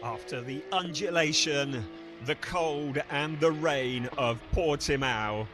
After the undulation, the cold and the rain of Portimao,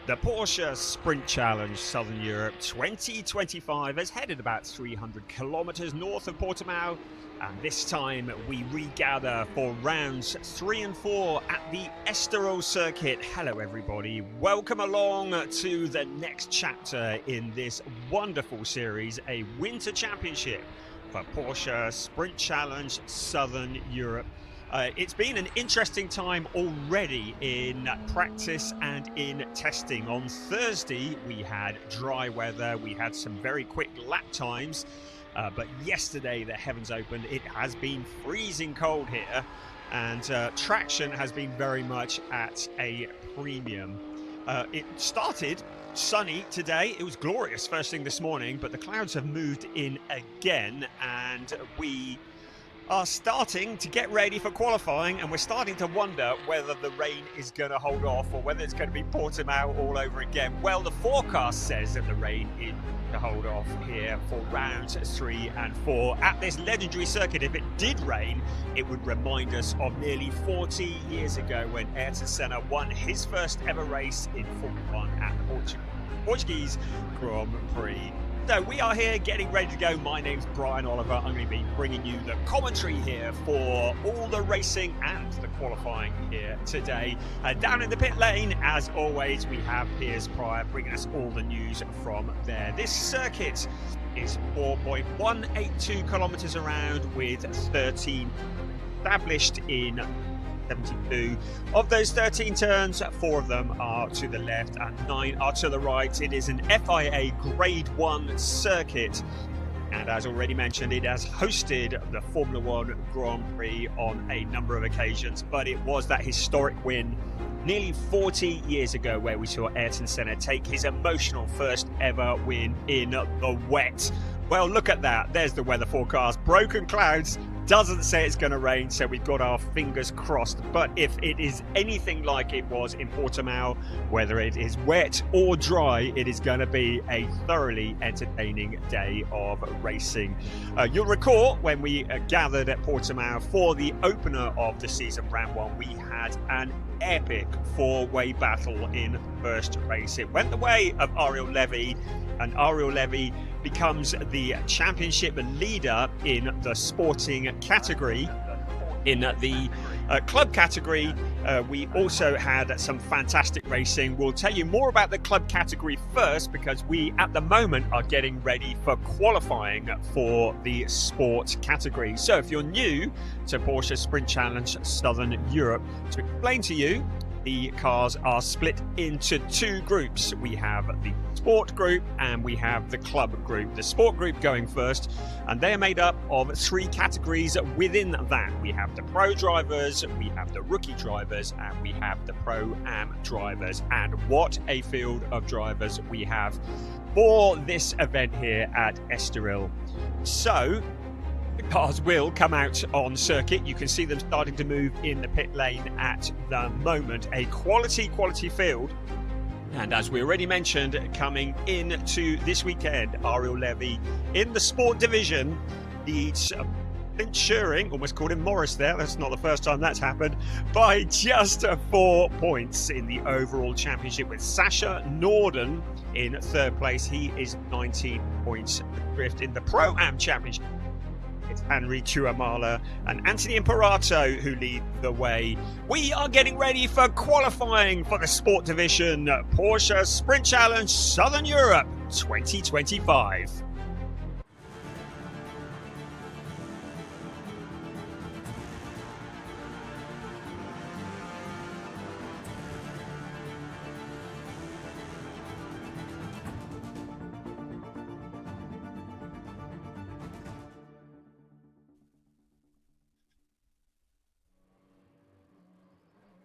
the Porsche Sprint Challenge Southern Europe 2025 has headed about 300 kilometers north of Portimao, and this time we regather for rounds 3 and 4 at the Estoril circuit. Hello everybody, welcome along to the next chapter in this wonderful series, a winter championship for Porsche Sprint Challenge Southern Europe. It's been an interesting time already in practice and in testing. On Thursday we had dry weather, we had some very quick lap times, but yesterday the heavens opened. It has been freezing cold here, and traction has been very much at a premium. It started sunny today. It was glorious first thing this morning, but the clouds have moved in again, and we are starting to get ready for qualifying, and we're starting to wonder whether the rain is going to hold off or whether it's going to be Portimao all over again. Well, the forecast says that the rain is to hold off here for rounds 3 and 4 at this legendary circuit. If it did rain, it would remind us of nearly 40 years ago when Ayrton Senna won his first ever race in Formula 1 at the Portuguese Grand Prix. So we are here getting ready to go. My name's Brian Oliver. I'm going to be bringing you the commentary here for all the racing and the qualifying here today. Down in the pit lane, as always, we have Piers Pryor bringing us all the news from there. This circuit is 4.182 kilometres around with 13 established in 72. Of those 13 turns, 4 of them are to the left and 9 are to the right. It is an FIA Grade 1 circuit, and as already mentioned, it has hosted the Formula 1 Grand Prix on a number of occasions, but it was that historic win nearly 40 years ago where we saw Ayrton Senna take his emotional first ever win in the wet. Well, look at that. There's the weather forecast. Broken clouds. Doesn't say it's going to rain, so we've got our fingers crossed. But if it is anything like it was in Portimao, whether it is wet or dry, it is going to be a thoroughly entertaining day of racing. You'll recall when we gathered at Portimao for the opener of the season, round 1, we had an epic 4-way battle in the first race. It went the way of Ariel Levy, and Ariel Levy becomes the championship leader in the sporting category. In the club category, we also had some fantastic racing. We'll tell you more about the club category first, because we at the moment are getting ready for qualifying for the sport category. So if you're new to Porsche Sprint Challenge Southern Europe, to explain to you, the cars are split into 2 groups. We have the sport group and we have the club group. The sport group going first, and they are made up of 3 categories within that. We have the pro drivers, we have the rookie drivers, and we have the pro-am drivers. And what a field of drivers we have for this event here at Estoril. So the cars will come out on circuit. You can see them starting to move in the pit lane at the moment. A quality field. And as we already mentioned, coming into this weekend, Ariel Levy in the sport division leads ensuring, almost called him Morris there, that's not the first time that's happened, by just 4 points in the overall championship, with Sasha Norden in 3rd place. He is 19 points adrift. In the Pro-Am Championship, it's Henry Chuamala and Anthony Imperato who lead the way. We are getting ready for qualifying for the sport division, Porsche Sprint Challenge Southern Europe 2025.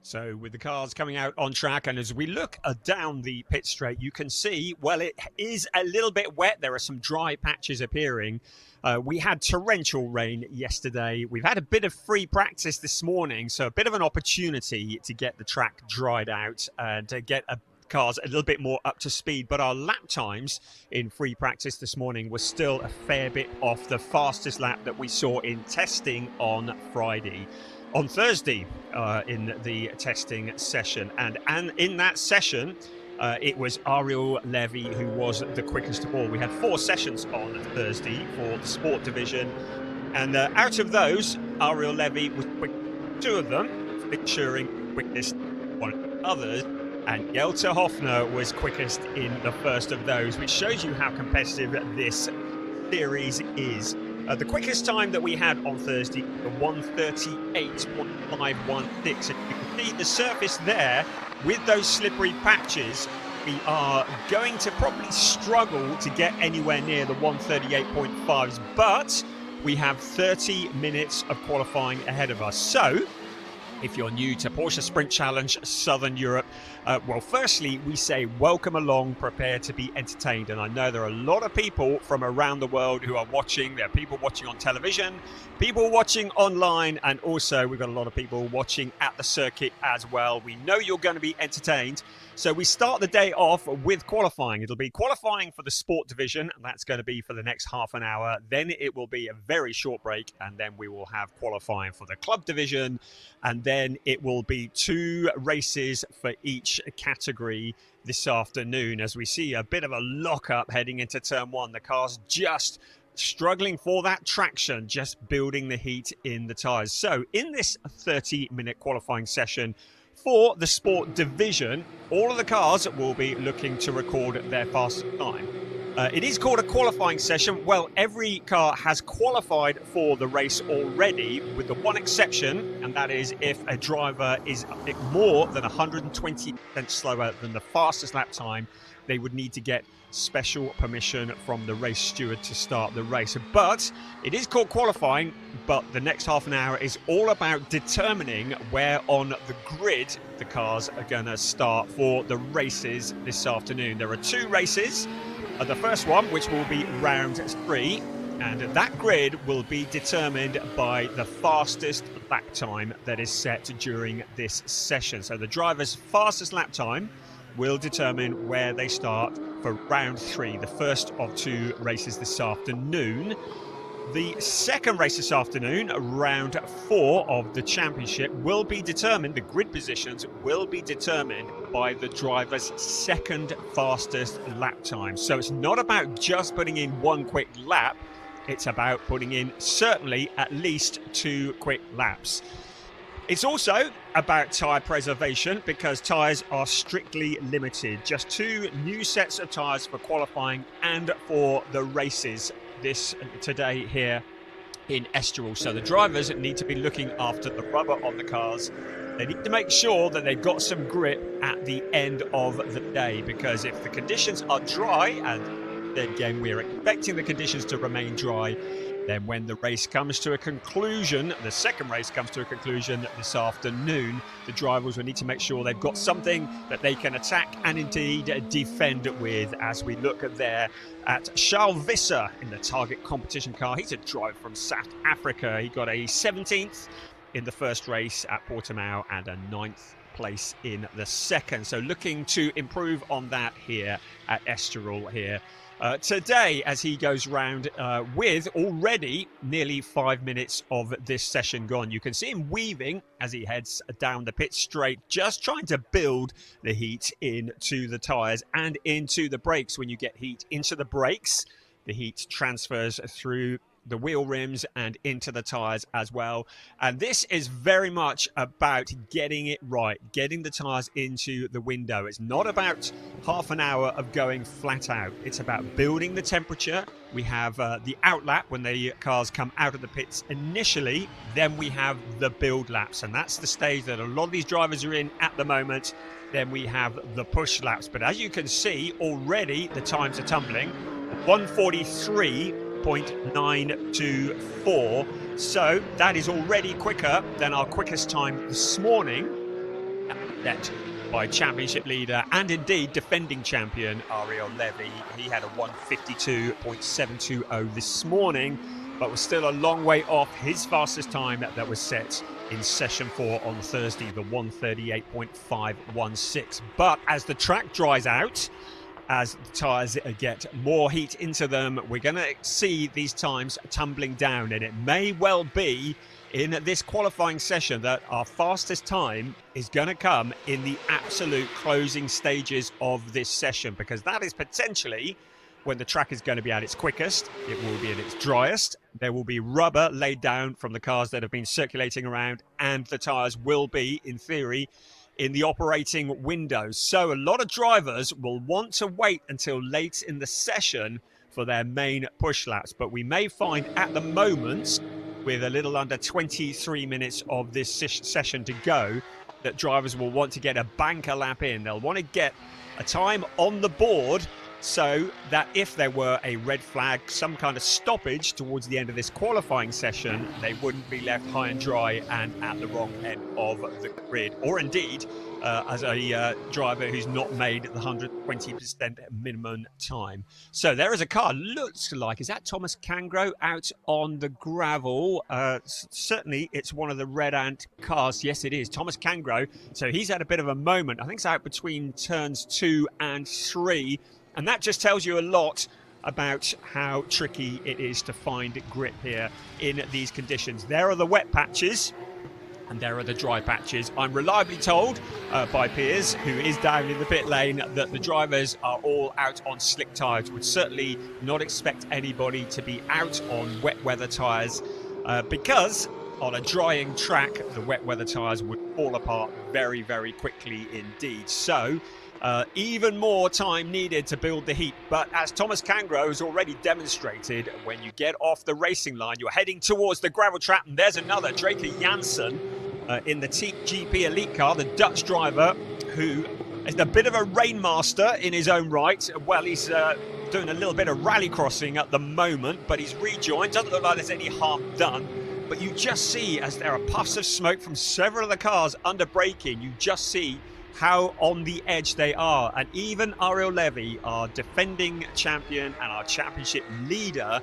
So with the cars coming out on track, and as we look down the pit straight, you can see, well, it is a little bit wet. There are some dry patches appearing. We had torrential rain yesterday. We've had a bit of free practice this morning, so a bit of an opportunity to get the track dried out and to get a cars a little bit more up to speed, but our lap times in free practice this morning were still a fair bit off the fastest lap that we saw in testing on Friday. On Thursday in the testing session, and in that session it was Ariel Levy who was the quickest of all. We had 4 sessions on Thursday for the sport division, and out of those, Ariel Levy was quick 2 of them, ensuring quickest one of the others, and Jelte Hofner was quickest in the first of those, which shows you how competitive this series is. The quickest time that we had on Thursday, the 1:38.516. And you can see the surface there with those slippery patches. We are going to probably struggle to get anywhere near the 1:38.5s, but we have 30 minutes of qualifying ahead of us. So, if you're new to Porsche Sprint Challenge Southern Europe, well, firstly, we say welcome along, prepare to be entertained. And I know there are a lot of people from around the world who are watching. There are people watching on television, people watching online, and also we've got a lot of people watching at the circuit as well. We know you're going to be entertained. So we start the day off with qualifying. It'll be qualifying for the sport division, and that's going to be for the next half an hour. Then it will be a very short break, and then we will have qualifying for the club division, and then it will be 2 races for each category this afternoon, as we see a bit of a lock-up heading into turn 1. The car's just struggling for that traction, just building the heat in the tyres. So in this 30-minute qualifying session for the sport division, all of the cars will be looking to record their fastest time. It is called a qualifying session. Well, every car has qualified for the race already, with the one exception, and that is if a driver is more than 120% slower than the fastest lap time, they would need to get special permission from the race steward to start the race. But it is called qualifying, but the next half an hour is all about determining where on the grid the cars are going to start for the races this afternoon. There are 2 races. The first one, which will be round 3, and that grid will be determined by the fastest lap time that is set during this session. So the driver's fastest lap time will determine where they start for round 3, the first of 2 races this afternoon. The second race this afternoon, round 4 of the championship, will be determined, the grid positions will be determined by the driver's second fastest lap time. So it's not about just putting in 1 quick lap, it's about putting in certainly at least 2 quick laps. It's also about tyre preservation, because tyres are strictly limited. Just 2 new sets of tyres for qualifying and for the races today here in Estoril. So the drivers need to be looking after the rubber on the cars. They need to make sure that they've got some grip at the end of the day, because if the conditions are dry, and again we're expecting the conditions to remain dry, then when the race comes to a conclusion, the second race comes to a conclusion this afternoon, the drivers will need to make sure they've got something that they can attack and indeed defend with, as we look there at Charles Visser in the target competition car. He's a driver from South Africa. He got a 17th in the first race at Portimao and a 9th place in the second. So looking to improve on that here at Estoril here. Today, as he goes round with already nearly 5 minutes of this session gone. You can see him weaving as he heads down the pit straight, just trying to build the heat into the tyres and into the brakes. When you get heat into the brakes, the heat transfers through the wheel rims and into the tyres as well. And this is very much about getting it right, getting the tyres into the window. It's not about half an hour of going flat out. It's about building the temperature. We have the out lap when the cars come out of the pits initially. Then we have the build laps, and that's the stage that a lot of these drivers are in at the moment. Then we have the push laps. But as you can see, already the times are tumbling. 1:43.924, so that is already quicker than our quickest time this morning, set by championship leader and indeed defending champion Ariel Levy. He had a 1:52.720 this morning, but was still a long way off his fastest time that was set in session 4 on Thursday, the 1:38.516. But as the track dries out, as the tyres get more heat into them, we're going to see these times tumbling down, and it may well be in this qualifying session that our fastest time is going to come in the absolute closing stages of this session, because that is potentially when the track is going to be at its quickest. It will be at its driest. There will be rubber laid down from the cars that have been circulating around, and the tyres will be, in theory, in the operating windows. So a lot of drivers will want to wait until late in the session for their main push laps. But we may find at the moment, with a little under 23 minutes of this session to go, that drivers will want to get a banker lap in. They'll want to get a time on the board so that if there were a red flag, some kind of stoppage towards the end of this qualifying session, they wouldn't be left high and dry and at the wrong end of the grid, or indeed as a driver who's not made the 120% minimum time. So there is a car, looks like, is that Thomas Cangro out on the gravel? Certainly it's one of the Red Ant cars. Yes, it is Thomas Cangro. So he's had a bit of a moment. I think it's out between turns 2 and 3. And that just tells you a lot about how tricky it is to find grip here in these conditions. There are the wet patches and there are the dry patches. I'm reliably told by Piers, who is down in the pit lane, that the drivers are all out on slick tyres. Would certainly not expect anybody to be out on wet weather tyres because on a drying track, the wet weather tyres would fall apart very, very quickly indeed. So even more time needed to build the heat. But as Thomas Cangro has already demonstrated, when you get off the racing line, you're heading towards the gravel trap, and there's another, Draker Janssen, in the GP Elite car, the Dutch driver, who is a bit of a rainmaster in his own right. Well, he's doing a little bit of rally crossing at the moment, but he's rejoined. Doesn't look like there's any harm done. But you just see, as there are puffs of smoke from several of the cars under braking, you just see how on the edge they are. And even Ariel Levy, our defending champion and our championship leader,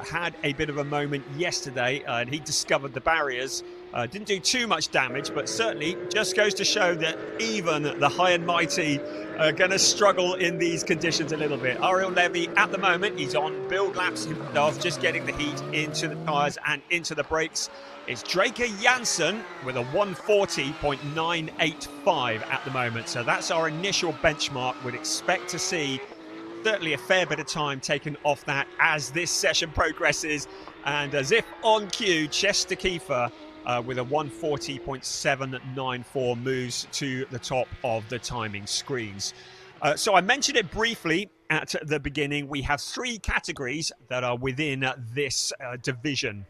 had a bit of a moment yesterday, and he discovered the barriers. Didn't do too much damage, but certainly just goes to show that even the high and mighty are going to struggle in these conditions a little bit. Ariel Levy, at the moment, he's on build laps himself, just getting the heat into the tyres and into the brakes. It's Draker Janssen with a 140.985 at the moment. So that's our initial benchmark. We'd expect to see certainly a fair bit of time taken off that as this session progresses. And as if on cue, Chester Kiefer with a 140.794 moves to the top of the timing screens. So I mentioned it briefly at the beginning. We have 3 categories that are within this division.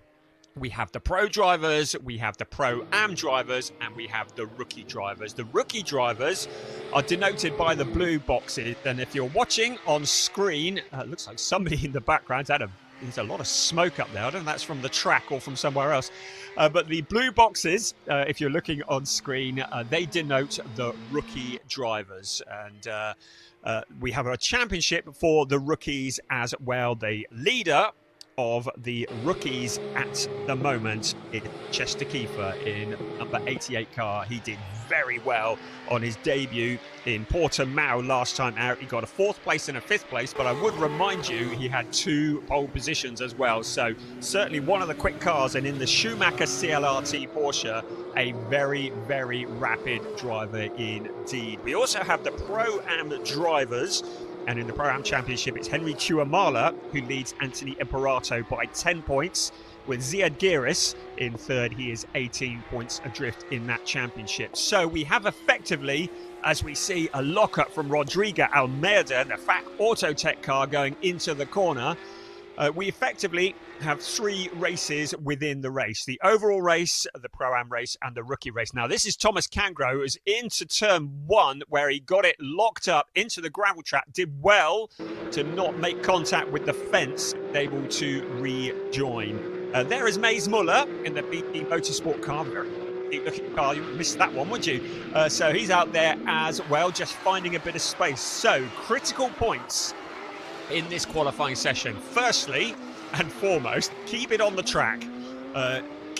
We have the pro drivers, we have the pro-am drivers, and we have the rookie drivers. The rookie drivers are denoted by the blue boxes. And if you're watching on screen, it looks like somebody in the background there's a lot of smoke up there. I don't know if that's from the track or from somewhere else. But the blue boxes, if you're looking on screen, they denote the rookie drivers. And we have a championship for the rookies as well. The leader of the rookies at the moment is Chester Kiefer in number 88 car. He did very well on his debut in Portimao last time out. He got a 4th place and a 5th place, but I would remind you he had 2 pole positions as well. So certainly one of the quick cars, and in the Schumacher CLRT Porsche, a very, very rapid driver indeed. We also have the Pro-Am drivers. And in the Pro-Am Championship, it's Henry Chiuamala who leads Anthony Imperato by 10 points. With Ziad Giris in 3rd, he is 18 points adrift in that championship. So we have effectively, as we see, a lockup from Rodrigo Almeida, the FAC Autotech car going into the corner. We effectively have 3 races within the race. The overall race, the Pro-Am race, and the rookie race. Now, this is Thomas Cangro, who's into turn 1, where he got it locked up into the gravel trap, did well to not make contact with the fence, able to rejoin. There is Mays Muller in the BP Motorsport car. Very looking car. You missed that one, would you? So he's out there as well, just finding a bit of space. So, critical points in this qualifying session. Firstly and foremost, keep it on the track.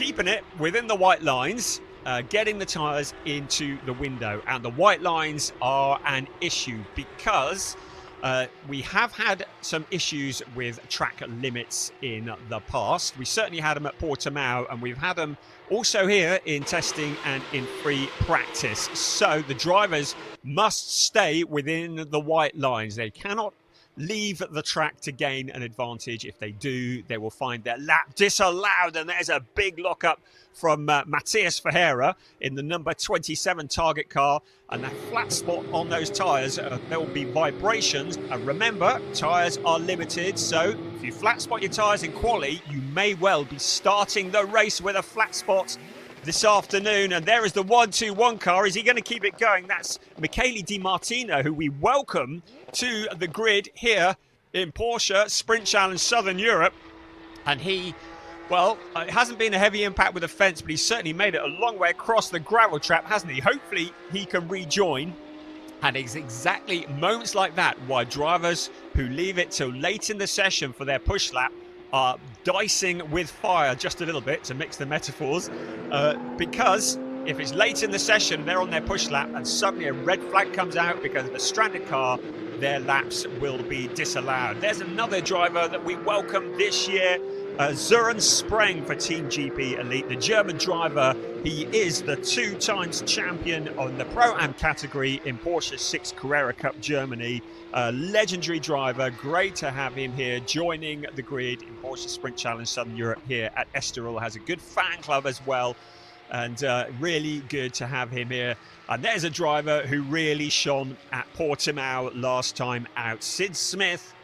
keeping it within the white lines, getting the tyres into the window. And the white lines are an issue because we have had some issues with track limits in the past. We certainly had them at Portimao, and we've had them also here in testing and in free practice. So the drivers must stay within the white lines. They cannot leave the track to gain an advantage. If they do, they will find their lap disallowed. And there's a big lockup from Matthias Ferreira in the number 27 target car, and that flat spot on those tyres, there will be vibrations. And remember, tyres are limited, so if you flat spot your tyres in quali, you may well be starting the race with a flat spot this afternoon. And there is the 1-2-1 car. Is he going to keep it going? That's Michele Di Martino, who we welcome to the grid here in Porsche Sprint Challenge Southern Europe. And he, well, it hasn't been a heavy impact with the fence, but he's certainly made it a long way across the gravel trap, hasn't he? Hopefully he can rejoin. And it's exactly moments like that why drivers who leave it till late in the session for their push lap are dicing with fire just a little bit, to mix the metaphors, because if it's late in the session, they're on their push lap and suddenly a red flag comes out because of a stranded car, their laps will be disallowed. There's another driver that we welcome this year, Sören Spreng for Team GP Elite, the German driver. He is the 2 times champion on the Pro-Am category in Porsche 6 Carrera Cup Germany. A legendary driver. Great to have him here joining the grid in Porsche Sprint Challenge Southern Europe here at Estoril. Has a good fan club as well, and really good to have him here. And there's a driver who really shone at Portimao last time out, Sid Smith,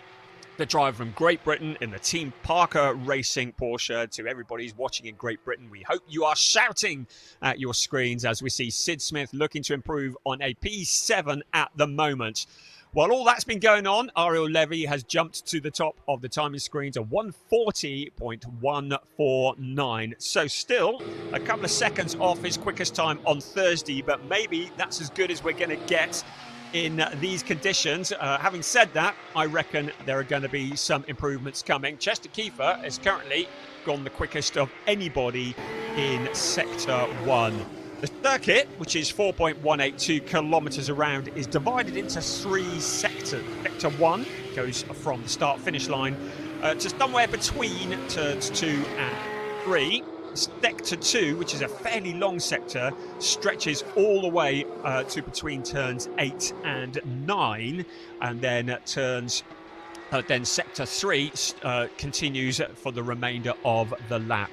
the driver from Great Britain in the Team Parker Racing Porsche. To everybody who's watching in Great Britain, we hope you are shouting at your screens as we see Sid Smith looking to improve on a P7 at the moment. While all that's been going on, Ariel Levy has jumped to the top of the timing screen to 140.149. So still a couple of seconds off his quickest time on Thursday, but maybe that's as good as we're going to get in these conditions. Having said that, I reckon there are going to be some improvements coming. Chester Kiefer has currently gone the quickest of anybody in Sector 1. The circuit, which is 4.182 kilometres around, is divided into 3 sectors. Sector 1 goes from the start-finish line to somewhere between turns 2 and 3. Sector 2, which is a fairly long sector, stretches all the way to between turns 8 and 9, and then then Sector 3 continues for the remainder of the lap.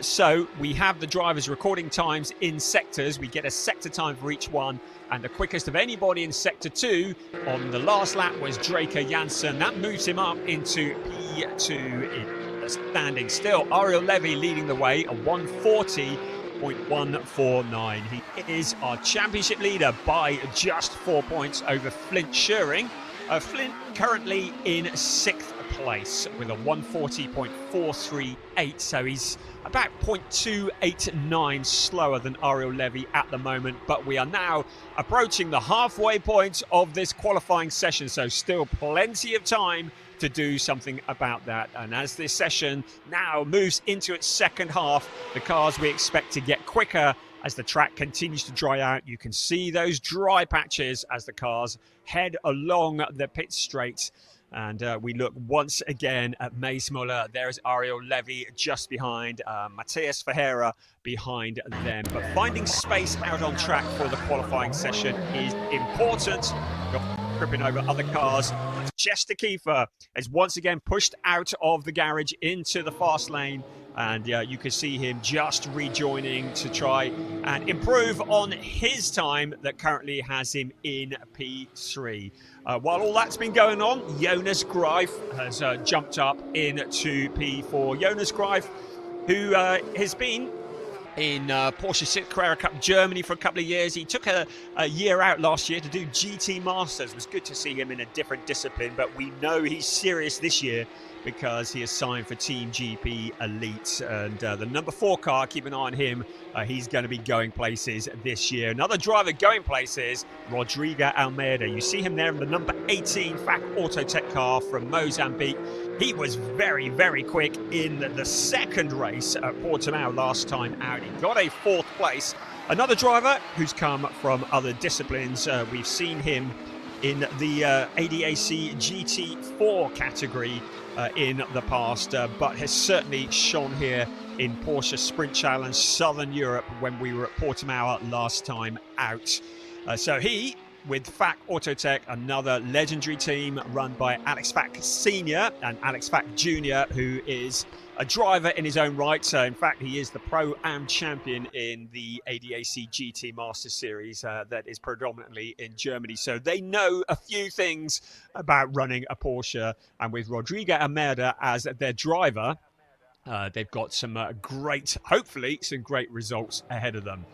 So we have the drivers recording times in sectors. We get a sector time for each one, and the quickest of anybody in Sector 2 on the last lap was Draker Janssen. That moves him up into P2 in the standing. Still, Ariel Levy leading the way, a 140.149. He is our championship leader by just 4 points over Flint Schuring. Flint currently in 6th place with a 140.438, so he's about 0.289 slower than Ariel Levy at the moment. But we are now approaching the halfway point of this qualifying session, so still plenty of time to do something about that. And as this session now moves into its second half, the cars we expect to get quicker as the track continues to dry out. You can see those dry patches as the cars head along the pit straight. And we look once again at Mace Muller. There's Ariel Levy just behind, Matthias Ferreira behind them. But finding space out on track for the qualifying session is important. You're tripping over other cars. Chester Kiefer is once again pushed out of the garage into the fast lane. And you can see him just rejoining to try and improve on his time that currently has him in P3. While all that's been going on, Jonas Greif has jumped up into P4. Jonas Greif, who has been in Porsche 6 Carrera Cup Germany for a couple of years. He took a year out last year to do GT Masters. It was good to see him in a different discipline, but we know he's serious this year because he has signed for Team GP Elite. And the number 4 car, keep an eye on him. He's going to be going places this year. Another driver going places, Rodrigo Almeida. You see him there in the number 18 FAC Autotech car from Mozambique. He was very, very quick in the second race at Portimao last time out. He got a 4th place. Another driver who's come from other disciplines. We've seen him in the ADAC GT4 category in the past, but has certainly shone here in Porsche Sprint Challenge Southern Europe when we were at Portimao last time out. So he, with FAC Autotech, another legendary team run by Alex FAC Senior and Alex FAC Junior, who is a driver in his own right. So in fact, he is the Pro-Am champion in the ADAC GT Master Series that is predominantly in Germany. So they know a few things about running a Porsche, and with Rodrigo Almeida as their driver, they've got some hopefully some great results ahead of them.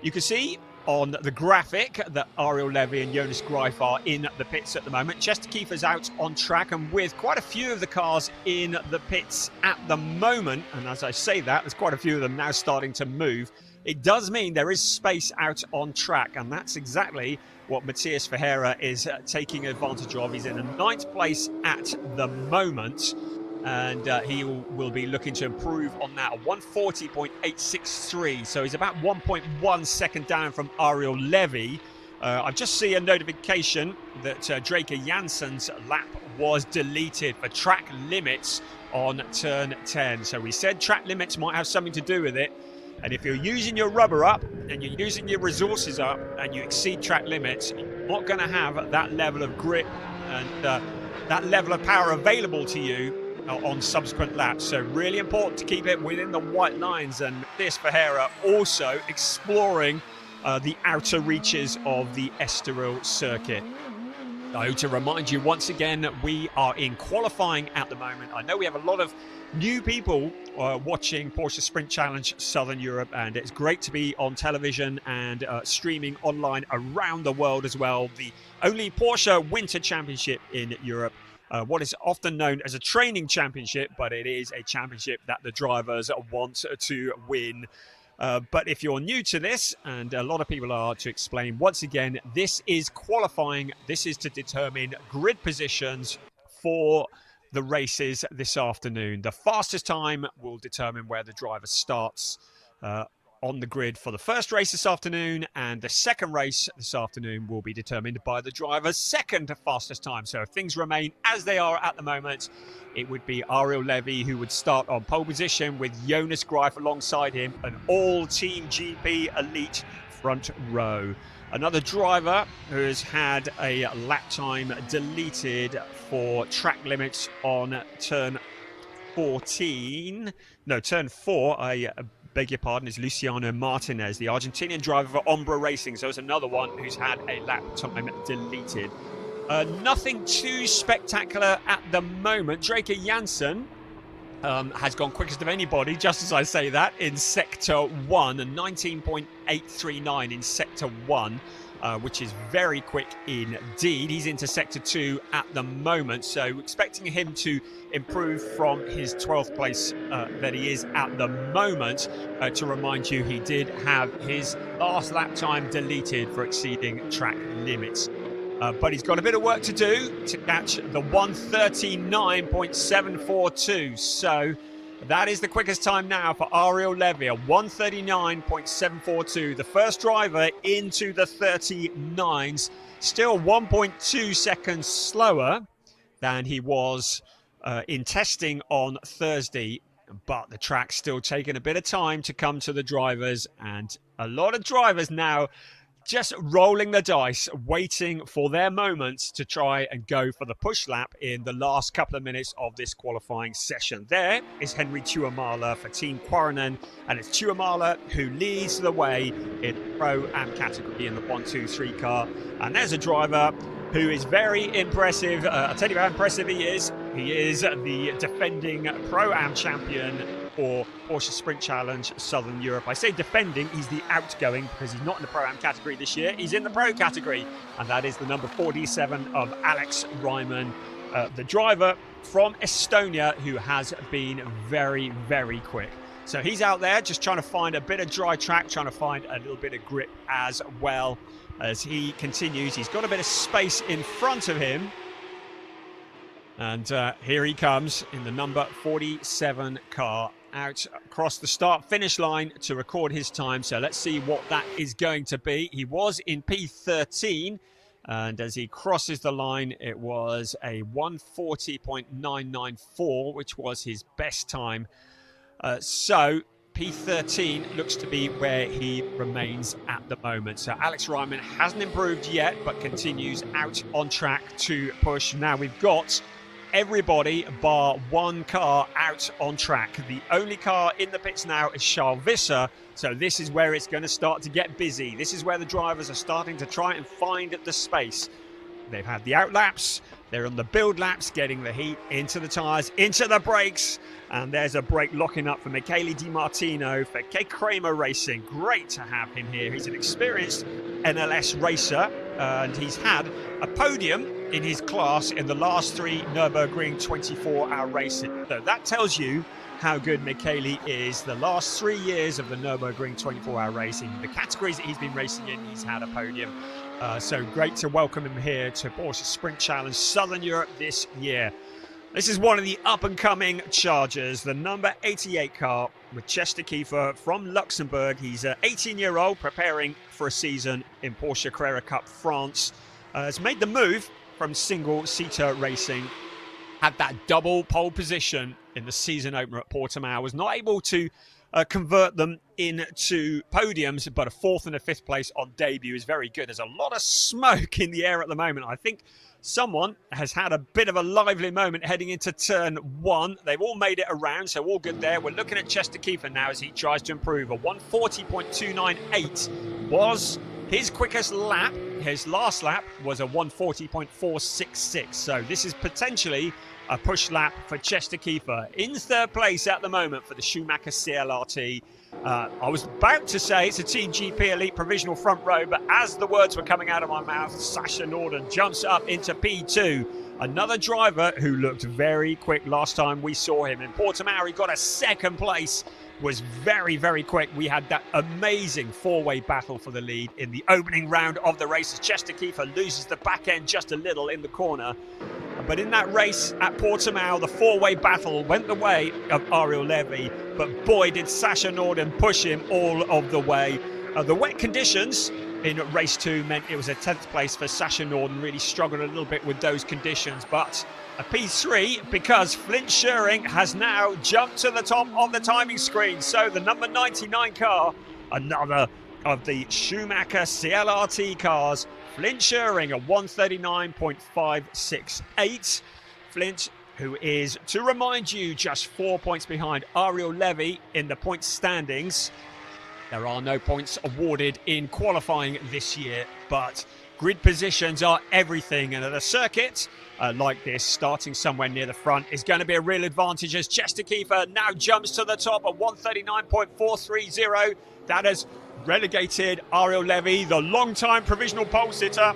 You can see on the graphic that Ariel Levy and Jonas Greif are in the pits at the moment. Chester Kiefer's out on track, and with quite a few of the cars in the pits at the moment, and as I say that, there's quite a few of them now starting to move, it does mean there is space out on track, and that's exactly what Matthias Ferreira is taking advantage of. He's in a 9th place at the moment, and he will be looking to improve on that. 140.863, so he's about 1.1 second down from Ariel Levy. I've just seen a notification that Draker Janssen's lap was deleted for track limits on turn 10. So we said track limits might have something to do with it, and if you're using your rubber up and you're using your resources up and you exceed track limits, you're not going to have that level of grip and that level of power available to you on subsequent laps. So really important to keep it within the white lines, and Matthias Ferreira also exploring the outer reaches of the Estoril circuit. So to remind you once again, we are in qualifying at the moment. I know we have a lot of new people watching Porsche Sprint Challenge Southern Europe, and it's great to be on television and streaming online around the world as well. The only Porsche Winter Championship in Europe. What is often known as a training championship, but it is a championship that the drivers want to win. But if you're new to this, and a lot of people are, to explain once again, this is qualifying. This is to determine grid positions for the races this afternoon. The fastest time will determine where the driver starts on the grid for the first race this afternoon, and the second race this afternoon will be determined by the driver's second fastest time. So if things remain as they are at the moment, it would be Ariel Levy who would start on pole position with Jonas Greif alongside him, an all-team GP elite front row. Another driver who has had a lap time deleted for track limits on turn 4, I beg your pardon, is Luciano Martinez, the Argentinian driver for Ombra Racing. So it's another one who's had a lap time deleted. Nothing too spectacular at the moment. Draker Janssen has gone quickest of anybody, just as I say that, in Sector 1, and 19.839 in Sector 1. Which is very quick indeed. He's into Sector 2 at the moment, so expecting him to improve from his 12th place that he is at the moment. To remind you, he did have his last lap time deleted for exceeding track limits. But he's got a bit of work to do to catch the 139.742. So that is the quickest time now for Ariel Levy, a 139.742. The first driver into the 39s, still 1.2 seconds slower than he was in testing on Thursday. But the track's still taking a bit of time to come to the drivers, and a lot of drivers now just rolling the dice, waiting for their moments to try and go for the push lap in the last couple of minutes of this qualifying session. There is Henry Tuamala for Team Quaranen, and it's Tuamala who leads the way in the Pro-Am category in the 1-2-3 car. And there's a driver who is very impressive. I'll tell you how impressive he is. He is the defending Pro-Am champion for Porsche Sprint Challenge Southern Europe. I say defending, he's the outgoing because he's not in the Pro-Am category this year. He's in the Pro category, and that is the number 47 of Alex Ryman, the driver from Estonia who has been very, very quick. So he's out there just trying to find a bit of dry track, trying to find a little bit of grip as well as he continues. He's got a bit of space in front of him. And here he comes in the number 47 car out across the start-finish line to record his time. So let's see what that is going to be. He was in P13, and as he crosses the line, it was a 1:40.994, which was his best time. So P13 looks to be where he remains at the moment. So Alex Ryman hasn't improved yet, but continues out on track to push. Now we've got everybody bar one car out on track. The only car in the pits now is Charles Visser. So this is where it's going to start to get busy. This is where the drivers are starting to try and find the space. They've had the out laps. They're on the build laps, getting the heat into the tyres, into the brakes. And there's a brake locking up for Michele Di Martino for K. Kramer Racing. Great to have him here. He's an experienced NLS racer, and he's had a podium in his class in the last 3 Nürburgring 24-hour races. So that tells you how good Michele is. The last 3 years of the Nürburgring 24-hour racing, the categories that he's been racing in, he's had a podium. So great to welcome him here to Porsche Sprint Challenge Southern Europe this year. This is one of the up-and-coming Chargers, the number 88 car with Chester Kiefer from Luxembourg. He's an 18-year-old preparing for a season in Porsche Carrera Cup France. Has made the move from single-seater racing. Had that double pole position in the season opener at Portimao. Was not able to convert them into podiums, but a 4th and a 5th place on debut is very good. There's a lot of smoke in the air at the moment. I think someone has had a bit of a lively moment heading into turn 1. They've all made it around, so all good there. We're looking at Chester Kiefer now as he tries to improve. A 1:40.298 was his quickest lap. His last lap was a 1:40.466. So this is potentially a push lap for Chester Kiefer. In 3rd place at the moment for the Schumacher CLRT. I was about to say it's a Team GP Elite provisional front row, but as the words were coming out of my mouth, Sasha Norden jumps up into P2. Another driver who looked very quick last time we saw him. In Portimao, he got a 2nd place, was very, very quick. We had that amazing 4-way battle for the lead in the opening round of the race. Chester Kiefer loses the back end just a little in the corner. But in that race at Portimao, the 4-way battle went the way of Ariel Levy, but boy, did Sasha Norden push him all of the way. The wet conditions in race 2 meant it was a 10th place for Sasha Norden. Really struggled a little bit with those conditions, but a P3 because Flint Scheuring has now jumped to the top of the timing screen. So the number 99 car, another of the Schumacher CLRT cars, Flint Scheuring, a 1:39.568. Flint, who is, to remind you, just 4 points behind Ariel Levy in the points standings. There are no points awarded in qualifying this year, but grid positions are everything. And at a circuit like this, starting somewhere near the front is going to be a real advantage as Chester Kiefer now jumps to the top at 1:39.430. That has relegated Ariel Levy, the long-time provisional pole sitter,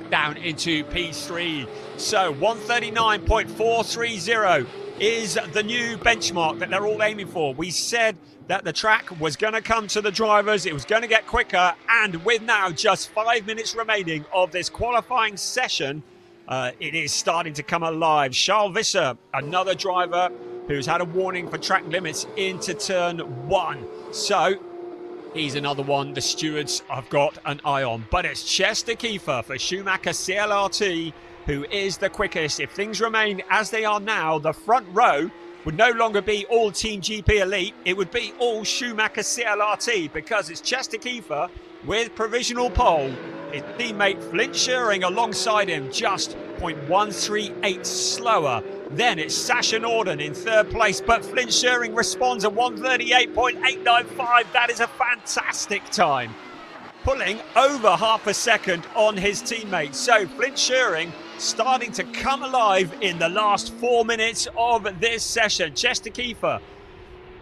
down into P3. So 1:39.430 is the new benchmark that they're all aiming for. We said that the track was going to come to the drivers, it was going to get quicker, and with now just 5 minutes remaining of this qualifying session, it is starting to come alive. Charles Visser, another driver who's had a warning for track limits into turn 1. So he's another one the stewards have got an eye on. But it's Chester Kiefer for Schumacher CLRT who is the quickest. If things remain as they are now, the front row would no longer be all Team GP Elite. It would be all Schumacher CLRT because it's Chester Kiefer with provisional pole. His teammate Flint Scheuring alongside him, just 0.138 slower. Then it's Sasha Norden in 3rd place, but Flint Scheuring responds at 1:38.895. That is a fantastic time, pulling over half a second on his teammate. So Flint Scheuring starting to come alive in the last 4 minutes of this session. Chester Kiefer,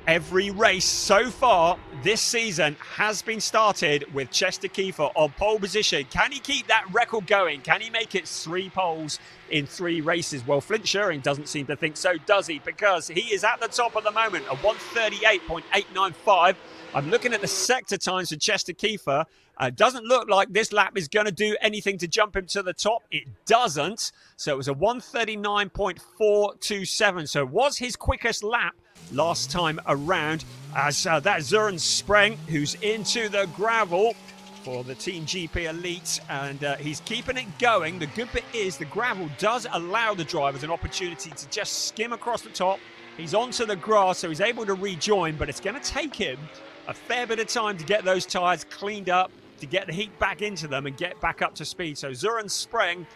Every race so far this season has been started with Chester Kiefer on pole position. Can he keep that record going? Can he make it 3 poles in 3 races? Well, Flint Schuring doesn't seem to think so, does he? Because he is at the top at the moment, a 1:38.895. I'm looking at the sector times for Chester Kiefer. Doesn't look like this lap is going to do anything to jump him to the top. It doesn't. So it was a 1:39.427. So it was his quickest lap last time around, as that Søren Spreng, who's into the gravel for the Team GP Elite, and he's keeping it going. The good bit is the gravel does allow the drivers an opportunity to just skim across the top. He's onto the grass, so he's able to rejoin, but it's going to take him a fair bit of time to get those tyres cleaned up, to get the heat back into them and get back up to speed. So Søren Spreng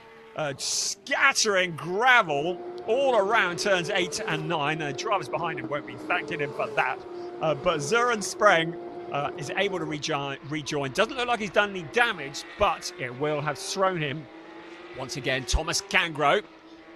scattering gravel all around turns 8 and 9. Drivers behind him won't be thanking him for that. But Søren Spreng is able to rejoin. Doesn't look like he's done any damage, but it will have thrown him. Once again, Thomas Cangro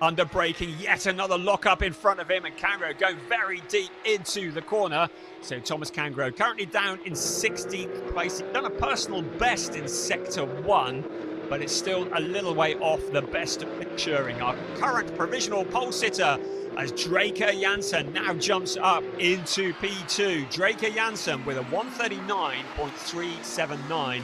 under braking, yet another lock-up in front of him, and Cangro going very deep into the corner. So Thomas Cangro currently down in 16th place. He's done a personal best in Sector 1, but it's still a little way off the best of Schuring. Our current provisional pole sitter, as Draker Jansen now jumps up into P2. Draker Jansen with a 1:39.379,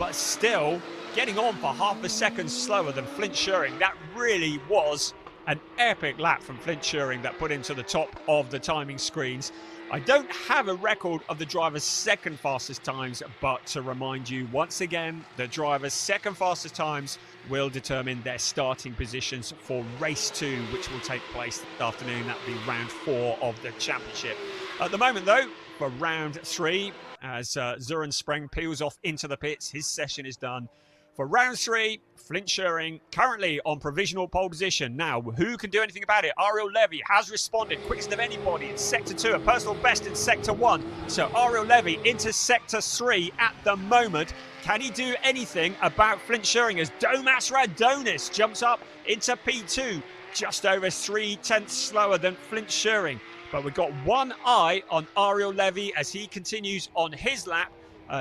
but still getting on for half a second slower than Flint Schuring. That really was an epic lap from Flint Schuring that put him to the top of the timing screens. I don't have a record of the driver's second fastest times, but to remind you once again, the driver's second fastest times will determine their starting positions for race 2, which will take place this afternoon. That will be round 4 of the championship. At the moment though, for round 3, as Søren Spreng peels off into the pits, his session is done. For round 3, Flint Schuring currently on provisional pole position. Now, who can do anything about it? Ariel Levy has responded quickest of anybody in Sector 2, a personal best in Sector 1. So Ariel Levy into Sector 3 at the moment. Can he do anything about Flint Schuring as Domas Radonis jumps up into P2, just over 3/10 slower than Flint Schuring. But we've got one eye on Ariel Levy as he continues on his lap.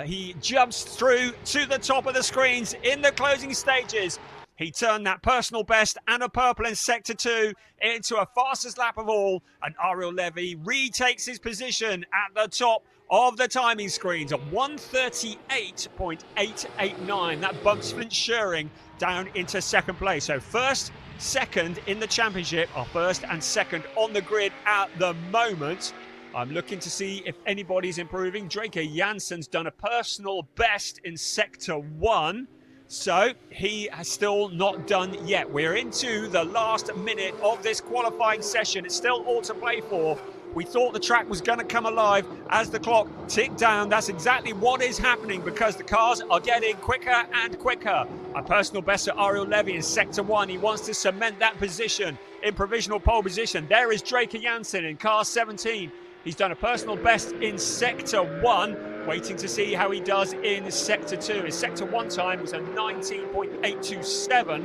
He jumps through to the top of the screens in the closing stages. He turned that personal best and a purple in Sector 2 into a fastest lap of all. And Ariel Levy retakes his position at the top of the timing screens at 1:38.889. That bumps Flint Schuring down into second place. So first, second in the championship are first and second on the grid at the moment. I'm looking to see if anybody's improving. Draker Jansen's done a personal best in Sector 1. So he has still not done yet. We're into the last minute of this qualifying session. It's still all to play for. We thought the track was going to come alive as the clock ticked down. That's exactly what is happening because the cars are getting quicker and quicker. A personal best at Ariel Levy in Sector 1. He wants to cement that position in provisional pole position. There is Draker Jansen in car 17. He's done a personal best in Sector 1, waiting to see how he does in Sector 2. His Sector 1 time was a 19.827.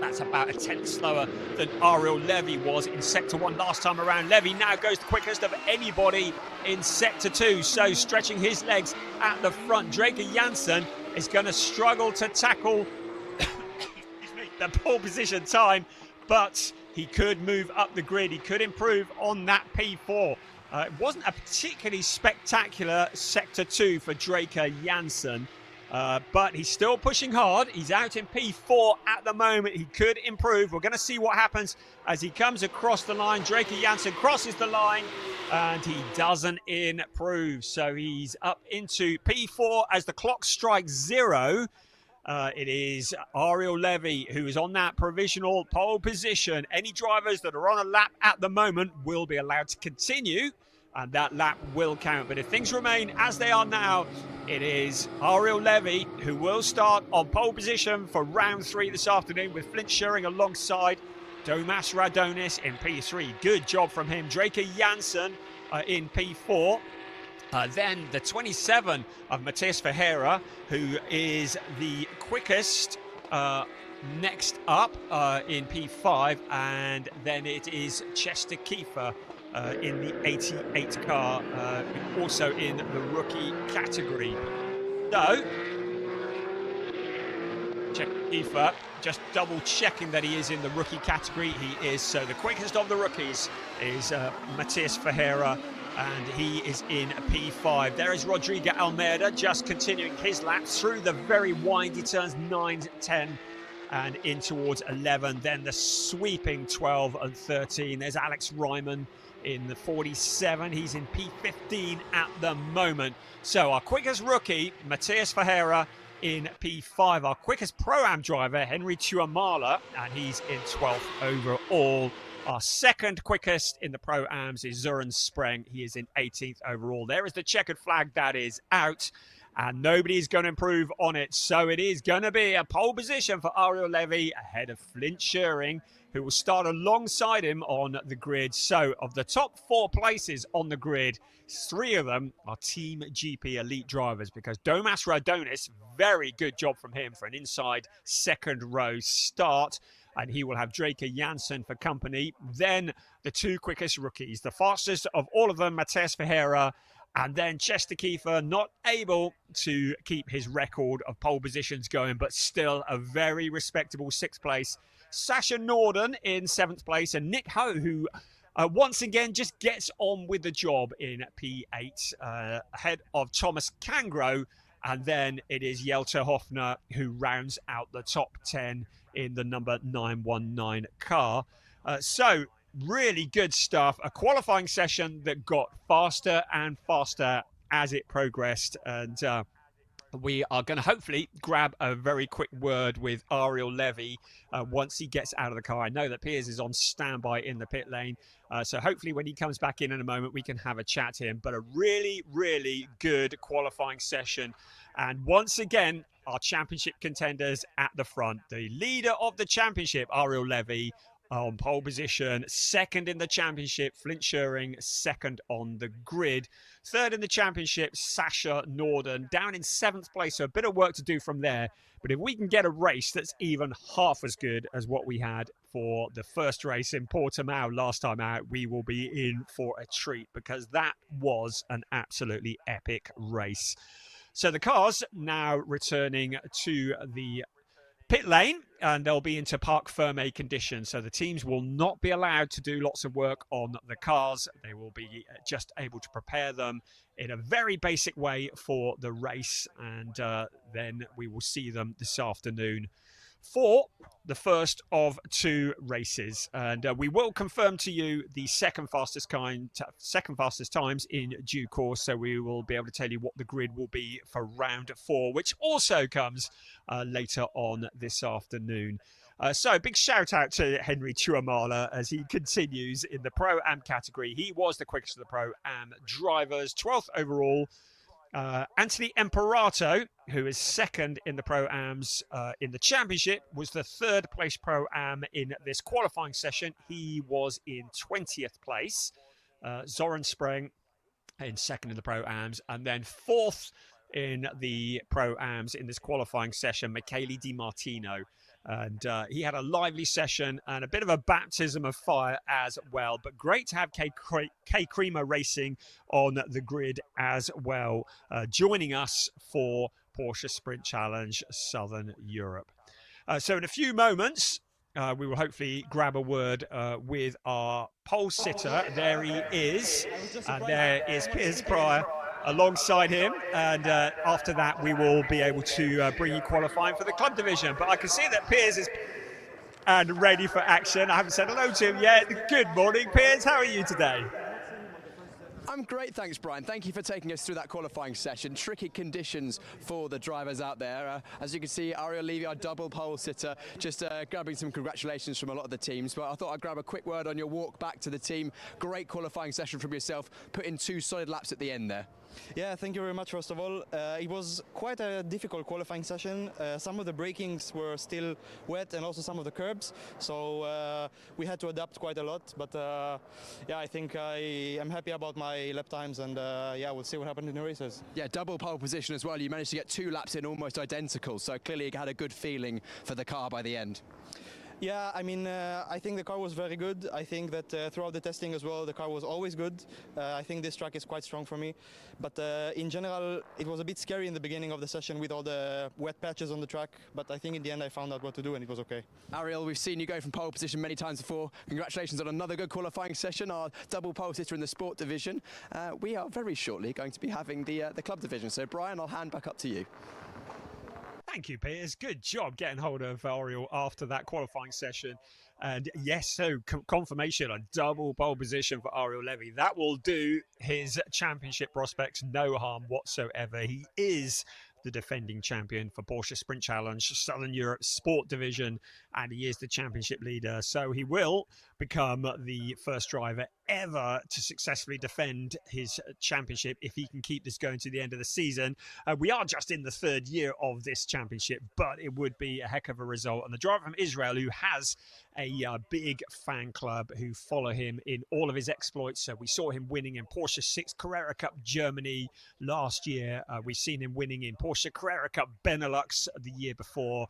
That's about a tenth slower than Ariel Levy was in Sector 1 last time around. Levy now goes the quickest of anybody in Sector 2, so stretching his legs at the front. Draker Jansen is going to struggle to tackle the pole position time, but he could move up the grid. He could improve on that P4. It wasn't a particularly spectacular Sector 2 for Draker Jansen, but he's still pushing hard. He's out in P4 at the moment. He could improve. We're going to see what happens as he comes across the line. Draker Jansen crosses the line, and he doesn't improve. So he's up into P4 as the clock strikes 0. It is Ariel Levy who is on that provisional pole position. Any drivers that are on a lap at the moment will be allowed to continue, and that lap will count. But if things remain as they are now, it is Ariel Levy who will start on pole position for round 3 this afternoon, with Flint Schuring alongside Domas Radonis in P3. Good job from him. Draker Jansen in P4. Then the 27 of Matthias Ferreira, who is the quickest next up in P5. And then it is Chester Kiefer in the 88 car, also in the rookie category. So, Kiefer, just double checking that he is in the rookie category. He is. So the quickest of the rookies is Matias Ferreira, and he is in P5. There is Rodrigo Almeida just continuing his laps through the very windy turns 9, 10 and in towards 11. Then the sweeping 12 and 13. There's Alex Ryman in the 47. He's in P15 at the moment. So our quickest rookie, Matias Ferreira, in P5. Our quickest Pro-Am driver, Henry Tuamala, and he's in 12th overall. Our second quickest in the Pro-Ams is Zoran Spreng. He is in 18th overall. There is the checkered flag that is out, and nobody's going to improve on it. So it is going to be a pole position for Ariel Levy ahead of Flint Schuring, who will start alongside him on the grid. So of the top 4 places on the grid, 3 of them are Team GP elite drivers, because Domas Radonis, very good job from him for an inside second row start, and he will have Draker Janssen for company. Then the 2 quickest rookies, the fastest of all of them, Matias Ferreira, and then Chester Kiefer, not able to keep his record of pole positions going, but still a very respectable 6th place. Sasha Norden in 7th place, and Nick Ho, who once again just gets on with the job in P8, ahead of Thomas Kangro, and then it is Jelter Hoffner who rounds out the top 10 in the number 919 car. So really good stuff. A qualifying session that got faster and faster as it progressed, and we are going to hopefully grab a very quick word with Ariel Levy once he gets out of the car. I know that Piers is on standby in the pit lane, so hopefully when he comes back in a moment, we can have a chat to him. But a really, really good qualifying session. And once again, our championship contenders at the front. The leader of the championship, Ariel Levy, on pole position. 2nd in the championship, Flint Schuring, 2nd on the grid. 3rd in the championship, Sasha Norden, down in 7th place, so a bit of work to do from there. But if we can get a race that's even half as good as what we had for the first race in Portimao last time out, we will be in for a treat, because that was an absolutely epic race. So the cars now returning to the pit lane, and they'll be into parc ferme conditions, so the teams will not be allowed to do lots of work on the cars. They will be just able to prepare them in a very basic way for the race, and then we will see them this afternoon for the first of 2 races, and we will confirm to you the second fastest times in due course. So we will be able to tell you what the grid will be for round 4, which also comes later on this afternoon. So big shout out to Henry Tuamala as he continues in the Pro-Am category. He was the quickest of the Pro-Am drivers, 12th overall. Anthony Imperato, who is 2nd in the Pro-Ams in the championship, was the 3rd place Pro-Am in this qualifying session. He was in 20th place. Zoran Spreng in 2nd in the Pro-Ams, and then 4th in the Pro-Ams in this qualifying session, Michele Di Martino. And he had a lively session and a bit of a baptism of fire as well. But great to have Kay Creamer Racing on the grid as well, joining us for Porsche Sprint Challenge Southern Europe. So in a few moments, we will hopefully grab a word with our pole sitter. There he is. And there is Piers Pryor alongside him, and after that we will be able to bring you qualifying for the club division. But I can see that Piers is and ready for action. I haven't said hello to him yet. Good morning, Piers. How are you today? I'm great, thanks, Brian. Thank you for taking us through that qualifying session. Tricky conditions for the drivers out there. As you can see, Ariel Levy, our double pole sitter, just grabbing some congratulations from a lot of the teams. But I thought I'd grab a quick word on your walk back to the team. Great qualifying session from yourself, put in 2 solid laps at the end there. Yeah, thank you very much, first of all. It was quite a difficult qualifying session. Some of the brakings were still wet, and also some of the curbs. So we had to adapt quite a lot. But yeah, I think I am happy about my lap times, and yeah, we'll see what happens in the races. Yeah, double pole position as well. You managed to get 2 laps in almost identical. So clearly you had a good feeling for the car by the end. Yeah, I mean, I think the car was very good. I think that throughout the testing as well, the car was always good. I think this track is quite strong for me. But in general, it was a bit scary in the beginning of the session with all the wet patches on the track. But I think in the end, I found out what to do and it was okay. Ariel, we've seen you go from pole position many times before. Congratulations on another good qualifying session, our double pole sitter in the sport division. We are very shortly going to be having the club division. So, Brian, I'll hand back up to you. Thank you, Piers. Good job getting hold of Oriel after that qualifying session. And yes, so confirmation, a double pole position for Ariel Levy. That will do his championship prospects no harm whatsoever. He is the defending champion for Porsche Sprint Challenge, Southern Europe Sport Division, and he is the championship leader. So he will become the first driver ever to successfully defend his championship if he can keep this going to the end of the season. We are just in the third year of this championship, but it would be a heck of a result. And the driver from Israel, who has a big fan club who follow him in all of his exploits. So we saw him winning in Porsche 6 Carrera Cup Germany last year. We've seen him winning in Porsche Carrera Cup Benelux the year before.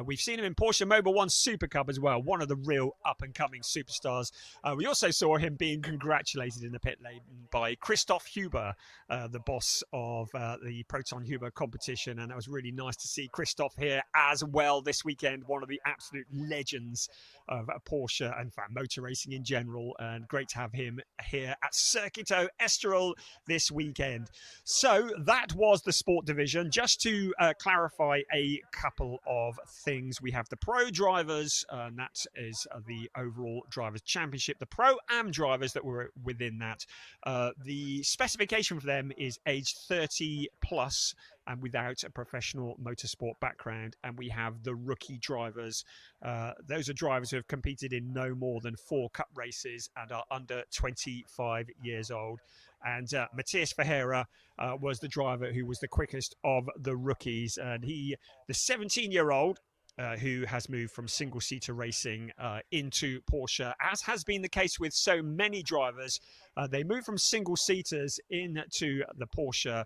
We've seen him in Porsche Mobil 1 Super Cup as well, one of the real up-and-coming superstars. We also saw him being congratulated in the pit lane by Christoph Huber, the boss of the Proton Huber competition, and that was really nice to see Christoph here as well this weekend, one of the absolute legends of Porsche and motor racing in general, and great to have him here at Circuito Estoril this weekend. So that was the sport division. Just to clarify a couple of things, we have the pro drivers, and that is the overall drivers championship. The pro-am drivers that were within that, the specification for them is age 30 plus and without a professional motorsport background. And we have the rookie drivers. Those are drivers who have competed in no more than 4 cup races and are under 25 years old. And Matthias Ferreira was the driver who was the quickest of the rookies. And he, the 17-year-old, who has moved from single-seater racing into Porsche, as has been the case with so many drivers. They move from single-seaters into the Porsche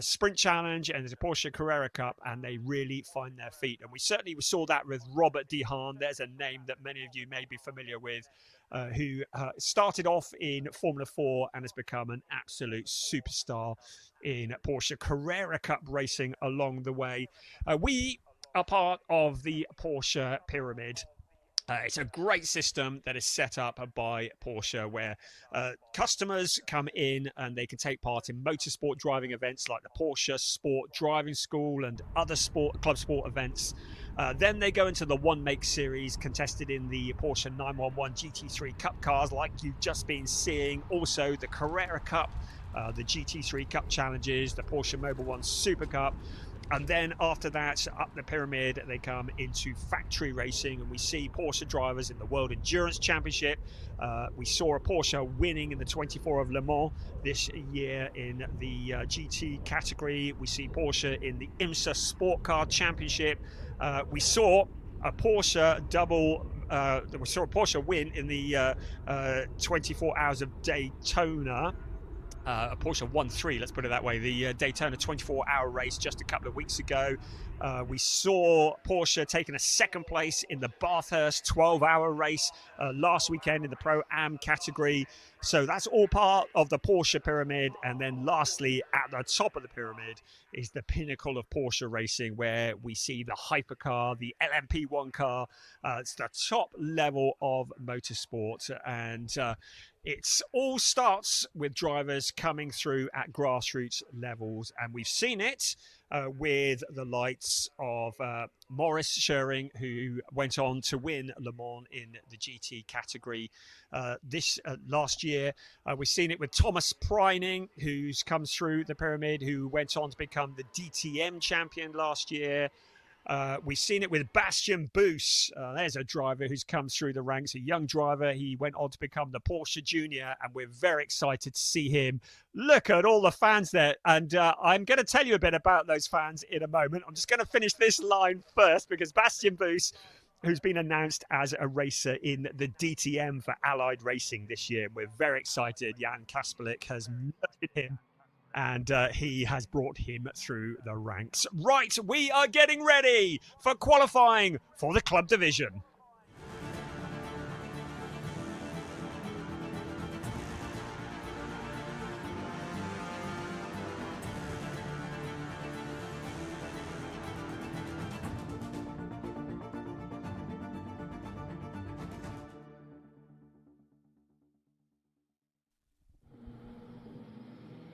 Sprint Challenge and the Porsche Carrera Cup, and they really find their feet. And we certainly saw that with Robert De Haan. There's a name that many of you may be familiar with, who started off in Formula 4 and has become an absolute superstar in Porsche Carrera Cup racing along the way. We are part of the Porsche Pyramid. It's a great system that is set up by Porsche, where customers come in and they can take part in motorsport driving events like the Porsche Sport Driving School and other club sport events. Then they go into the One Make series, contested in the Porsche 911 GT3 Cup cars like you've just been seeing. Also the Carrera Cup, the GT3 Cup Challenges, the Porsche Mobil 1 Super Cup. And then after that, up the pyramid, they come into factory racing, and we see Porsche drivers in the World Endurance Championship. We saw a Porsche winning in the 24 of Le Mans this year in the GT category. We see Porsche in the IMSA Sport Car Championship. We saw a Porsche we saw a Porsche win in the 24 Hours of Daytona. A Porsche 1-3, let's put it that way, the Daytona 24-hour race just a couple of weeks ago. We saw Porsche taking a second place in the Bathurst 12-hour race last weekend in the Pro-Am category. So that's all part of the Porsche pyramid. And then lastly, at the top of the pyramid is the pinnacle of Porsche racing, where we see the hypercar, the LMP1 car. It's the top level of motorsport. And it all starts with drivers coming through at grassroots levels, and we've seen it with the likes of Maurice Schering, who went on to win Le Mans in the GT category this last year. We've seen it with Thomas Preining, who's come through the pyramid, who went on to become the DTM champion last year. We've seen it with Bastian Boos. There's a driver who's come through the ranks, a young driver. He went on to become the Porsche Junior, and we're very excited to see him. Look at all the fans there. And I'm going to tell you a bit about those fans in a moment. I'm just going to finish this line first, because Bastian Boos, who's been announced as a racer in the DTM for Allied Racing this year. We're very excited. Jan Kasperlik has murdered him, and he has brought him through the ranks. Right, we are getting ready for qualifying for the club division.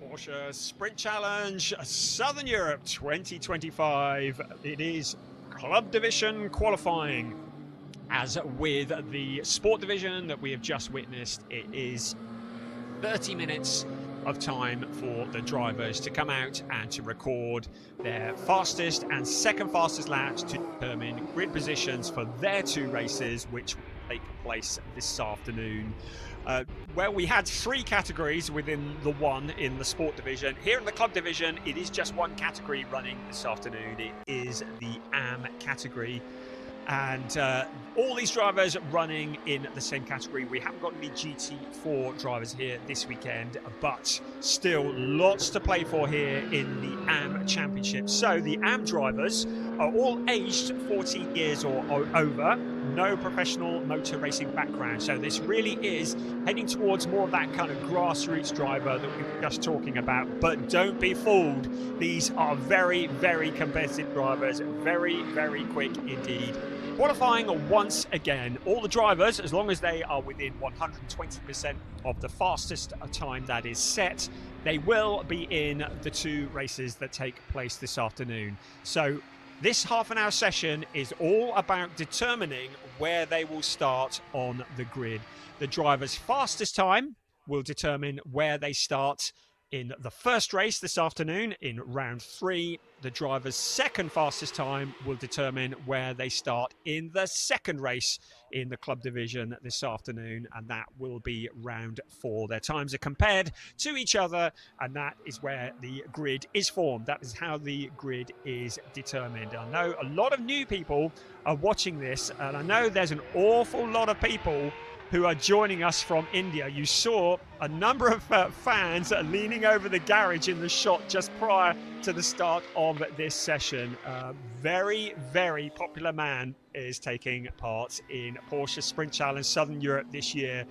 Porsche Sprint Challenge Southern Europe 2025. It is club division qualifying. As with the sport division that we have just witnessed, it is 30 minutes of time for the drivers to come out and to record their fastest and second fastest laps to determine grid positions for their two races, which will take place this afternoon. Well, we had three categories within the one in the sport division. Here in the club division, it is just one category running this afternoon. It is the AM category. And all these drivers running in the same category. We haven't got any GT4 drivers here this weekend, but still lots to play for here in the AM Championship. So the AM drivers are all aged 14 years or over, no professional motor racing background. So this really is heading towards more of that kind of grassroots driver that we were just talking about. But don't be fooled. These are very, very competitive drivers, very, very quick indeed. Qualifying once again, all the drivers, as long as they are within 120% of the fastest time that is set, they will be in the two races that take place this afternoon. So this half-an-hour session is all about determining where they will start on the grid. The driver's fastest time will determine where they start in the first race this afternoon in round 3. The driver's second fastest time will determine where they start in the second race in the club division this afternoon, and that will be round 4. Their times are compared to each other, and that is where the grid is formed. That is how the grid is determined. I know a lot of new people are watching this, and I know there's an awful lot of people who are joining us from India. You saw a number of fans leaning over the garage in the shot just prior to the start of this session. Very, very popular man is taking part in Porsche Sprint Challenge Southern Europe this year.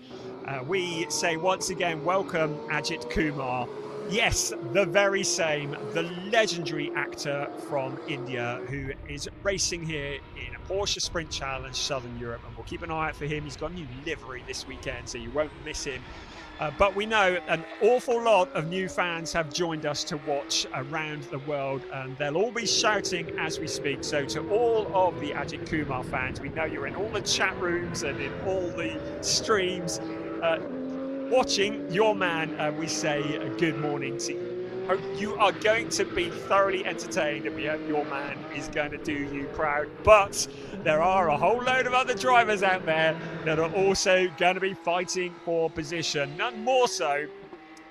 We say once again, welcome Ajit Kumar. Yes, the very same, the legendary actor from India who is racing here in a Porsche Sprint Challenge Southern Europe, and we'll keep an eye out for him. He's got a new livery this weekend, so you won't miss him. But we know an awful lot of new fans have joined us to watch around the world, and they'll all be shouting as we speak. So to all of the Ajit Kumar fans, we know you're in all the chat rooms and in all the streams. Watching your man, we say good morning to you. Hope you are going to be thoroughly entertained, and we hope your man is going to do you proud. But there are a whole load of other drivers out there that are also going to be fighting for position, none more so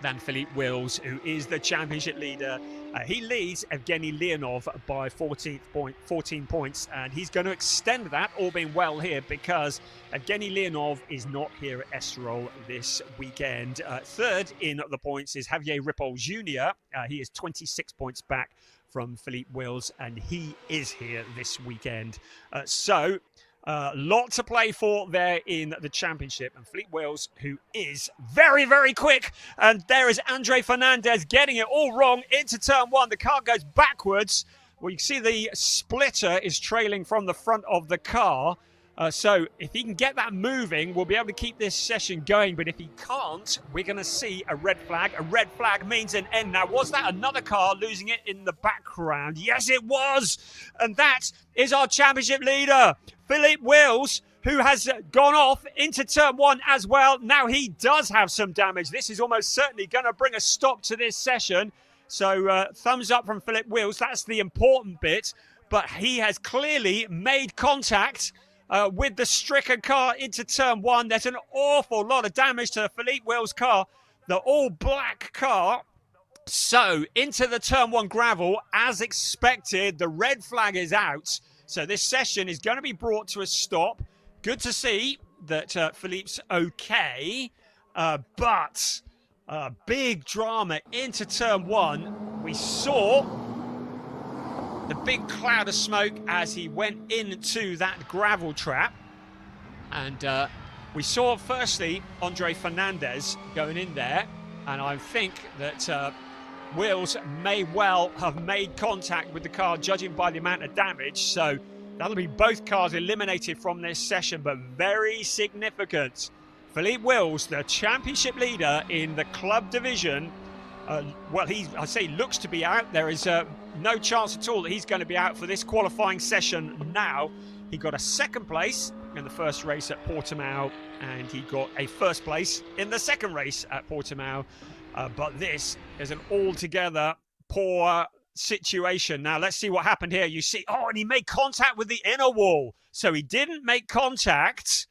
than Philippe Wills, who is the championship leader. He leads Evgeny Leonov by 14 points, and he's going to extend that, all being well here, because Evgeny Leonov is not here at Estoril this weekend. Third in the points is Javier Ripoll Jr. He is 26 points back from Philippe Wills, and he is here this weekend. Lot to play for there in the championship. And Philippe Wills, who is very, very quick. And there is Andre Fernandez getting it all wrong into turn 1. The car goes backwards. Well, you can see the splitter is trailing from the front of the car. So if he can get that moving, we'll be able to keep this session going. But if he can't, we're going to see a red flag. A red flag means an end. Now, was that another car losing it in the background? Yes, it was. And that is our championship leader, Philippe Wills, who has gone off into turn 1 as well. Now he does have some damage. This is almost certainly going to bring a stop to this session. So thumbs up from Philippe Wills. That's the important bit. But he has clearly made contact with the stricken car into turn 1. There's an awful lot of damage to the Philippe Wills car, the all-black car. So into the turn 1 gravel, as expected, the red flag is out. So this session is going to be brought to a stop. Good to see that Philippe's okay, but big drama into turn 1. We saw the big cloud of smoke as he went into that gravel trap. And we saw, firstly, Andre Fernandez going in there. And I think that Wills may well have made contact with the car, judging by the amount of damage. So that'll be both cars eliminated from this session, but very significant. Philippe Wills, the championship leader in the club division, Well, I say looks to be out. There is no chance at all that he's going to be out for this qualifying session now. He got a second place in the first race at Portimao, and he got a first place in the second race at Portimao. But this is an altogether poor situation. Now, let's see what happened here. You see, oh, and he made contact with the inner wall. So he didn't make contact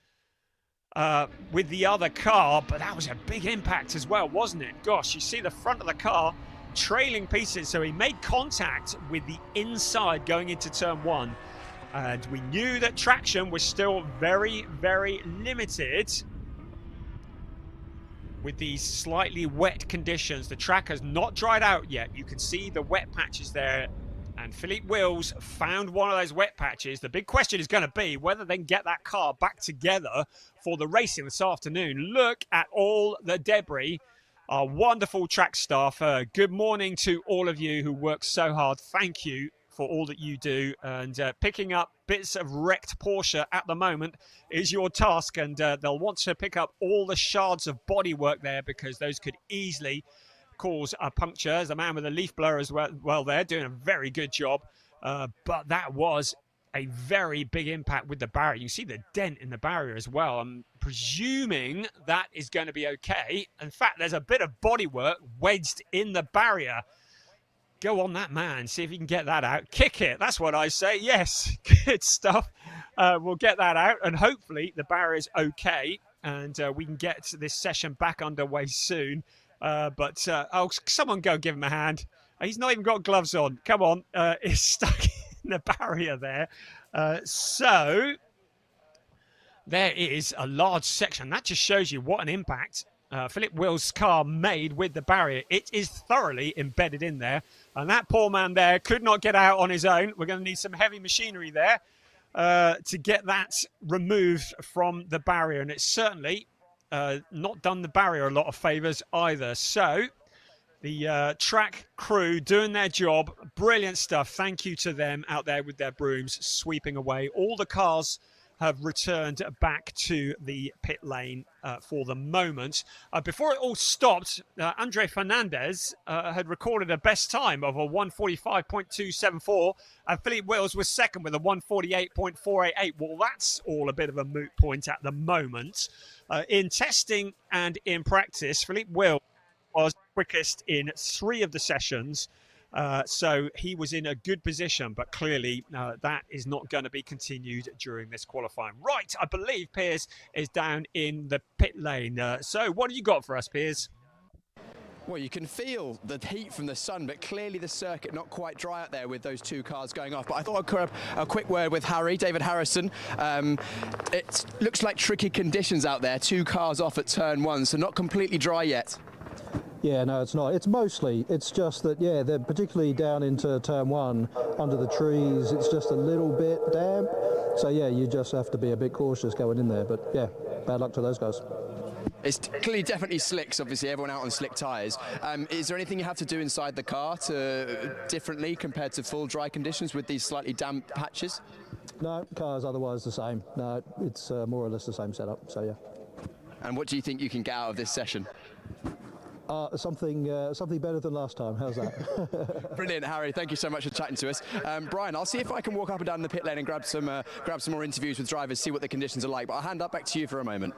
with the other car, but that was a big impact as well, wasn't it? Gosh, you see the front of the car trailing pieces. So he made contact with the inside going into turn one. And we knew that traction was still very, very limited with these slightly wet conditions. The track has not dried out yet. You can see the wet patches there. And Philippe Wills found one of those wet patches. The big question is going to be whether they can get that car back together for the racing this afternoon. Look at all the debris. Our wonderful track staff. Good morning to all of you who work so hard. Thank you for all that you do, and picking up bits of wrecked Porsche at the moment is your task, and they'll want to pick up all the shards of bodywork there because those could easily cause a puncture. There's a man with a leaf blower as well there doing a very good job, but that was a very big impact with the barrier. You see the dent in the barrier as well. I'm presuming that is going to be okay. In fact, there's a bit of bodywork wedged in the barrier. Go on that man, see if you can get that out. Kick it, that's what I say. Yes, good stuff. We'll get that out, and hopefully the barrier's okay, and we can get this session back underway soon. But someone go give him a hand. He's not even got gloves on. Come on, he's stuck in the barrier there. So there is a large section. That just shows you what an impact Philippe Wills' car made with the barrier. It is thoroughly embedded in there, and that poor man there could not get out on his own. We're going to need some heavy machinery there to get that removed from the barrier, and it's certainly not done the barrier a lot of favours either. So the track crew doing their job, brilliant stuff. Thank you to them out there with their brooms sweeping away. All the cars have returned back to the pit lane for the moment. Before it all stopped, Andre Fernandez had recorded a best time of a 1:45.274, and Philippe Wills was second with a 1:48.488. Well, that's all a bit of a moot point at the moment. In testing and in practice, Philippe Wills was quickest in 3 of the sessions. So he was in a good position, but clearly that is not going to be continued during this qualifying. Right, I believe Piers is down in the pit lane. So what have you got for us, Piers? Well, you can feel the heat from the sun, but clearly the circuit not quite dry out there with those 2 cars going off. But I thought I'd grab a quick word with David Harrison. It looks like tricky conditions out there, 2 cars off at turn 1, so not completely dry yet. Yeah, no, it's not. It's just that, yeah, they're particularly down into turn 1 under the trees. It's just a little bit damp. So, yeah, you just have to be a bit cautious going in there. But, yeah, bad luck to those guys. It's clearly definitely slicks, obviously, everyone out on slick tyres. Is there anything you have to do inside the car differently compared to full dry conditions with these slightly damp patches? No, car's otherwise the same. No, it's more or less the same setup, so, yeah. And what do you think you can get out of this session? Something better than last time. How's that? Brilliant, Harry. Thank you so much for chatting to us. Brian, I'll see if I can walk up and down the pit lane and grab some more interviews with drivers, see what the conditions are like. But I'll hand that back to you for a moment.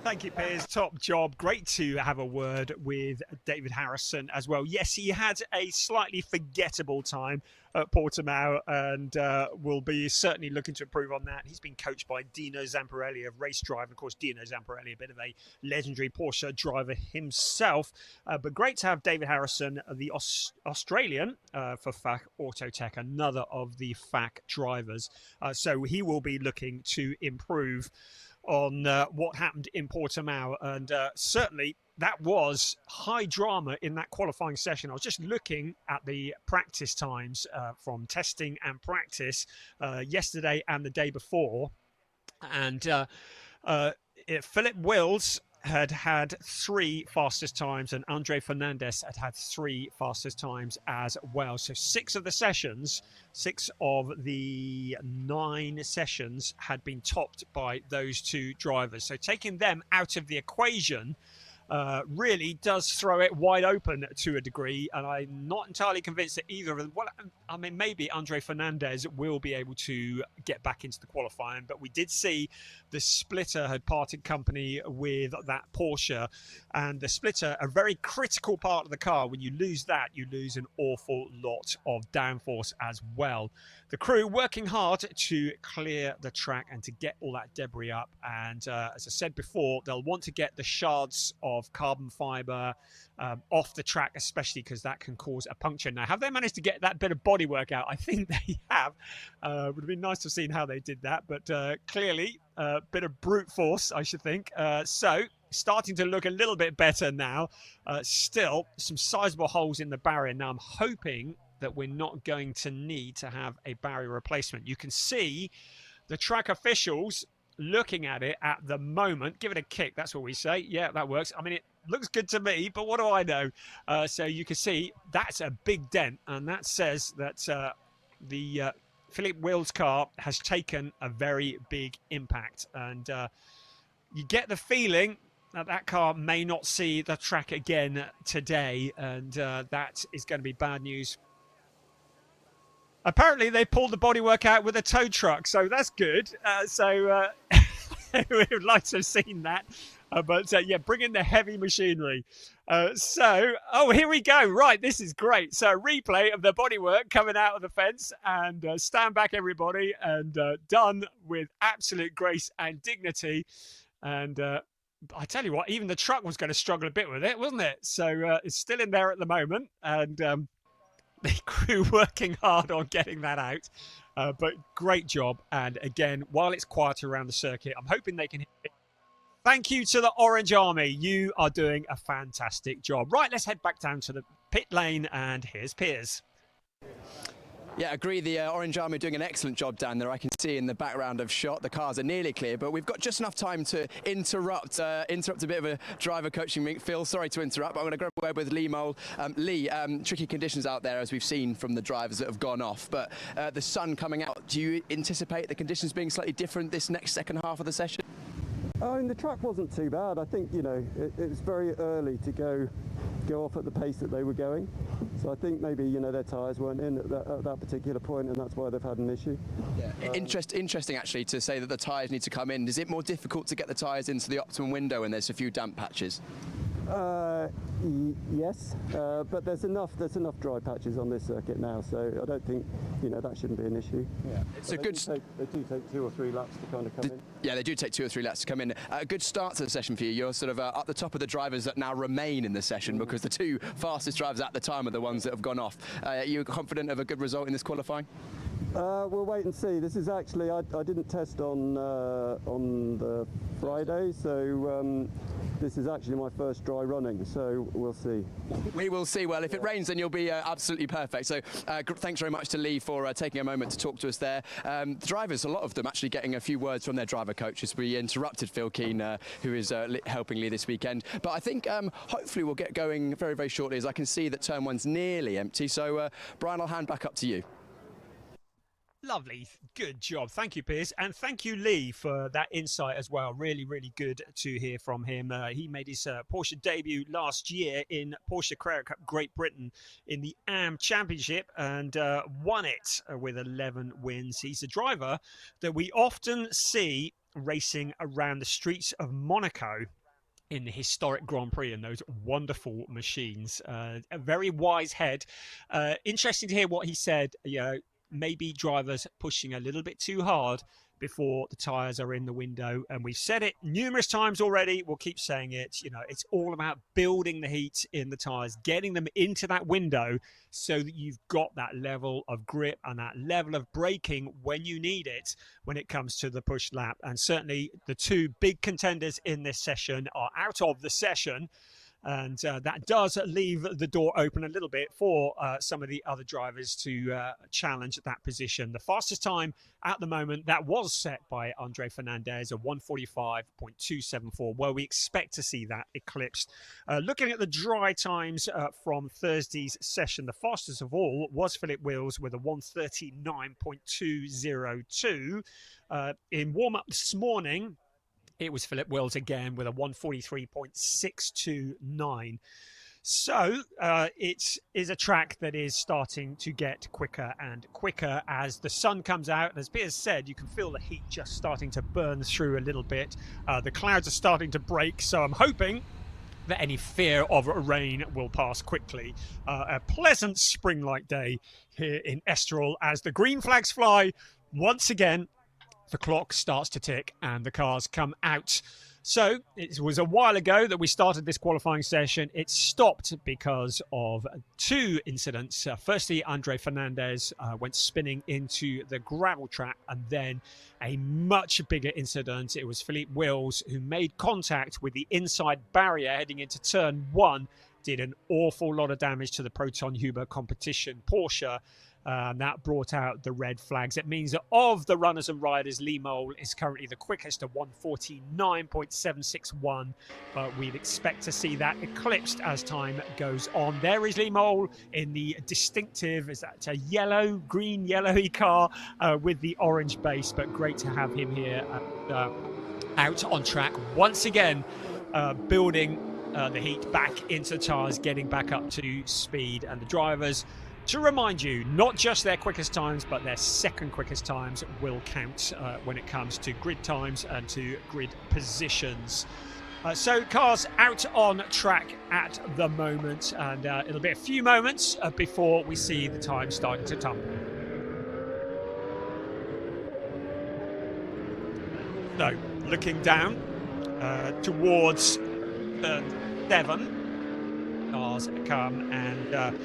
Thank you, Piers. Top job. Great to have a word with David Harrison as well. Yes, he had a slightly forgettable time at Portimao, and will be certainly looking to improve on that. He's been coached by Dino Zamparelli of Race Drive. Of course, Dino Zamparelli, a bit of a legendary Porsche driver himself. But great to have David Harrison, the Australian for FAC Autotech, another of the FAC drivers. So he will be looking to improve on what happened in Portimao, and certainly that was high drama in that qualifying session. I was just looking at the practice times from testing and practice yesterday and the day before, and Philippe Wills had 3 fastest times, and Andre Fernandez had 3 fastest times as well. So 6 of the 9 sessions had been topped by those 2 drivers. So taking them out of the equation, really does throw it wide open to a degree, and I'm not entirely convinced that either of them, well, I mean, maybe Andre Fernandez will be able to get back into the qualifying, but we did see the splitter had parted company with that Porsche, and the splitter, a very critical part of the car. When you lose that, you lose an awful lot of downforce as well. The crew working hard to clear the track and to get all that debris up, and as I said before, they'll want to get the shards of carbon fiber off the track, especially because that can cause a puncture. Now, have they managed to get that bit of bodywork out? I think they have. Would have been nice to have seen how they did that, but clearly a bit of brute force, I should think. So starting to look a little bit better now. Still some sizable holes in the barrier. Now I'm hoping that we're not going to need to have a barrier replacement. You can see the track officials looking at it at the moment. Give it a kick, that's what we say. Yeah, that works. I mean, it looks good to me, but what do I know? So you can see that's a big dent, and that says that the Philippe Wills car has taken a very big impact, and you get the feeling that that car may not see the track again today, and that is going to be bad news. Apparently they pulled the bodywork out with a tow truck, so that's good. We would like to have seen that. But yeah, bring in the heavy machinery. Oh, here we go. Right, this is great. So a replay of the bodywork coming out of the fence, and stand back, everybody, and done with absolute grace and dignity. And I tell you what, even the truck was going to struggle a bit with it, wasn't it? So it's still in there at the moment, and the crew working hard on getting that out. But great job. And again, while it's quiet around the circuit, I'm hoping they can hit it. Thank you to the Orange Army. You are doing a fantastic job. Right, let's head back down to the pit lane, and here's Piers. Yeah, I agree. The Orange Army are doing an excellent job down there. I can see in the background of shot the cars are nearly clear, but we've got just enough time to interrupt a bit of a driver coaching meet. Phil, sorry to interrupt, but I'm going to grab a word with Lee Mole. Lee, tricky conditions out there, as we've seen from the drivers that have gone off, but the sun coming out, do you anticipate the conditions being slightly different this next second half of the session? I mean, the track wasn't too bad. I think, you know, it was very early to go off at the pace that they were going. So I think maybe, you know, their tyres weren't in at that particular point, and that's why they've had an issue. Yeah. Interesting, actually, to say that the tyres need to come in. Is it more difficult to get the tyres into the optimum window when there's a few damp patches? Yes, but there's enough dry patches on this circuit now, so I don't think, you know, that shouldn't be an issue. Yeah, it's a good. They do take 2 or 3 laps to kind of come in. Yeah, they do take 2 or 3 laps to come in. A good start to the session for you. You're sort of at the top of the drivers that now remain in the session, because the 2 fastest drivers at the time are the ones that have gone off. Are you confident of a good result in this qualifying? We'll wait and see. This is actually, I didn't test on the Friday, so this is actually my first dry running, so we'll see. We will see. Well, if it rains, then you'll be absolutely perfect. So thanks very much to Lee for taking a moment to talk to us there. The drivers, a lot of them actually getting a few words from their driver coaches. We interrupted Phil Keane, who is helping Lee this weekend. But I think hopefully we'll get going very, very shortly, as I can see that turn 1's nearly empty. So Brian, I'll hand back up to you. Lovely. Good job. Thank you, Piers. And thank you, Lee, for that insight as well. Really, really good to hear from him. He made his Porsche debut last year in Porsche Carrera Cup Great Britain in the AM Championship, and won it with 11 wins. He's a driver that we often see racing around the streets of Monaco in the historic Grand Prix in those wonderful machines. A very wise head. Interesting to hear what he said. You know, maybe drivers pushing a little bit too hard before the tyres are in the window. And we've said it numerous times already. We'll keep saying it. You know, it's all about building the heat in the tyres, getting them into that window so that you've got that level of grip and that level of braking when you need it when it comes to the push lap. And certainly the 2 big contenders in this session are out of the session. And that does leave the door open a little bit for some of the other drivers to challenge that position. The fastest time at the moment, that was set by Andre Fernandez, a 1:45.274, where we expect to see that eclipsed. Looking at the dry times from Thursday's session, the fastest of all was Philippe Wills with a 1:39.202. In warm-up this morning, it was Philip Wills again with a 1:43.629. So it is a track that is starting to get quicker and quicker as the sun comes out. And as Piers said, you can feel the heat just starting to burn through a little bit. The clouds are starting to break, so I'm hoping that any fear of rain will pass quickly. A pleasant spring-like day here in Estoril as the green flags fly. Once again, the clock starts to tick and the cars come out. So it was a while ago that we started this qualifying session. It stopped because of two incidents. Firstly, Andre Fernandez went spinning into the gravel trap, and then a much bigger incident. It was Philippe Wills who made contact with the inside barrier heading into turn 1, did an awful lot of damage to the Proton Huber competition Porsche. That brought out the red flags. It means that of the runners and riders, Lee Mole is currently the quickest at 1:49.761. But we'd expect to see that eclipsed as time goes on. There is Lee Mole in the distinctive, is that a yellow, green, yellowy car with the orange base. But great to have him here out on track once again, building the heat back into tyres, getting back up to speed. And the drivers, to remind you, not just their quickest times, but their second quickest times will count when it comes to grid times and to grid positions. So cars out on track at the moment, and it'll be a few moments before we see the time starting to tumble. So, looking down towards Devon, cars come, and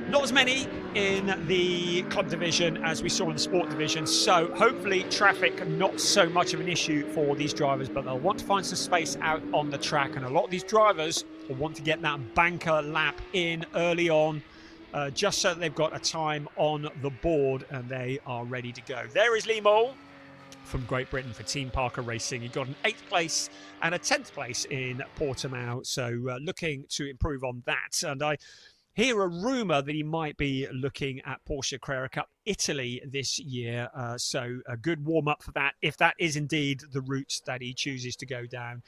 not as many in the club division as we saw in the sport division, so hopefully traffic not so much of an issue for these drivers, but they'll want to find some space out on the track, and a lot of these drivers will want to get that banker lap in early on, just so that they've got a time on the board and they are ready to go. There is Lee Mole from Great Britain for Team Parker Racing. He got an 8th place and a 10th place in Portimao, so looking to improve on that. And I hear a rumour that he might be looking at Porsche Carrera Cup Italy this year, so a good warm-up for that, if that is indeed the route that he chooses to go down.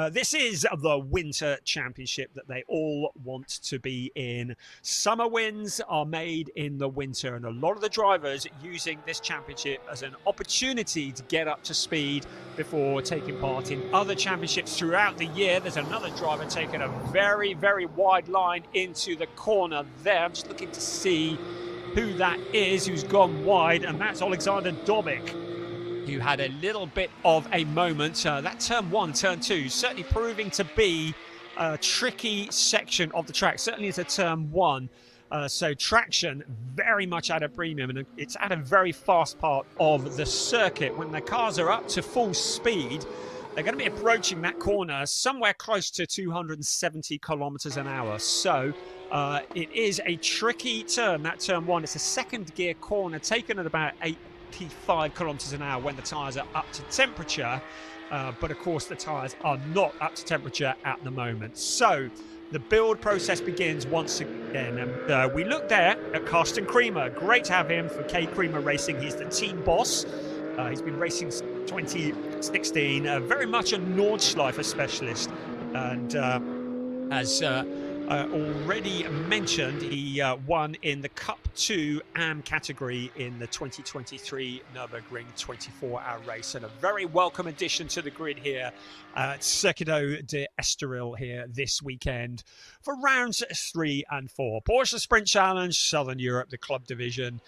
This is the Winter Championship that they all want to be in. Summer wins are made in the winter, and a lot of the drivers using this championship as an opportunity to get up to speed before taking part in other championships throughout the year. There's another driver taking a very, very wide line into the corner there. I'm just looking to see who that is who's gone wide, and that's Alexander Dobic, who had a little bit of a moment. That turn 1, turn 2, certainly proving to be a tricky section of the track, certainly into turn 1. So traction very much at a premium, and it's at a very fast part of the circuit. When the cars are up to full speed, they're going to be approaching that corner somewhere close to 270 kilometers an hour. So it is a tricky turn, that turn 1. It's a second gear corner taken at about 85 kilometers an hour when the tyres are up to temperature. But of course the tyres are not up to temperature at the moment. So the build process begins once again. And we look there at Carsten Creamer. Great to have him for K Creamer Racing. He's the team boss. He's been racing since 2016, very much a Nordschleifer specialist. And as already mentioned, he won in the Cup 2 AM category in the 2023 Nürburgring 24-hour race, and a very welcome addition to the grid here at Circuito de Estoril here this weekend for rounds 3 and 4. Porsche Sprint Challenge, Southern Europe, the club division.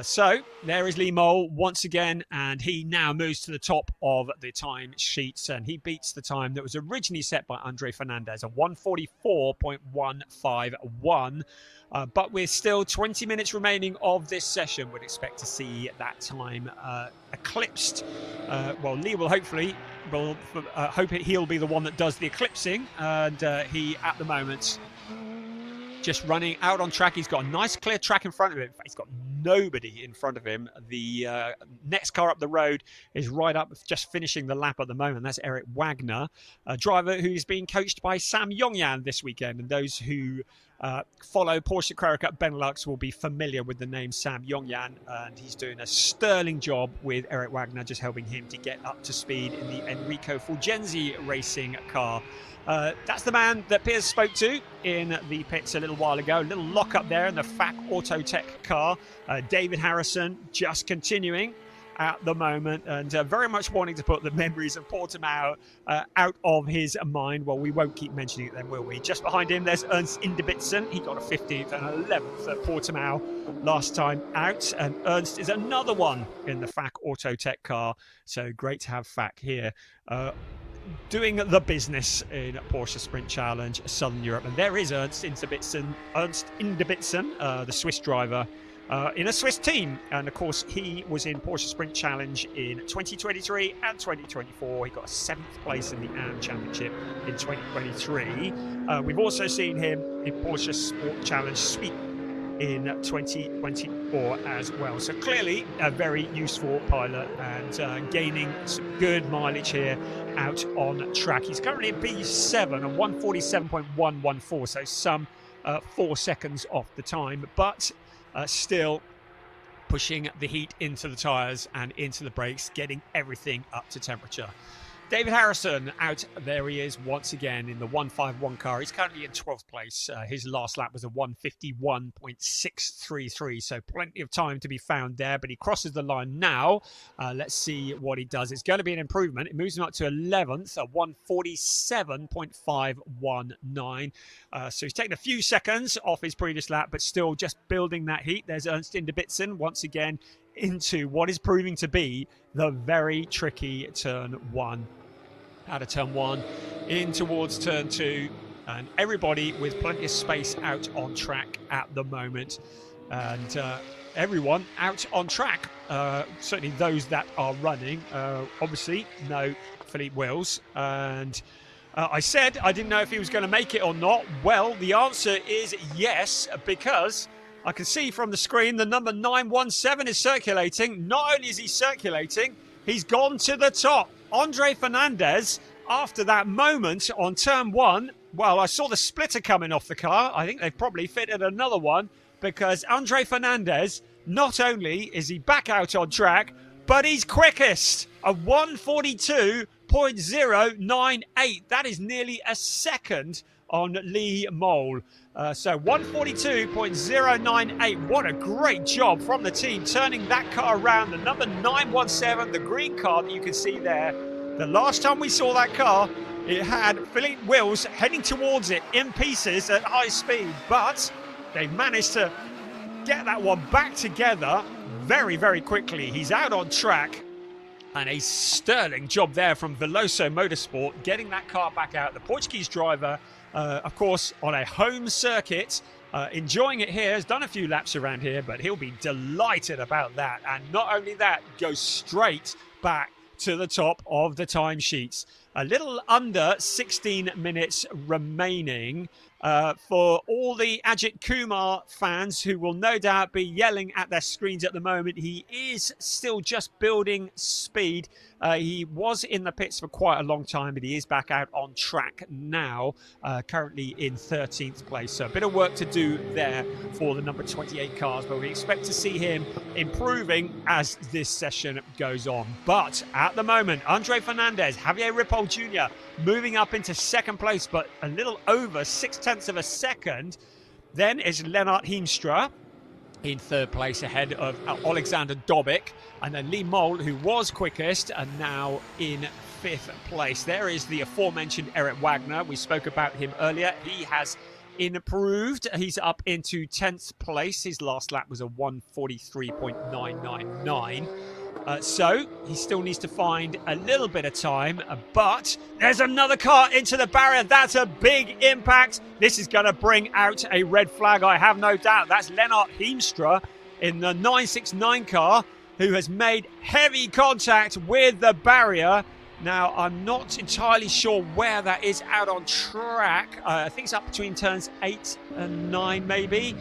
So there is Lee Mole once again, and he now moves to the top of the time sheets, and he beats the time that was originally set by Andre Fernandez, a 1:44.151. But with still 20 minutes remaining of this session, we'd expect to see that time eclipsed. Well, Lee will hopefully hope he'll be the one that does the eclipsing, and he at the moment just running out on track. He's got a nice clear track in front of him. In fact, he's got nobody in front of him. The next car up the road is right up, just finishing the lap at the moment. That's Eric Wagner, a driver who's being coached by Sam Yongyan this weekend. And those who follow Porsche Carrera Cup Benelux will be familiar with the name Sam Yongyan, and he's doing a sterling job with Eric Wagner, just helping him to get up to speed in the Enrico Fulgenzi racing car. That's the man that Piers spoke to in the pits a little while ago. A little lock up there in the FAC Autotech car. David Harrison just continuing at the moment, and very much wanting to put the memories of Portimao out of his mind. Well, we won't keep mentioning it then, will we? Just behind him, there's Ernst Indebitzen. He got a 15th and 11th at Portimao last time out, and Ernst is another one in the FAC Autotech car. So great to have FAC here doing the business in Porsche Sprint Challenge Southern Europe. And there is Ernst Indebitzen, the Swiss driver, in a Swiss team. And of course, he was in Porsche Sprint Challenge in 2023 and 2024. He got a 7th place in the AM Championship in 2023. We've also seen him in Porsche Sport Challenge Suite in 2024 as well. So clearly a very useful pilot, and gaining some good mileage here out on track. He's currently in P7 and 147.114, so some 4 seconds off the time, but still pushing the heat into the tyres and into the brakes, getting everything up to temperature. David Harrison out there, he is once again in the 151 car. He's currently in 12th place. His last lap was a 151.633, so plenty of time to be found there, but he crosses the line now. Let's see what he does. It's going to be an improvement. It moves him up to 11th, a 147.519. So he's taken a few seconds off his previous lap, but still just building that heat. There's Ernst Indebitzen once again into what is proving to be the very tricky turn 1. Out of turn 1 in towards turn 2, and everybody with plenty of space out on track at the moment, and everyone out on track, certainly those that are running. Obviously no Philippe Wills, and I said I didn't know if he was going to make it or not. Well, the answer is yes, because I can see from the screen the number 917 is circulating. Not only is he circulating, he's gone to the top. Andre Fernandez, after that moment on turn 1, well, I saw the splitter coming off the car. I think they've probably fitted another one, because Andre Fernandez, not only is he back out on track, but he's quickest, a 142.098. That is nearly a second on Lee Mole. So 142.098. What a great job from the team turning that car around. The number 917, the green car that you can see there. The last time we saw that car, it had Philippe Wills heading towards it in pieces at high speed, but they managed to get that one back together very, very quickly. He's out on track, and a sterling job there from Veloso Motorsport getting that car back out. The Portuguese driver, of course, on a home circuit, enjoying it here, has done a few laps around here, but he'll be delighted about that. And not only that, goes straight back to the top of the timesheets. A little under 16 minutes remaining for all the Ajit Kumar fans who will no doubt be yelling at their screens at the moment. He is still just building speed. He was in the pits for quite a long time, but he is back out on track now, currently in 13th place. So a bit of work to do there for the number 28 cars, but we expect to see him improving as this session goes on. But at the moment, Andre Fernandez, Javier Ripoll Jr. moving up into 2nd place, but a little over 0.6 of a second. Then is Lennart Heemstra in 3rd place ahead of Alexander Dobik, and then Lee Mole, who was quickest, and now in 5th place. There is the aforementioned Eric Wagner. We spoke about him earlier. He has improved. He's up into 10th place. His last lap was a 143.999. So he still needs to find a little bit of time, but there's another car into the barrier. That's a big impact. This is going to bring out a red flag, I have no doubt. That's Lennart Heemstra in the 969 car, who has made heavy contact with the barrier. Now, I'm not entirely sure where that is out on track. I think it's up between turns 8 and 9 maybe.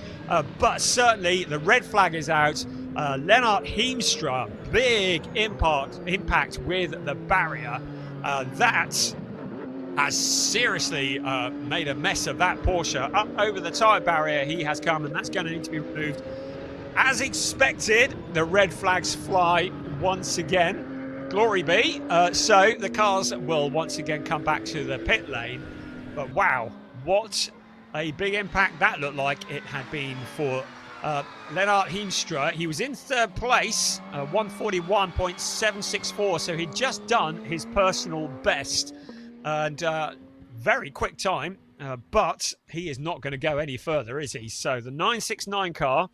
But certainly the red flag is out. Lennart Heemstra, big impact with the barrier. That has seriously made a mess of that Porsche. Up over the tyre barrier he has come, and that's going to need to be removed. As expected, the red flags fly once again. Glory be. So the cars will once again come back to the pit lane. But wow, what a big impact that looked like it had been for Lennart Heemstra. He was in third place, 141.764, so he'd just done his personal best, and very quick time, but he is not going to go any further, is he? So the 969 car,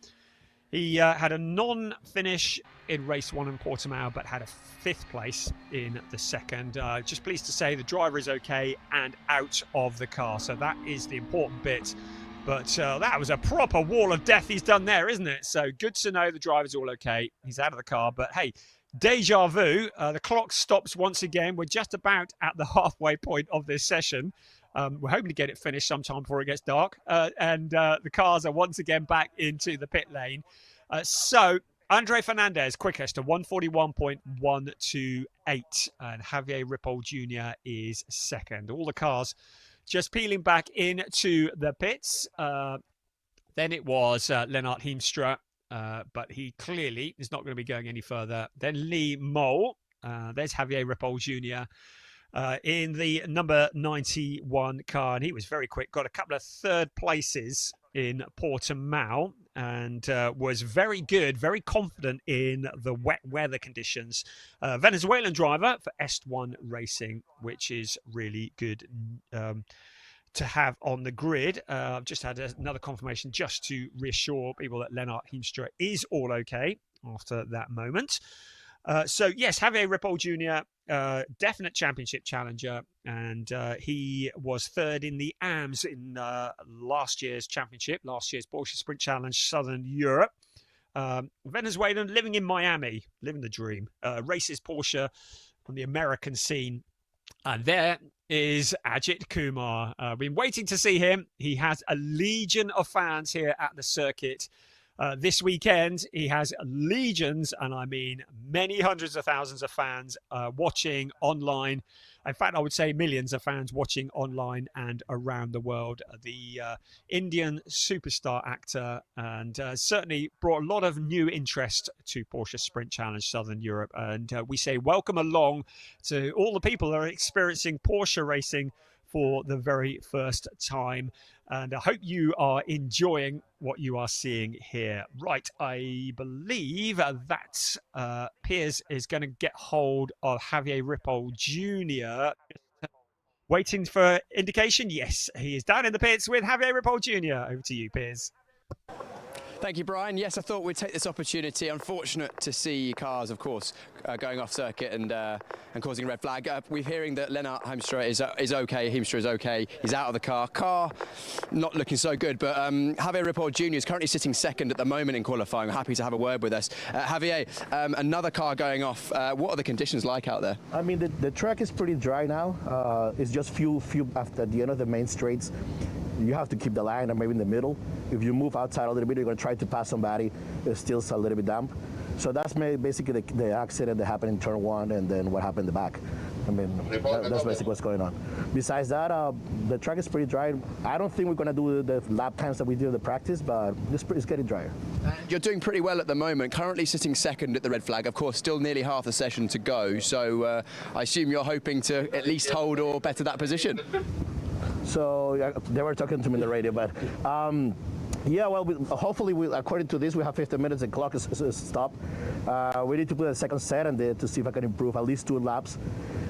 he had a non-finish in race 1 in Portimao, but had a 5th place in the second. Just pleased to say the driver is okay and out of the car, so that is the important bit. But that was a proper wall of death he's done there, isn't it? So good to know the driver's all okay. He's out of the car. But hey, deja vu. The clock stops once again. We're just about at the halfway point of this session. We're hoping to get it finished sometime before it gets dark. And the cars are once again back into the pit lane. So Andre Fernandez quickest to 141.128. And Javier Ripoll Jr. is second. All the cars just peeling back into the pits. Then it was Lennart Heemstra, but he clearly is not going to be going any further. Then Lee Mole. There's Javier Ripoll Jr. In the number 91 car, and he was very quick. Got a couple of third places in Portimao, and was very good, very confident in the wet weather conditions. Venezuelan driver for Est1 Racing, which is really good to have on the grid. I've just had another confirmation just to reassure people that Lennart Heemstra is all okay after that moment. So yes, Javier Ripoll Jr., definite championship challenger, and he was third in the AMS in last year's championship, last year's Porsche Sprint Challenge Southern Europe. Venezuelan, living in Miami, living the dream. Races Porsche on the American scene. And there is Ajit Kumar. Been waiting to see him. He has a legion of fans here at the circuit. This weekend, he has legions, and I mean many hundreds of thousands of fans watching online. In fact, I would say millions of fans watching online and around the world. The Indian superstar actor, and certainly brought a lot of new interest to Porsche Sprint Challenge Southern Europe. And we say welcome along to all the people that are experiencing Porsche racing for the very first time. And I hope you are enjoying what you are seeing here. Right, I believe that Piers is going to get hold of Javier Ripoll Jr. Waiting for indication. Yes, he is down in the pits with Javier Ripoll Jr. Over to you, Piers. Thank you, Brian. Yes, I thought we'd take this opportunity. Unfortunate to see cars, of course, going off circuit and causing a red flag. We're hearing that Lennart Heemstra is okay. Heemstra is okay. He's out of the car. Car not looking so good, but Javier Ripoll Jr. is currently sitting second at the moment in qualifying. Happy to have a word with us. Javier, another car going off. What are the conditions like out there? I mean, the track is pretty dry now. It's just few after the end of the main straights. You have to keep the line or maybe in the middle. If you move outside a little bit, you're going to try to pass somebody. It's still a little bit damp. So that's basically the accident that happened in turn 1 and then what happened in the back. I mean, that's basically what's going on. Besides that, the track is pretty dry. I don't think we're going to do the lap times that we did in the practice, but it's getting drier. You're doing pretty well at the moment, currently sitting second at the red flag. Of course, still nearly half the session to go. So I assume you're hoping to at least hold or better that position. So they were talking to me in the radio, but yeah, well, hopefully, according to this, we have 15 minutes. The clock is stopped. We need to put a second set and to see if I can improve at least 2 laps.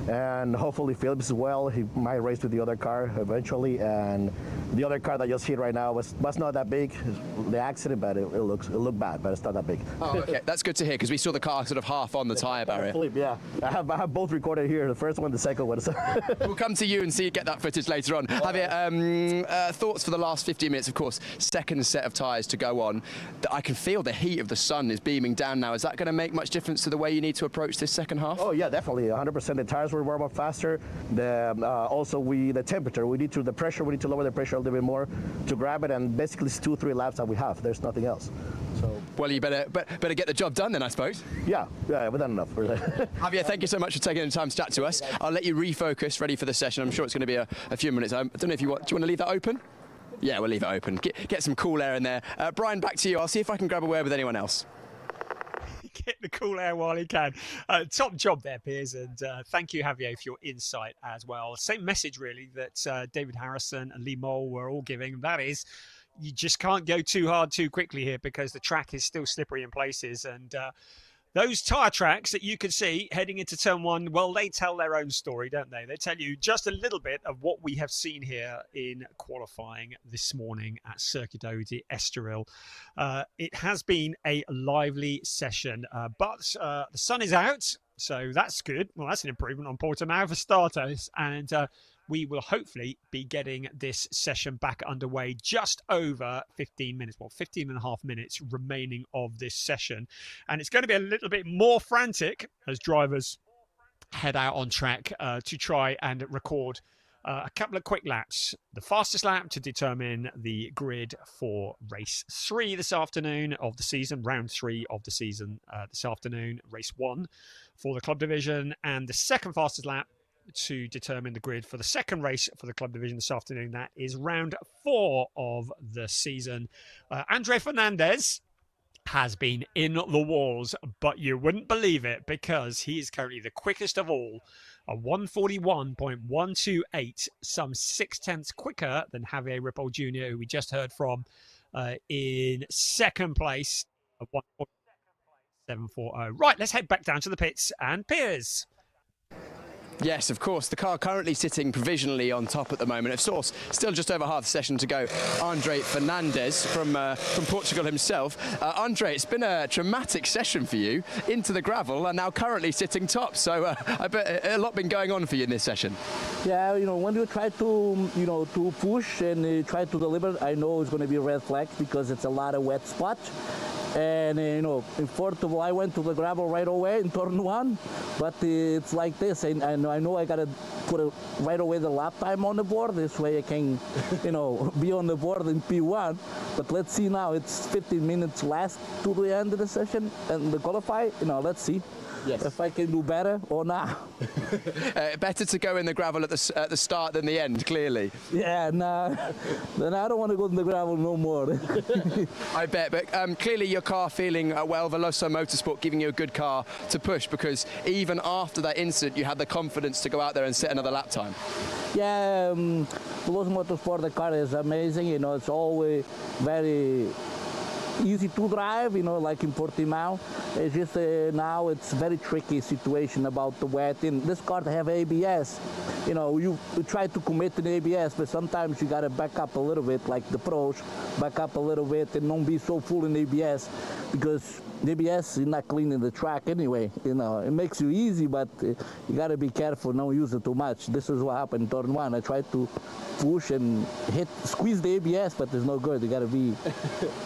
And hopefully Phillips as well. He might race with the other car eventually. And the other car that just hit right now was not that big. The accident, but it looked bad, but it's not that big. Oh, okay. That's good to hear because we saw the car sort of half on the tyre barrier. Yeah, I have both recorded here. The first one, the second one. We'll come to you and get that footage later on. Javier, thoughts for the last 15 minutes, of course. Second set of tyres to go on. I can feel the heat of the sun is beaming down now. Is that going to make much difference to the way you need to approach this second half? Oh yeah, definitely. 100%. The tires will warm up faster. Also the temperature. The pressure. We need to lower the pressure a little bit more to grab it. And basically, it's 2-3 laps that we have. There's nothing else. So. Well, you better get the job done then, I suppose. Yeah, we've done enough. Javier, thank you so much for taking the time to chat to us. I'll let you refocus, ready for the session. I'm sure it's going to be a few minutes. I don't know if do you want to leave that open? Yeah, we'll leave it open. Get some cool air in there. Brian, back to you. I'll see if I can grab a word with anyone else. Get the cool air while he can. Top job there, Piers, and thank you, Javier, for your insight as well. Same message, really, that David Harrison and Lee Mole were all giving. That is, you just can't go too hard too quickly here because the track is still slippery in places, and those tyre tracks that you can see heading into turn one, well, they tell their own story, don't they? They tell you just a little bit of what we have seen here in qualifying this morning at Circuito de Estoril. It has been a lively session, but the sun is out, so that's good. Well, that's an improvement on Portimao for starters, and we will hopefully be getting this session back underway just over 15 minutes. Well, 15 and a half minutes remaining of this session. And it's going to be a little bit more frantic as drivers head out on track to try and record a couple of quick laps. The fastest lap to determine the grid for race 3 this afternoon of the season, round 3 of the season this afternoon, race 1 for the club division, and the second fastest lap to determine the grid for the second race for the club division this afternoon. That is round 4 of the season. Andre Fernandez has been in the walls, but you wouldn't believe it because he is currently the quickest of all, a 141.128, some 0.6 quicker than Javier Ripoll Jr., who we just heard from in second place, 147.740. Right, let's head back down to the pits and Piers. Yes, of course. The car currently sitting provisionally on top at the moment. Of course, still just over half the session to go. Andre Fernandez from Portugal himself. Andre, it's been a dramatic session for you into the gravel and now currently sitting top. So I bet a lot been going on for you in this session. Yeah, when you try to, to push and try to deliver, I know it's going to be red flag because it's a lot of wet spots. And, in Portugal, I went to the gravel right away in turn 1, but it's like this. And I know I got to put right away the lap time on the board. This way I can, be on the board in P1. But let's see now. It's 15 minutes last to the end of the session and the qualify. Let's see. Yes. If I can do better or not. Better to go in the gravel at the start than the end, clearly. Yeah, nah. Then I don't want to go in the gravel no more. I bet, but clearly your car feeling well, Veloso Motorsport giving you a good car to push, because even after that incident, you had the confidence to go out there and set another lap time. Yeah, Veloso Motorsport, the car is amazing. It's always very easy to drive, like in Portimao. It's just now it's very tricky situation about the wet. And this car have ABS. You try to commit to ABS, but sometimes you got to back up a little bit, like the pros, back up a little bit and don't be so full in ABS, because ABS is not cleaning the track anyway. It makes you easy, but you got to be careful, don't use it too much. This is what happened in turn 1. I tried to push and squeeze the ABS, but it's no good. You got to be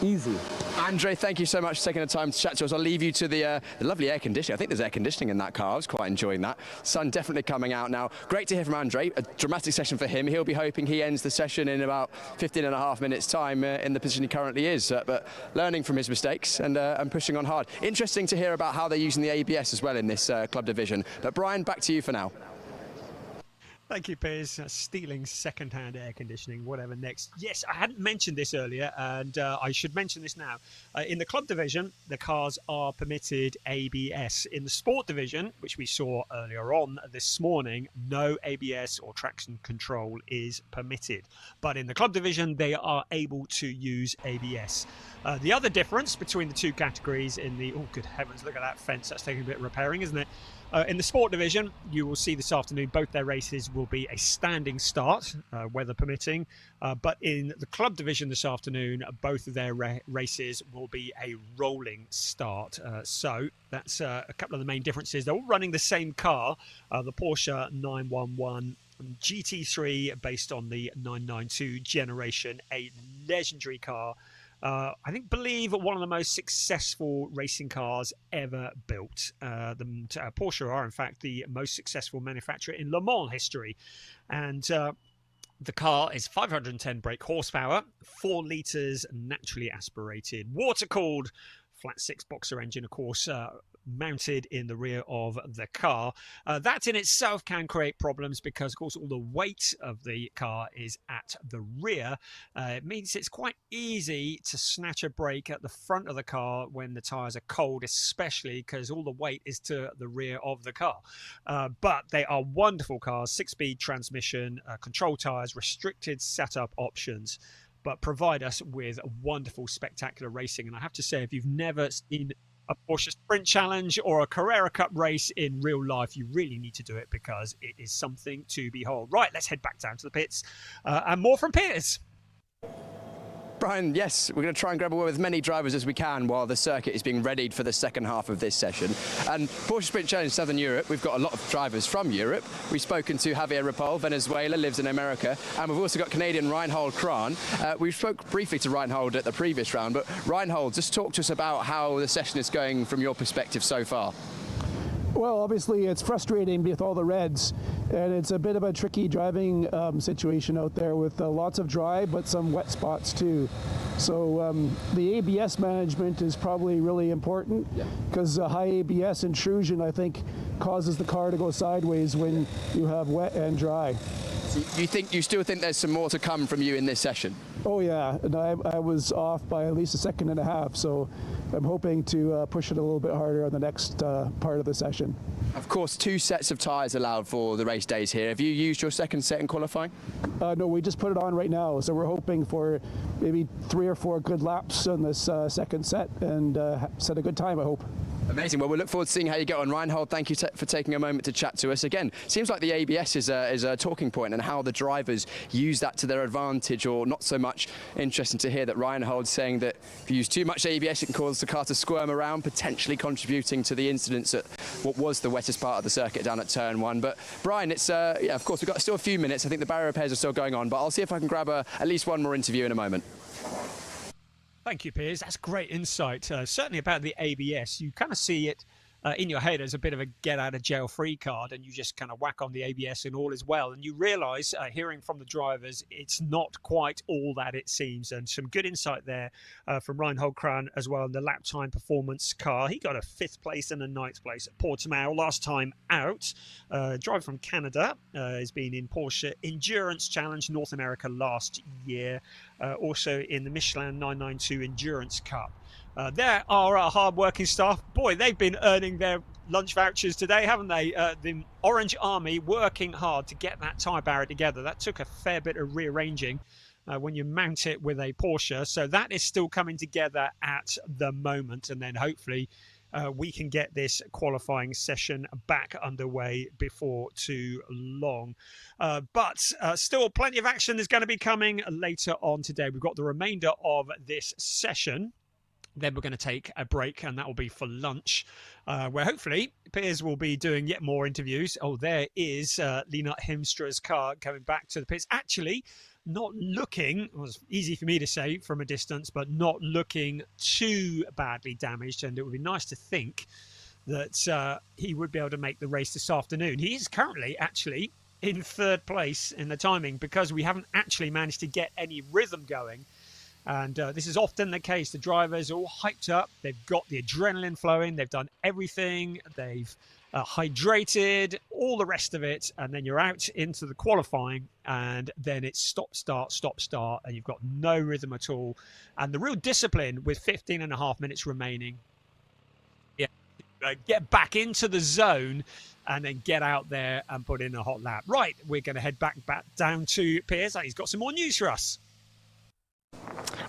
easy. Andre, thank you so much for taking the time to chat to us. I'll leave you to the lovely air conditioning. I think there's air conditioning in that car. I was quite enjoying that. Sun definitely coming out now. Great to hear from Andre. A dramatic session for him. He'll be hoping he ends the session in about 15 and a half minutes time in the position he currently is, but learning from his mistakes and pushing on hard. Interesting to hear about how they're using the ABS as well in this club division. But Brian, back to you for now. Thank you, Piers. Stealing second-hand air conditioning, whatever next. Yes, I hadn't mentioned this earlier, and I should mention this now. In the club division, the cars are permitted ABS. In the sport division, which we saw earlier on this morning, no ABS or traction control is permitted. But in the club division, they are able to use ABS. The other difference between the two categories in the... Oh, good heavens, look at that fence. That's taking a bit of repairing, isn't it? In the sport division, you will see this afternoon both their races will be a standing start, weather permitting. But in the club division this afternoon, both of their races will be a rolling start. So that's a couple of the main differences. They're all running the same car, the Porsche 911 GT3, based on the 992 generation, a legendary car. I believe one of the most successful racing cars ever built. Porsche are, in fact, the most successful manufacturer in Le Mans history. And the car is 510 brake horsepower, 4 litres naturally aspirated, water-cooled flat six boxer engine, of course, mounted in the rear of the car. That in itself can create problems because, of course, all the weight of the car is at the rear. It means it's quite easy to snatch a brake at the front of the car when the tyres are cold, especially because all the weight is to the rear of the car. But they are wonderful cars, 6-speed transmission, control tyres, restricted setup options, but provide us with wonderful, spectacular racing. And I have to say, if you've never seen a Porsche Sprint Challenge or a Carrera Cup race in real life, you really need to do it because it is something to behold. Right, let's head back down to the pits and more from Piers. Brian, yes, we're going to try and grab a word with as many drivers as we can while the circuit is being readied for the second half of this session. And Porsche Sprint Challenge Southern Europe, we've got a lot of drivers from Europe. We've spoken to Javier Ripoll, Venezuela, lives in America, and we've also got Canadian Reinhold Kran. We spoke briefly to Reinhold at the previous round, but Reinhold, just talk to us about how the session is going from your perspective so far. Well, obviously it's frustrating with all the reds, and it's a bit of a tricky driving situation out there with lots of dry but some wet spots too. So the ABS management is probably really important because high ABS intrusion, I think, causes the car to go sideways when you have wet and dry. So you still think there's some more to come from you in this session? Oh yeah, and I was off by at least a second and a half, so I'm hoping to push it a little bit harder on the next part of the session. Of course, 2 sets of tyres allowed for the race days here. Have you used your second set in qualifying? No, we just put it on right now, so we're hoping for maybe 3 or 4 good laps on this second set and set a good time, I hope. Amazing. Well, we'll look forward to seeing how you get on. Reinhold, thank you for taking a moment to chat to us. Again, seems like the ABS is a talking point and how the drivers use that to their advantage or not so much. Interesting to hear that Reinhold's saying that if you use too much ABS, it can cause the car to squirm around, potentially contributing to the incidents at what was the wettest part of the circuit down at turn 1. But Brian, it's yeah, of course, we've got still a few minutes. I think the barrier repairs are still going on, but I'll see if I can grab at least one more interview in a moment. Thank you, Piers. That's great insight. Certainly about the ABS. You kind of see it in your head as a bit of a get-out-of-jail-free card, and you just kind of whack on the ABS and all is well. And you realise, hearing from the drivers, it's not quite all that it seems. And some good insight there from Reinhold Kran as well in the lap time performance car. He got a 5th place and a 9th place at Portimao last time out. Driver from Canada has been in Porsche Endurance Challenge North America last year. Also in the Michelin 992 Endurance Cup. There are our hard-working staff. Boy, they've been earning their lunch vouchers today, haven't they? The Orange Army working hard to get that tyre barrier together. That took a fair bit of rearranging when you mount it with a Porsche. So that is still coming together at the moment. And then hopefully we can get this qualifying session back underway before too long. But still plenty of action is going to be coming later on today. We've got the remainder of this session. Then we're going to take a break, and that will be for lunch, where hopefully Piers will be doing yet more interviews. Oh, there is Lena Hemstra's car coming back to the pits. Actually, not looking, it was easy for me to say from a distance, but not looking too badly damaged. And it would be nice to think that he would be able to make the race this afternoon. He is currently actually in 3rd place in the timing because we haven't actually managed to get any rhythm going. And this is often the case. The drivers are all hyped up. They've got the adrenaline flowing. They've done everything. They've hydrated, all the rest of it. And then you're out into the qualifying. And then it's stop, start. And you've got no rhythm at all. And the real discipline with 15.5 minutes remaining. Yeah, get back into the zone and then get out there and put in a hot lap. Right, we're going to head back down to Piers. He's got some more news for us.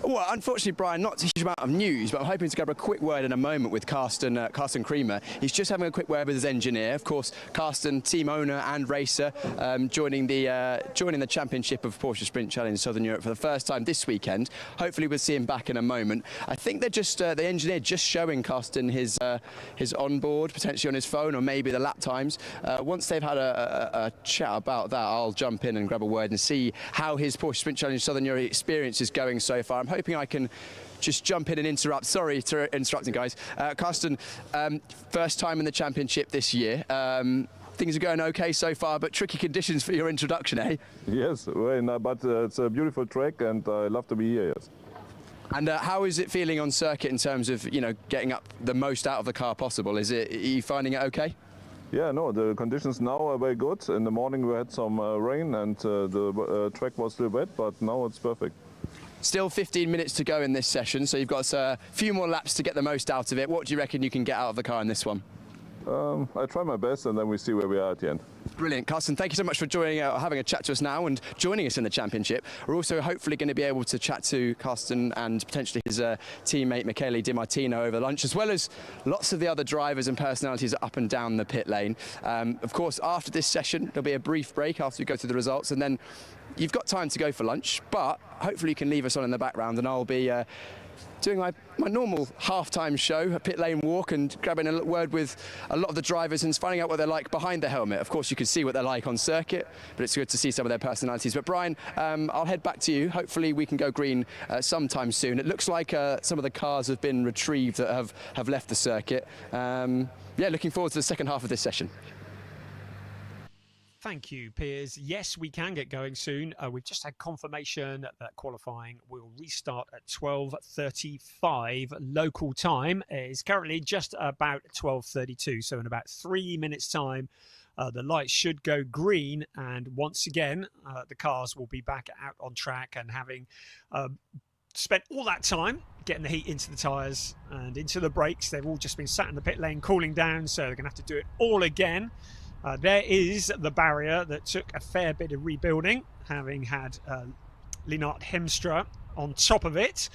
Well, unfortunately, Brian, not a huge amount of news, but I'm hoping to grab a quick word in a moment with Carsten Creamer. He's just having a quick word with his engineer. Of course, Carsten, team owner and racer, joining the championship of Porsche Sprint Challenge Southern Europe for the first time this weekend. Hopefully, we'll see him back in a moment. I think they're just the engineer just showing Carsten his onboard, potentially on his phone, or maybe the lap times. Once they've had a chat about that, I'll jump in and grab a word and see how his Porsche Sprint Challenge Southern Europe experience is going so far. I'm hoping I can just jump in and interrupt. Sorry to interrupting, guys. Carsten, first time in the championship this year. Things are going okay so far, but tricky conditions for your introduction, eh? Yes, well, but it's a beautiful track, and I love to be here. Yes. And how is it feeling on circuit in terms of, getting up the most out of the car possible? Are you finding it okay? Yeah, no, the conditions now are very good. In the morning we had some rain and the track was still wet, but now it's perfect. Still 15 minutes to go in this session, so you've got a few more laps to get the most out of it. What do you reckon you can get out of the car in this one? I try my best and then we see where we are at the end. Brilliant. Carsten, thank you so much for having a chat to us now and joining us in the championship. We're also hopefully going to be able to chat to Carsten and potentially his teammate Michele Di Martino over lunch, as well as lots of the other drivers and personalities up and down the pit lane. Of course, after this session, there'll be a brief break after we go through the results, and then you've got time to go for lunch, but hopefully you can leave us on in the background and I'll be doing my normal half-time show, a pit lane walk, and grabbing a word with a lot of the drivers and finding out what they're like behind the helmet. Of course, you can see what they're like on circuit, but it's good to see some of their personalities. But Brian, I'll head back to you. Hopefully we can go green sometime soon. It looks like some of the cars have been retrieved that have left the circuit. Yeah, looking forward to the second half of this session. Thank you, Piers. Yes, we can get going soon. We've just had confirmation that qualifying will restart at 12:35 local time. It's currently just about 12:32, so in about 3 minutes' time, the lights should go green, and once again, the cars will be back out on track and having spent all that time getting the heat into the tyres and into the brakes. They've all just been sat in the pit lane cooling down, so they're going to have to do it all again. There is the barrier that took a fair bit of rebuilding, having had Lennart Hemstra on top of it,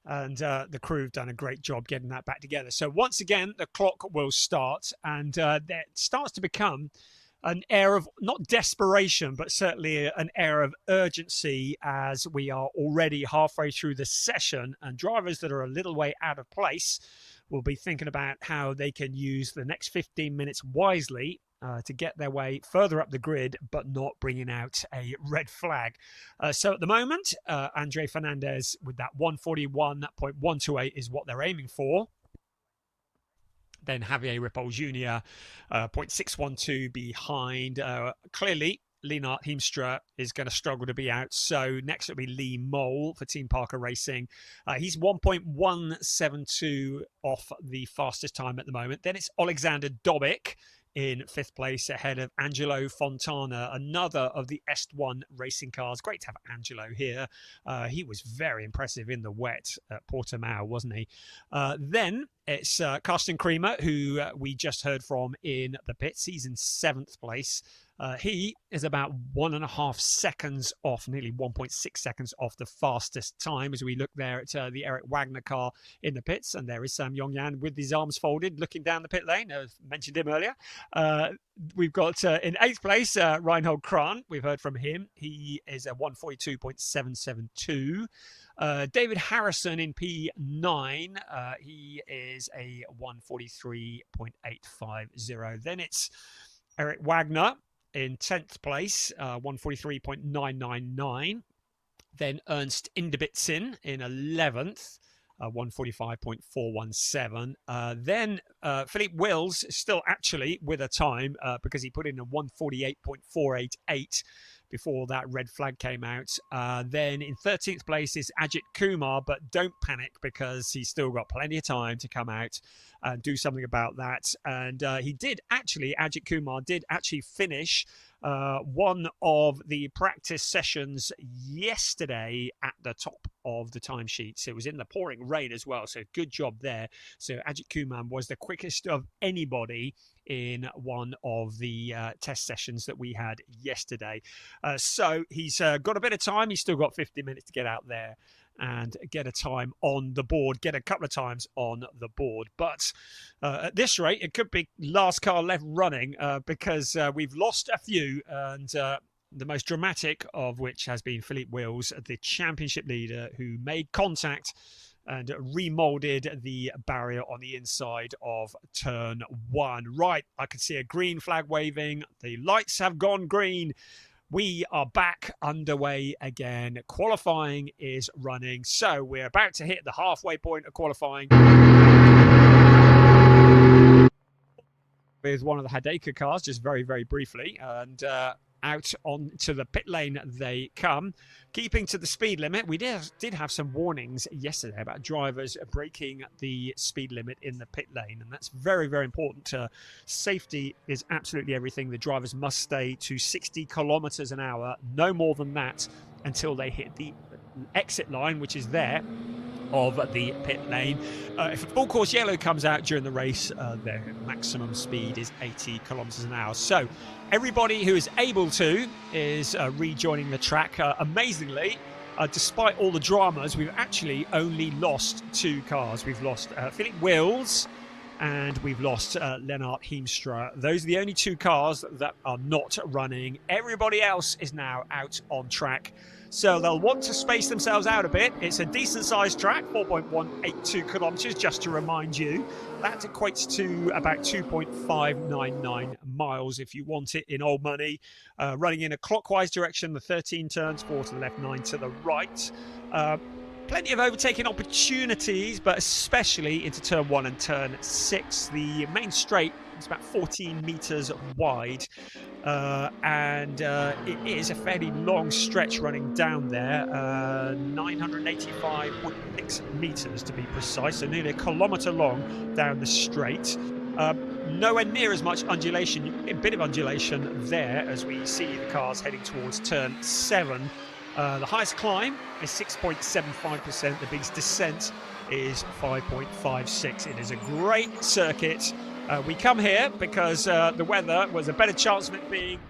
and the crew have done a great job getting that back together. So once again, the clock will start, and there starts to become an air of, not desperation, but certainly an air of urgency as we are already halfway through the session, and drivers that are a little way out of place will be thinking about how they can use the next 15 minutes wisely to get their way further up the grid, but not bringing out a red flag. So at the moment, Andre Fernandez with that 141.128 is what they're aiming for. Then Javier Ripoll Jr. 0.612 behind. Clearly, Lennart Hemstra is going to struggle to be out. So next it'll be Lee Mole for Team Parker Racing. He's 1.172 off the fastest time at the moment. Then it's Alexander Dobic in 5th place ahead of Angelo Fontana, another of the Est1 racing cars. Great to have Angelo here. He was very impressive in the wet at Portimao, wasn't he? Then it's Carsten Creamer, who we just heard from in the pits. He's in 7th place. He is about 1.5 seconds off, nearly 1.6 seconds off the fastest time as we look there at the Eric Wagner car in the pits. And there is Sam Yongyan with his arms folded, looking down the pit lane. I've mentioned him earlier. We've got in 8th place, Reinhold Kran. We've heard from him. He is at 142.772. David Harrison in P9. He is a 143.850. Then it's Eric Wagner in 10th place, 143.999. Then Ernst Indebitzin in 11th, 145.417. Then Philippe Wills still actually with a time because he put in a 148.488 before that red flag came out. Then in 13th place is Ajit Kumar, but don't panic because he's still got plenty of time to come out and do something about that. And Ajit Kumar did actually finish one of the practice sessions yesterday at the top of the timesheets. It was in the pouring rain as well, so good job there. So Ajit Kumar was the quickest of anybody in one of the test sessions that we had yesterday. So he's got a bit of time. He's still got 50 minutes to get out there and get a time on the board, get a couple of times on the board. But at this rate, it could be last car left running because we've lost a few, and the most dramatic of which has been Philippe Wills, the championship leader, who made contact and remolded the barrier on the inside of turn 1. Right, I can see a green flag waving. The lights have gone green. We are back underway again. Qualifying is running. So we're about to hit the halfway point of qualifying with one of the Hadeka cars, just very, very briefly. And out onto the pit lane they come, keeping to the speed limit. We did have some warnings yesterday about drivers breaking the speed limit in the pit lane, and that's very, very important. Safety is absolutely everything. The drivers must stay to 60 kilometers an hour, no more than that, until they hit the exit line, which is there, of the pit lane. If a full course yellow comes out during the race, their maximum speed is 80 kilometers an hour. So everybody who is able to is rejoining the track. Amazingly, despite all the dramas, we've actually only lost 2 cars. We've lost Philip Wills and we've lost Lennart Heemstra. Those are the only 2 cars that are not running. Everybody else is now out on track. So they'll want to space themselves out a bit. It's a decent sized track, 4.182 kilometres, just to remind you. That equates to about 2.599 miles if you want it in old money. Running in a clockwise direction, the 13 turns, 4 to the left, 9 to the right. Plenty of overtaking opportunities, but especially into turn 1 and turn 6. The main straight is about 14 metres wide, and it is a fairly long stretch running down there, 985.6 metres to be precise, so nearly a kilometre long down the straight. Nowhere near as much undulation, a bit of undulation there as we see the cars heading towards turn 7. The highest climb is 6.75%. The biggest descent is 5.56. It is a great circuit. We come here because the weather was a better chance of it being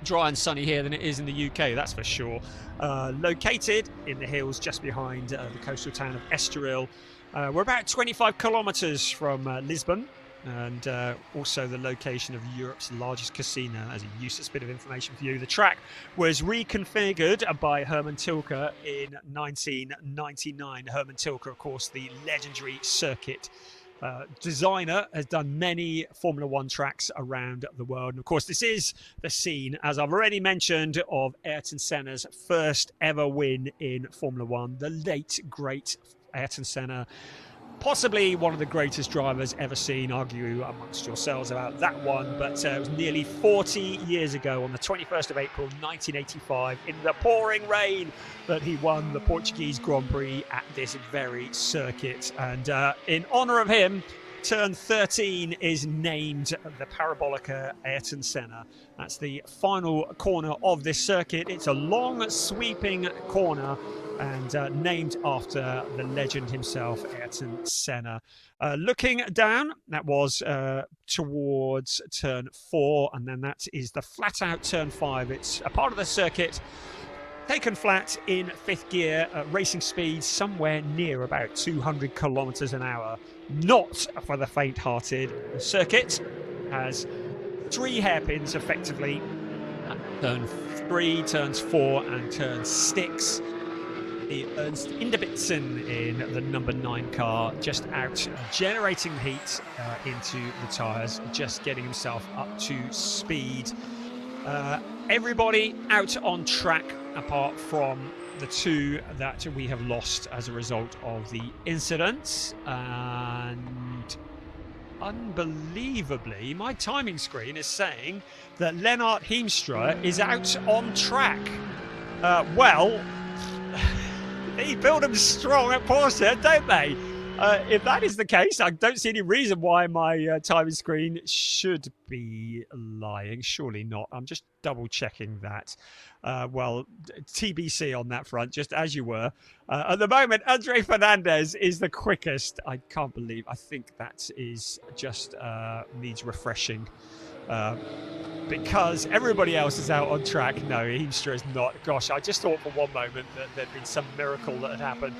dry and sunny here than it is in the UK, that's for sure. Located in the hills just behind the coastal town of Estoril. We're about 25 kilometres from Lisbon, and also the location of Europe's largest casino. As a useless bit of information for you, the track was reconfigured by Herman Tilke in 1999. Herman Tilke, of course, the legendary circuit designer, has done many Formula One tracks around the world. And of course, this is the scene, as I've already mentioned, of Ayrton Senna's first ever win in Formula One. The late, great Ayrton Senna. Possibly one of the greatest drivers ever seen. Argue amongst yourselves about that one, but it was nearly 40 years ago on the 21st of April 1985 in the pouring rain that he won the Portuguese Grand Prix at this very circuit. And in honour of him, turn 13 is named the Parabolica Ayrton Senna. That's the final corner of this circuit. It's a long sweeping corner, and named after the legend himself, Ayrton Senna. Looking down, that was towards turn 4, and then that is the flat out turn 5. It's a part of the circuit taken flat in 5th gear, racing speed somewhere near about 200 kilometres an hour. Not for the faint-hearted. The circuit has 3 hairpins effectively. Turn 3, turns 4 and turn 6. Ernst Inderbitzen in the number 9 car, just out generating heat into the tyres, just getting himself up to speed. Everybody out on track apart from the 2 that we have lost as a result of the incident. And unbelievably, my timing screen is saying that Lennart Heemstra is out on track. Well, they build them strong at Porsche, don't they? If that is the case, I don't see any reason why my timing screen should be lying. Surely not. I'm just double checking that. Well, TBC on that front, just as you were. At the moment, Andre Fernandez is the quickest. I can't believe. I think that is just needs refreshing. Because everybody else is out on track. No, Heemstra is not. Gosh, I just thought for one moment that there'd been some miracle that had happened.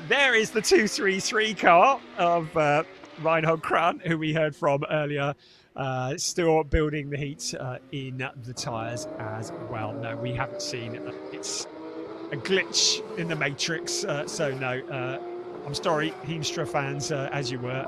There is the 233 car of Reinhold Kran, who we heard from earlier, still building the heat in the tyres as well. No, we haven't seen it's a glitch in the matrix, so no. I'm sorry, Heemstra fans, as you were.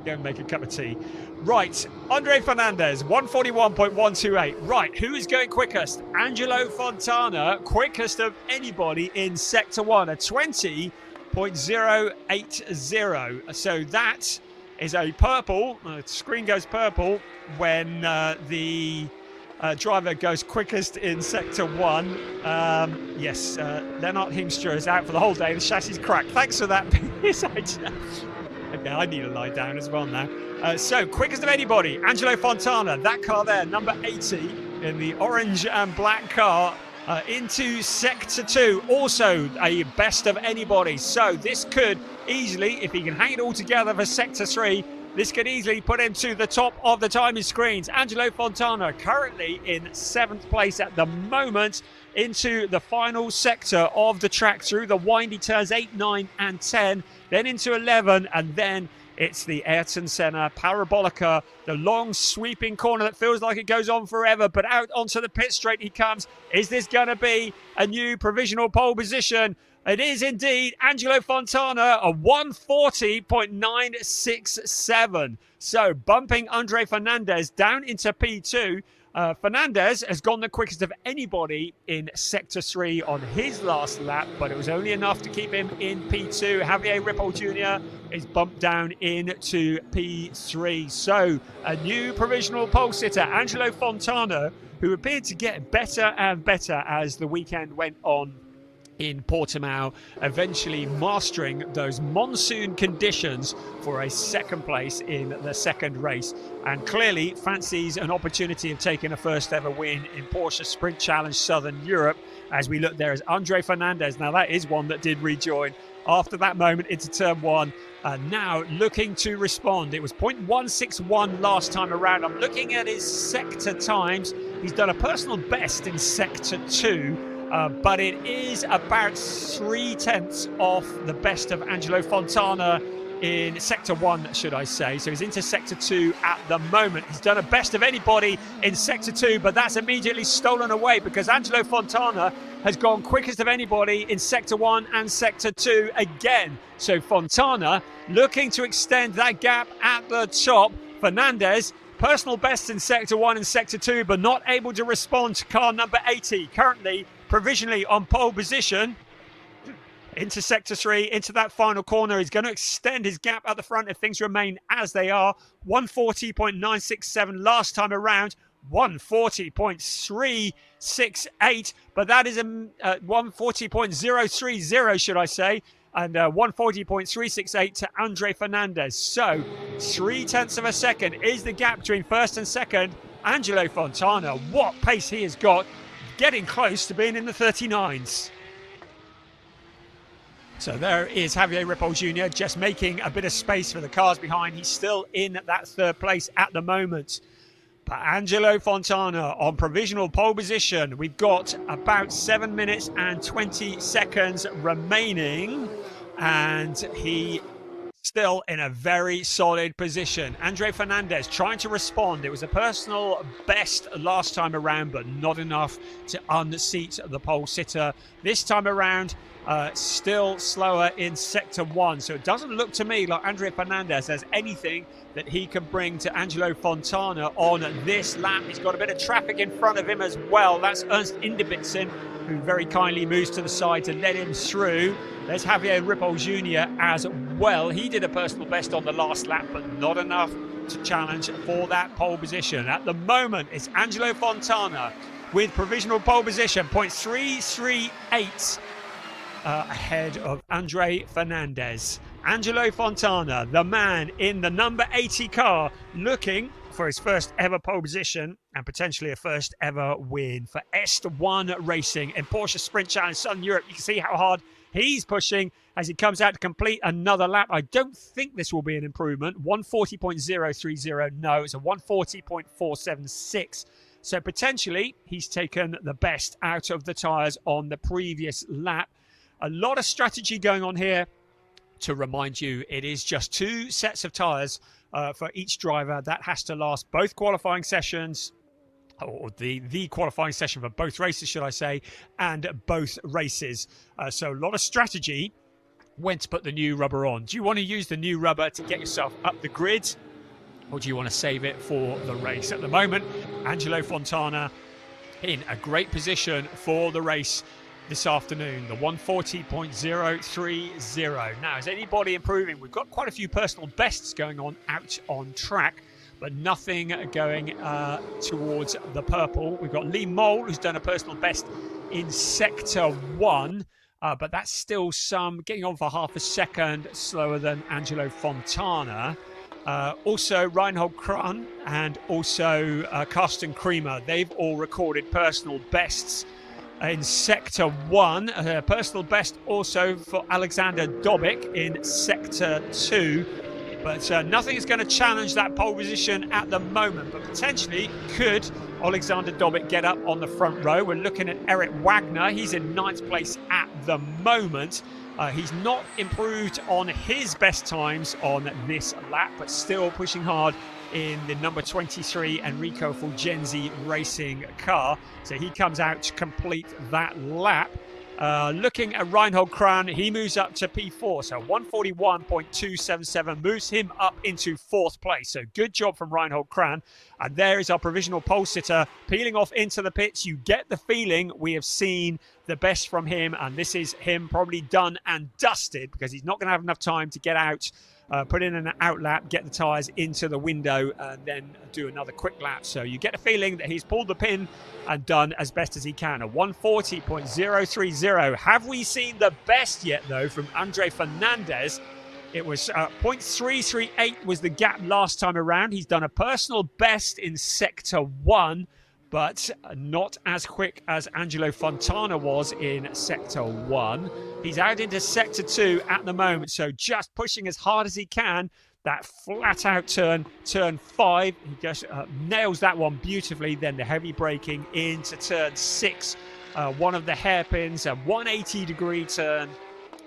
Go and make a cup of tea. Right, Andre Fernandez, 141.128. Right, who is going quickest? Angelo Fontana, quickest of anybody in Sector 1, a 20.080. So that is a purple. The screen goes purple when the driver goes quickest in sector 1. Yes, Lennart Himstra is out for the whole day. The chassis is cracked. Thanks for that. Okay, I need to lie down as well now. So, quickest of anybody, Angelo Fontana. That car there, number 80 in the orange and black car. Into sector 2, also a best of anybody. So this could easily, if he can hang it all together for sector 3, this could easily put him to the top of the timing screens. Angelo Fontana currently in 7th place at the moment, into the final sector of the track through the windy turns 8, 9 and 10, then into 11, and then it's the Ayrton Senna Parabolica, the long sweeping corner that feels like it goes on forever, but out onto the pit straight he comes. Is this going to be a new provisional pole position? It is indeed. Angelo Fontana, a 140.967. So bumping Andre Fernandez down into P2. Fernandez has gone the quickest of anybody in sector 3 on his last lap, but it was only enough to keep him in P2. Javier Ripoll Jr. is bumped down into P3. So a new provisional pole sitter, Angelo Fontana, who appeared to get better and better as the weekend went on in Portimao, eventually mastering those monsoon conditions for a 2nd place in the 2nd race, and clearly fancies an opportunity of taking a first ever win in Porsche Sprint Challenge Southern Europe. As we look there as Andre Fernandez, now that is one that did rejoin after that moment into turn 1, now looking to respond. It was 0.161 last time around. I'm looking at his sector times. He's done a personal best in sector 2, but it is about 3/10 off the best of Angelo Fontana in sector 1, should I say. So he's into sector 2 at the moment. He's done a best of anybody in sector 2, but that's immediately stolen away because Angelo Fontana has gone quickest of anybody in sector 1 and sector 2 again. So Fontana looking to extend that gap at the top. Fernandez, personal best in sector 1 and sector 2, but not able to respond to car number 80, currently provisionally on pole position into sector 3, into that final corner. He's going to extend his gap at the front if things remain as they are. 140.967 last time around, 140.368, but that is a 140.030, should I say, and 140.368 to Andre Fernandez. So 0.3 of a second is the gap between first and second. Angelo Fontana, what pace he has got, getting close to being in the 39s. So there is Javier Ripoll Jr. just making a bit of space for the cars behind. He's still in that 3rd place at the moment. But Angelo Fontana on provisional pole position. We've got about 7 minutes and 20 seconds remaining, and he still in a very solid position. Andre Fernandez trying to respond. It was a personal best last time around, but not enough to unseat the pole sitter. This time around, still slower in sector 1. So it doesn't look to me like Andre Fernandez has anything that he can bring to Angelo Fontana on this lap. He's got a bit of traffic in front of him as well. That's Ernst Inderbitzen, who very kindly moves to the side to let him through. There's Javier Ripoll Jr. as well. He did a personal best on the last lap, but not enough to challenge for that pole position. At the moment, it's Angelo Fontana with provisional pole position, 0.338 ahead of Andre Fernandez. Angelo Fontana, the man in the number 80 car, looking for his first ever pole position and potentially a first ever win for Est1 Racing in Porsche Sprint Challenge Southern Europe. You can see how hard he's pushing as he comes out to complete another lap. I don't think this will be an improvement. 140.030, no, it's a 140.476. So potentially he's taken the best out of the tyres on the previous lap. A lot of strategy going on here. To remind you, it is just 2 sets of tyres for each driver. That has to last both qualifying sessions, or the qualifying session for both races, should I say, and both races. So a lot of strategy when to put the new rubber on. Do you want to use the new rubber to get yourself up the grid, or do you want to save it for the race? At the moment, Angelo Fontana in a great position for the race this afternoon, the 140.030. Now, is anybody improving? We've got quite a few personal bests going on out on track, but nothing going towards the purple. We've got Lee Mole, who's done a personal best in Sector 1, but that's still getting on for half a second slower than Angelo Fontana. Also Reinhold Kran and also Carsten Creamer, they've all recorded personal bests in Sector 1. Personal best also for Alexander Dobic in Sector 2. But nothing is going to challenge that pole position at the moment. But potentially could Alexander Dobic get up on the front row. We're looking at Eric Wagner. He's in 9th place at the moment. He's not improved on his best times on this lap, but still pushing hard in the number 23 Enrico Fulgenzi racing car. So he comes out to complete that lap. Looking at Reinhold Kran, he moves up to P4, so 141.277 moves him up into 4th place. So good job from Reinhold Kran. And there is our provisional pole sitter peeling off into the pits. You get the feeling we have seen the best from him, and this is him probably done and dusted because he's not going to have enough time to get out, put in an out lap, get the tyres into the window, and then do another quick lap. So you get a feeling that he's pulled the pin and done as best as he can. A 140.030. Have we seen the best yet, though, from Andre Fernandez? It was 0.338 was the gap last time around. He's done a personal best in Sector 1, but not as quick as Angelo Fontana was in Sector 1. He's out into Sector 2 at the moment, so just pushing as hard as he can. That flat out turn 5, he just nails that one beautifully. Then the heavy braking into turn 6, one of the hairpins, a 180-degree turn,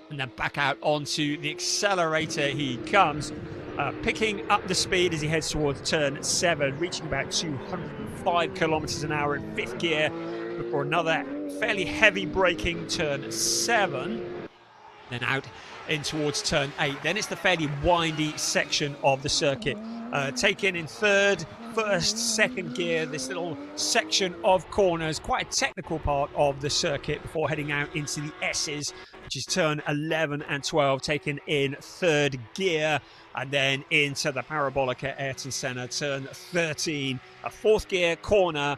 and then back out onto the accelerator he comes, picking up the speed as he heads towards turn 7, reaching about 205 kilometers an hour in 5th gear before another fairly heavy braking turn 7, then out in towards turn 8. Then it's the fairly windy section of the circuit. Taken in 3rd, 1st, 2nd gear, this little section of corners, quite a technical part of the circuit before heading out into the S's, which is turn 11 and 12, taken in 3rd gear, and then into the parabolic at Ayrton Senna, turn 13, a 4th gear corner,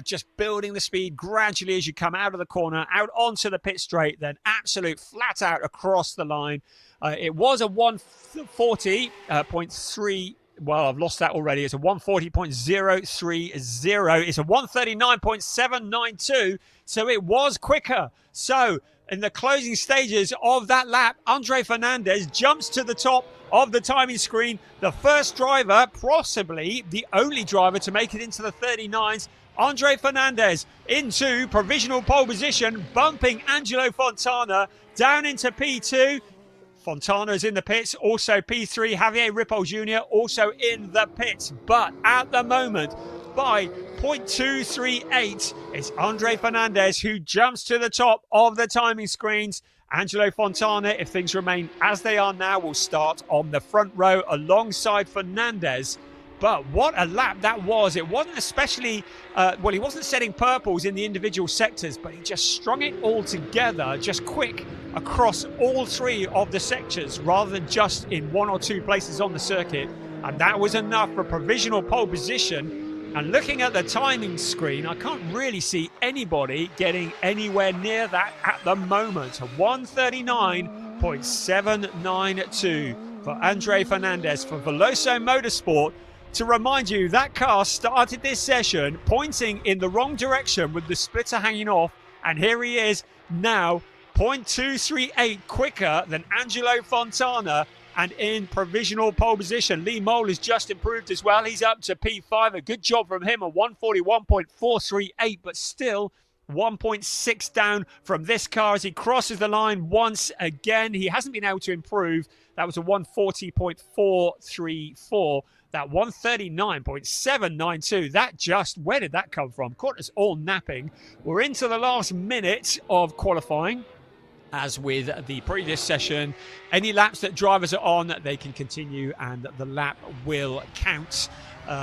just building the speed gradually as you come out of the corner, out onto the pit straight, then absolute flat out across the line. It was a 140.3. Well, I've lost that already. It's a 140.030. It's a 139.792. So it was quicker. So in the closing stages of that lap, Andre Fernandez jumps to the top of the timing screen. The first driver, possibly the only driver to make it into the 39s. Andre Fernandez into provisional pole position, bumping Angelo Fontana down into P2. Fontana's in the pits, also P3, Javier Ripoll Jr. also in the pits. But at the moment, by 0.238, it's Andre Fernandez who jumps to the top of the timing screens. Angelo Fontana, if things remain as they are now, will start on the front row alongside Fernandez. But what a lap that was. It wasn't especially, well, he wasn't setting purples in the individual sectors, but he just strung it all together, just quick across all 3 of the sectors rather than just in 1 or 2 places on the circuit. And that was enough for provisional pole position. And looking at the timing screen, I can't really see anybody getting anywhere near that at the moment. 139.792 for Andre Fernandez for Veloso Motorsport. To remind you, that car started this session pointing in the wrong direction with the splitter hanging off, and here he is now 0.238 quicker than Angelo Fontana and in provisional pole position. Lee Mole has just improved as well. He's up to P5. A good job from him, a 141.438, but still 1.6 down from this car as he crosses the line once again. He hasn't been able to improve. That was a 140.434. That 139.792, that just, where did that come from? Caught us all napping. We're into the last minute of qualifying. As with the previous session, any laps that drivers are on, they can continue and the lap will count.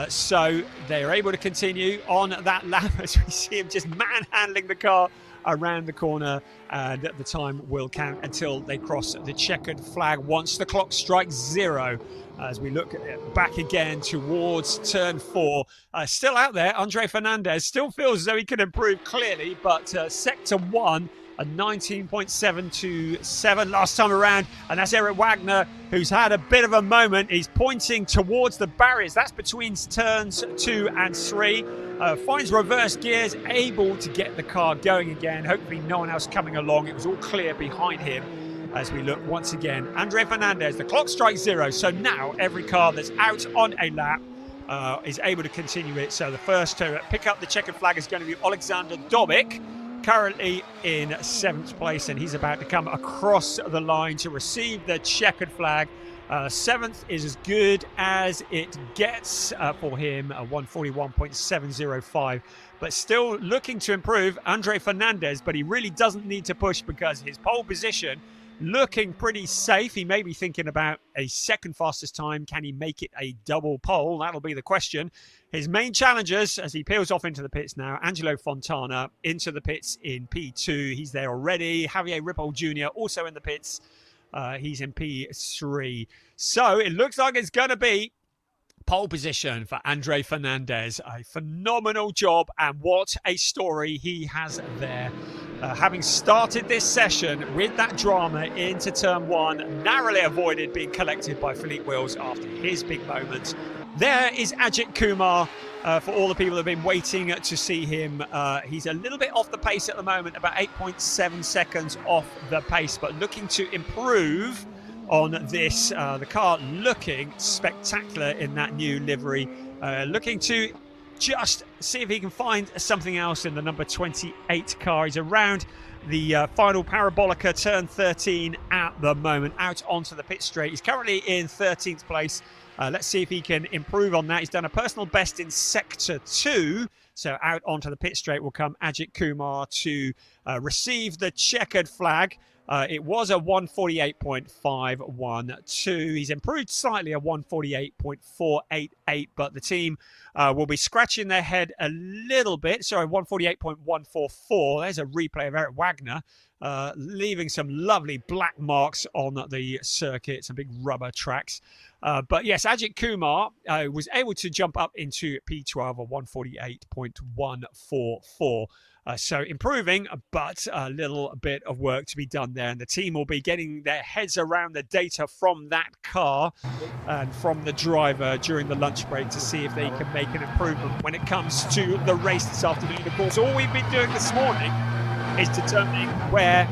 So they're able to continue on that lap as we see him just manhandling the car around the corner, and the time will count until they cross the checkered flag once the clock strikes 0. As we look back again towards turn 4, still out there, Andre Fernandez still feels as though he can improve clearly, but sector 1, a 19.727 last time around, and that's Eric Wagner, who's had a bit of a moment. He's pointing towards the barriers. That's between turns 2 and 3. Finds reverse gears, able to get the car going again. Hopefully no one else coming along. It was all clear behind him. As we look once again, Andre Fernandez, the clock strikes 0. So now every car that's out on a lap is able to continue it. So the first to pick up the checkered flag is going to be Alexander Dobic, currently in 7th place, and he's about to come across the line to receive the checkered flag. 7th is as good as it gets for him, a 141.705. But still looking to improve, Andre Fernandez, but he really doesn't need to push because his pole position looking pretty safe. He may be thinking about a second fastest time. Can he make it a double pole? That'll be the question. His main challengers, as he peels off into the pits now, Angelo Fontana into the pits in P2. He's there already. Javier Ripoll Jr. also in the pits. He's in P3. So it looks like it's going to be pole position for Andre Fernandez. A phenomenal job, and what a story he has there. Having started this session with that drama into turn 1, narrowly avoided being collected by Philippe Wills after his big moment. There is Ajit Kumar. For all the people that have been waiting to see him, he's a little bit off the pace at the moment, about 8.7 seconds off the pace, but looking to improve on this. The car looking spectacular in that new livery, looking to just see if he can find something else in the number 28 car. He's around the final parabolica, turn 13 at the moment, out onto the pit straight. He's currently in 13th place. Let's see if he can improve on that. He's done a personal best in sector 2. So out onto the pit straight will come Ajit Kumar to receive the checkered flag. It was a 148.512. He's improved slightly, a 148.488, but the team will be scratching their head a little bit. Sorry, 148.144. There's a replay of Eric Wagner, leaving some lovely black marks on the circuit, some big rubber tracks. But yes, Ajit Kumar was able to jump up into P12, a 148.144. So improving, but a little bit of work to be done there. And the team will be getting their heads around the data from that car and from the driver during the lunch break to see if they can make an improvement when it comes to the race this afternoon. Of course, all we've been doing this morning is determining where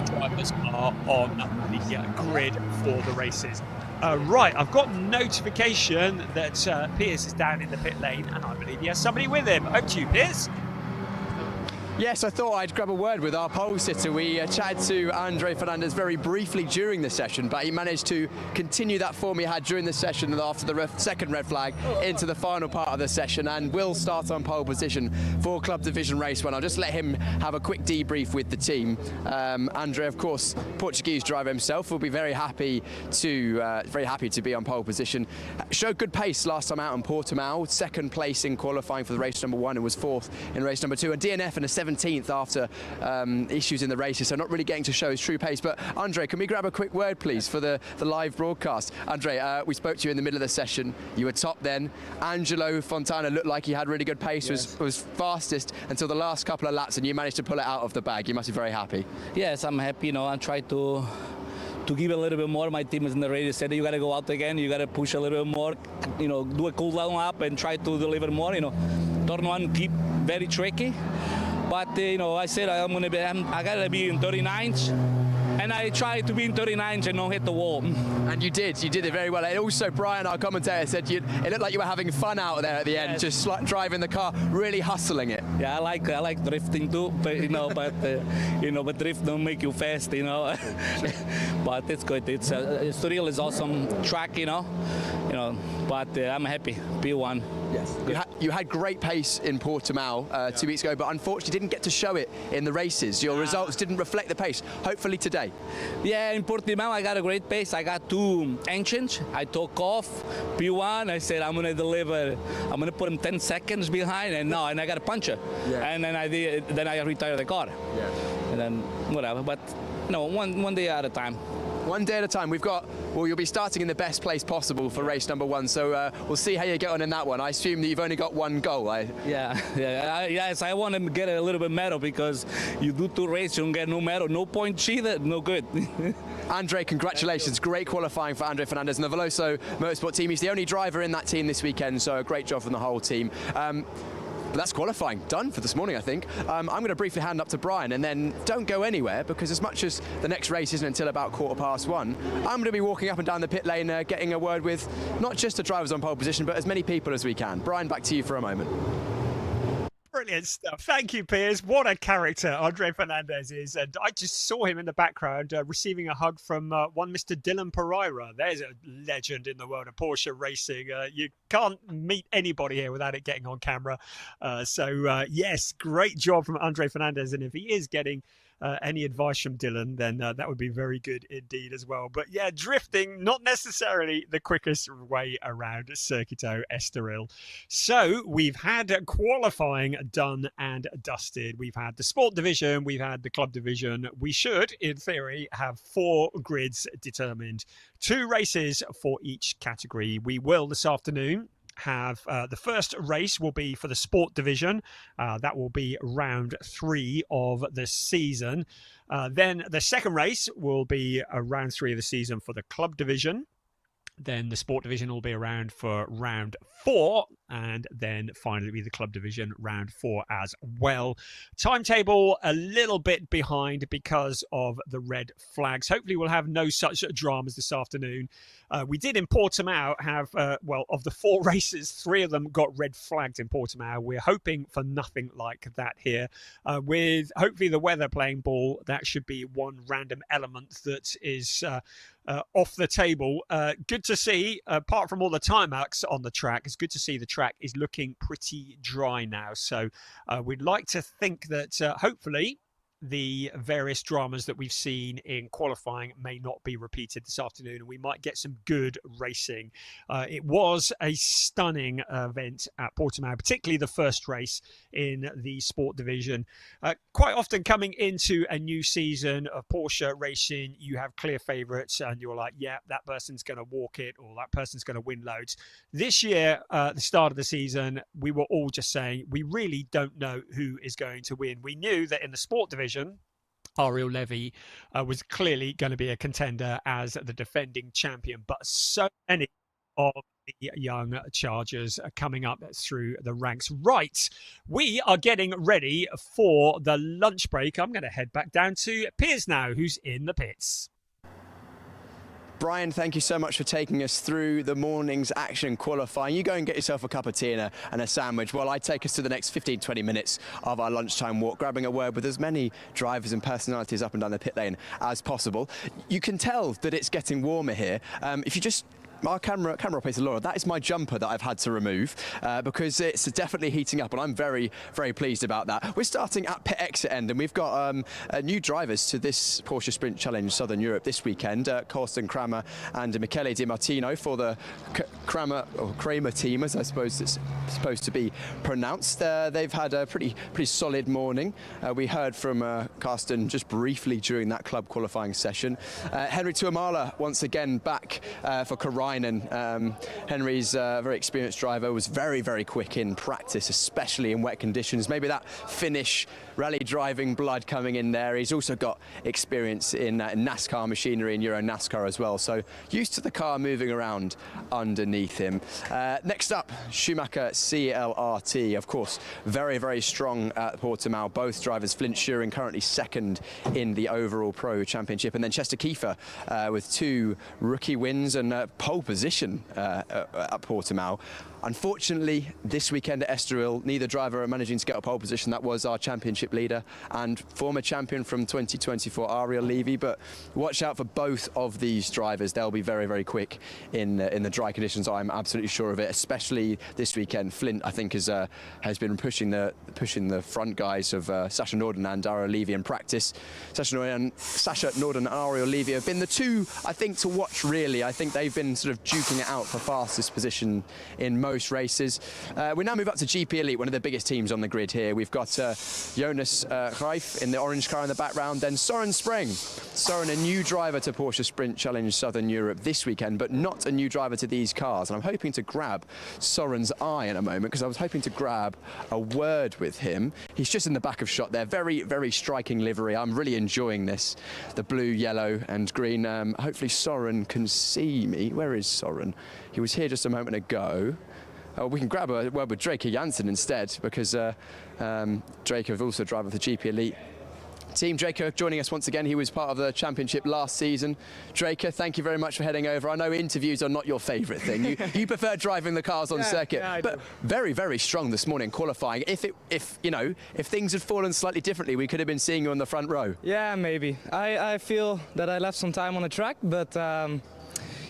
drivers are on the grid for the races. Right, I've got notification that Piers is down in the pit lane, and I believe he has somebody with him. Over to you, Piers. Yes, I thought I'd grab a word with our pole sitter. We chatted to Andre Fernandez very briefly during the session, but he managed to continue that form he had during the session after the second red flag into the final part of the session, and will start on pole position for Club Division Race 1. I'll just let him have a quick debrief with the team. Andre, of course, Portuguese driver himself, will be very happy to be on pole position. Showed good pace last time out in Portimao, second place in qualifying for the race number 1, and was 4th in race number 2. A DNF and a 17th after issues in the races, so not really getting to show his true pace. But Andre, can we grab a quick word, please, for the live broadcast? Andre, we spoke to you in the middle of the session. You were top then. Angelo Fontana looked like he had really good pace, yes. was fastest until the last couple of laps, and you managed to pull it out of the bag. You must be very happy. Yes, I'm happy. I tried to give a little bit more. My team is in the radio said you got to go out again, you got to push a little bit more, do a cool down up and try to deliver more. Turn 1 keep very tricky. But I said I gotta be in 39s, and I tried to be in 39s and not hit the wall. And you did it very well. And also, Brian, our commentator, said it looked like you were having fun out there at the end, just driving the car, really hustling it. Yeah, I like drifting too, but but drift don't make you fast, But it's good. Estoril is awesome track, you know, but I'm happy. P1. Yes. You had great pace in Portimao 2 weeks ago, but unfortunately didn't get to show it in the races. Your results didn't reflect the pace. Hopefully today. Yeah, in Portimao I got a great pace. I got 2 engines. I took off P1. I said I'm gonna deliver. I'm gonna put him 10 seconds behind, and I got a puncher. Yeah. And then I retired the car. Yeah. And then whatever. But no, one day at a time. One day at a time. You'll be starting in the best place possible for race number 1. So we'll see how you get on in that one. I assume that you've only got 1 goal. Yes, I want to get a little bit medal, because you do 2 races, you don't get no medal, no points either, no good. Andre, congratulations. Great qualifying for Andre Fernandez and the Veloso Motorsport team. He's the only driver in that team this weekend, so a great job from the whole team. But that's qualifying done for this morning, I think. I'm going to briefly hand up to Brian, and then don't go anywhere, because as much as the next race isn't until about 1:15, I'm going to be walking up and down the pit lane, getting a word with not just the drivers on pole position, but as many people as we can. Brian, back to you for a moment. Brilliant stuff. Thank you, Piers. What a character Andre Fernandez is. And I just saw him in the background receiving a hug from one Mr. Dylan Pereira. There's a legend in the world of Porsche racing. You can't meet anybody here without it getting on camera. Yes, great job from Andre Fernandez. And if he is getting any advice from Dylan, then that would be very good indeed as well. But yeah, drifting, not necessarily the quickest way around Circuito Estoril. So we've had qualifying done and dusted. We've had the sport division, we've had the club division. We should, in theory, have 4 grids determined, 2 races for each category. We will this afternoon have the first race will be for the sport division. That will be round 3 of the season. Then the second race will be round 3 of the season for the club division. Then the sport division will be around for round 4, and then finally be the club division round 4 as well. Timetable a little bit behind because of the red flags. Hopefully we'll have no such dramas this afternoon. We did in Portimao have, of the 4 races, 3 of them got red flagged in Portimao. We're hoping for nothing like that here. With hopefully the weather playing ball, that should be one random element that is off the table. Good to see, apart from all the timeouts on the track, it's good to see the track is looking pretty dry now. So we'd like to think that hopefully the various dramas that we've seen in qualifying may not be repeated this afternoon, and we might get some good racing. It was a stunning event at Portimao, particularly the first race in the sport division. Quite often coming into a new season of Porsche racing, you have clear favourites and you're like, yeah, that person's going to walk it, or that person's going to win loads. This year, at the start of the season, we were all just saying we really don't know who is going to win. We knew that in the sport division, Ariel Levy was clearly going to be a contender as the defending champion, but so many of the young Chargers are coming up through the ranks. Right, we are getting ready for the lunch break. I'm going to head back down to Piers now, who's in the pits. Brian, thank you so much for taking us through the morning's action qualifying. You go and get yourself a cup of tea and a sandwich while I take us to the next 15-20 minutes of our lunchtime walk, grabbing a word with as many drivers and personalities up and down the pit lane as possible. You can tell that it's getting warmer here. If you just... Our camera operator Laura, that is my jumper that I've had to remove because it's definitely heating up, and I'm very, very pleased about that. We're starting at pit exit end, and we've got new drivers to this Porsche Sprint Challenge Southern Europe this weekend. Torsten Kramer and Michele Di Martino for the Kramer team, as I suppose it's supposed to be pronounced. They've had a pretty solid morning. We heard from Carsten just briefly during that club qualifying session. Henry Tuamala once again back for Carine. And Henry's a very experienced driver, was very, very quick in practice, especially in wet conditions. Maybe that Finnish rally driving blood coming in there. He's also got experience in NASCAR machinery and Euro NASCAR as well, so used to the car moving around underneath him. Next up, Schumacher CLRT, of course, very, very strong at Portimao. Both drivers, Flint Schuring currently second in the overall Pro Championship, and then Chester Kiefer with 2 rookie wins and pole position at Portimao. Unfortunately, this weekend at Estoril, neither driver are managing to get a pole position. That was our championship leader and former champion from 2024, Ariel Levy. But watch out for both of these drivers. They'll be very, very quick in the dry conditions. I'm absolutely sure of it. Especially this weekend, Flint, I think, has been pushing the front guys of Sasha Norden and Ariel Levy in practice. Sasha Norden and Ariel Levy have been the two, I think, to watch. Really, I think they've been sort of duking it out for fastest position in most races. We now move up to GP Elite, one of the biggest teams on the grid here. We've got Jonas Reif in the orange car in the background, then Soren Spreng. Soren, a new driver to Porsche Sprint Challenge Southern Europe this weekend, but not a new driver to these cars. And I'm hoping to grab Soren's eye in a moment, because I was hoping to grab a word with him. He's just in the back of shot there. Very, very striking livery. I'm really enjoying this. The blue, yellow and green. Hopefully Soren can see me. Where is Soren? He was here just a moment ago. We can grab a word with Draker Janssen instead, because Draker is also a driver for GP Elite team. Draker joining us once again. He was part of the championship last season. Draker, thank you very much for heading over. I know interviews are not your favourite thing. You prefer driving the cars on circuit, but very, very strong this morning qualifying. If things had fallen slightly differently, we could have been seeing you on the front row. Yeah, maybe. I feel that I left some time on the track, but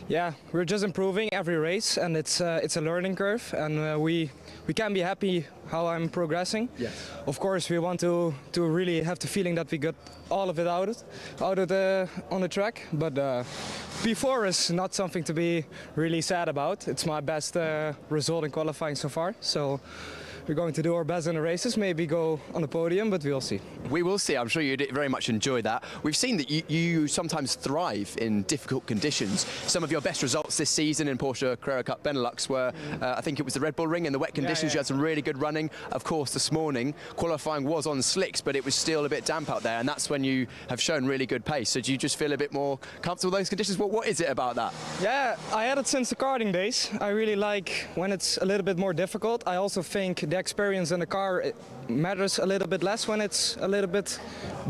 yeah, we're just improving every race, and it's a learning curve, and we can be happy how I'm progressing. Yes. Of course, we want to really have the feeling that we got all of it out on the track, but P4 is not something to be really sad about. It's my best result in qualifying so far, so we're going to do our best in the races, maybe go on the podium, but we'll see. We will see. I'm sure you very much enjoy that. We've seen that you sometimes thrive in difficult conditions. Some of your best results this season in Porsche Carrera Cup Benelux were, I think it was the Red Bull Ring in the wet conditions. You had some really good running. Of course, this morning, qualifying was on slicks, but it was still a bit damp out there, and that's when you have shown really good pace. So do you just feel a bit more comfortable with those conditions? What is it about that? Yeah, I had it since the karting days. I really like when it's a little bit more difficult. I also think the experience in the car matters a little bit less when it's a little bit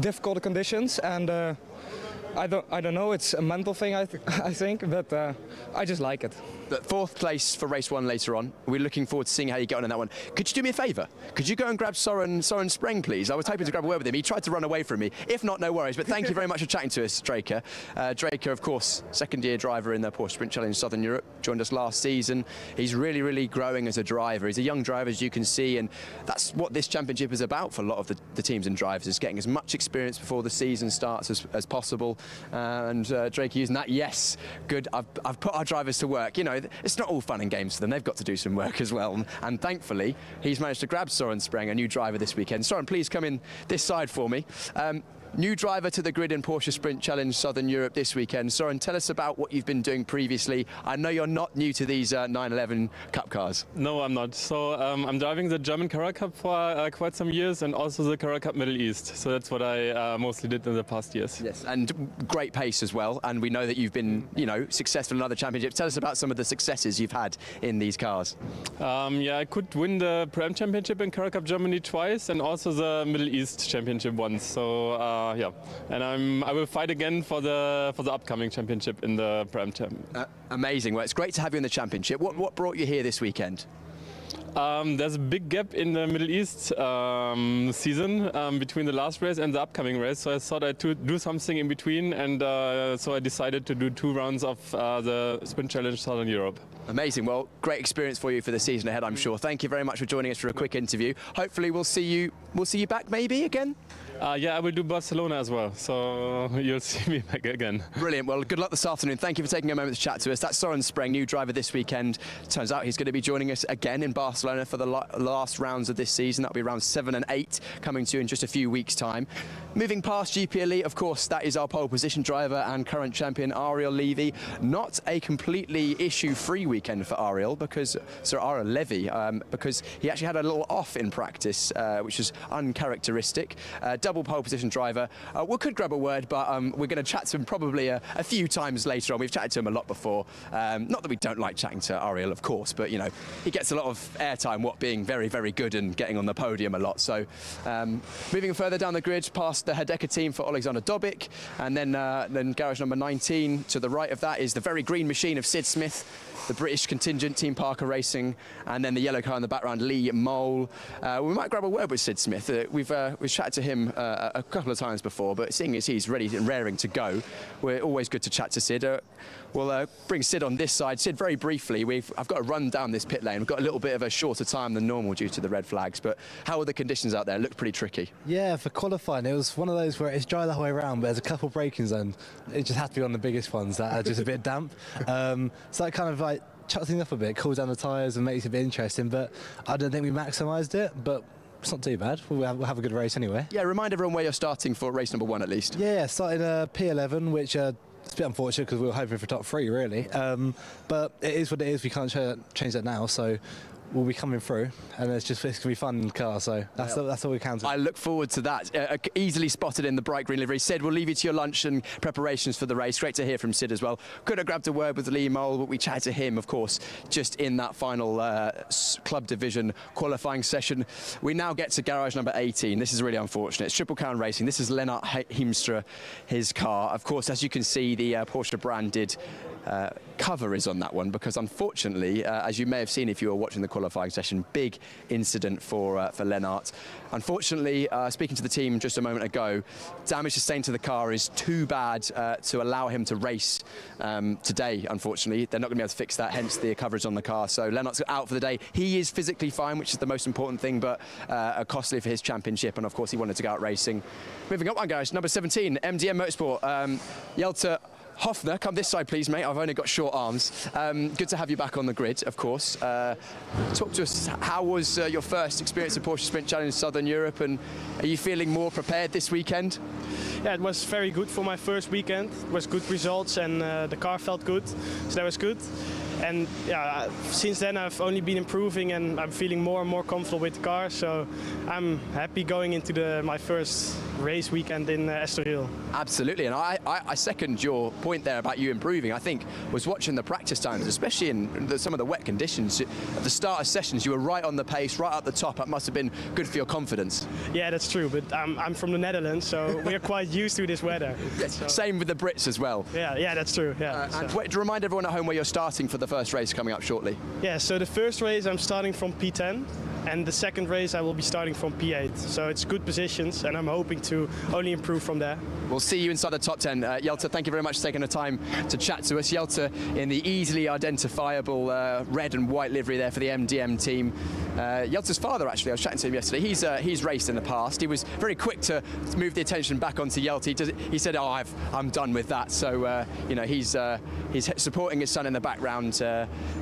difficult conditions, and I don't know, it's a mental thing I think, but I just like it. But fourth place for race one later on. We're looking forward to seeing how you get on in that one. Could you do me a favour? Could you go and grab Soren Spreng, please? I was hoping to grab a word with him. He tried to run away from me. If not, no worries. But thank you very much for chatting to us, Draker. Draker, of course, second-year driver in the Porsche Sprint Challenge Southern Europe. Joined us last season. He's really, really growing as a driver. He's a young driver, as you can see, and that's what this championship is about for a lot of the teams and drivers, is getting as much experience before the season starts as possible. And Draker using that, yes, good. I've put our drivers to work. You know, it's not all fun and games for them. They've got to do some work as well. And thankfully, he's managed to grab Soren Spreng, a new driver this weekend. Soren, please come in this side for me. New driver to the grid in Porsche Sprint Challenge Southern Europe this weekend. Soren, tell us about what you've been doing previously. I know you're not new to these 911 Cup cars. No, I'm not. So I'm driving the German Carrera Cup for quite some years, and also the Carrera Cup Middle East. So that's what I mostly did in the past years. Yes, and great pace as well. And we know that you've been, successful in other championships. Tell us about some of the successes you've had in these cars. Yeah, I could win the Prem Championship in Carrera Cup Germany twice, and also the Middle East Championship once. So yeah, and I will fight again for the upcoming championship in the Prem Champ. Amazing. Well, it's great to have you in the championship. What brought you here this weekend? There's a big gap in the Middle East season between the last race and the upcoming race, so I thought I'd do something in between, and so I decided to do 2 rounds of the Sprint Challenge Southern Europe. Amazing. Well, great experience for you for the season ahead, I'm sure. Thank you very much for joining us for a quick interview. Hopefully we'll see you back maybe again. Yeah, I will do Barcelona as well, so you'll see me back again. Brilliant. Well, good luck this afternoon. Thank you for taking a moment to chat to us. That's Soren Spreng, new driver this weekend. Turns out he's going to be joining us again in Barcelona for the last rounds of this season. That'll be rounds 7 and 8 coming to you in just a few weeks' time. Moving past GP Elite, of course, that is our pole position driver and current champion Ariel Levy. Not a completely issue-free weekend for Ariel, because Ariel Levy, because he actually had a little off in practice, which was uncharacteristic. double pole position driver. We could grab a word, but we're going to chat to him probably a few times later on. We've chatted to him a lot before. Not that we don't like chatting to Ariel, of course, but, you know, he gets a lot of airtime, being very, very good and getting on the podium a lot. So moving further down the grid, past the Hrdeka team for Alexander Dobic, and then garage number 19 to the right of that is the very green machine of Sid Smith, the British contingent, Team Parker Racing, and then the yellow car in the background, Lee Mole. We might grab a word with Sid Smith. We've chatted to him a couple of times before, but seeing as he's ready and raring to go, we're always good to chat to Sid. We'll bring Sid on this side. Sid, very briefly, I've got to run down this pit lane. We've got a little bit of a shorter time than normal due to the red flags, but how are the conditions out there? It looked pretty tricky. Yeah, for qualifying, it was one of those where it's dry the whole way around, but there's a couple of braking zones. It just had to be on the biggest ones that are just a bit damp. So that kind of like chucks things up a bit, cools down the tyres and makes it a bit interesting, but I don't think we maximised it, but it's not too bad. We'll have a good race anyway. Yeah, remind everyone where you're starting for race number 1 at least. Yeah, starting P11, which it's a bit unfortunate because we were hoping for top 3 really, but it is what it is. We can't change that now, so we'll be coming through, and it's going to be fun in the car, so that's all we can do. I look forward to that. Easily spotted in the bright green livery. Sid, we'll leave you to your lunch and preparations for the race. Great to hear from Sid as well. Could have grabbed a word with Lee Mole, but we chatted to him, of course, just in that final club division qualifying session. We now get to garage number 18. This is really unfortunate. It's Triple Crown Racing. This is Lennart Heemstra, his car. Of course, as you can see, the Porsche branded cover is on that one, because unfortunately, as you may have seen if you were watching the qualifying session, big incident for Lennart. Unfortunately, speaking to the team just a moment ago, damage sustained to the car is too bad to allow him to race today. Unfortunately, they're not going to be able to fix that, hence the coverage on the car. So Lennart's out for the day. He is physically fine, which is the most important thing, but costly for his championship, and of course he wanted to go out racing. Moving up one, guys, number 17, MDM Motorsport, Jelte Hofner, come this side please, mate. I've only got short arms. Good to have you back on the grid, of course. Talk to us, how was your first experience of Porsche Sprint Challenge Southern Europe, and are you feeling more prepared this weekend? Yeah, it was very good for my first weekend. It was good results, and the car felt good, so that was good. And yeah, since then I've only been improving, and I'm feeling more and more comfortable with the car, so I'm happy going into my first race weekend in Estoril. Absolutely, and I second your point there about you improving. I think was watching the practice times, especially in some of the wet conditions. At the start of sessions, you were right on the pace, right at the top. That must have been good for your confidence. Yeah, that's true, but I'm from the Netherlands, so we're quite used to this weather. Yes, so. Same with the Brits as well. Yeah, that's true. Yeah. And to remind everyone at home where you're starting for the first race coming up shortly. Yeah, so the first race I'm starting from P10, and the second race I will be starting from P8. So it's good positions, and I'm hoping to only improve from there. We'll see you inside the top 10. Jelte, thank you very much for taking the time to chat to us. Jelte in the easily identifiable red and white livery there for the MDM team. Jelte's father, actually, I was chatting to him yesterday. He's raced in the past. He was very quick to move the attention back onto Jelte. He said, "Oh, I'm done with that." So you know, he's supporting his son in the background.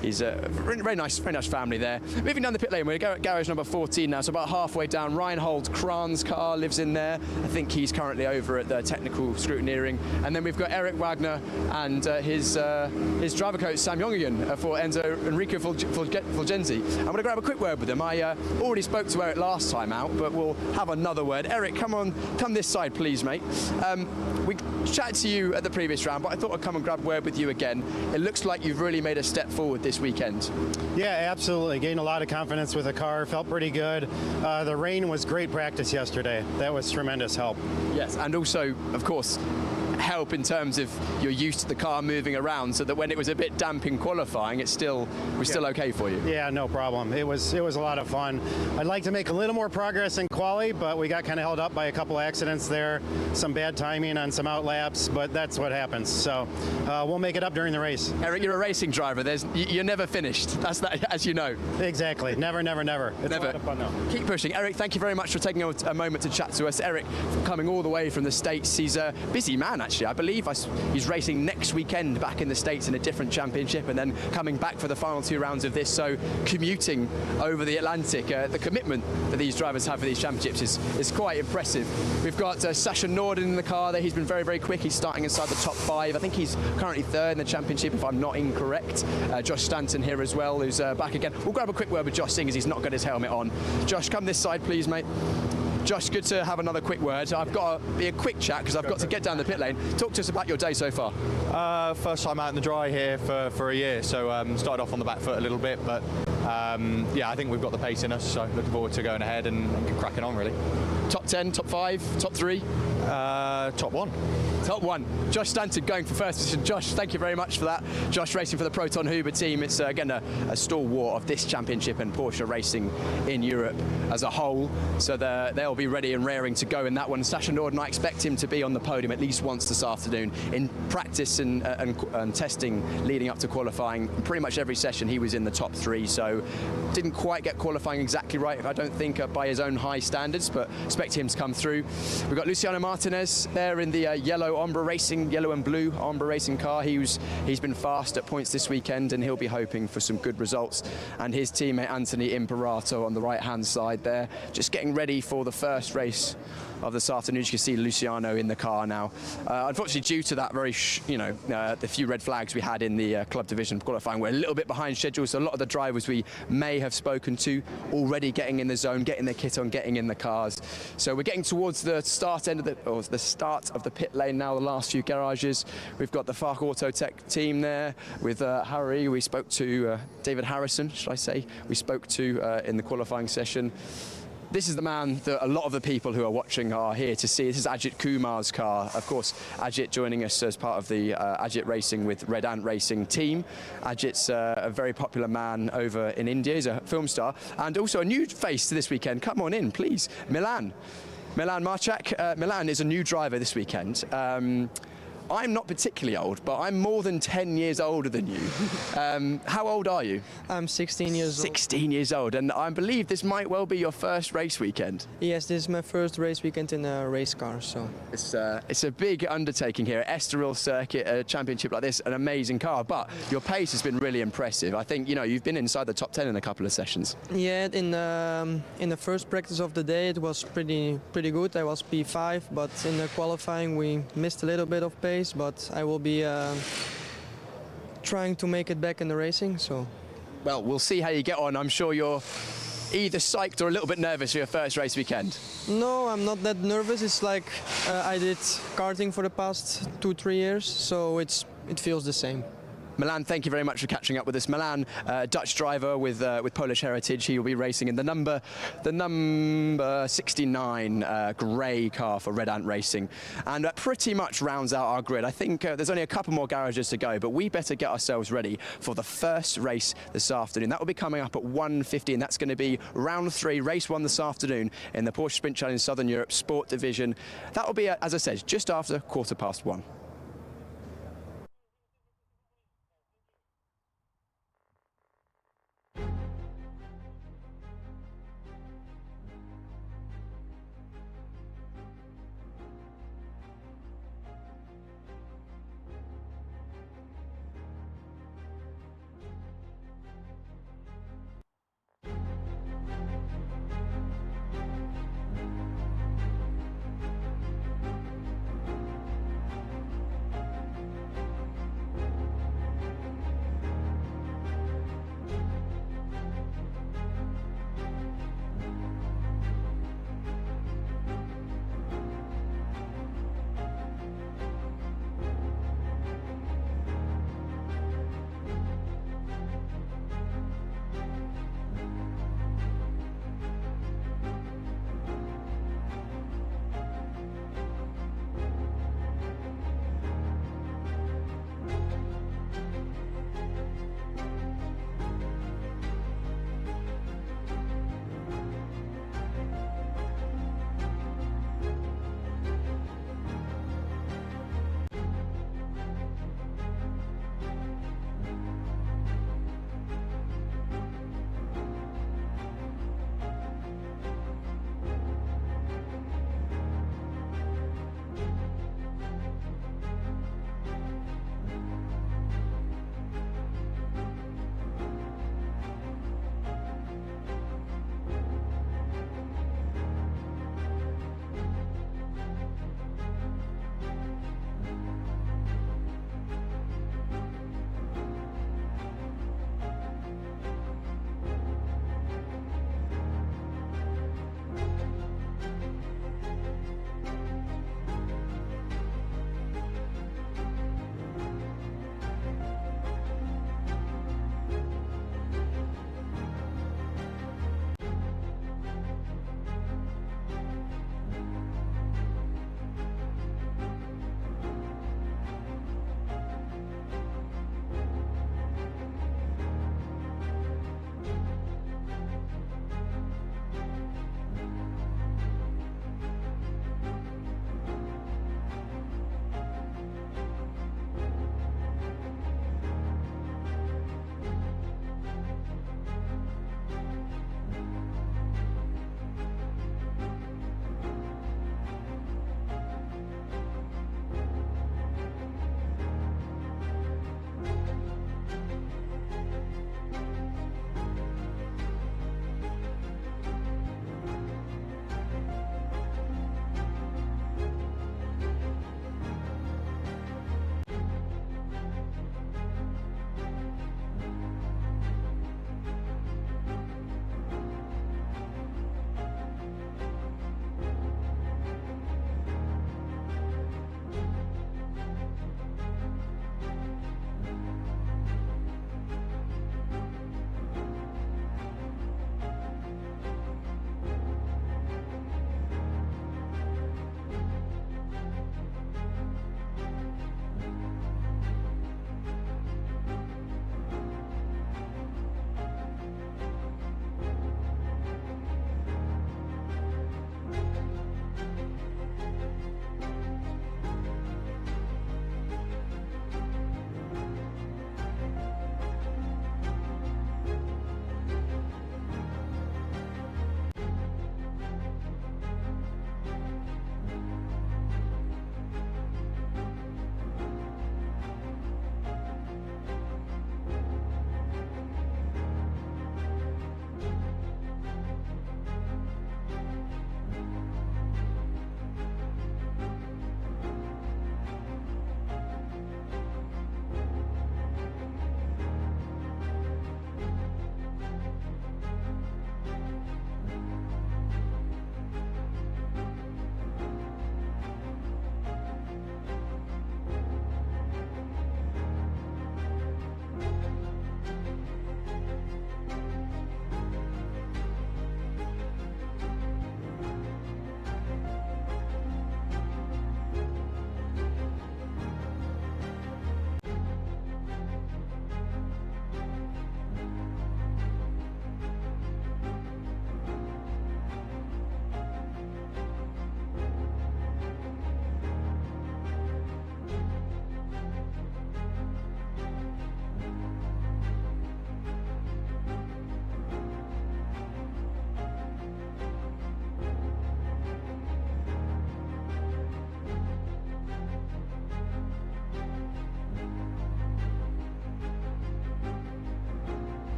He's a very nice family there. Moving down the pit lane, we're at garage number 14 now, so about halfway down. Reinhold Kran's car lives in there. I think he's currently over at the technical scrutineering. And then we've got Eric Wagner and his driver coach Sam Jongian for Enrico Fulgenzi. I'm going to grab a quick word with him. I already spoke to Eric last time out, but we'll have another word. Eric, come this side, please, mate. We chatted to you at the previous round, but I thought I'd come and grab a word with you again. It looks like you've really made a step forward this weekend. Yeah, absolutely. Gained a lot of confidence with the car. Felt pretty good. The rain was great practice yesterday. That was tremendous help. Yes, and also, of course, help in terms of you're used to the car moving around, so that when it was a bit damp in qualifying, it still okay for you. Yeah, no problem. It was a lot of fun. I'd like to make a little more progress in quali, but we got kind of held up by a couple accidents there, some bad timing on some outlaps, but that's what happens. So we'll make it up during the race. Eric, you're a racing driver. You're never finished. That's that, as you know. Exactly. Never. It's never. A lot of fun though. Keep pushing. Eric, thank you very much for taking a moment to chat to us. Eric, coming all the way from the States. He's a busy man, actually. I believe he's racing next weekend back in the States in a different championship, and then coming back for the final 2 rounds of this. So commuting over the Atlantic, the commitment that these drivers have for these championships is quite impressive. We've got Sasha Norden in the car there. He's been very, very quick. He's starting inside the top 5. I think he's currently 3rd in the championship, if I'm not incorrect. Josh Stanton here as well, who's back again. We'll grab a quick word with Josh, seeing as he's not got his helmet on. Josh, come this side, please, mate. Josh, good to have another quick word. I've got to be a quick chat because I've got to get down the pit lane. Talk to us about your day so far. First time out in the dry here for a year, so started off on the back foot a little bit, but yeah, I think we've got the pace in us, so looking forward to going ahead and cracking on, really. Top 10, top 5, top 3? Top 1. Top 1. Josh Stanton going for first position. Josh, thank you very much for that. Josh racing for the Proton Huber team. It's again a stalwart of this championship and Porsche racing in Europe as a whole. So they'll be ready and raring to go in that one. Sasha Norden, I expect him to be on the podium at least once this afternoon. In practice and testing leading up to qualifying, pretty much every session he was in the top 3. So didn't quite get qualifying exactly right, I don't think, by his own high standards, but expect him to come through. We've got Luciano Martinez there in the yellow and blue Ombre Racing car. He's been fast at points this weekend, and he'll be hoping for some good results. And his teammate Anthony Imperato on the right-hand side there, just getting ready for the first race of this afternoon. You can see Luciano in the car now. Unfortunately, due to that the few red flags we had in the club division qualifying, we're a little bit behind schedule. So a lot of the drivers we may have spoken to already getting in the zone, getting their kit on, getting in the cars. So we're getting towards the start of the pit lane now. The last few garages. We've got the Fark Auto Tech team there with Harry. We spoke to David Harrison, should I say? We spoke to in the qualifying session. This is the man that a lot of the people who are watching are here to see. This is Ajit Kumar's car. Of course, Ajit joining us as part of the Ajit Racing with Red Ant Racing team. Ajit's a very popular man over in India. He's a film star and also a new face to this weekend. Come on in, please. Milan Marchak. Milan is a new driver this weekend. I'm not particularly old, but I'm more than 10 years older than you. How old are you? I'm 16 years old. 16 years old, and I believe this might well be your first race weekend. Yes, this is my first race weekend in a race car, so. It's a big undertaking here. Estoril circuit, a championship like this, an amazing car, but your pace has been really impressive. I think, you've been inside the top 10 in a couple of sessions. Yeah, in the first practice of the day, it was pretty good. I was P5, but in the qualifying, we missed a little bit of pace. But I will be trying to make it back in the racing. So, well, we'll see how you get on. I'm sure you're either psyched or a little bit nervous for your first race weekend. No, I'm not that nervous. It's like I did karting for the past 2-3 years, so it feels the same. Milan, thank you very much for catching up with us. Milan, Dutch driver with Polish heritage. He will be racing in the number 69 grey car for Red Ant Racing, and pretty much rounds out our grid. I think there's only a couple more garages to go, but we better get ourselves ready for the first race this afternoon. That will be coming up at 1:15. That's going to be round 3, race 1 this afternoon in the Porsche Sprint Challenge Southern Europe Sport Division. That will be, as I said, just after 1:15.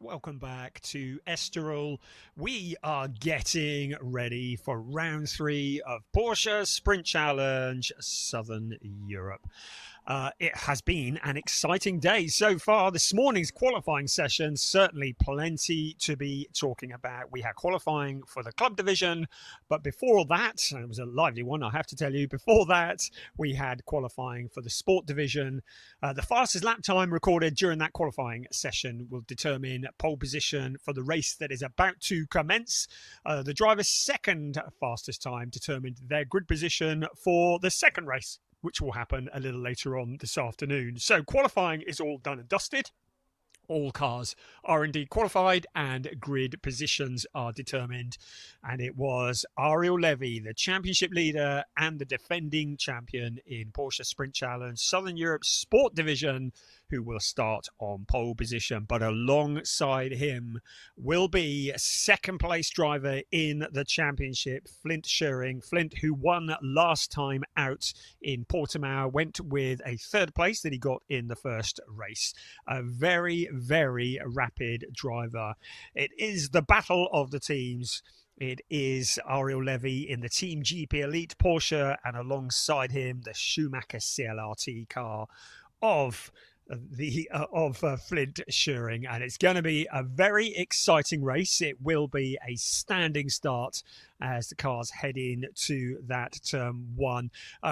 Welcome back to Estoril. We are getting ready for round 3 of Porsche Sprint Challenge Southern Europe. It has been an exciting day so far. This morning's qualifying session, certainly plenty to be talking about. We had qualifying for the club division, but before that, it was a lively one, I have to tell you. Before that, we had qualifying for the sport division. The fastest lap time recorded during that qualifying session will determine pole position for the race that is about to commence. The driver's second fastest time determined their grid position for the second race, which will happen a little later on this afternoon. So qualifying is all done and dusted. All cars are indeed qualified and grid positions are determined. And it was Ariel Levy, the championship leader and the defending champion in Porsche Sprint Challenge Southern Europe Sport Division, who will start on pole position. But alongside him will be second place driver in the championship, Flint Schering. Flint, who won last time out in Portimao, went with a third place that he got in the first race. A very, very rapid driver. It is the battle of the teams. It is Ariel Levy in the Team GP Elite Porsche, and alongside him the Schumacher CLRT car of Flint Schering, and it's going to be a very exciting race. It will be a standing start as the cars head in to that turn 1.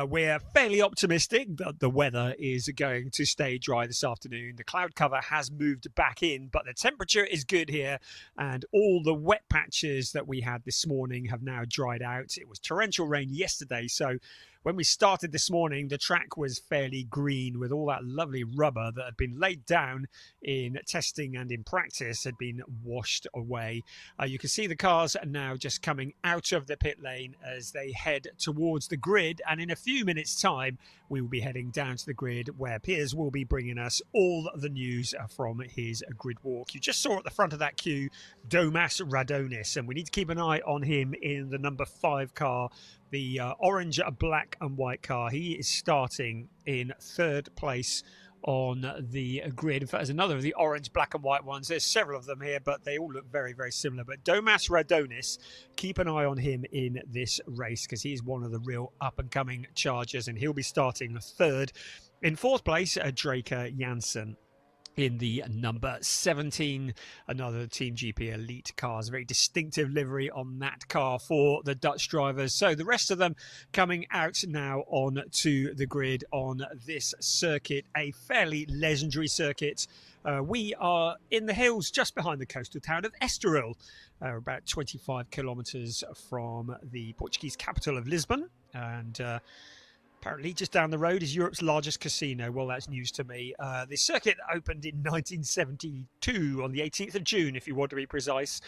We're fairly optimistic that the weather is going to stay dry this afternoon. The cloud cover has moved back in, but the temperature is good here, and all the wet patches that we had this morning have now dried out. It was torrential rain yesterday, so when we started this morning, the track was fairly green with all that lovely rubber that had been laid down in testing and in practice had been washed away. You can see the cars are now just coming out of the pit lane as they head towards the grid. And in a few minutes' time, we will be heading down to the grid where Piers will be bringing us all the news from his grid walk. You just saw at the front of that queue, Domas Radonis, and we need to keep an eye on him in the number 5 car, the orange, black and white car. He is starting in third place on the grid. In fact, there's another of the orange, black and white ones. There's several of them here, but they all look very, very similar. But Domas Radonis, keep an eye on him in this race because he's one of the real up-and-coming chargers, and he'll be starting third. In fourth place, Draker Janssen in the number 17, another Team GP Elite cars. Very distinctive livery on that car for the Dutch drivers. So the rest of them coming out now on to the grid on this circuit, a fairly legendary circuit. We are in the hills just behind the coastal town of Estoril, about 25 kilometres from the Portuguese capital of Lisbon, and apparently just down the road is Europe's largest casino. Well, that's news to me. The circuit opened in 1972 on the 18th of June, if you want to be precise.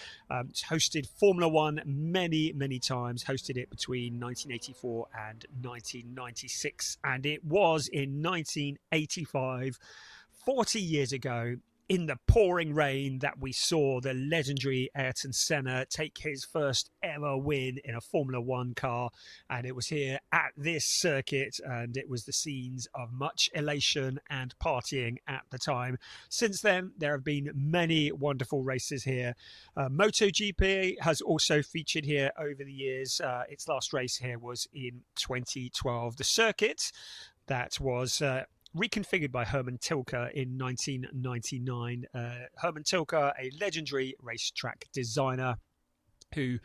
It's hosted Formula One many, many times. Hosted it between 1984 and 1996. And it was in 1985, 40 years ago, in the pouring rain, that we saw the legendary Ayrton Senna take his first ever win in a Formula One car. And it was here at this circuit, and it was the scenes of much elation and partying at the time. Since then, there have been many wonderful races here. MotoGP has also featured here over the years. Its last race here was in 2012. The circuit that was reconfigured by Hermann Tilke in 1999. Hermann Tilke, a legendary racetrack designer who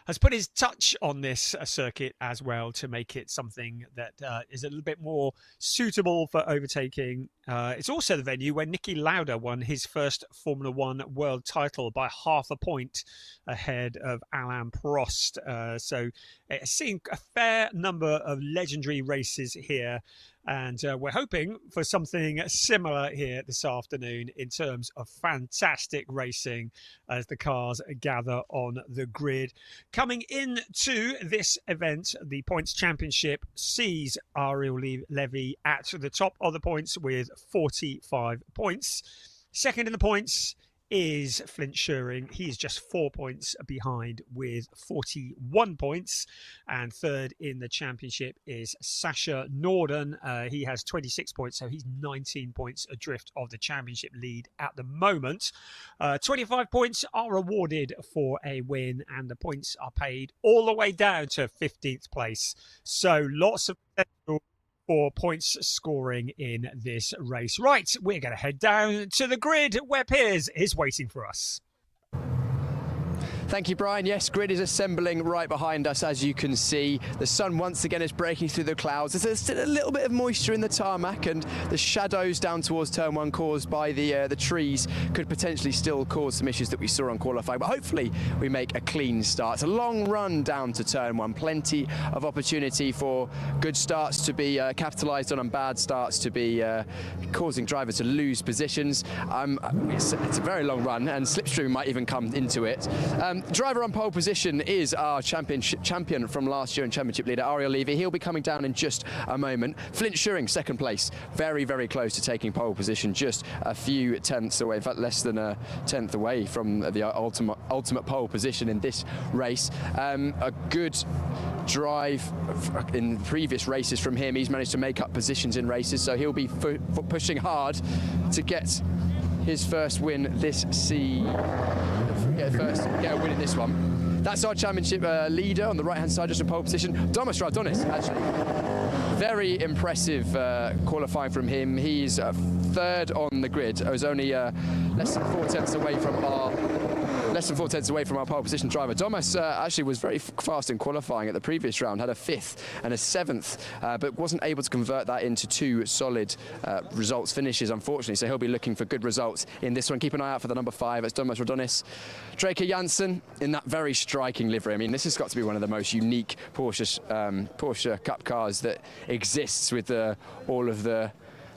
has put his touch on this circuit as well to make it something that is a little bit more suitable for overtaking. It's also the venue where Niki Lauda won his first Formula One world title by half a point ahead of Alain Prost. So it's seen a fair number of legendary races here. And we're hoping for something similar here this afternoon in terms of fantastic racing as the cars gather on the grid. Coming into this event, the Points Championship sees Ariel Levy at the top of the points with 45 points. Second in the points is Flint Schuring. He is just 4 points behind with 41 points. And third in the championship is Sasha Norden. He has 26 points, so he's 19 points adrift of the championship lead at the moment. 25 points are awarded for a win, and the points are paid all the way down to 15th place. So lots of potential for points scoring in this race. Right, we're going to head down to the grid where Piers is waiting for us. Thank you, Brian. Yes, grid is assembling right behind us, as you can see. The sun once again is breaking through the clouds. There's still a little bit of moisture in the tarmac, and the shadows down towards turn one caused by the trees could potentially still cause some issues that we saw on qualifying. But hopefully we make a clean start. It's a long run down to turn one. Plenty of opportunity for good starts to be capitalised on and bad starts to be causing drivers to lose positions. It's a very long run, and slipstream might even come into it. Driver on pole position is our champion from last year and championship leader, Ariel Levy. He'll be coming down in just a moment. Flint Schuring, second place, very, very close to taking pole position, just a few tenths away, in fact less than a tenth away from the ultimate pole position in this race. A good drive in previous races from him. He's managed to make up positions in races, so he'll be pushing hard to get his first win this season. Get a win in this one. That's our championship leader on the right-hand side, just in pole position. Domas Radonis, actually. Very impressive qualifying from him. He's third on the grid. It was only less than 4 tenths away from our pole position driver. Domas actually was very fast in qualifying at the previous round, had a 5th and a 7th, but wasn't able to convert that into 2 solid results finishes, unfortunately, so he'll be looking for good results in this one. Keep an eye out for the number 5, it's Domas Radonis. Draker Janssen in that very striking livery. I mean, this has got to be one of the most unique Porsche Cup cars that exists, with all of the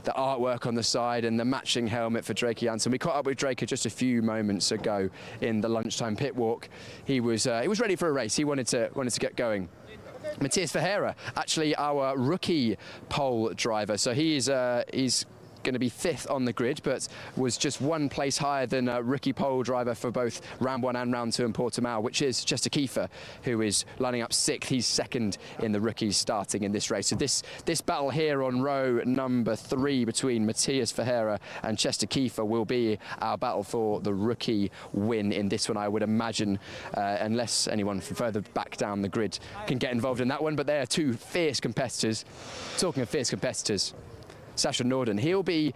artwork on the side and the matching helmet for Draker Janssen. We caught up with Draker just a few moments ago in the lunchtime pit walk. He was ready for a race. He wanted to get going. Matthias Verheera, actually our rookie pole driver. So he's going to be 5th on the grid, but was just 1 place higher than rookie pole driver for both round 1 and round 2 in Portimao, which is Chester Kiefer, who is lining up 6th. He's 2nd in the rookies starting in this race. So this battle here on row number 3 between Matthias Verheera and Chester Kiefer will be our battle for the rookie win in this one, I would imagine, unless anyone from further back down the grid can get involved in that one. But they are 2 fierce competitors. Talking of fierce competitors, Sasha Norden, he'll be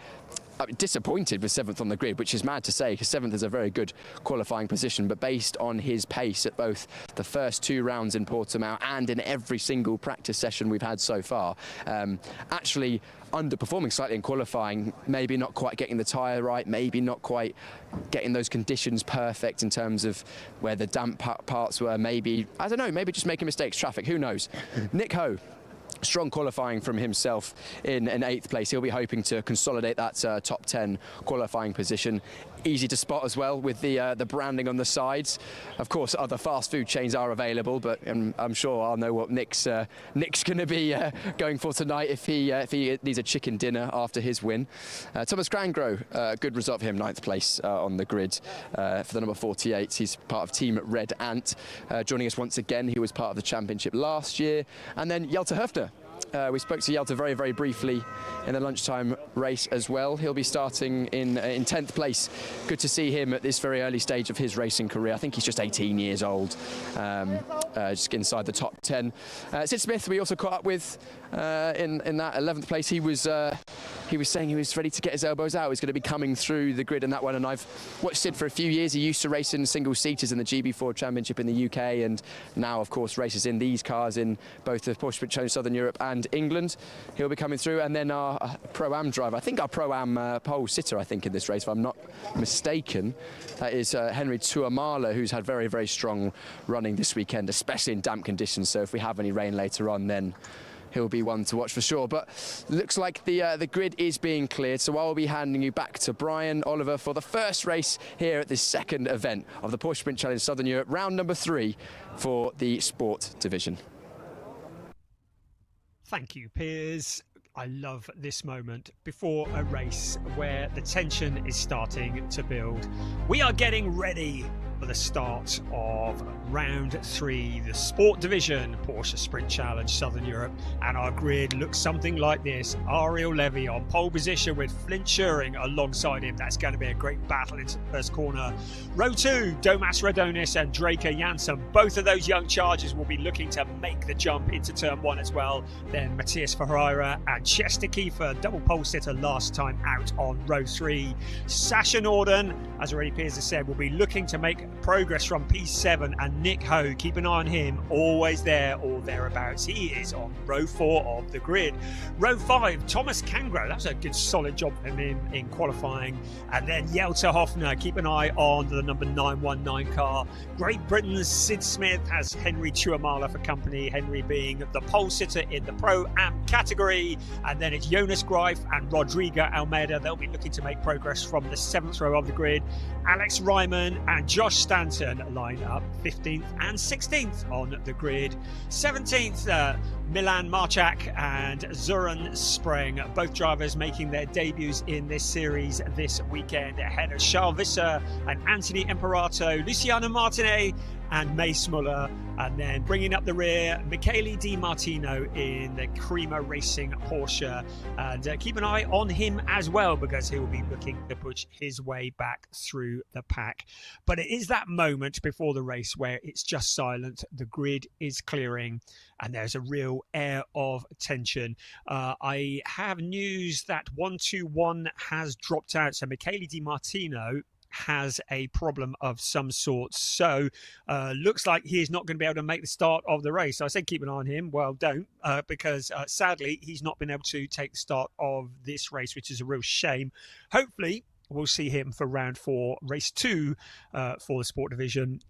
disappointed with 7th on the grid, which is mad to say, because 7th is a very good qualifying position, but based on his pace at both the first 2 rounds in Portimao and in every single practice session we've had so far, actually underperforming slightly in qualifying, maybe not quite getting the tyre right, maybe not quite getting those conditions perfect in terms of where the damp parts were, maybe, I don't know, maybe just making mistakes, traffic, who knows. Nick Ho, strong qualifying from himself in 8th place. He'll be hoping to consolidate that top 10 qualifying position. Easy to spot as well with the branding on the sides. Of course, other fast food chains are available, but I'm sure I'll know what Nick's going to be going for tonight if he needs a chicken dinner after his win. Thomas Grangro, good result for him, 9th place on the grid for the number 48. He's part of Team Red Ant. Joining us once again, he was part of the championship last year. And then Jelte Höfner. We spoke to Jelte very, very briefly in the lunchtime race as well. He'll be starting in 10th place. Good to see him at this very early stage of his racing career. I think he's just 18 years old, just inside the top 10. Sid Smith, we also caught up with in that 11th place. He was saying he was ready to get his elbows out. He's going to be coming through the grid in that one, and I've watched Sid for a few years. He used to race in single-seaters in the GB4 Championship in the UK, and now, of course, races in these cars in both the Porsche Sprint Challenge Southern Europe and England. He'll be coming through, and then our Pro-Am driver, I think our Pro-Am pole sitter, I think, in this race, if I'm not mistaken, that is Henry Tuamala, who's had very, very strong running this weekend, especially in damp conditions. So if we have any rain later on, then he'll be one to watch for sure. But looks like the grid is being cleared, so I'll be handing you back to Brian Oliver for the first race here at this second event of the Porsche Sprint Challenge Southern Europe, round number 3 for the Sport division. Thank you, Piers. I love this moment before a race where the tension is starting to build. We are getting ready for the start of round 3, the Sport Division Porsche Sprint Challenge Southern Europe, and our grid looks something like this. Ariel Levy on pole position with Flint Schuring alongside him. That's going to be a great battle into the first corner. Row 2, Domas Radonis and Draker Janssen. Both of those young chargers will be looking to make the jump into turn 1 as well. Then Matthias Ferreira and Chester Kiefer, double pole sitter last time out on row 3. Sasha Norden, as already Piers has said, will be looking to make progress from P7, and Nick Ho, keep an eye on him, always there or thereabouts. He is on row 4 of the grid. Row 5, Thomas Kangro, that was a good solid job for him in qualifying. And then Jelter Hoffner, keep an eye on the number 919 car. Great Britain's Sid Smith has Henry Chuamala for company, Henry being the pole sitter in the Pro-Am category. And then it's Jonas Greif and Rodrigo Almeida. They'll be looking to make progress from the 7th row of the grid. Alex Ryman and Josh Stanton line up 15th and 16th on the grid. 17th, Milan Marchak and Zoran Spreng, both drivers making their debuts in this series this weekend, ahead of Charles Visser and Anthony Imperato, Luciano Martinet and Mace Muller. And then bringing up the rear, Michele Di Martino in the Creamer Racing Porsche. And keep an eye on him as well, because he will be looking to push his way back through the pack. But it is that moment before the race where it's just silent. The grid is clearing and there's a real air of tension. I have news that 121 has dropped out. So Michele Di Martino has a problem of some sort, so looks like he is not going to be able to make the start of the race. I said keep an eye on him. Well, don't, because sadly he's not been able to take the start of this race, which is a real shame. Hopefully we'll see him for round 4, race 2 for the Sport Division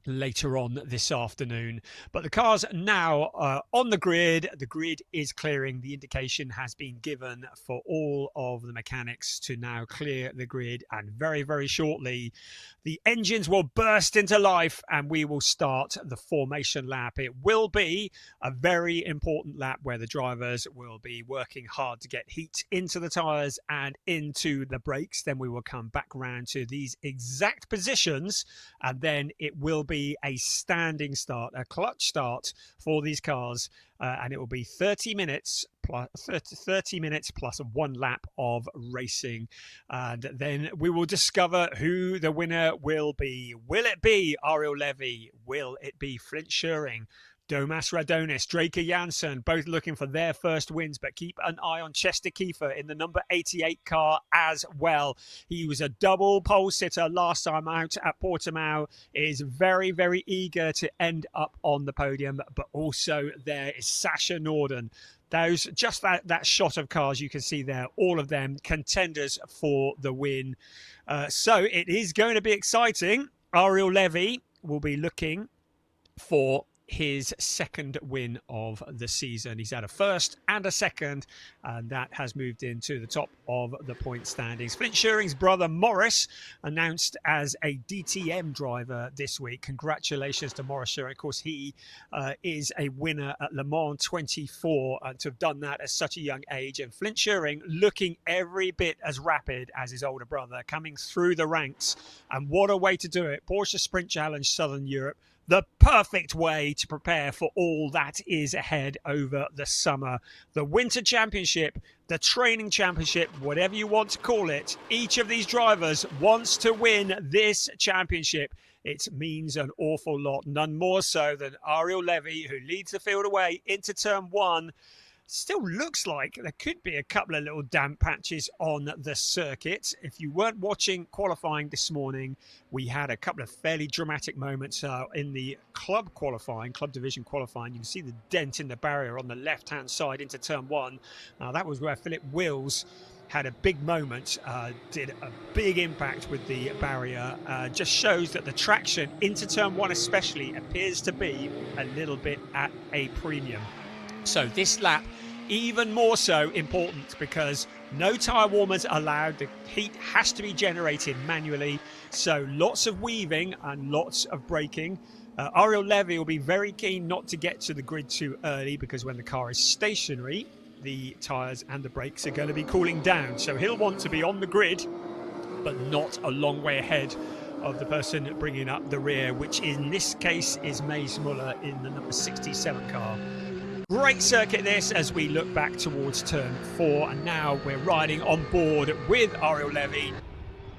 later on this afternoon. But the cars now on the grid. The grid is clearing. The indication has been given for all of the mechanics to now clear the grid, and very, very shortly the engines will burst into life and we will start the formation lap. It will be a very important lap where the drivers will be working hard to get heat into the tyres and into the brakes. Then we will come back round to these exact positions, and then it will be a standing start, a clutch start for these cars, and it will be 30 minutes plus 1 lap of racing, and then we will discover who the winner will be. Will it be Ariel Levy? Will it be Flint Schuring? Domas Radonis, Draker Janssen, both looking for their first wins, but keep an eye on Chester Kiefer in the number 88 car as well. He was a double pole sitter last time out at Portimao, is very, very eager to end up on the podium, but also there is Sasha Norden. Those, just that shot of cars you can see there, all of them contenders for the win. So it is going to be exciting. Ariel Levy will be looking for his second win of the season. He's had a first and a second, and that has moved into the top of the point standings. Flint Schuring's brother Morris announced as a DTM driver this week. Congratulations to Morris Schuring. Of course, he is a winner at Le Mans 24, and to have done that at such a young age. And Flint Schuring looking every bit as rapid as his older brother, coming through the ranks. And what a way to do it. Porsche Sprint Challenge Southern Europe, the perfect way to prepare for all that is ahead over the summer. The Winter Championship, the Training Championship, whatever you want to call it. Each of these drivers wants to win this championship. It means an awful lot, none more so than Ariel Levy, who leads the field away into turn 1. Still looks like there could be a couple of little damp patches on the circuit. If you weren't watching qualifying this morning, we had a couple of fairly dramatic moments in the club division qualifying. You can see the dent in the barrier on the left-hand side into turn 1. That was where Philip Wills had a big moment, did a big impact with the barrier. Just shows that the traction into turn 1 especially appears to be a little bit at a premium. So this lap, even more so important, because no tyre warmers allowed. The heat has to be generated manually. So lots of weaving and lots of braking. Ariel Levy will be very keen not to get to the grid too early, because when the car is stationary, the tyres and the brakes are going to be cooling down. So he'll want to be on the grid, but not a long way ahead of the person bringing up the rear, which in this case is Mace Muller in the number 67 car. Great circuit this as we look back towards turn 4, and now we're riding on board with Ariel Levy,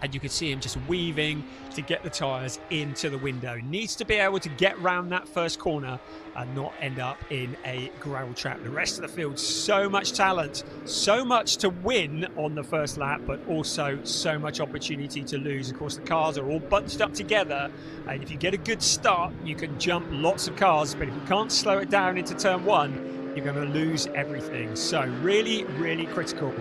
and you can see him just weaving to get the tyres into the window. Needs to be able to get round that first corner and not end up in a gravel trap. The rest of the field, so much talent, so much to win on the first lap, but also so much opportunity to lose. Of course, the cars are all bunched up together, and if you get a good start, you can jump lots of cars, but if you can't slow it down into turn 1, you're going to lose everything. So really, really critical.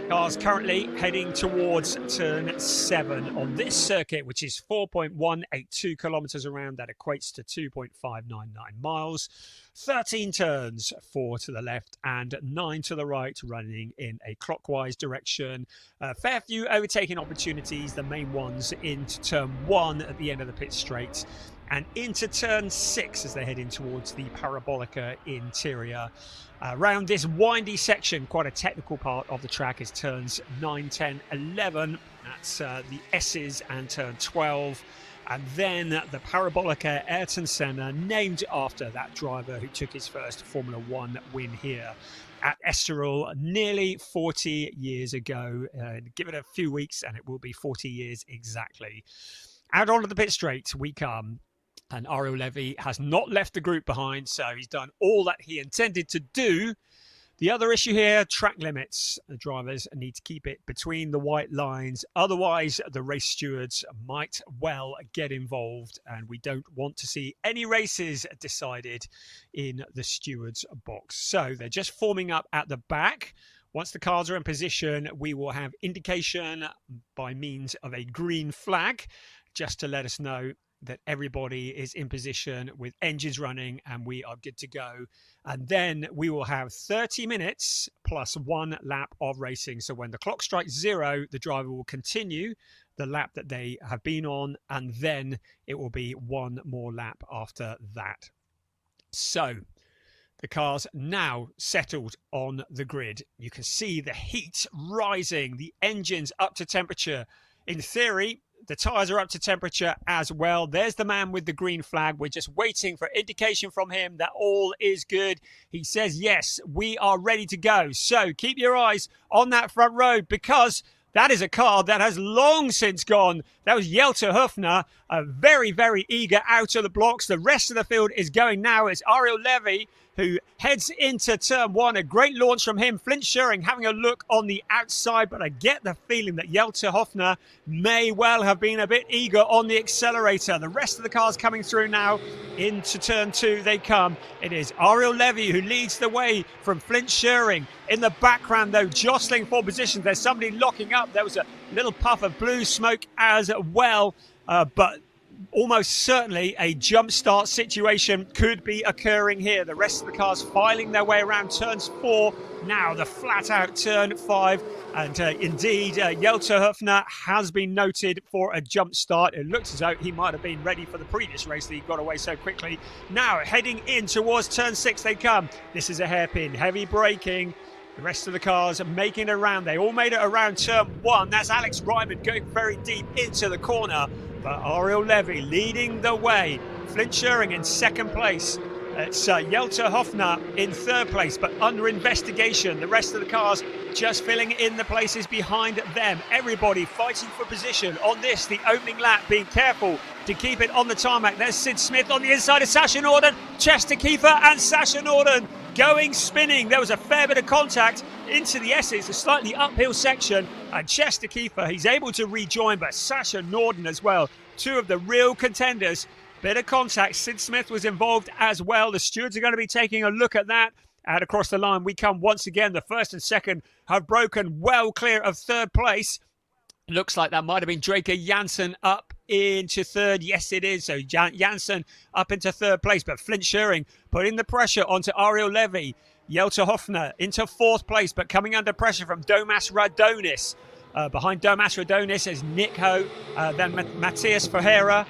Cars currently heading towards turn 7 on this circuit, which is 4.182 kilometres around. That equates to 2.599 miles. 13 turns, 4 to the left and 9 to the right, running in a clockwise direction. Fair few overtaking opportunities, the main ones into turn 1 at the end of the pit straight, and into turn 6 as they're heading towards the Parabolica interior. Around this windy section, quite a technical part of the track, is turns 9, 10, 11. That's the S's, and turn 12. And then the Parabolica Ayrton Senna, named after that driver who took his first Formula 1 win here at Estoril nearly 40 years ago. Give it a few weeks and it will be 40 years exactly. Out onto the pit straight we come. And Ariel Levy has not left the group behind, so he's done all that he intended to do. The other issue here, track limits. The drivers need to keep it between the white lines. Otherwise, the race stewards might well get involved, and we don't want to see any races decided in the stewards' box. So they're just forming up at the back. Once the cars are in position, we will have indication by means of a green flag, just to let us know that everybody is in position with engines running and we are good to go. And then we will have 30 minutes plus 1 lap of racing. So when the clock strikes 0, the driver will continue the lap that they have been on, and then it will be 1 more lap after that. So the cars now settled on the grid. You can see the heat rising, the engines up to temperature. In theory, the tyres are up to temperature as well. There's the man with the green flag. We're just waiting for indication from him that all is good. He says, yes, we are ready to go. So keep your eyes on that front row, because that is a car that has long since gone. That was Jelte Hufner, very, very eager out of the blocks. The rest of the field is going now. It's Ariel Levy who heads into turn 1. A great launch from him. Flint Schuring having a look on the outside, but I get the feeling that Jelte Hofner may well have been a bit eager on the accelerator. The rest of the cars coming through now. Into turn 2 they come. It is Ariel Levy who leads the way from Flint Schuring. In the background, though, jostling for positions. There's somebody locking up. There was a little puff of blue smoke as well, but almost certainly a jump start situation could be occurring here. The rest of the cars filing their way around turns 4. Now the flat out turn 5. And indeed, Jelte Hufner has been noted for a jump start. It looks as though he might have been ready for the previous race that he got away so quickly. Now heading in towards turn 6 they come. This is a hairpin, heavy braking. The rest of the cars are making it around. They all made it around turn 1. That's Alex Ryman going very deep into the corner. But Ariel Levy leading the way. Flint Schuring in second place. It's Jelte Hofner in third place, but under investigation. The rest of the cars just filling in the places behind them. Everybody fighting for position on this, the opening lap, being careful to keep it on the tarmac. There's Sid Smith on the inside of Sasha Norden. Chester Kiefer and Sasha Norden going spinning. There was a fair bit of contact into the S's, a slightly uphill section, and Chester Kiefer, he's able to rejoin, but Sasha Norden as well. Two of the real contenders. Bit of contact. Sid Smith was involved as well. The stewards are going to be taking a look at that. Out across the line we come once again. The first and second have broken well clear of third place. Looks like that might have been Draker Janssen up into third. Yes, it is. So Janssen up into third place. But Flint Schuring putting the pressure onto Ariel Levy. Jelte Hofner into fourth place, but coming under pressure from Domas Radonis. Behind Domas Radonis is Nick Ho, then Matthias Ferreira.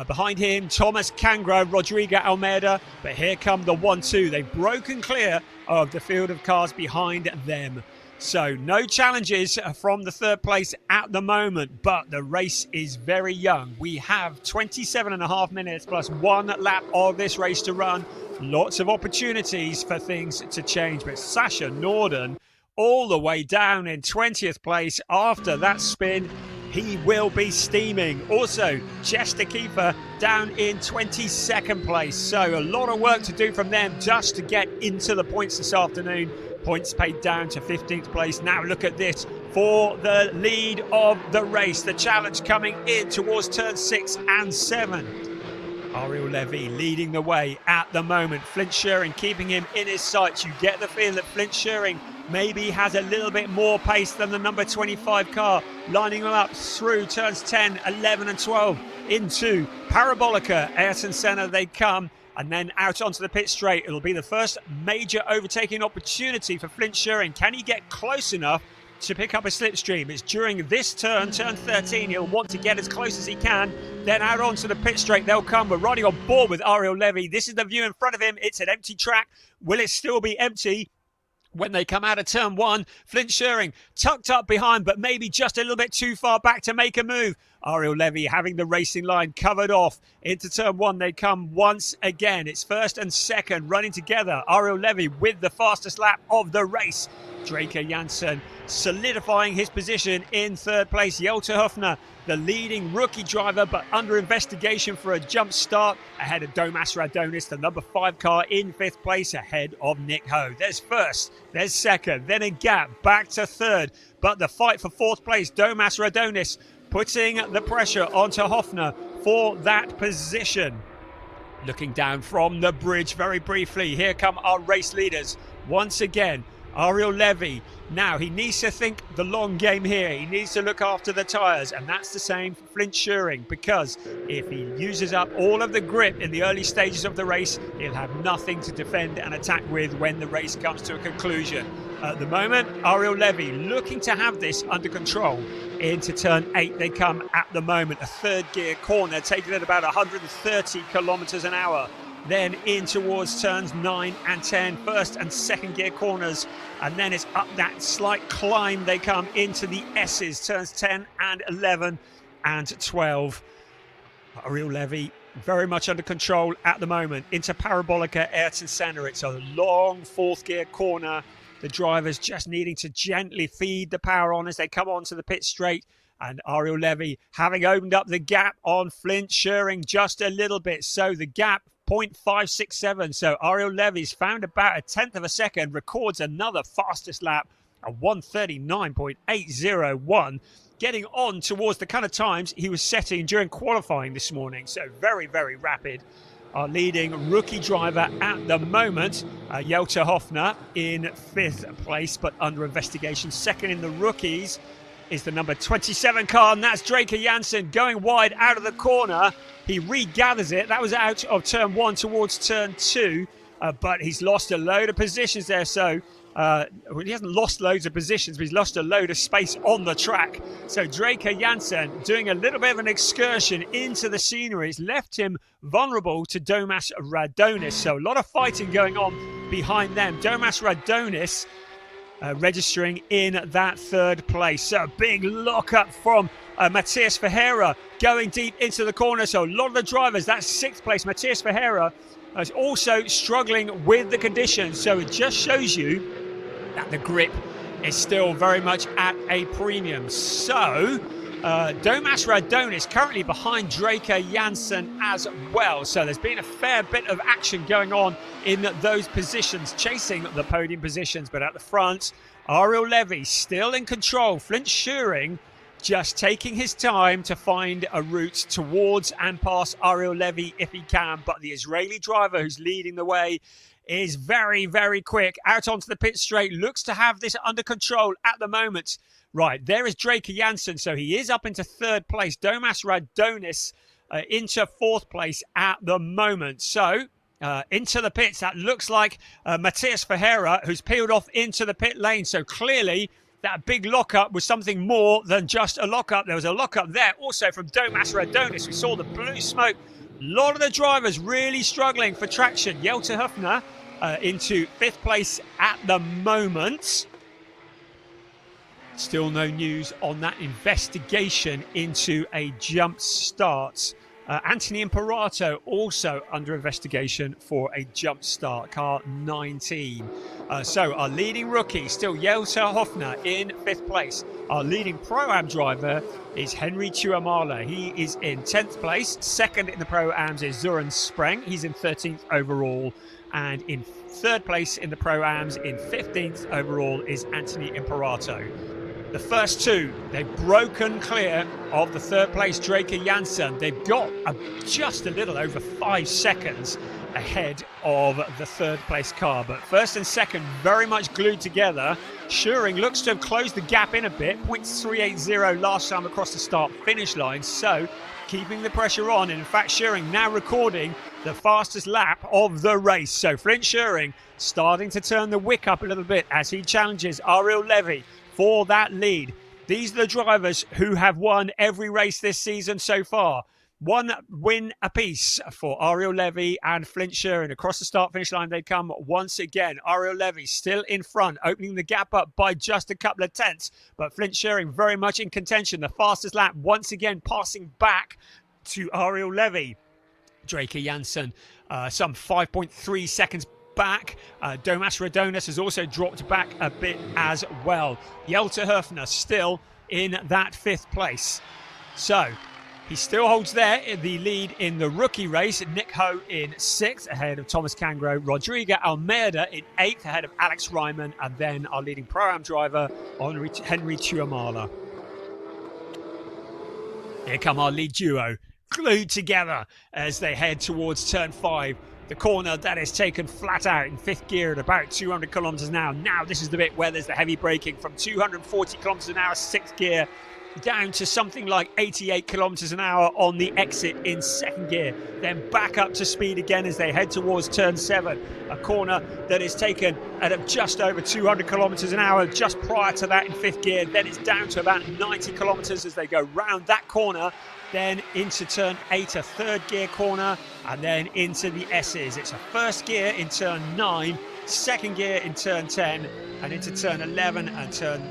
Behind him, Thomas Cangro, Rodrigo Almeida. But here come the 1-2. They've broken clear of the field of cars behind them. So no challenges from the third place at the moment, but the race is very young. We have 27.5 minutes plus 1 lap of this race to run. Lots of opportunities for things to change, but Sasha Norden all the way down in 20th place after that spin. He will be steaming. Also, Chester Kiefer down in 22nd place. So a lot of work to do from them just to get into the points this afternoon. Points paid down to 15th place. Now look at this for the lead of the race. The challenge coming in towards turn 6 and 7. Ariel Levy leading the way at the moment. Flint Schuring keeping him in his sights. You get the feeling that Flint Schuring maybe has a little bit more pace than the number 25 car, lining them up through turns 10, 11 and 12 into Parabolica. Ayrton Senna they come, and then out onto the pit straight. It'll be the first major overtaking opportunity for Flint Schuring. Can he get close enough to pick up a slipstream? It's during this turn, turn 13, he'll want to get as close as he can. Then out onto the pit straight they'll come. We're riding on board with Ariel Levy. This is the view in front of him. It's an empty track. Will it still be empty when they come out of turn 1? Flint Schuring tucked up behind, but maybe just a little bit too far back to make a move. Ariel Levy having the racing line covered off. Into turn 1 they come once again. It's first and second running together. Ariel Levy with the fastest lap of the race. Draker Janssen solidifying his position in third place. Jelte Höfner, the leading rookie driver, but under investigation for a jump start, ahead of Domas Radonis, the number 5 car in 5th place, ahead of Nick Ho. There's first, there's second, then a gap back to third, but the fight for 4th place, Domas Radonis putting the pressure onto Höfner for that position. Looking down from the bridge very briefly, here come our race leaders once again. Ariel Levy, now he needs to think the long game here. He needs to look after the tyres, and that's the same for Flint Schuring, because if he uses up all of the grip in the early stages of the race, he'll have nothing to defend and attack with when the race comes to a conclusion. At the moment, Ariel Levy looking to have this under control. Into turn 8 they come at the moment, a third gear corner, taking it about 130 kilometres an hour. Then in towards turns 9 and 10, first and second gear corners, and then it's up that slight climb they come into the S's, turns 10 and 11 and 12. Ariel Levy very much under control at the moment. Into Parabolica, Ayrton Senna. It's a long 4th gear corner. The drivers just needing to gently feed the power on as they come onto the pit straight. And Ariel Levy having opened up the gap on Flint Schuring just a little bit. So the gap 0.567. So Ariel Levy's found about a 10th of a second, records another fastest lap, a 1:39.801, getting on towards the kind of times he was setting during qualifying this morning. So very, very rapid. Our leading rookie driver at the moment, Jelte Höfner, in 5th place, but under investigation. Second in the rookies is the number 27 car, and that's Draker Janssen going wide out of the corner. He regathers it. That was out of turn 1 towards turn 2, but he's lost a load of positions there. So he hasn't lost loads of positions, but he's lost a load of space on the track. So Draker Janssen doing a little bit of an excursion into the scenery. It's left him vulnerable to Domas Radonis. So a lot of fighting going on behind them. Domas Radonis registering in that 3rd place. So a big lock-up from Matthias Ferreira going deep into the corner. So a lot of the drivers, that's 6th place. Matthias Ferreira is also struggling with the conditions. So it just shows you that the grip is still very much at a premium. So Domas Radonis currently behind Draker Janssen as well. So there's been a fair bit of action going on in those positions, chasing the podium positions. But at the front, Ariel Levy still in control. Flint Schuring just taking his time to find a route towards and past Ariel Levy if he can. But the Israeli driver who's leading the way is very, very quick. Out onto the pit straight, looks to have this under control at the moment. Right, there is Draker Janssen, so he is up into 3rd place. Domas Radonis into 4th place at the moment. So into the pits, that looks like Matthias Ferreira, who's peeled off into the pit lane. So clearly that big lockup was something more than just a lockup. There was a lockup there also from Domas Radonis. We saw the blue smoke. A lot of the drivers really struggling for traction. Jelte Höfner into 5th place at the moment. Still no news on that investigation into a jump start. Anthony Imperato also under investigation for a jump start, car 19. So our leading rookie, still Jelte Höfner in 5th place. Our leading Pro-Am driver is Henry Tuamala. He is in 10th place. Second in the Pro-Ams is Søren Spreng. He's in 13th overall. And in 3rd place in the Pro-Ams, in 15th overall, is Anthony Imperato. The first two, they've broken clear of the 3rd place Draker Janssen. They've got just a little over 5 seconds ahead of the 3rd place car. But 1st and 2nd very much glued together. Schuring looks to have closed the gap in a bit. 0.380 last time across the start-finish line. So keeping the pressure on. And in fact, Schuring now recording the fastest lap of the race. So Flint Schuring starting to turn the wick up a little bit as he challenges Ariel Levy for that lead. These are the drivers who have won every race this season so far. 1 win apiece for Ariel Levy and Flint Schuring. Across the start-finish line they come once again. Ariel Levy still in front, opening the gap up by just a couple of tenths. But Flint Schuring very much in contention. The fastest lap once again passing back to Ariel Levy. Draker Janssen some 5.3 seconds back. Domas Radonis has also dropped back a bit as well. Jelte Höfner still in that 5th place. So he still holds there in the lead in the rookie race. Nick Ho in 6th ahead of Thomas Cangro. Rodrigo Almeida in 8th ahead of Alex Ryman. And then our leading Pro-Am driver, Henry Tuamala. Here come our lead duo, glued together as they head towards turn 5. The corner that is taken flat out in 5th gear at about 200 kilometers an hour. Now this is the bit where there's the heavy braking from 240 kilometers an hour 6th gear down to something like 88 kilometers an hour on the exit in 2nd gear. Then back up to speed again as they head towards turn 7. A corner that is taken at just over 200 kilometers an hour just prior to that in 5th gear. Then it's down to about 90 kilometers as they go round that corner. Then into turn 8, a 3rd gear corner, and then into the S's. It's a 1st gear in turn 9, 2nd gear in turn 10, and into turn 11, and turn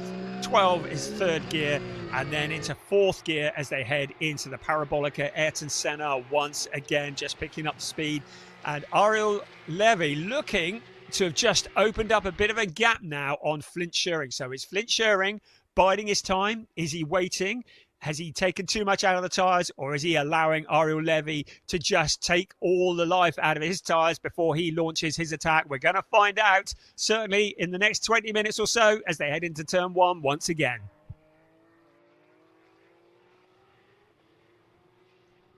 12 is 3rd gear, and then into 4th gear as they head into the Parabolica Ayrton Senna once again, just picking up speed. And Ariel Levy looking to have just opened up a bit of a gap now on Flint Schuring. So is Flint Schuring biding his time? Is he waiting? Has he taken too much out of the tyres, or is he allowing Ariel Levy to just take all the life out of his tyres before he launches his attack? We're going to find out, certainly in the next 20 minutes or so, as they head into turn 1 once again.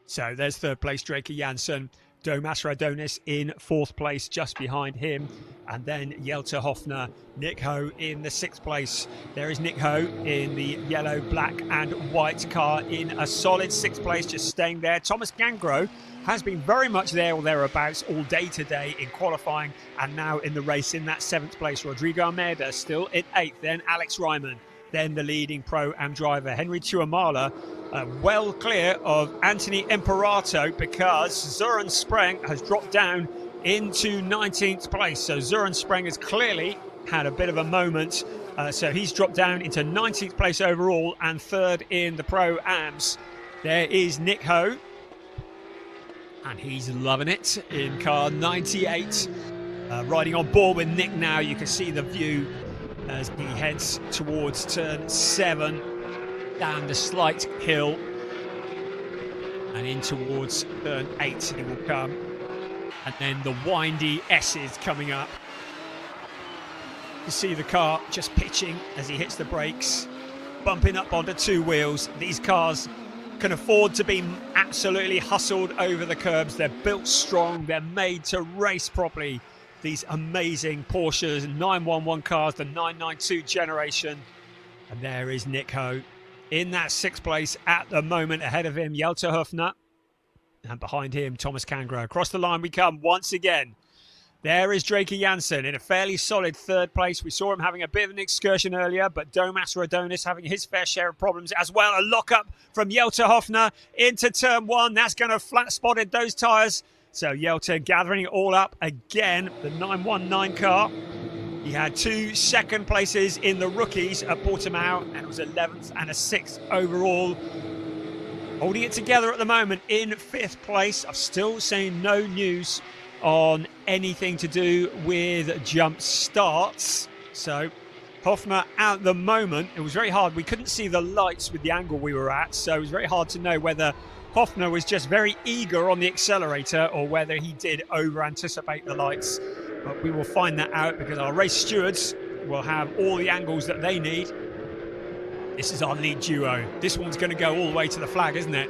So there's 3rd place Draker Janssen. Domas Radonis in 4th place, just behind him. And then Jelte Höfner. Nick Ho in the 6th place. There is Nick Ho in the yellow, black and white car in a solid 6th place, just staying there. Thomas Cangro has been very much there or thereabouts all day today in qualifying and now in the race in that 7th place. Rodrigo Almeida still in 8th. Then Alex Ryman. Then the leading Pro-Am driver, Henry Tuamala, well clear of Anthony Imperato because Søren Spreng has dropped down into 19th place. So Søren Spreng has clearly had a bit of a moment. So he's dropped down into 19th place overall and 3rd in the Pro-Ams. There is Nick Ho. And he's loving it in car 98. Riding on board with Nick now. You can see the view as he heads towards turn 7, down the slight hill and in towards turn 8 he will come, and then the windy S's coming up. You see the car just pitching as he hits the brakes, bumping up onto 2 wheels. These cars can afford to be absolutely hustled over the curbs. They're built strong, they're made to race properly. These amazing Porsches 911 cars, the 992 generation. And there is Nick Ho in that 6th place at the moment. Ahead of him, Jelte Höfner. And behind him, Thomas Cangro. Across the line we come once again. There is Drake Jansen in a fairly solid third place. We saw him having a bit of an excursion earlier, but Domas Radonis having his fair share of problems as well. A lock-up from Jelte Hofner into turn 1. That's going to have flat-spotted those tyres. So Jelte gathering it all up again, the 919 car. He had 2 second places in the rookies at Portimao, and it was 11th and a 6th overall. Holding it together at the moment in 5th place. I've still seen no news on anything to do with jump starts. So Hofner at the moment, it was very hard. We couldn't see the lights with the angle we were at, so it was very hard to know whether Hofner was just very eager on the accelerator or whether he did over-anticipate the lights. But we will find that out because our race stewards will have all the angles that they need. This is our lead duo. This one's going to go all the way to the flag, isn't it?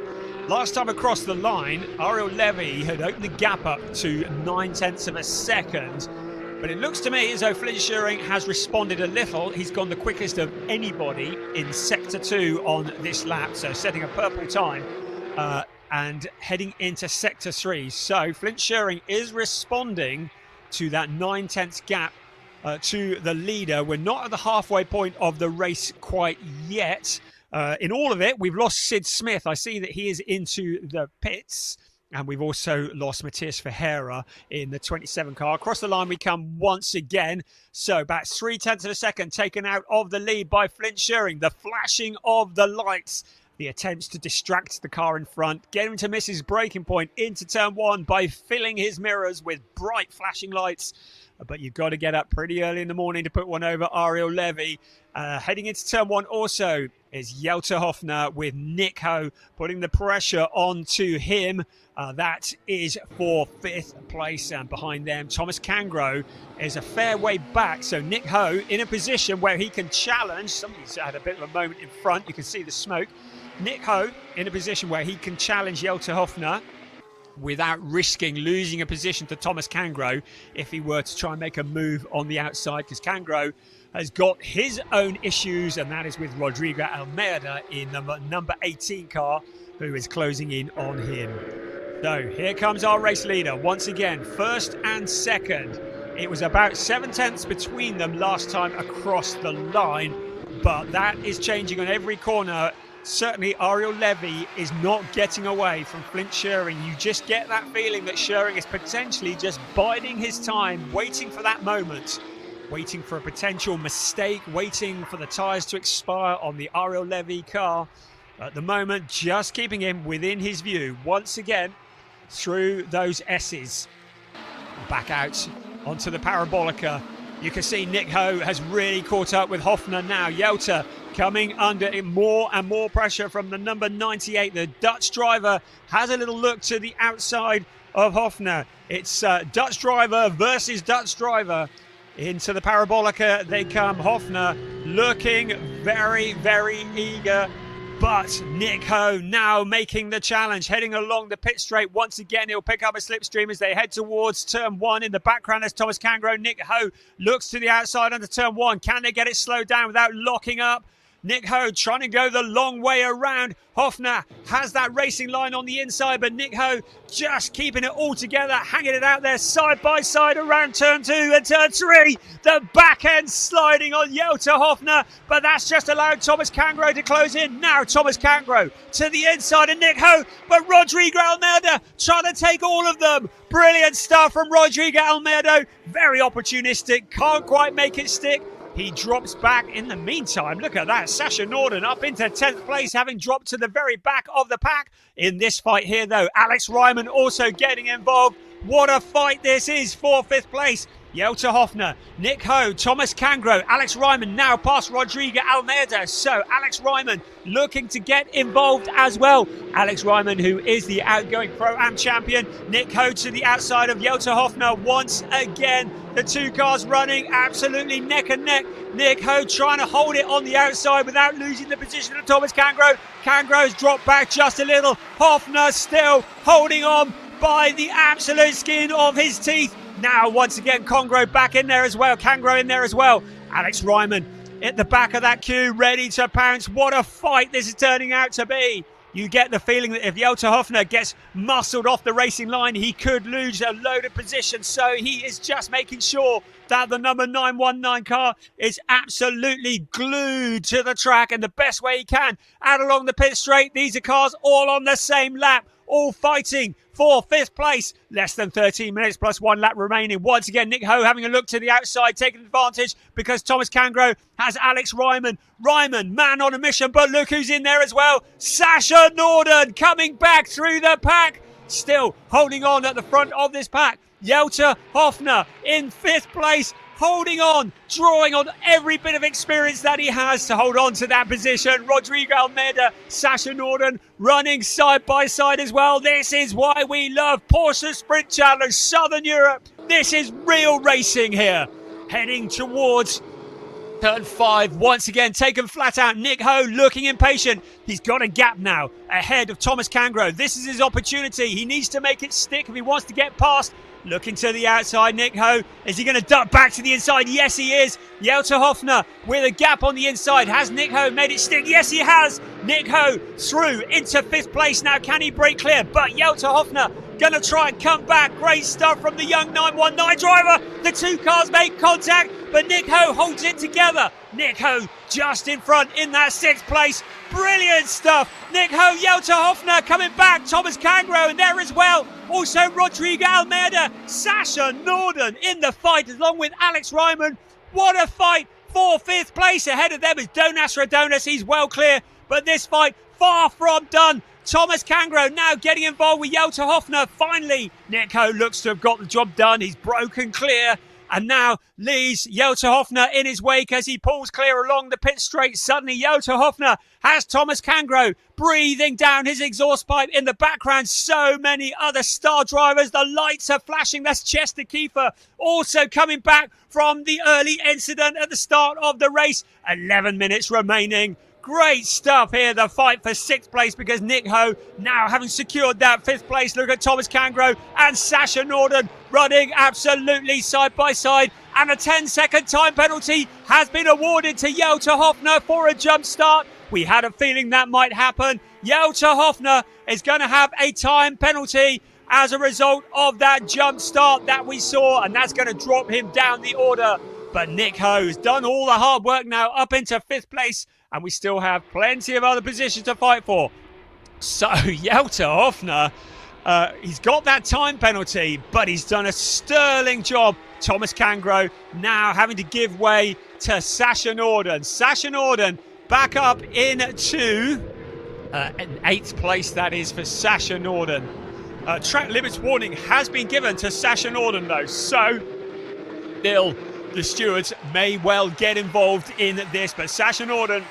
Last time across the line, Ariel Levy had opened the gap up to 9/10 of a second. But it looks to me as though Flint Schuring has responded a little. He's gone the quickest of anybody in Sector 2 on this lap. So setting a purple time and heading into Sector 3. So Flint Schuring is responding to that 9/10 gap to the leader. We're not at the halfway point of the race quite yet. In all of it, we've lost Sid Smith. I see that he is into the pits. And we've also lost Matthias Ferreira in the 27 car. Across the line we come once again. So about 0.3 of a second taken out of the lead by Flint Schuring. The flashing of the lights. The attempts to distract the car in front. Get him to miss his braking point into turn 1 by filling his mirrors with bright flashing lights. But you've got to get up pretty early in the morning to put one over Ariel Levy. Heading into turn 1 also is Jelte Hofner with Nick Ho putting the pressure onto him. That is for 5th place, and behind them Thomas Cangro is a fair way back. So Nick Ho in a position where he can challenge. Somebody's had a bit of a moment in front. You can see the smoke. Nick Ho in a position where he can challenge Jelte Hofner without risking losing a position to Thomas Cangro if he were to try and make a move on the outside, because Cangro has got his own issues, and that is with Rodrigo Almeida in the number 18 car, who is closing in on him. So here comes our race leader once again, 1st and 2nd. It was about 7/10 between them last time across the line, but that is changing on every corner. Certainly Ariel Levy is not getting away from Flint Schuring. You just get that feeling that Schuring is potentially just biding his time, waiting for that moment, waiting for a potential mistake, waiting for the tyres to expire on the Ariel Levy car. At the moment, just keeping him within his view. Once again, through those S's. Back out onto the Parabolica. You can see Nick Ho has really caught up with Hofner now. Jelte coming under more and more pressure from the number 98. The Dutch driver has a little look to the outside of Hofner. It's Dutch driver versus Dutch driver. Into the Parabolica they come. Hofner looking very, very eager. But Nick Ho now making the challenge, heading along the pit straight. Once again, he'll pick up a slipstream as they head towards turn 1. In the background, there's Thomas Cangro. Nick Ho looks to the outside under turn 1. Can they get it slowed down without locking up? Nick Ho trying to go the long way around. Hofner has that racing line on the inside, but Nick Ho just keeping it all together, hanging it out there side by side around turn 2 and turn 3. The back end sliding on Jelte Hofner, but that's just allowed Thomas Cangro to close in. Now Thomas Cangro to the inside of Nick Ho, but Rodrigo Almeida trying to take all of them. Brilliant stuff from Rodrigo Almeida. Very opportunistic, can't quite make it stick. He drops back in the meantime. Look at that. Sasha Norden up into 10th place, having dropped to the very back of the pack. In this fight here, though, Alex Ryman also getting involved. What a fight this is for 5th place. Jelte Hofner, Nick Ho, Thomas Cangro, Alex Ryman now past Rodrigo Almeida. So Alex Ryman looking to get involved as well. Alex Ryman, who is the outgoing Pro-Am champion. Nick Ho to the outside of Jelte Hofner once again. The two cars running absolutely neck and neck. Nick Ho trying to hold it on the outside without losing the position of Thomas Cangro. Cangro's dropped back just a little. Hofner still holding on by the absolute skin of his teeth. Now, once again, Cangro back in there as well. Cangro in there as well. Alex Ryman at the back of that queue, ready to pounce. What a fight this is turning out to be. You get the feeling that if Jelter Hoffner gets muscled off the racing line, he could lose a load of position. So he is just making sure that the number 919 car is absolutely glued to the track in the best way he can. Out along the pit straight, these are cars all on the same lap, all fighting for 5th place. Less than 13 minutes plus 1 lap remaining. Once again, Nick Ho having a look to the outside, taking advantage because Thomas Cangro has Alex Ryman. Ryman, man on a mission, but look who's in there as well. Sasha Norden coming back through the pack. Still holding on at the front of this pack. Jelter Hoffner in 5th place, holding on, drawing on every bit of experience that he has to hold on to that position. Rodrigo Almeida, Sasha Norden running side by side as well. This is why we love Porsche Sprint Challenge Southern Europe. This is real racing here. Heading towards turn 5, once again taken flat out. Nick Ho looking impatient. He's got a gap now ahead of Thomas Cangro. This is his opportunity. He needs to make it stick if he wants to get past. Looking to the outside, Nick Ho. Is he going to duck back to the inside? Yes, he is. Jelter Hoffner with a gap on the inside. Has Nick Ho made it stick? Yes, he has. Nick Ho through into 5th place now. Can he break clear? But Jelter Hoffner going to try and come back. Great stuff from the young 919 driver. The two cars make contact, but Nick Ho holds it together. Nick Ho just in front in that 6th place. Brilliant stuff. Nick Ho, Jelter Hoffner coming back. Thomas Cangro in there as well. Also Rodrigo Almeida. Sasha Norden in the fight along with Alex Ryman. What a fight for 5th place. Ahead of them is Jonas Radonis. He's well clear, but this fight far from done. Thomas Cangro now getting involved with Jelter Hoffner. Finally, Nick Ho looks to have got the job done. He's broken clear and now leaves Jelter Hoffner in his wake as he pulls clear along the pit straight. Suddenly, Jelter Hoffner has Thomas Cangro breathing down his exhaust pipe in the background. So many other star drivers. The lights are flashing. That's Chester Kiefer also coming back from the early incident at the start of the race. 11 minutes remaining. Great stuff here, the fight for 6th place because Nick Ho now having secured that 5th place. Look at Thomas Cangro and Sasha Norden running absolutely side by side. And a 10-second time penalty has been awarded to Jelter Hoffner for a jump start. We had a feeling that might happen. Jelter Hoffner is going to have a time penalty as a result of that jump start that we saw, and that's going to drop him down the order. But Nick Ho has done all the hard work now up into 5th place, and we still have plenty of other positions to fight for. So Jelter Hoffner, he's got that time penalty, but he's done a sterling job. Thomas Cangro now having to give way to Sasha Norden. Sasha Norden back up into 8th place, that is, for Sasha Norden. Track limits warning has been given to Sasha Norden, though, so still the stewards may well get involved in this. But Sasha Norden,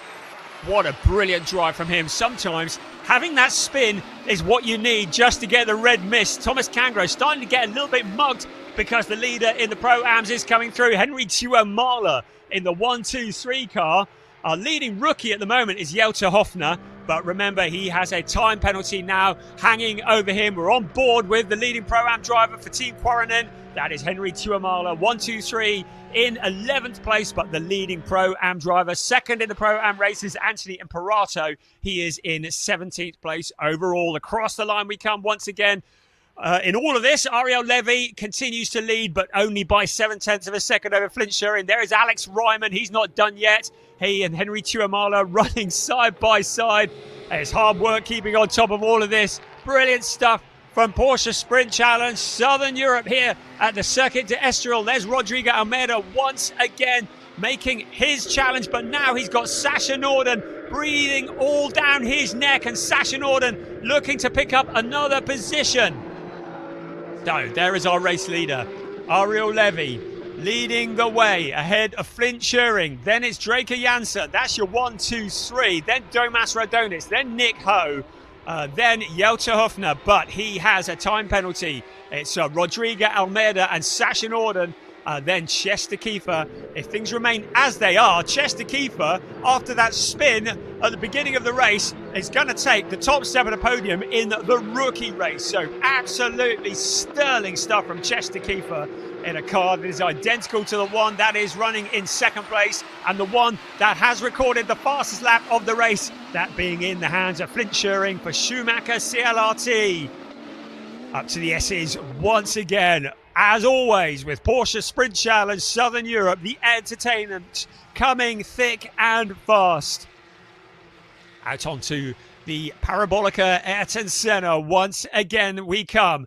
what a brilliant drive from him. Sometimes having that spin is what you need just to get the red mist. Thomas Cangro starting to get a little bit mugged because the leader in the Pro-Ams is coming through. Henry Tuamala in the 1-2-3 car. Our leading rookie at the moment is Jelter Hoffner, but remember, he has a time penalty now hanging over him. We're on board with the leading Pro-Am driver for Team Quaranen. That is Henry Tuamala, 1-2-3 in 11th place, but the leading Pro-Am driver. Second in the Pro-Am races, Anthony Imperato. He is in 17th place overall. Across the line we come once again. In all of this, Ariel Levy continues to lead, but only by 7/10 of a second over Flint Shurin. There is Alex Ryman. He's not done yet. He and Henry Tuamala running side by side. It's hard work keeping on top of all of this. Brilliant stuff from Porsche Sprint Challenge Southern Europe here at the Circuit de Estoril. There's Rodrigo Almeida once again making his challenge, but now he's got Sasha Norden breathing all down his neck, and Sasha Norden looking to pick up another position. So there is our race leader, Ariel Levy, leading the way ahead of Flint Shuring. Then it's Draker Janssen. That's your 1-2-3. Then Jonas Radonis. Then Nick Ho. Then Jelter Hoffner, but he has a time penalty. It's Rodrigo Almeida and Sasha Norden Then Chester Kiefer, if things remain as they are, Chester Kiefer, after that spin at the beginning of the race, is going to take the top step of the podium in the rookie race. So absolutely sterling stuff from Chester Kiefer in a car that is identical to the one that is running in second place and the one that has recorded the fastest lap of the race, that being in the hands of Flint Schuring for Schumacher CLRT. Up to the S's once again. As always, with Porsche Sprint Challenge Southern Europe, the entertainment coming thick and fast. Out onto the Parabolica Ayrton Senna. Once again we come.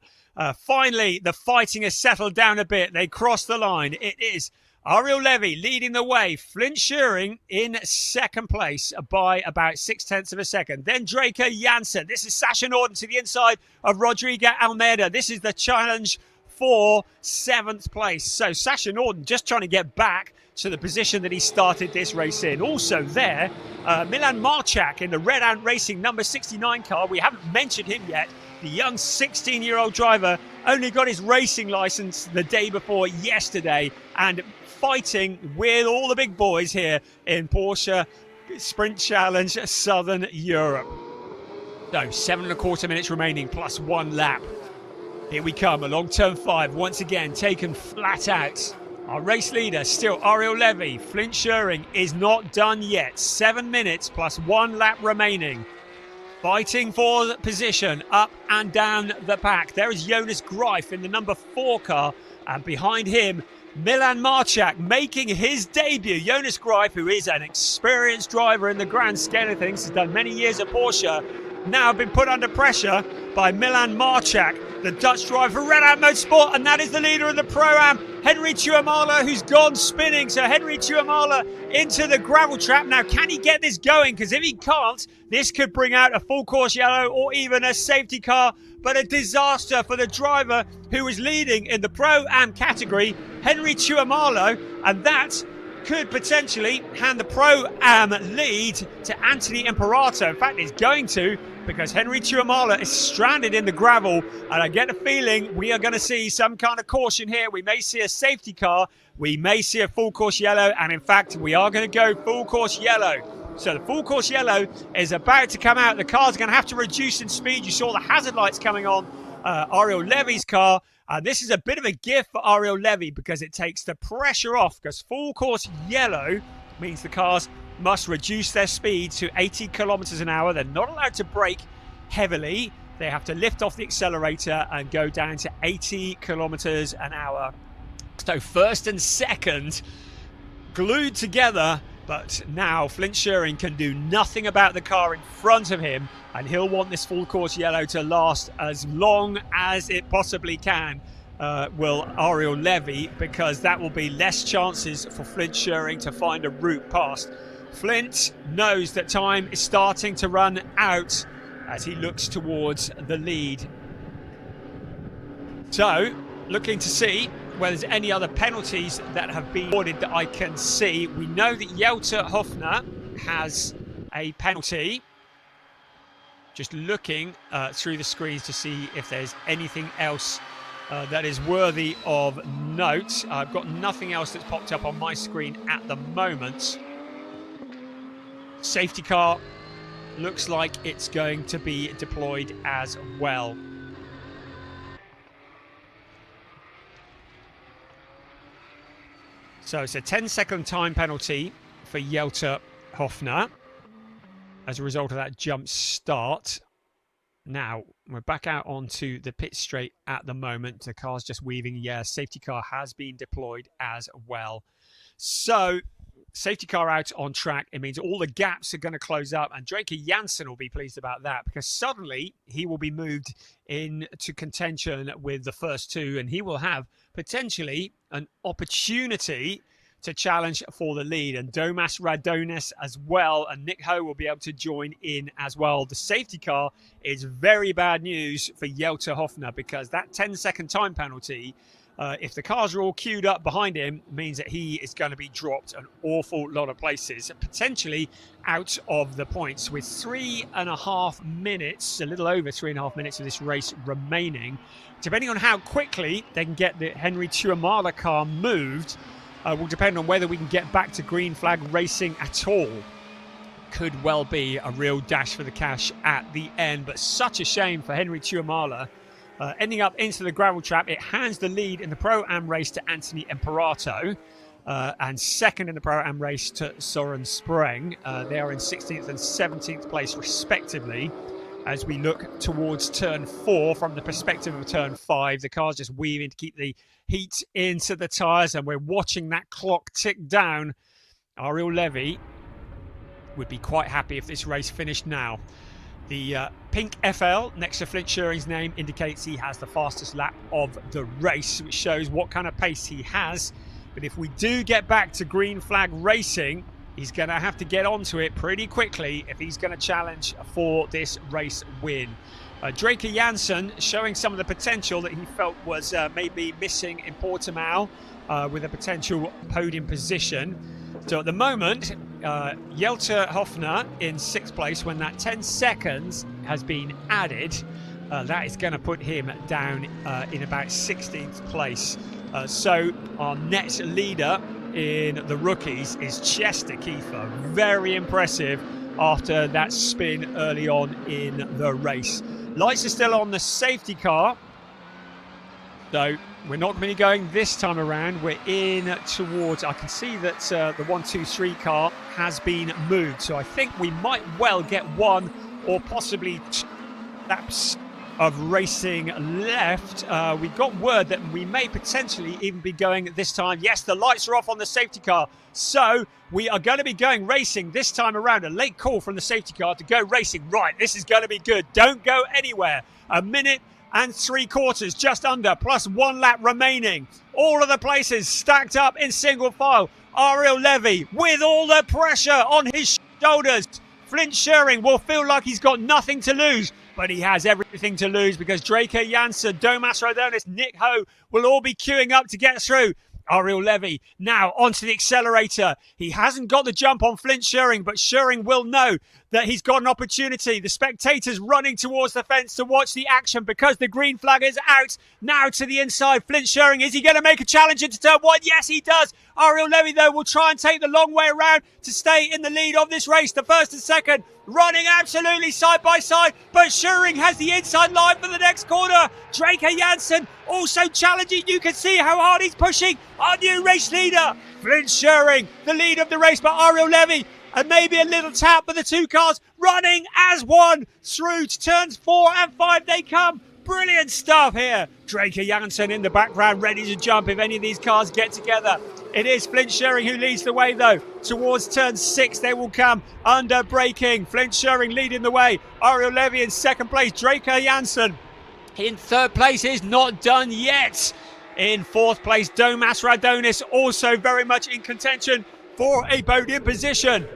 Finally, the fighting has settled down a bit. They cross the line. It is Ariel Levy leading the way. Flint Schuring in second place by about 0.6 of a second. Then Draker Janssen. This is Sasha Norton to the inside of Rodrigo Almeida. This is the challenge for 7th place. So Sasha Norton just trying to get back to the position that he started this race in. Also there, Milan Marchak in the Red Ant Racing number 69 car. We haven't mentioned him yet. The young 16-year-old driver only got his racing license the day before yesterday and fighting with all the big boys here in Porsche Sprint Challenge Southern Europe. So 7.25 minutes remaining plus 1 lap. Here we come along turn 5, once again taken flat out. Our race leader still Ariel Levy. Flint Schuring is not done yet. 7 minutes plus 1 lap remaining. Fighting for the position up and down the pack. There is Jonas Greif in the number 4 car, and behind him Milan Marchak making his debut. Jonas Greif, who is an experienced driver in the grand scale of things, has done many years at Porsche, now been put under pressure by Milan Marchak, the Dutch driver for Red Ant Motorsport, and that is the leader of the Pro-Am, Henry Tuamala, who's gone spinning. So Henry Tuamala into the gravel trap. Now, can he get this going? Because if he can't, this could bring out a full course yellow or even a safety car, but a disaster for the driver who was leading in the Pro-Am category, Henry Tuamala, and that could potentially hand the Pro-Am lead to Anthony Imperato. In fact, it's going to, because Henry Tuamala is stranded in the gravel, and I get a feeling we are going to see some kind of caution here. We may see a safety car, we may see a full course yellow, and in fact we are going to go full course yellow. So the full course yellow is about to come out. The car's going to have to reduce in speed. You saw the hazard lights coming on Ariel Levy's car. This is a bit of a gift for Ariel Levy because it takes the pressure off, because full course yellow means the cars must reduce their speed to 80 kilometers an hour. They're not allowed to brake heavily. They have to lift off the accelerator and go down to 80 kilometers an hour. So first and second glued together, but now Flint Schuring can do nothing about the car in front of him, and he'll want this full course yellow to last as long as it possibly can. Will Ariel Levy, because that will be less chances for Flint Schuring to find a route past. Flint knows that time is starting to run out as he looks towards the lead. So, looking to see whether there's any other penalties that have been awarded that I can see. We know that Jelter Hofner has a penalty. Just looking through the screens to see if there's anything else that is worthy of note. I've got nothing else that's popped up on my screen at the moment. Safety car looks like it's going to be deployed as well. So it's a 10-second time penalty for Jelter Hofner as a result of that jump start. Now, we're back out onto the pit straight at the moment. The car's just weaving. Yeah, safety car has been deployed as well. So, safety car out on track. It means all the gaps are going to close up, and Draker Janssen will be pleased about that, because suddenly he will be moved into contention with the first two, and he will have potentially an opportunity to challenge for the lead, and Domas Radonis as well, and Nick Ho will be able to join in as well. The safety car is very bad news for Jelter Hofner, because that 10-second time penalty if the cars are all queued up behind him, means that he is going to be dropped an awful lot of places, potentially out of the points, with 3.5 minutes, a little over 3.5 minutes of this race remaining. Depending on how quickly they can get the Henry Tuamala car moved, will depend on whether we can get back to green flag racing at all. Could well be a real dash for the cash at the end, but such a shame for Henry Tuamala. Ending up into the gravel trap, it hands the lead in the Pro-Am race to Anthony Imperato, and second in the Pro-Am race to Soren Spreng. They are in 16th and 17th place respectively. As we look towards turn 4 from the perspective of turn 5, the car's just weaving to keep the heat into the tyres, and we're watching that clock tick down. Ariel Levy would be quite happy if this race finished now. The pink FL next to Flint Schuring's name indicates he has the fastest lap of the race, which shows what kind of pace he has. But if we do get back to green flag racing, he's going to have to get onto it pretty quickly if he's going to challenge for this race win. Draker Janssen showing some of the potential that he felt was maybe missing in Portimao, with a potential podium position. So at the moment, Jelter Hofner in 6th place. When that 10 seconds has been added, that is going to put him down in about 16th place. So our next leader in the rookies is Chester Kiefer. Very impressive after that spin early on in the race. Lights are still on the safety car, though we're not really going this time around. We're in towards, I can see that the 1, 2, 3 car has been moved, so I think we might well get 1 or possibly 2 laps of racing left. We got word that we may potentially even be going this time. Yes, the lights are off on the safety car, so we are going to be going racing this time around. A late call from the safety car to go racing. Right, this is going to be good. Don't go anywhere. 1 minute and 3/4 just under, plus 1 lap remaining. All of the places stacked up in single file. Ariel Levy with all the pressure on his shoulders. Flint Schuring will feel like he's got nothing to lose, but he has everything to lose, because Draker Janssen, Domas Rodonis, Nick Ho will all be queuing up to get through. Ariel Levy now onto the accelerator. He hasn't got the jump on Flint Schuring, but Schuring will know that he's got an opportunity. The spectators running towards the fence to watch the action because the green flag is out. Now to the inside, Flint Schuring, is he going to make a challenge into turn 1? Yes, he does. Ariel Levy, though, will try and take the long way around to stay in the lead of this race. The first and second running absolutely side by side, but Schuring has the inside line for the next corner. Draker Janssen also challenging. You can see how hard he's pushing. Our new race leader, Flint Schuring, the lead of the race, but Ariel Levy, and maybe a little tap, but the 2 cars running as one through to turns 4 and 5 they come. Brilliant stuff here. Draker Janssen in the background, ready to jump if any of these cars get together. It is Flint Schuring who leads the way, though. Towards turn 6 they will come under braking. Flint Schuring leading the way. Ariel Levy in 2nd place. Draker Janssen in 3rd place is not done yet. In 4th place, Domas Radonis also very much in contention for a podium position.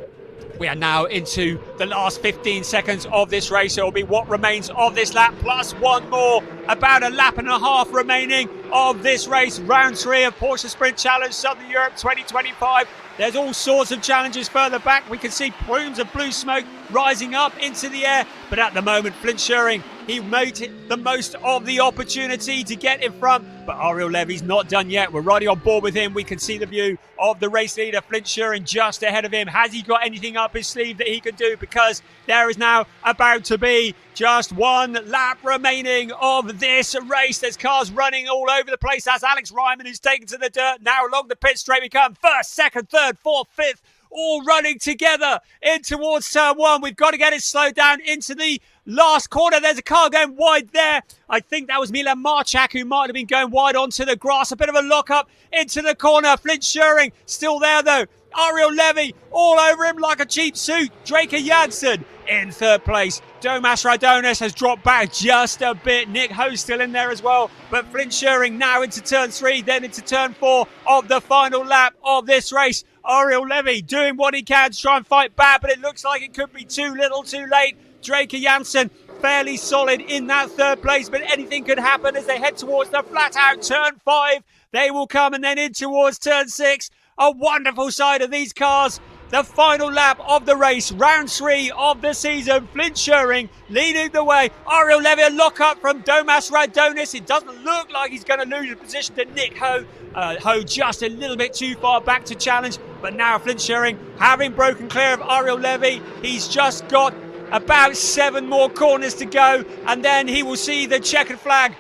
We are now into the last 15 seconds of this race. It will be what remains of this lap, plus 1 more. About a lap and a half remaining of this race. Round 3 of Porsche Sprint Challenge Southern Europe 2025. There's all sorts of challenges further back. We can see plumes of blue smoke rising up into the air. But at the moment, Flint Schuring, he made the most of the opportunity to get in front. But Ariel Levy's not done yet. We're riding on board with him. We can see the view of the race leader, Flint Schuring, just ahead of him. Has he got anything up his sleeve that he can do? Because there is now about to be just 1 lap remaining of this race. There's cars running all over the place. That's Alex Ryman who's taken to the dirt. Now along the pit straight we come. 1st, 2nd, 3rd, 4th, 5th. All running together in towards turn 1. We've got to get it slowed down into the last corner. There's a car going wide there. I think that was Milan Marchak who might have been going wide onto the grass. A bit of a lock-up into the corner. Flint Schuring still there, though. Ariel Levy all over him like a cheap suit. Draker Janssen in 3rd place. Domas Radonis has dropped back just a bit. Nick Ho's still in there as well. But Flint Schuring now into turn 3, then into turn 4 of the final lap of this race. Ariel Levy doing what he can to try and fight back, but it looks like it could be too little too late. Draker Janssen fairly solid in that third place, but anything could happen as they head towards the flat out turn 5. They will come and then in towards turn 6. A wonderful side of these cars. The final lap of the race, round 3 of the season. Flint Schuring leading the way. Ariel Levy, a lock up from Domas Radonis. It doesn't look like he's going to lose the position to Nick Ho. Ho just a little bit too far back to challenge, but now Flint Schuring, having broken clear of Ariel Levy, he's just got about 7 more corners to go, and then he will see the checkered flag.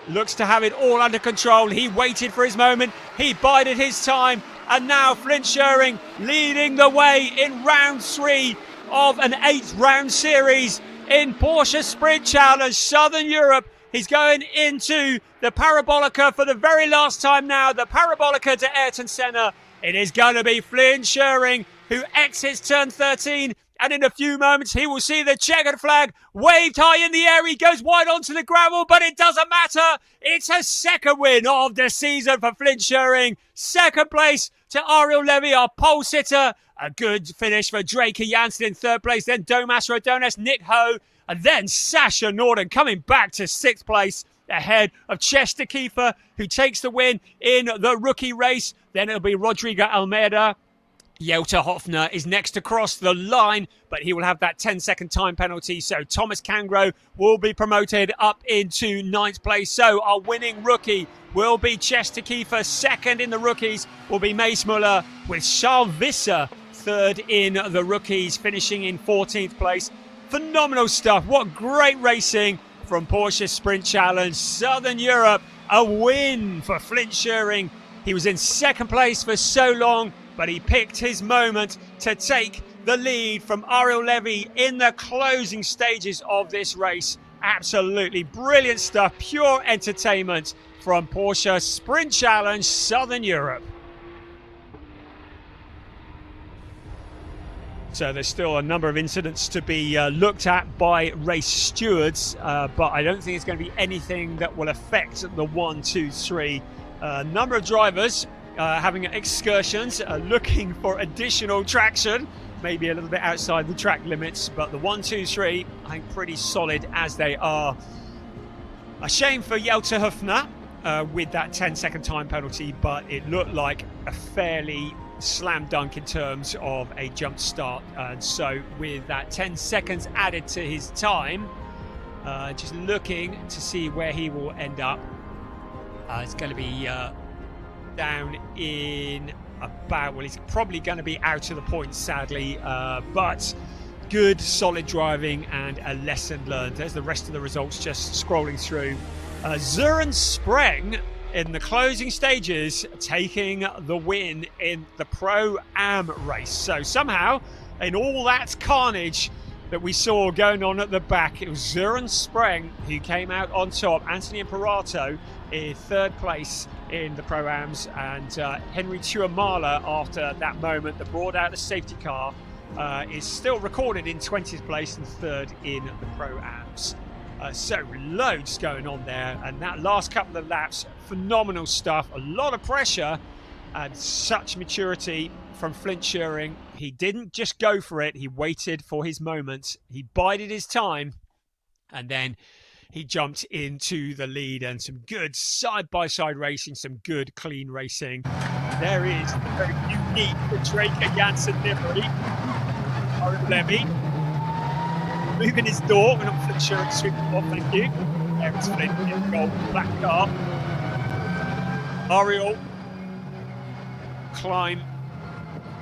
Looks to have it all under control. He waited for his moment, he bided his time, and now Flint Schuring leading the way in round 3 of an 8-round series in Porsche Sprint Challenge Southern Europe. He's going into the Parabolica for the very last time now. The Parabolica to Ayrton Senna. It is going to be Flint Schuring who exits turn 13. And in a few moments, he will see the checkered flag waved high in the air. He goes wide onto the gravel, but it doesn't matter. It's a second win of the season for Flint Schuring. Second place to Ariel Levy, our pole sitter. A good finish for Drake Jansen in third place. Then Domas Rodones, Nick Ho, and then Sasha Norden coming back to 6th place ahead of Chester Kiefer, who takes the win in the rookie race. Then it'll be Rodrigo Almeida. Jelter Hofner is next to cross the line, but he will have that 10-second time penalty. So Thomas Cangro will be promoted up into 9th place. So our winning rookie will be Chester Kiefer. Second in the rookies will be Mace Muller, with Charles Visser third in the rookies, finishing in 14th place. Phenomenal stuff. What great racing from Porsche Sprint Challenge Southern Europe. A win for Flint Schuring. He was in 2nd place for so long, but he picked his moment to take the lead from Ariel Levy in the closing stages of this race. Absolutely brilliant stuff. Pure entertainment from Porsche Sprint Challenge Southern Europe. So there's still a number of incidents to be looked at by race stewards, but I don't think it's going to be anything that will affect the 1, 2, 3. A number of drivers having excursions, looking for additional traction, maybe a little bit outside the track limits, but the 1, 2, 3, I think pretty solid as they are. A shame for Jelter Hofner with that 10-second time penalty, but it looked like a fairly slam dunk in terms of a jump start, and so with that 10 seconds added to his time, just looking to see where he will end up. It's going to be down in about, well, he's probably going to be out of the points, sadly, but good solid driving and a lesson learned. There's the rest of the results just scrolling through. Søren Spreng in the closing stages, taking the win in the Pro-Am race. So somehow, in all that carnage that we saw going on at the back, it was Søren Spreng who came out on top. Anthony Imperato in 3rd place in the Pro-Ams, and Henry Tuamala, after that moment that brought out the safety car, is still recorded in 20th place and 3rd in the Pro-Ams. So loads going on there, and that last couple of laps, phenomenal stuff. A lot of pressure and such maturity from Flint Schuring. He didn't just go for it, he waited for his moment, he bided his time, and then he jumped into the lead. And some good side-by-side racing, some good clean racing. There is the very unique Drake Jansen livery. Ariel Levy moving his door when I'm Flint Schuring sweeping off, thank you. There it's Flint in the gold black car. Ariel climb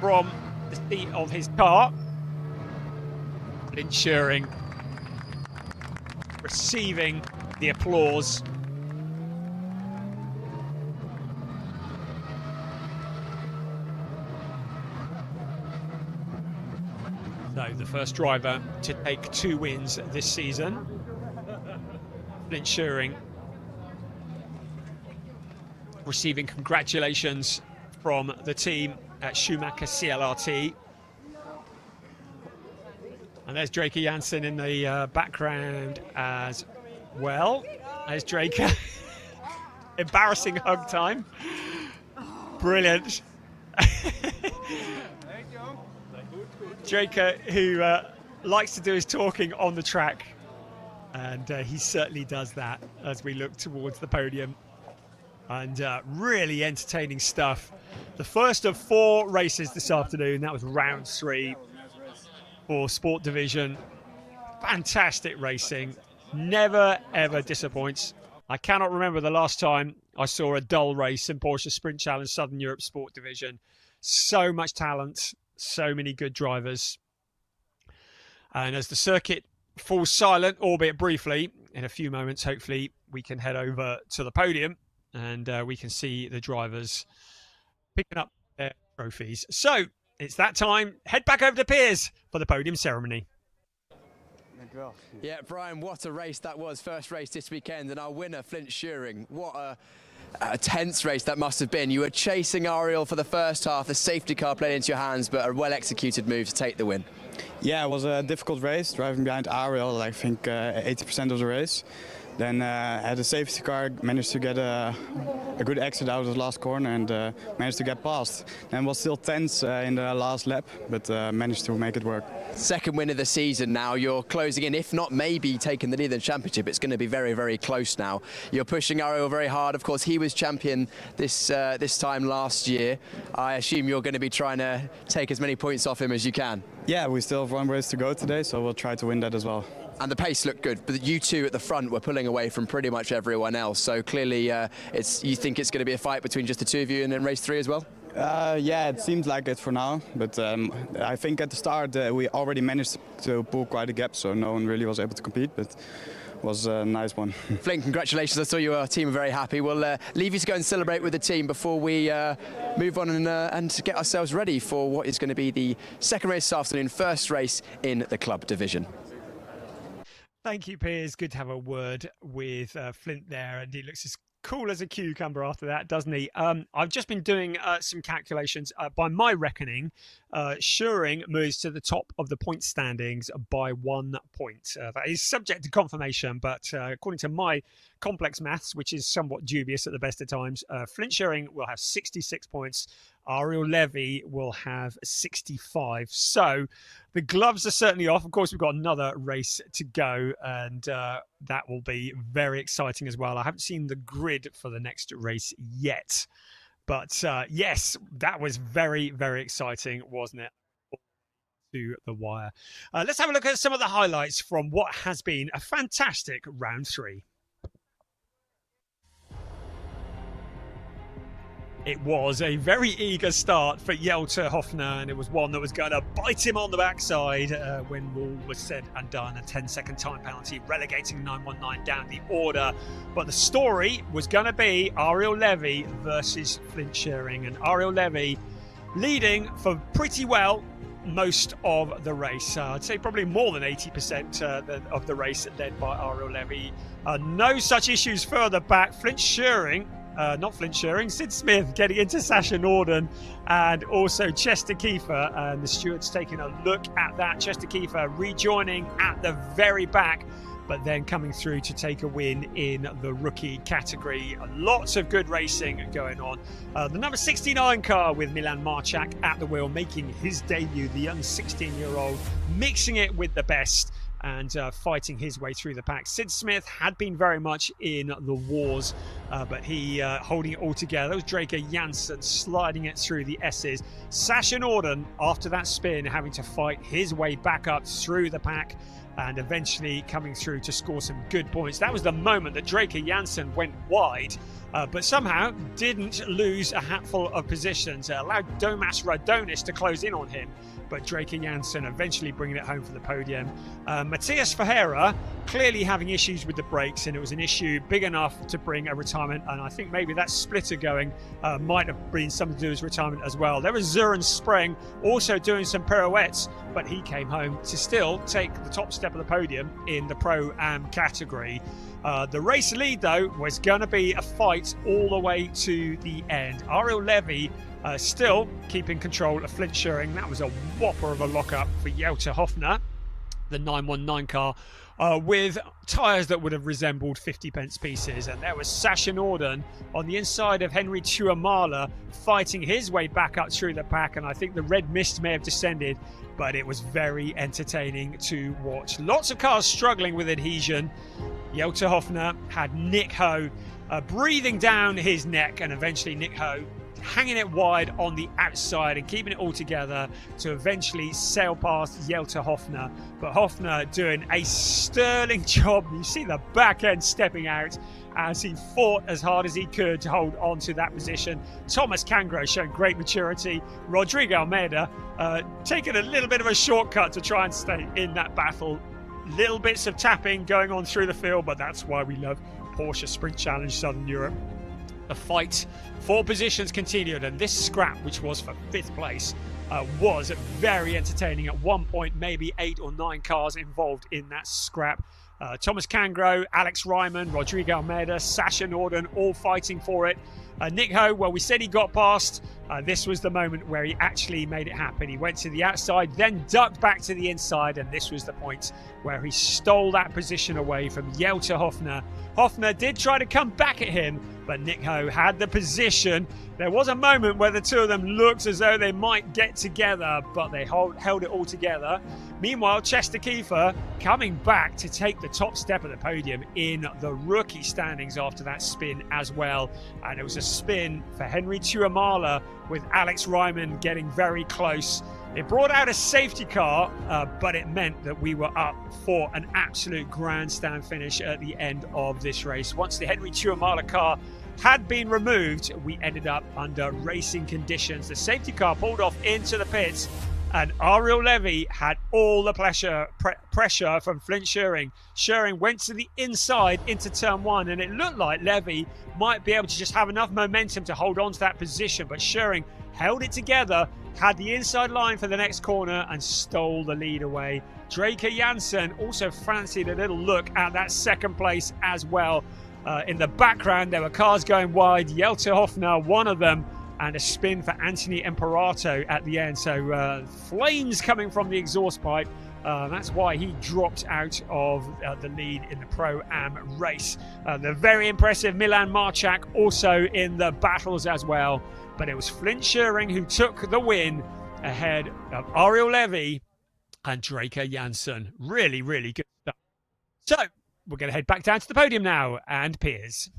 from the seat of his car. Flint Schuring receiving the applause. So the first driver to take 2 wins this season. Flint Schuring receiving congratulations from the team at Schumacher CLRT. And there's Drake Jansen in the background as well. There's Drake. Embarrassing hug time. Brilliant. Drake, who likes to do his talking on the track. And he certainly does that as we look towards the podium. And really entertaining stuff. The first of 4 races this afternoon. That was round 3 for Sport Division. Fantastic racing. Never, ever disappoints. I cannot remember the last time I saw a dull race in Porsche Sprint Challenge Southern Europe Sport Division. So much talent, so many good drivers. And as the circuit falls silent, albeit briefly, in a few moments, hopefully, we can head over to the podium and we can see the drivers picking up their trophies. So it's that time. Head back over to Piers for the podium ceremony. Yeah, Brian, what a race that was. First race this weekend, and our winner, Flint Schuring. What a tense race that must have been. You were chasing Ariel for the first half, the safety car played into your hands, but a well-executed move to take the win. Yeah, it was a difficult race, driving behind Ariel, I think 80% of the race. Then had a safety car, managed to get a good exit out of the last corner and managed to get past. And was still tense in the last lap, but managed to make it work. Second win of the season now. You're closing in, if not maybe taking the lead in the championship. It's going to be very, very close now. You're pushing Ariel very hard. Of course, he was champion this time last year. I assume you're going to be trying to take as many points off him as you can. Yeah, we still have 1 race to go today, so we'll try to win that as well. And the pace looked good, but you two at the front were pulling away from pretty much everyone else. So clearly, you think it's going to be a fight between just the 2 of you in race 3 as well? Yeah, it seems like it for now. But I think at the start we already managed to pull quite a gap, so no one really was able to compete. But it was a nice one. Flynn, congratulations. I saw your team are very happy. We'll leave you to go and celebrate with the team before we move on and get ourselves ready for what is going to be the second race this afternoon, first race in the club division. Thank you, Piers. Good to have a word with Flint there, and he looks as cool as a cucumber after that, doesn't he? I've just been doing some calculations. By my reckoning, Schuring moves to the top of the point standings by 1 point. That is subject to confirmation, but according to my complex maths, which is somewhat dubious at the best of times, Flint Schuring will have 66 points. Ariel Levy will have 65. So the gloves are certainly off. Of course, we've got another race to go, and that will be very exciting as well. I haven't seen the grid for the next race yet. But yes, that was very, very exciting, wasn't it? To the wire. Let's have a look at some of the highlights from what has been a fantastic round 3. It was a very eager start for Jelte Hofner, and it was one that was going to bite him on the backside when all was said and done. A 10-second time penalty relegating 919 down the order. But the story was going to be Ariel Levy versus Flint Schuring, and Ariel Levy leading for pretty well most of the race. I'd say probably more than 80% of the race led by Ariel Levy. No such issues further back. Flint Schuring, not Flint Schuring, Sid Smith getting into Sasha Norden, and also Chester Kiefer, and the stewards taking a look at that. Chester Kiefer rejoining at the very back, but then coming through to take a win in the rookie category. Lots of good racing going on. The number 69 car with Milan Marchak at the wheel, making his debut, the young 16-year-old, mixing it with the best and fighting his way through the pack. Sid Smith had been very much in the wars, but he holding it all together. It was Draker Janssen sliding it through the S's. Sasha Norden, after that spin, having to fight his way back up through the pack and eventually coming through to score some good points. That was the moment that Draker Janssen went wide, but somehow didn't lose a hatful of positions. Allowed Domas Radonis to close in on him, but Draker Janssen eventually bringing it home for the podium. Matthias Ferreira clearly having issues with the brakes, and it was an issue big enough to bring a retirement, and I think maybe that splitter going might have been something to do with his retirement as well. There was Zuren Spreng also doing some pirouettes, but he came home to still take the top step of the podium in the Pro-Am category. The race lead, though, was going to be a fight all the way to the end. Ariel Levy still keeping control of Flint Schuring. That was a whopper of a lockup for Jelte Hofner. The 919 car with tyres that would have resembled 50p pieces. And there was Sasha Norden on the inside of Henry Tuamala fighting his way back up through the pack, and I think the red mist may have descended, but it was very entertaining to watch. Lots of cars struggling with adhesion. Jelte Hofner had Nick Ho breathing down his neck, and eventually Nick Ho hanging it wide on the outside and keeping it all together to eventually sail past Jelte Hofner. But Hofner doing a sterling job. You see the back end stepping out as he fought as hard as he could to hold on to that position. Thomas Cangro showing great maturity. Rodrigo Almeida taking a little bit of a shortcut to try and stay in that battle. Little bits of tapping going on through the field, but that's why we love Porsche Sprint Challenge Southern Europe. The fight for positions continued, and this scrap, which was for 5th place, was very entertaining. At one point, maybe 8 or 9 cars involved in that scrap. Thomas Cangro, Alex Ryman, Rodrigo Almeida, Sasha Norden, all fighting for it. Nick Ho, well, we said he got past. This was the moment where he actually made it happen. He went to the outside, then ducked back to the inside, and this was the point where he stole that position away from Jelte Hofner. Hofner did try to come back at him, but Nick Ho had the position. There was a moment where the two of them looked as though they might get together, but they held it all together. Meanwhile, Chester Kiefer coming back to take the top step of the podium in the rookie standings after that spin as well. And it was a spin for Henry Tuamala with Alex Ryman getting very close. It brought out a safety car, but it meant that we were up for an absolute grandstand finish at the end of this race. Once the Henry Tuamala car had been removed, we ended up under racing conditions. The safety car pulled off into the pits, and Ariel Levy had all the pressure from Flint Schuring. Schuring went to the inside into turn 1, and it looked like Levy might be able to just have enough momentum to hold on to that position, but Schuring held it together, had the inside line for the next corner, and stole the lead away. Draker Janssen also fancied a little look at that second place as well. In the background, there were cars going wide. Jelte Hofner, one of them, and a spin for Anthony Imperato at the end. So flames coming from the exhaust pipe. That's why he dropped out of the lead in the Pro-Am race. The very impressive Milan Marchak also in the battles as well. But it was Flint Schuring who took the win ahead of Ariel Levy and Draker Janssen. Really, really good stuff. So we're going to head back down to the podium now, and Piers.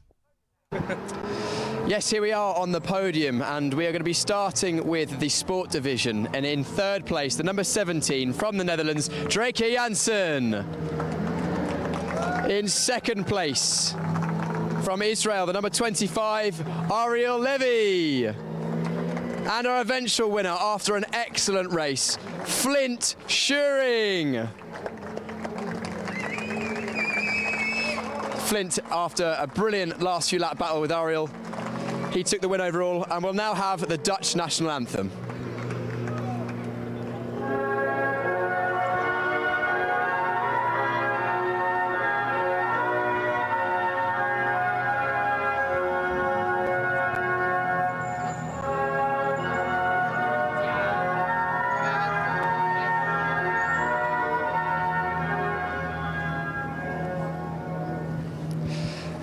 Yes, here we are on the podium, and we are going to be starting with the sport division. And in 3rd place, the number 17 from the Netherlands, Draker Janssen. In 2nd place, from Israel, the number 25, Ariel Levy. And our eventual winner after an excellent race, Flint Schuring. Flint, after a brilliant last few lap battle with Ariel, he took the win overall, and will now have the Dutch national anthem.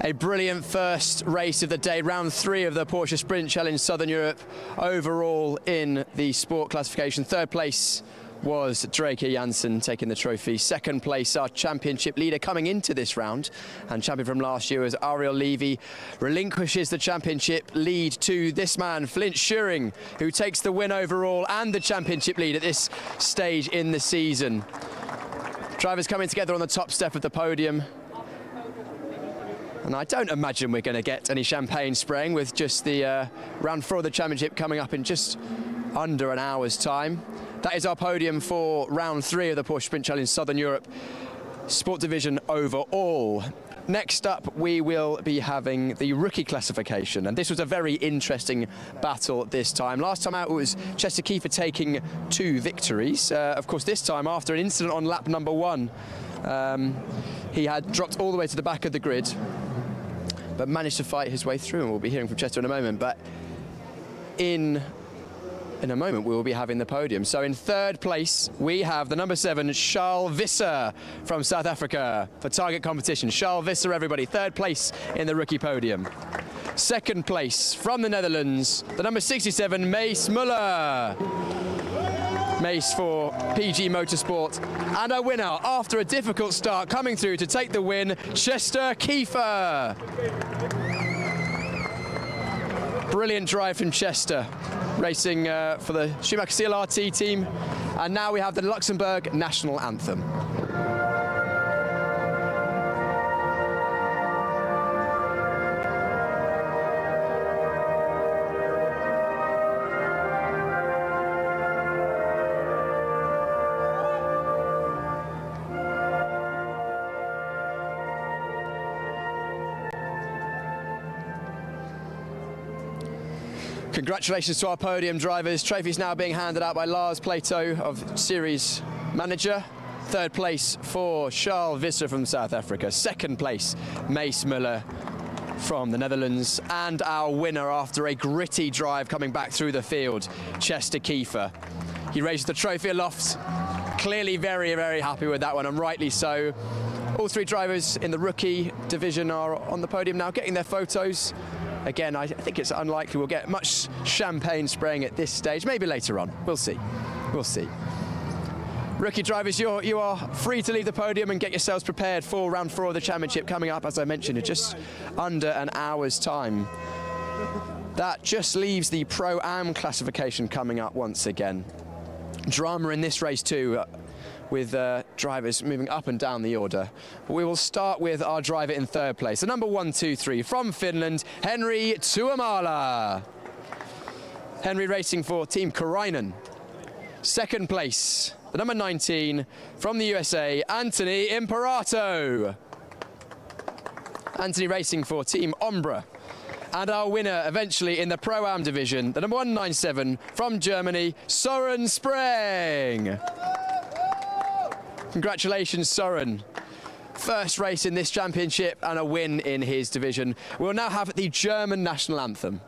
A brilliant first race of the day, round 3 of the Porsche Sprint Challenge Southern Europe. Overall in the sport classification, 3rd place was Draker Janssen taking the trophy. 2nd place, our championship leader coming into this round, and champion from last year was Ariel Levy, relinquishes the championship lead to this man, Flint Schuring, who takes the win overall and the championship lead at this stage in the season. Drivers coming together on the top step of the podium. And I don't imagine we're going to get any champagne spraying with just the round 4 of the championship coming up in just under an hour's time. That is our podium for round 3 of the Porsche Sprint Challenge Southern Europe Sport Division overall. Next up, we will be having the rookie classification, and this was a very interesting battle this time. Last time out, it was Chester Kiefer taking 2 victories. Of course, this time, after an incident on lap number 1, he had dropped all the way to the back of the grid, but managed to fight his way through, and we'll be hearing from Chester in a moment. But in in a moment we will be having the podium. So in third place we have the number 7 Charles Visser from South Africa for target competition. Charles Visser, everybody, third place in the rookie podium. Second place from the Netherlands, the number 67 Mace Muller. Mace for PG Motorsport. And our winner, after a difficult start, coming through to take the win, Chester Kiefer. Brilliant drive from Chester, racing for the Schumacher CLRT team. And now we have the Luxembourg national anthem. Congratulations to our podium drivers. Trophies now being handed out by Lars Plato of Series Manager. Third place for Charles Visser from South Africa. Second place, Mace Muller from the Netherlands. And our winner after a gritty drive coming back through the field, Chester Kiefer. He raises the trophy aloft. Clearly very, very happy with that one, and rightly so. All 3 drivers in the rookie division are on the podium now, getting their photos. Again, I think it's unlikely we'll get much champagne spraying at this stage. Maybe later on. We'll see. We'll see. Rookie drivers, you are free to leave the podium and get yourselves prepared for round 4 of the championship coming up, as I mentioned, in just under an hour's time. That just leaves the Pro-Am classification coming up once again. Drama in this race too, with drivers moving up and down the order. But we will start with our driver in third place, the number 123 from Finland, Henri Tuomala. Henry racing for Team Karainen. Second place, the number 19 from the USA, Anthony Imperato. Anthony racing for Team Ombra. And our winner eventually in the Pro-Am division, the number 197 from Germany, Søren Spreng. Congratulations, Søren. First race in this championship and a win in his division. We'll now have the German national anthem.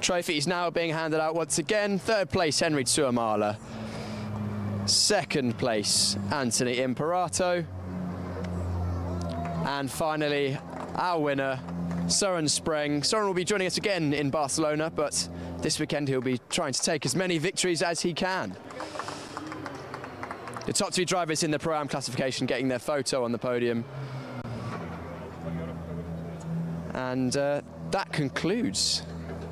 Trophy is now being handed out once again. Third place, Henri Tuomala. Second place, Anthony Imperato. And finally, our winner, Søren Spreng. Søren will be joining us again in Barcelona, but this weekend he'll be trying to take as many victories as he can. The top 3 drivers in the Pro-Am classification getting their photo on the podium. And that concludes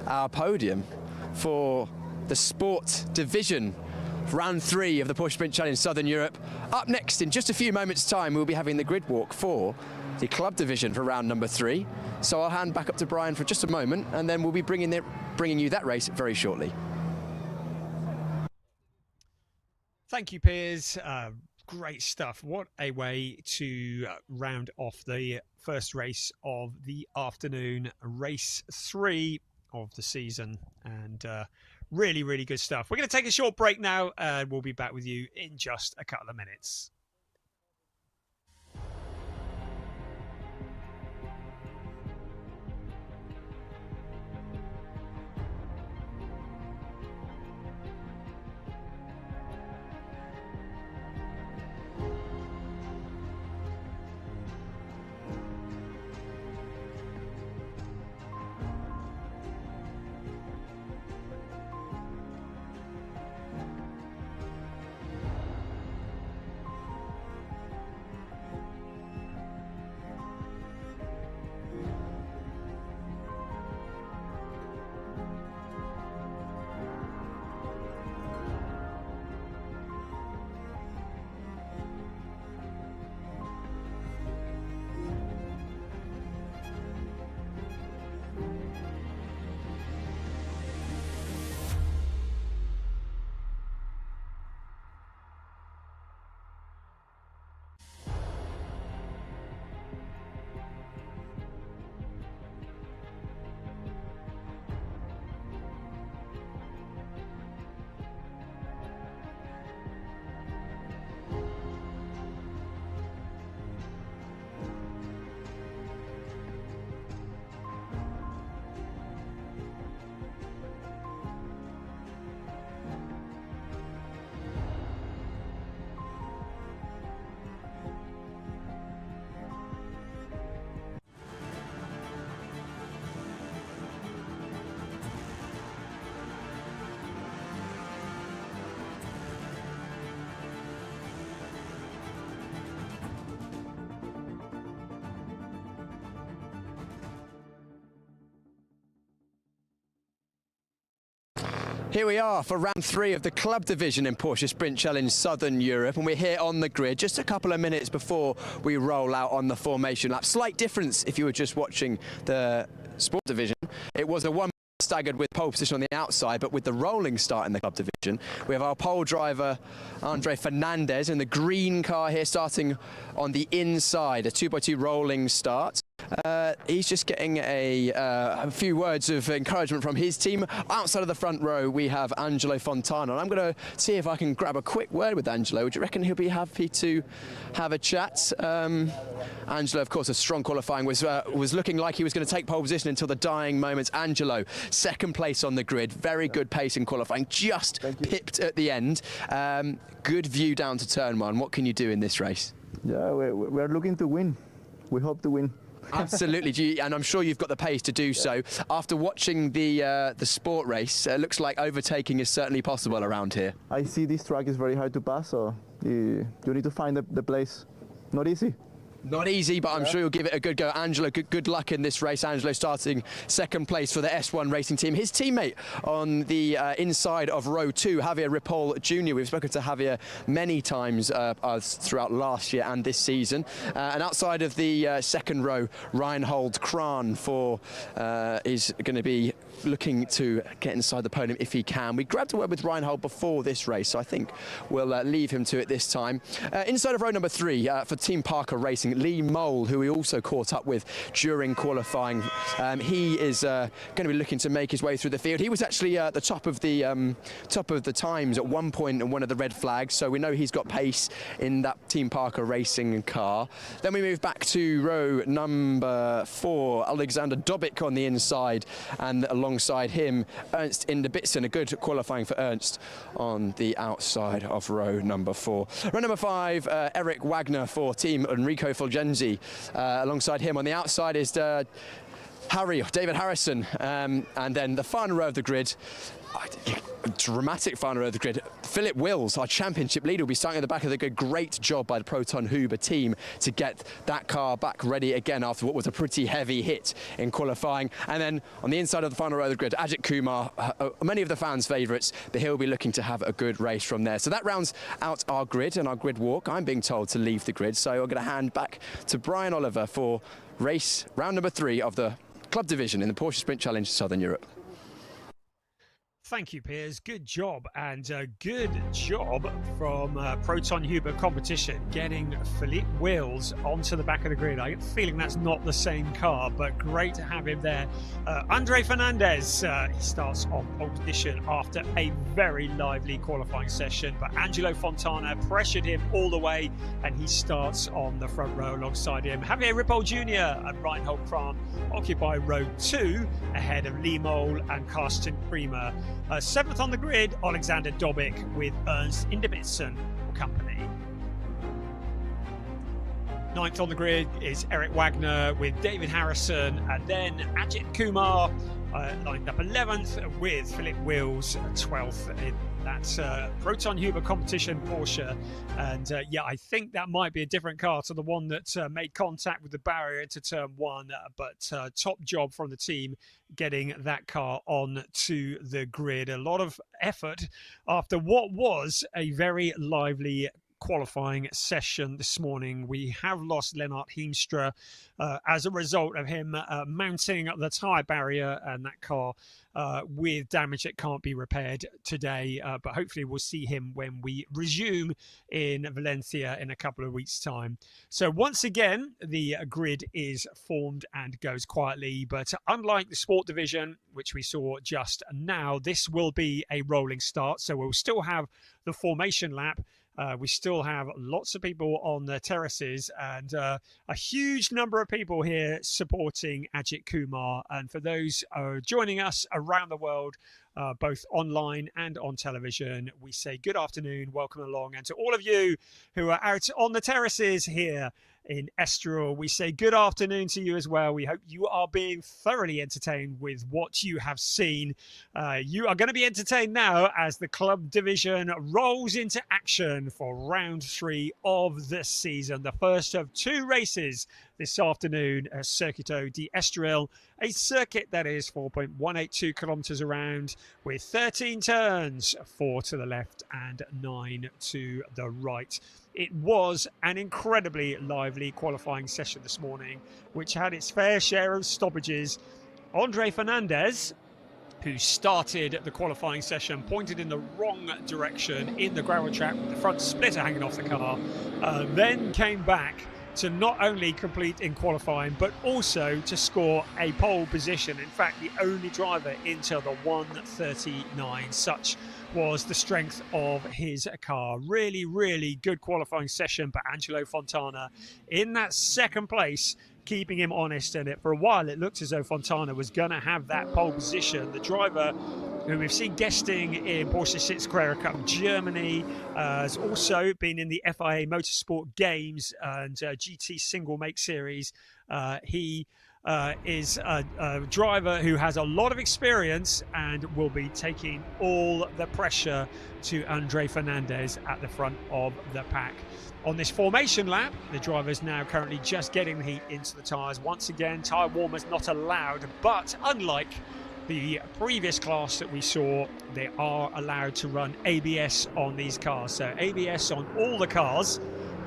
our podium for the sport division, round 3 of the Porsche Sprint Challenge Southern Europe. Up next, in just a few moments' time, we'll be having the grid walk for the club division for round number 3. So I'll hand back up to Brian for just a moment, and then we'll be bringing you that race very shortly. Thank you, Piers. Great stuff. What a way to round off the first race of the afternoon, race 3 of the season, and really, really good stuff. We're going to take a short break now, and we'll be back with you in just a couple of minutes. Here we are for round 3 of the club division in Porsche Sprint Challenge Southern Europe, and we're here on the grid just a couple of minutes before we roll out on the formation lap. Slight difference if you were just watching the sport division. It was a one staggered with pole position on the outside, but with the rolling start in the club division, we have our pole driver Andre Fernandez in the green car here, starting on the inside, a 2x2 rolling start. He's just getting a few words of encouragement from his team. Outside of the front row, we have Angelo Fontana, and I'm going to see if I can grab a quick word with Angelo. Would you reckon he'll be happy to have a chat? Angelo, of course, a strong qualifying, was looking like he was going to take pole position until the dying moments. Angelo, second place on the grid, very good pace in qualifying, just pipped at the end. Good view down to turn 1. What can you do in this race? Yeah, we're looking to win. We hope to win. Absolutely, and I'm sure you've got the pace to do so. After watching the sport race, it looks like overtaking is certainly possible around here. I see this track is very hard to pass, so you need to find the place. Not easy. Not easy, but I'm sure you'll give it a good go. Angelo, good luck in this race. Angelo starting second place for the S1 racing team. His teammate on the inside of row 2, Javier Ripoll Jr. We've spoken to Javier many times throughout last year and this season. And outside of the second row, Reinhold Kran is going to be looking to get inside the podium if he can. We grabbed a word with Reinhold before this race, so I think we'll leave him to it this time. Inside of row number 3 for Team Parker Racing, Lee Mole, who we also caught up with during qualifying. He is going to be looking to make his way through the field. He was actually at the top of the times at one point in one of the red flags, so we know he's got pace in that Team Parker Racing car. Then we move back to row number 4, Alexander Dobic on the inside, and alongside him, Ernst Inderbitzen, a good qualifying for Ernst on the outside of row number 4. Row number 5, Eric Wagner for Team Enrico Fulgenzi. Alongside him on the outside is David Harrison. And then the final row of the grid, dramatic final row of the grid, Philip Wills, our championship leader, will be starting at the back of the grid. Great job by the Proton Huber team to get that car back ready again after what was a pretty heavy hit in qualifying. And then on the inside of the final row of the grid, Ajit Kumar, many of the fans' favourites, but he'll be looking to have a good race from there. So that rounds out our grid and our grid walk. I'm being told to leave the grid, so I'm going to hand back to Brian Oliver for race round number 3 of the club division in the Porsche Sprint Challenge Southern Europe. Thank you, Piers. Good job, and good job from Proton Huber Competition getting Philippe Wills onto the back of the grid. I get a feeling that's not the same car, but great to have him there. Andre Fernandez, he starts on pole position after a very lively qualifying session, but Angelo Fontana pressured him all the way, and he starts on the front row alongside him. Javier Ripoll Jr. and Reinhold Kran occupy row 2 ahead of Lee Mole and Carsten Prima. 7th on the grid, Alexander Dobic with Ernst Inderbitzen company. 9th on the grid is Eric Wagner with David Harrison, and then Ajit Kumar lined up 11th with Philip Wills 12th. That's Proton Huber Competition Porsche, and yeah, I think that might be a different car to the one that made contact with the barrier into turn 1, but top job from the team getting that car on to the grid. A lot of effort after what was a very lively qualifying session this morning. We have lost Lennart Heemstra as a result of him mounting the tyre barrier and that car with damage that can't be repaired today, but hopefully we'll see him when we resume in Valencia in a couple of weeks' time. So once again, the grid is formed and goes quietly, but unlike the sport division, which we saw just now, this will be a rolling start, so we'll still have the formation lap. We still have lots of people on the terraces, and a huge number of people here supporting Ajit Kumar. And for those joining us around the world, both online and on television, we say good afternoon, welcome along. And to all of you who are out on the terraces here in Estoril, we say good afternoon to you as well. We hope you are being thoroughly entertained with what you have seen. You are going to be entertained now as the club division rolls into action for round 3 of the season, the first of 2 races this afternoon at Circuito de Estoril, a circuit that is 4.182 kilometres around with 13 turns, 4 to the left and 9 to the right. It was an incredibly lively qualifying session this morning, which had its fair share of stoppages. Andre Fernandez, who started the qualifying session, pointed in the wrong direction in the gravel trap with the front splitter hanging off the car, then came back to not only complete in qualifying, but also to score a pole position. In fact, the only driver into the 1:39. Such was the strength of his car. Really, really good qualifying session, but Angelo Fontana in that second place, keeping him honest. And for a while it looked as though Fontana was going to have that pole position. The driver who we've seen guesting in Porsche Carrera Cup Germany, has also been in the FIA Motorsport Games and GT Single Make Series. He is a driver who has a lot of experience and will be taking all the pressure to Andre Fernandez at the front of the pack. On this formation lap, the driver is now currently just getting the heat into the tyres. Once again, tyre warmers not allowed, but unlike the previous class that we saw, they are allowed to run ABS on these cars. So ABS on all the cars,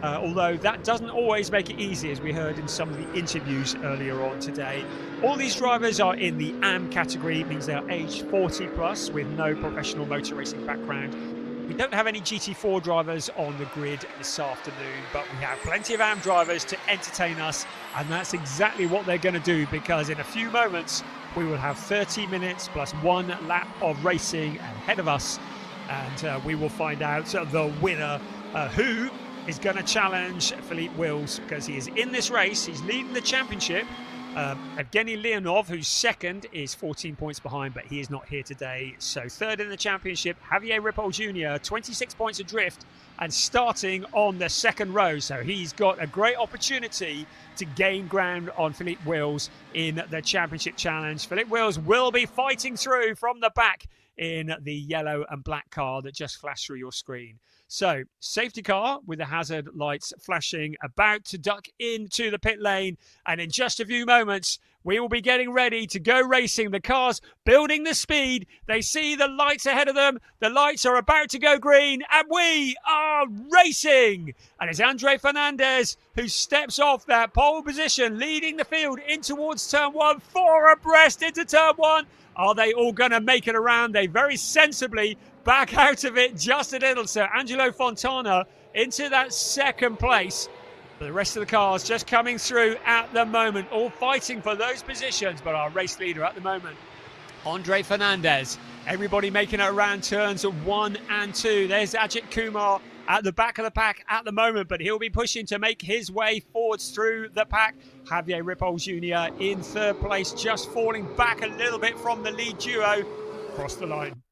although that doesn't always make it easy, as we heard in some of the interviews earlier on today. All these drivers are in the AM category, means they're aged 40 plus with no professional motor racing background. We don't have any GT4 drivers on the grid this afternoon, but we have plenty of AM drivers to entertain us, and that's exactly what they're going to do, because in a few moments we will have 30 minutes plus 1 lap of racing ahead of us, and we will find out the winner, who is going to challenge Philippe Wills, because he is in this race. He's leading the championship. Evgeny Leonov, who's second, is 14 points behind, but he is not here today. So third in the championship, Javier Ripoll Jr., 26 points adrift and starting on the second row. So he's got a great opportunity to gain ground on Philippe Wills in the championship challenge. Philippe Wills will be fighting through from the back in the yellow and black car that just flashed through your screen. So, safety car with the hazard lights flashing, about to duck into the pit lane. And in just a few moments, we will be getting ready to go racing. The car's building the speed. They see the lights ahead of them. The lights are about to go green, and we are racing. And it's Andre Fernandez who steps off that pole position, leading the field in towards turn 1, 4 abreast into turn 1. Are they all going to make it around? They very sensibly back out of it just a little. So Angelo Fontana into that second place. The rest of the cars just coming through at the moment, all fighting for those positions. But our race leader at the moment, Andre Fernandez. Everybody making it around turns 1 and 2. There's Ajit Kumar at the back of the pack at the moment, but he'll be pushing to make his way forwards through the pack. Javier Ripoll Jr. in third place, just falling back a little bit from the lead duo. Across the line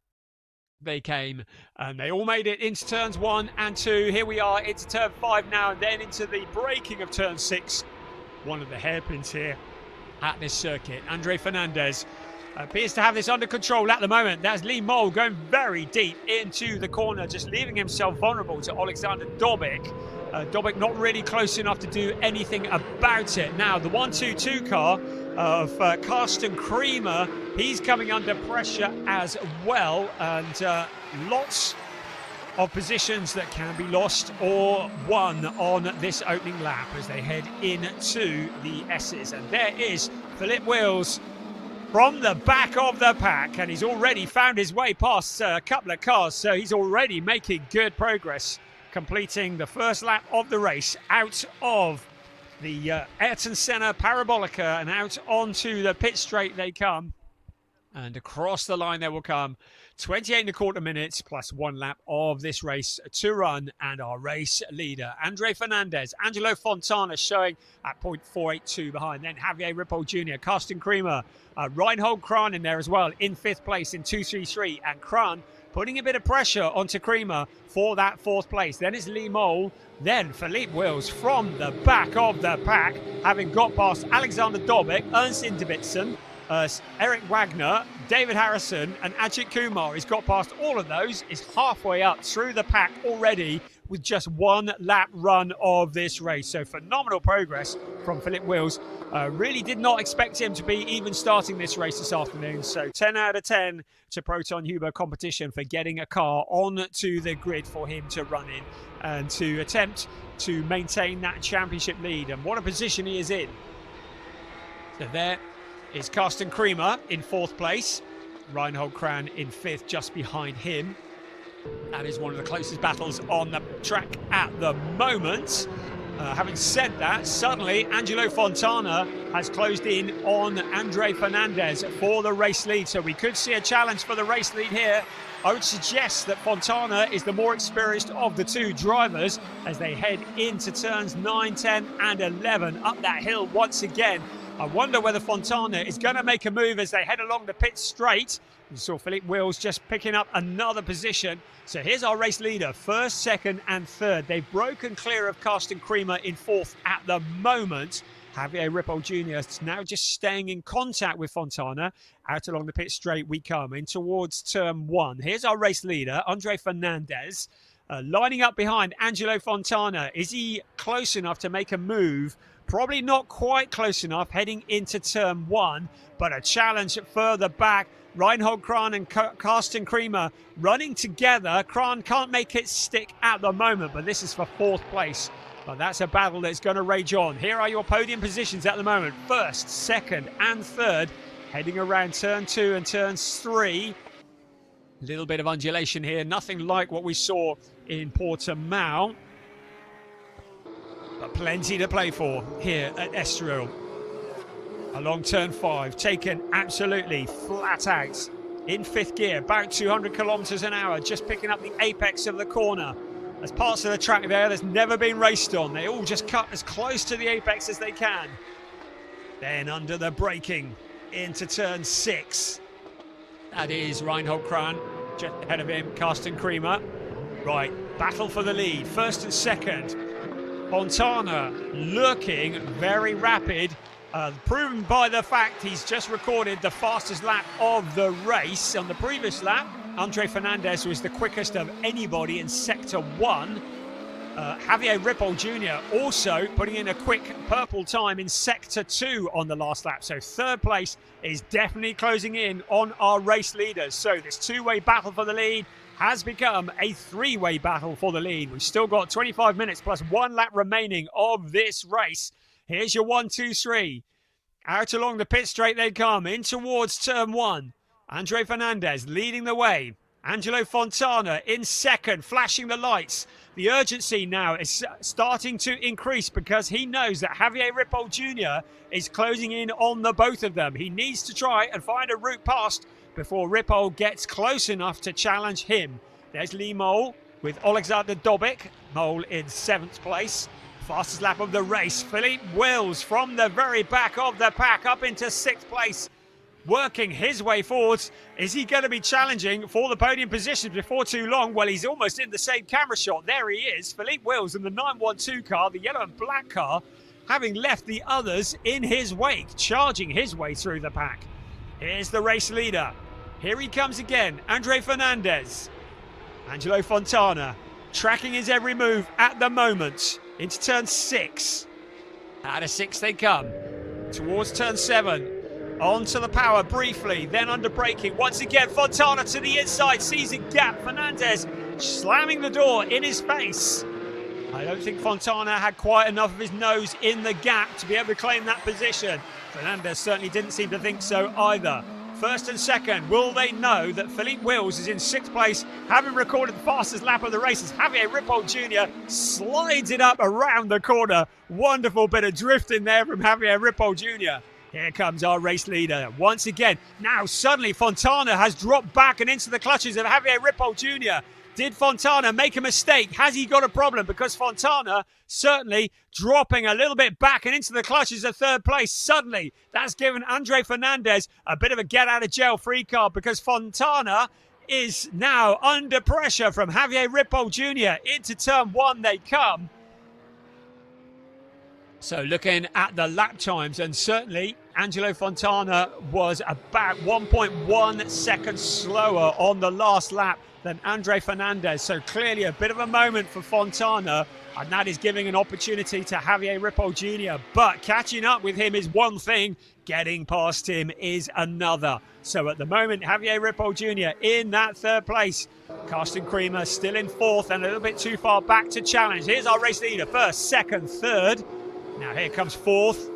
they came, and they all made it into turns 1 and 2. Here we are into turn 5 now, and then into the braking of turn 6. One of the hairpins here at this circuit. Andre Fernandez appears to have this under control at the moment. That's Lee Mole going very deep into the corner, just leaving himself vulnerable to Alexander Dobic. Dobic not really close enough to do anything about it. Now, the 1-2-2 car of Carsten Creamer, he's coming under pressure as well, and lots of positions that can be lost or won on this opening lap as they head into the S's. And there is Philippe Wills from the back of the pack, and he's already found his way past a couple of cars, so he's already making good progress, completing the first lap of the race out of the Ayrton Senna Parabolica and out onto the pit straight they come. And across the line they will come. 28.25 minutes plus 1 lap of this race to run, and our race leader, Andre Fernandez. Angelo Fontana showing at 0.482 behind. Then Javier Ripoll Jr., Carsten Creamer, Reinhold Kran in there as well in 5th place in 2.33. And Kran putting a bit of pressure onto Creamer for that 4th place. Then it's Lee Mole. Then Philippe Wills from the back of the pack, having got past Alexander Dobic, Ernst Inderbitzen, Eric Wagner, David Harrison and Ajit Kumar. He's got past all of those, is halfway up through the pack already with just one lap run of this race. So phenomenal progress from Philippe Wills. Really did not expect him to be even starting this race this afternoon. So 10 out of 10 to Proton Huber Competition for getting a car onto the grid for him to run in and to attempt to maintain that championship lead. And what a position he is in. So there is Carsten Creamer in 4th place. Reinhold Kran in 5th, just behind him. That is one of the closest battles on the track at the moment. Having said that, suddenly Angelo Fontana has closed in on Andre Fernandez for the race lead. So we could see a challenge for the race lead here. I would suggest that Fontana is the more experienced of the two drivers as they head into turns 9, 10 and 11 up that hill once again. I wonder whether Fontana is going to make a move as they head along the pit straight. We saw Philippe Wills just picking up another position. So here's our race leader, 1st, 2nd and 3rd. They've broken clear of Carsten Creamer in 4th at the moment. Javier Ripoll Jr. is now just staying in contact with Fontana. Out along the pit straight we come in towards turn 1. Here's our race leader, Andre Fernandez, lining up behind Angelo Fontana. Is he close enough to make a move? Probably not quite close enough heading into turn 1, but a challenge further back. Reinhold Kran and Carsten Creamer running together. Kran can't make it stick at the moment, but this is for 4th place. But that's a battle that's going to rage on. Here are your podium positions at the moment. 1st, 2nd and 3rd. Heading around turn 2 and turns 3. A little bit of undulation here. Nothing like what we saw in Portimao. But plenty to play for here at Estoril. Along turn 5, taken absolutely flat out in 5th gear, about 200 kilometers an hour, just picking up the apex of the corner. There's parts of the track there that's never been raced on. They all just cut as close to the apex as they can. Then under the braking into turn 6. That is Reinhold Kran, just ahead of him, Carsten Creamer. Right, battle for the lead, 1st and 2nd. Fontana looking very rapid. Proven by the fact he's just recorded the fastest lap of the race. On the previous lap, Andre Fernandez was the quickest of anybody in Sector 1. Javier Ripoll Jr. also putting in a quick purple time in Sector 2 on the last lap. So 3rd place is definitely closing in on our race leaders. So this 2-way battle for the lead has become a 3-way battle for the lead. We've still got 25 minutes plus 1 lap remaining of this race. Here's your 1, 2, 3. Out along the pit straight they come, in towards turn 1. Andre Fernandez leading the way. Angelo Fontana in 2nd, flashing the lights. The urgency now is starting to increase because he knows that Javier Ripoll Jr. is closing in on the both of them. He needs to try and find a route past before Ripoll gets close enough to challenge him. There's Lee Mole with Alexander Dobik. Mole in 7th place. Fastest lap of the race, Philippe Wills from the very back of the pack up into 6th place, working his way forwards. Is he going to be challenging for the podium position before too long? Well, he's almost in the same camera shot. There he is, Philippe Wills in the 912 car, the yellow and black car, having left the others in his wake, charging his way through the pack. Here's the race leader. Here he comes again, Andre Fernandez. Angelo Fontana tracking his every move at the moment. Into turn 6. Out of 6 they come. Towards turn 7. Onto the power briefly, then under braking. Once again, Fontana to the inside, sees a gap. Fernandez slamming the door in his face. I don't think Fontana had quite enough of his nose in the gap to be able to claim that position. Fernandez certainly didn't seem to think so either. 1st and 2nd, will they know that Philippe Wills is in 6th place, having recorded the fastest lap of the race as Javier Ripoll Jr. slides it up around the corner. Wonderful bit of drifting there from Javier Ripoll Jr. Here comes our race leader once again. Now suddenly Fontana has dropped back and into the clutches of Javier Ripoll Jr. Did Fontana make a mistake? Has he got a problem? Because Fontana certainly dropping a little bit back and into the clutches of 3rd place. Suddenly, that's given Andre Fernandez a bit of a get-out-of-jail-free card because Fontana is now under pressure from Javier Ripoll Jr. Into turn 1 they come. So looking at the lap times, and certainly Angelo Fontana was about 1.1 seconds slower on the last lap than Andre Fernandez. So clearly a bit of a moment for Fontana, and that is giving an opportunity to Javier Ripoll Jr. But catching up with him is one thing, getting past him is another. So at the moment, Javier Ripoll Jr. in that third place. Carsten Creamer still in fourth and a little bit too far back to challenge. Here's our race leader, first, second, third. Now here comes fourth,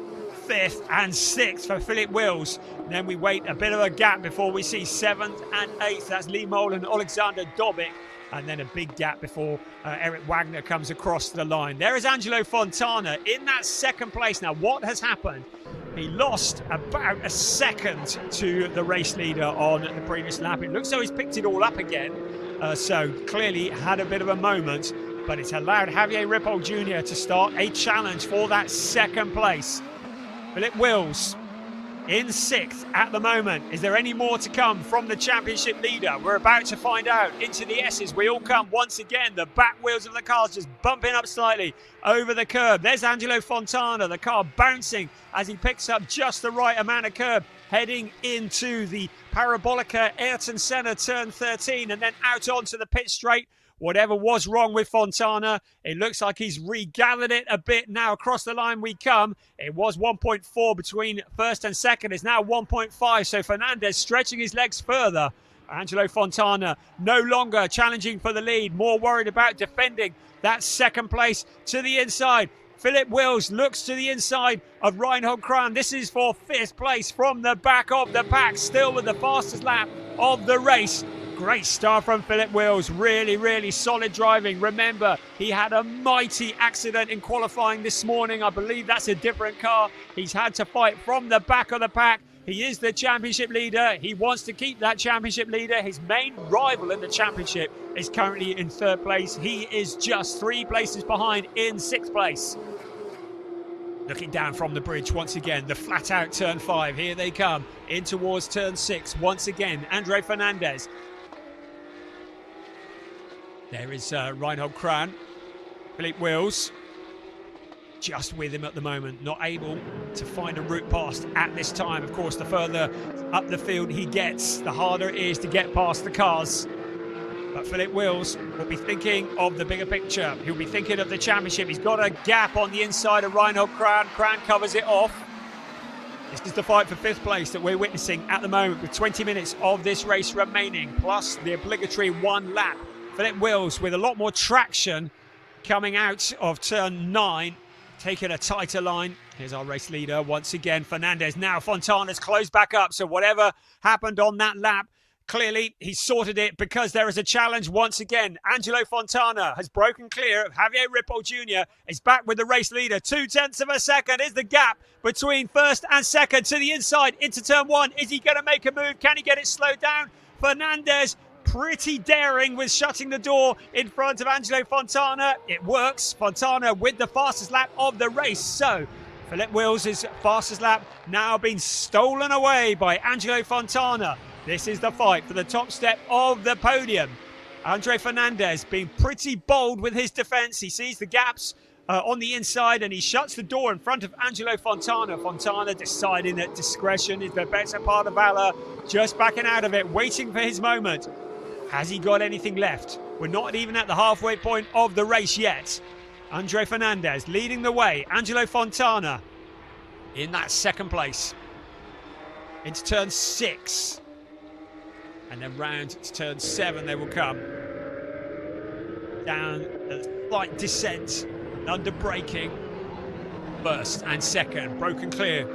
fifth and sixth for Philip Wills. Then we wait a bit of a gap before we see seventh and eighth. That's Lee Mole and Alexander Dobic. And then a big gap before Eric Wagner comes across the line. There is Angelo Fontana in that second place. Now what has happened? He lost about a second to the race leader on the previous lap. It looks like he's picked it all up again. So clearly had a bit of a moment. But it's allowed Javier Ripoll Jr. to start a challenge for that second place. Philip Wills in sixth at the moment. Is there any more to come from the championship leader? We're about to find out. Into the S's we all come once again. The back wheels of the cars just bumping up slightly over the curb. There's Angelo Fontana, the car bouncing as he picks up just the right amount of curb, heading into the Parabolica Ayrton Senna turn 13 and then out onto the pit straight. Whatever was wrong with Fontana, it looks like he's regathered it a bit now. Across the line we come. It was 1.4 between first and second. It's now 1.5. So Fernandez stretching his legs further. Angelo Fontana no longer challenging for the lead. More worried about defending that second place to the inside. Philip Wills looks to the inside of Reinhold Kran. This is for fifth place from the back of the pack. Still with the fastest lap of the race. Great start from Philip Wills. Really, really solid driving. Remember, he had a mighty accident in qualifying this morning. I believe that's a different car. He's had to fight from the back of the pack. He is the championship leader. He wants to keep that championship leader. His main rival in the championship is currently in third place. He is just 3 places behind in sixth place. Looking down from the bridge once again, the flat out turn 5. Here they come in towards turn 6. Once again, Andre Fernandez. There is Reinhold Kran. Philip Wills just with him at the moment, not able to find a route past at this time. Of course, the further up the field he gets, the harder it is to get past the cars. But Philip Wills will be thinking of the bigger picture. He'll be thinking of the championship. He's got a gap on the inside of Reinhold Kran. Kran covers it off. This is the fight for fifth place that we're witnessing at the moment with 20 minutes of this race remaining, plus the obligatory 1 lap. Philip Wills with a lot more traction coming out of turn 9, taking a tighter line. Here's our race leader once again, Fernandez. Now Fontana's closed back up, so whatever happened on that lap, clearly he sorted it because there is a challenge once again. Angelo Fontana has broken clear of Javier Ripoll Jr. is back with the race leader. 0.2 of a second is the gap between first and second to the inside into turn 1. Is he going to make a move? Can he get it slowed down? Fernandez pretty daring with shutting the door in front of Angelo Fontana. It works. Fontana with the fastest lap of the race. So Philip Wills' fastest lap now been stolen away by Angelo Fontana. This is the fight for the top step of the podium. Andre Fernandez being pretty bold with his defence. He sees the gaps on the inside and he shuts the door in front of Angelo Fontana. Fontana deciding that discretion is the better part of valour. Just backing out of it, waiting for his moment. Has he got anything left? We're not even at the halfway point of the race yet. Andre Fernandez leading the way. Angelo Fontana in that second place. Into turn 6. And then round to turn 7 they will come. Down a slight descent, under braking. First and second, broken clear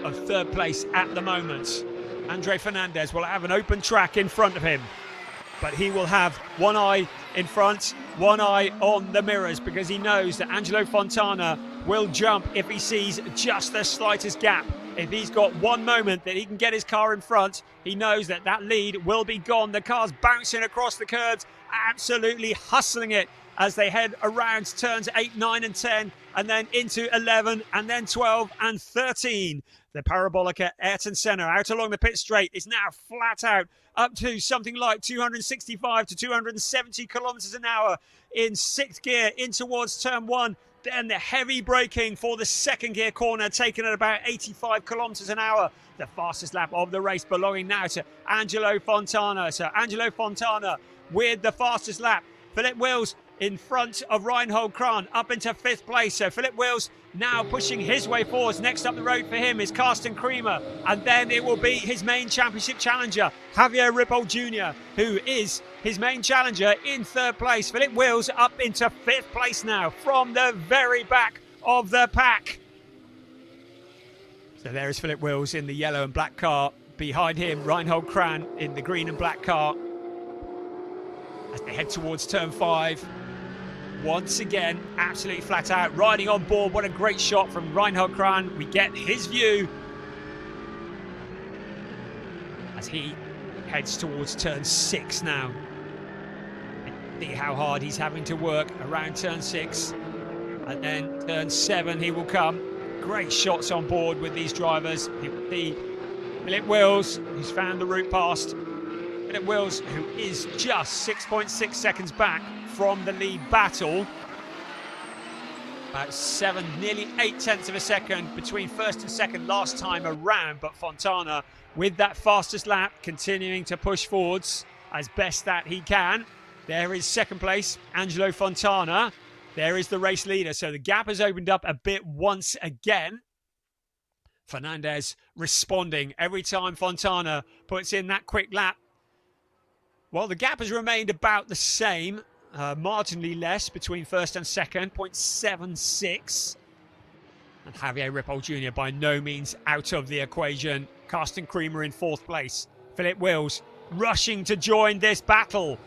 of third place at the moment. Andre Fernandez will have an open track in front of him. But he will have one eye in front, one eye on the mirrors, because he knows that Angelo Fontana will jump if he sees just the slightest gap. If he's got one moment that he can get his car in front, he knows that that lead will be gone. The car's bouncing across the curbs, absolutely hustling it as they head around turns 8, 9 and 10, and then into 11, and then 12 and 13. The Parabolica Ayrton Senna out along the pit straight is now flat out up to something like 265 to 270 kilometers an hour in 6th gear in towards turn 1. Then the heavy braking for the second gear corner, taken at about 85 kilometers an hour. The fastest lap of the race belonging now to Angelo Fontana. So Angelo Fontana with the fastest lap. Philip Wills in front of Reinhold Kran up into 5th place. So Philip Wills now pushing his way forwards. Next up the road for him is Carsten Creamer. And then it will be his main championship challenger, Javier Ripoll Jr., who is his main challenger in 3rd place. Philip Wills up into 5th place now from the very back of the pack. So there is Philip Wills in the yellow and black car. Behind him, Reinhold Kran in the green and black car. As they head towards turn 5. Once again, absolutely flat out, riding on board. What a great shot from Reinhold Kran. We get his view as he heads towards turn 6 now. See how hard he's having to work around turn 6. And then turn 7 he will come. Great shots on board with these drivers. The Philip Wills, who's found the route past. Philip Wills, who is just 6.6 seconds back from the lead battle. About 7, nearly 8 tenths of a second between first and second last time around. But Fontana, with that fastest lap, continuing to push forwards as best that he can. There is second place, Angelo Fontana. There is the race leader. So the gap has opened up a bit once again. Fernandez responding every time Fontana puts in that quick lap. Well, the gap has remained about the same, marginally less between first and second, 0.76. And Javier Ripoll Jr. by no means out of the equation. Carsten Creamer in 4th place. Philip Wills rushing to join this battle.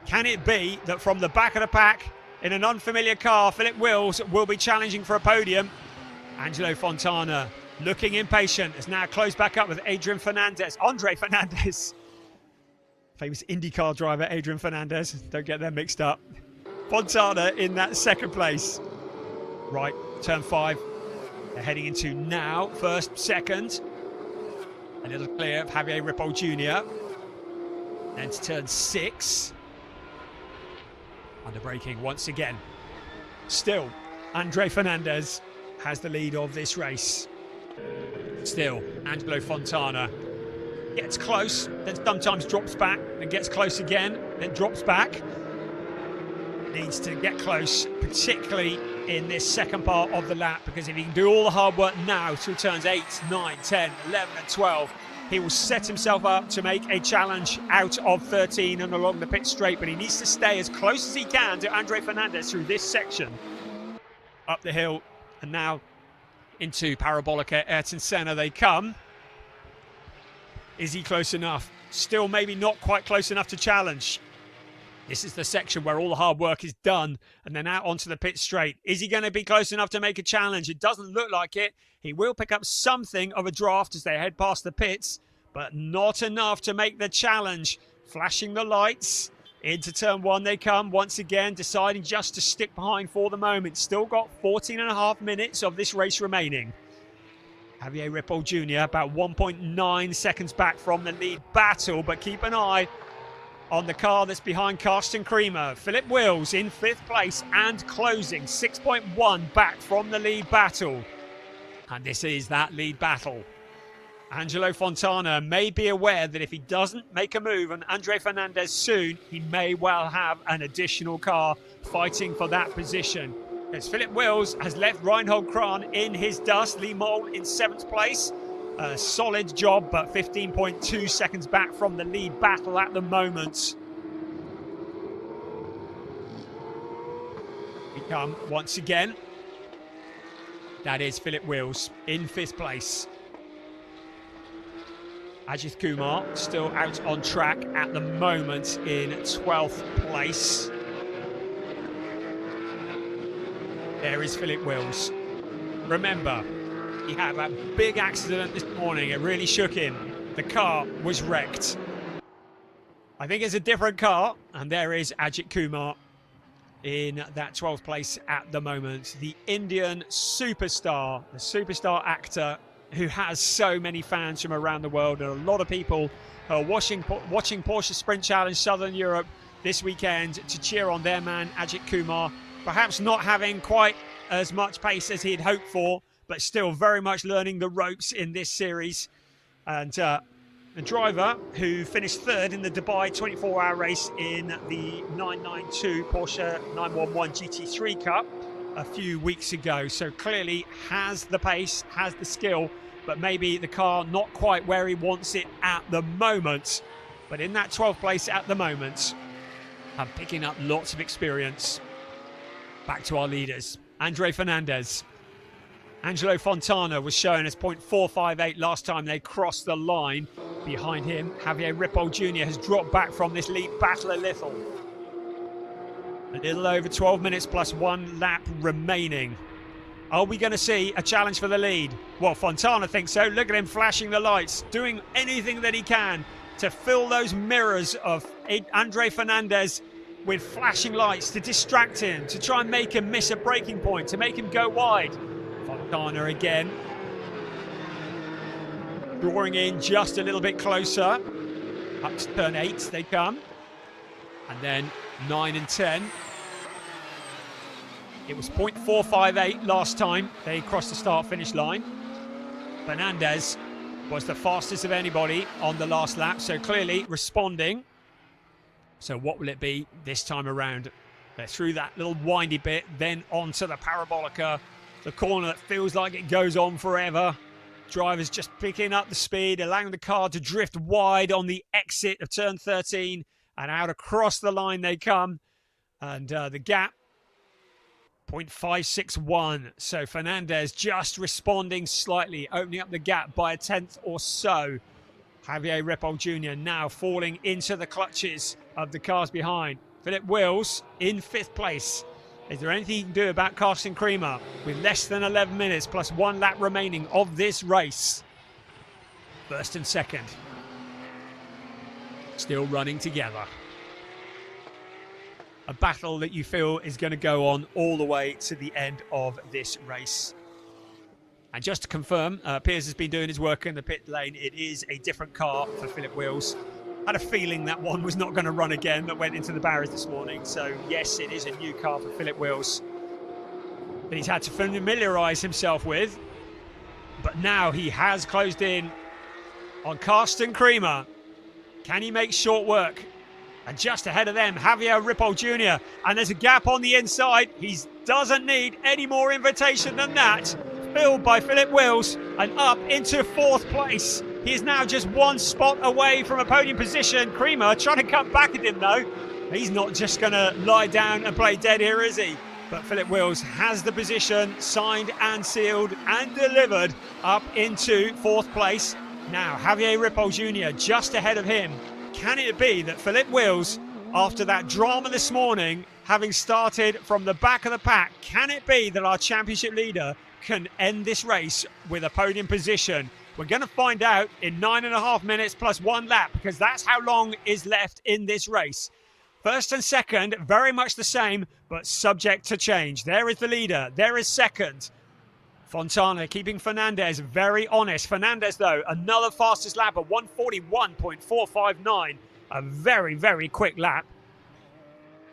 Can it be that from the back of the pack, in an unfamiliar car, Philip Wills will be challenging for a podium? Angelo Fontana, looking impatient, has now closed back up with Andre Fernandez. Famous IndyCar driver, Adrian Fernandez. Don't get them mixed up. Fontana in that second place. Right, turn 5. They're heading into now, first, second. A little clear of Javier Ripoll Jr. Then to turn 6. Under braking once again. Still, Andre Fernandez has the lead of this race. Still, Angelo Fontana gets close, then sometimes drops back, then gets close again, then drops back. Needs to get close, particularly in this second part of the lap, because if he can do all the hard work now through turns 8, 9, 10, 11 and 12, he will set himself up to make a challenge out of 13 and along the pit straight, but he needs to stay as close as he can to Andre Fernandez through this section. Up the hill, and now into Parabolica Ayrton Senna they come. Is he close enough? Still maybe not quite close enough to challenge. This is the section where all the hard work is done, and then out onto the pit straight. Is he going to be close enough to make a challenge? It doesn't look like it. He will pick up something of a draft as they head past the pits, but not enough to make the challenge. Flashing the lights. Into turn 1 they come once again, deciding just to stick behind for the moment. Still got 14.5 minutes of this race remaining. Javier Ripoll Jr. about 1.9 seconds back from the lead battle, but keep an eye on the car that's behind Carsten Creamer. Philip Wills in 5th place and closing 6.1 back from the lead battle. And this is that lead battle. Angelo Fontana may be aware that if he doesn't make a move on Andre Fernandez soon, he may well have an additional car fighting for that position. As Philip Wills has left Reinhold Kran in his dust, Lee Mole in 7th place. A solid job, but 15.2 seconds back from the lead battle at the moment. We come once again. That is Philip Wills in 5th place. Ajith Kumar still out on track at the moment in 12th place. There is Philip Wills. Remember, he had that big accident this morning. It really shook him. The car was wrecked. I think it's a different car. And there is Ajit Kumar in that 12th place at the moment. The Indian superstar, the superstar actor who has so many fans from around the world. And a lot of people are watching Porsche Sprint Challenge Southern Europe this weekend to cheer on their man Ajit Kumar. Perhaps not having quite as much pace as he'd hoped for, but still very much learning the ropes in this series. And the driver who finished third in the Dubai 24-hour race in the 992 Porsche 911 GT3 Cup a few weeks ago. So clearly has the pace, has the skill, but maybe the car not quite where he wants it at the moment. But in that 12th place at the moment, and picking up lots of experience. Back to our leaders. Andre Fernandez. Angelo Fontana was shown as 0.458 last time they crossed the line. Behind him, Javier Ripoll Jr. has dropped back from this lead battle a little. A little over 12 minutes plus 1 lap remaining. Are we going to see a challenge for the lead? Well, Fontana thinks so. Look at him flashing the lights, doing anything that he can to fill those mirrors of Andre Fernandez with flashing lights to distract him, to try and make him miss a braking point, to make him go wide. Fontana again. Drawing in just a little bit closer. Up to turn 8 they come. And then 9 and 10. It was 0.458 last time they crossed the start-finish line. Fernandez was the fastest of anybody on the last lap, so clearly responding. So what will it be this time around? They're through that little windy bit, then onto the parabolica, the corner that feels like it goes on forever. Drivers just picking up the speed, allowing the car to drift wide on the exit of turn 13, and out across the line they come. And the gap, 0.561. So Fernandez just responding slightly, opening up the gap by a tenth or so. Javier Ripoll Jr. now falling into the clutches of the cars behind. Philip Wills in 5th place. Is there anything you can do about Carsten Creamer with less than 11 minutes plus 1 lap remaining of this race? 1st and 2nd. Still running together. A battle that you feel is going to go on all the way to the end of this race. And just to confirm, Piers has been doing his work in the pit lane. It is a different car for Philip Wills. I had a feeling that one was not going to run again that went into the barriers this morning. So yes, it is a new car for Philip Wills that he's had to familiarise himself with. But now he has closed in on Carsten Creamer. Can he make short work? And just ahead of them, Javier Ripoll Jr. And there's a gap on the inside. He doesn't need any more invitation than that. Filled by Philip Wills and up into 4th place. He is now just 1 spot away from a podium position. Creamer trying to cut back at him though. He's not just going to lie down and play dead here, is he? But Philip Wills has the position signed and sealed and delivered up into 4th place. Now Javier Ripoll Jr. just ahead of him. Can it be that Philip Wills, after that drama this morning, having started from the back of the pack, can it be that our championship leader can end this race with a podium position? We're going to find out in 9.5 minutes plus 1 lap, because that's how long is left in this race. 1st and 2nd, very much the same, but subject to change. There is the leader. There is 2nd. Fontana keeping Fernandez very honest. Fernandez, though, another fastest lap of 1:41.459. A very, very quick lap.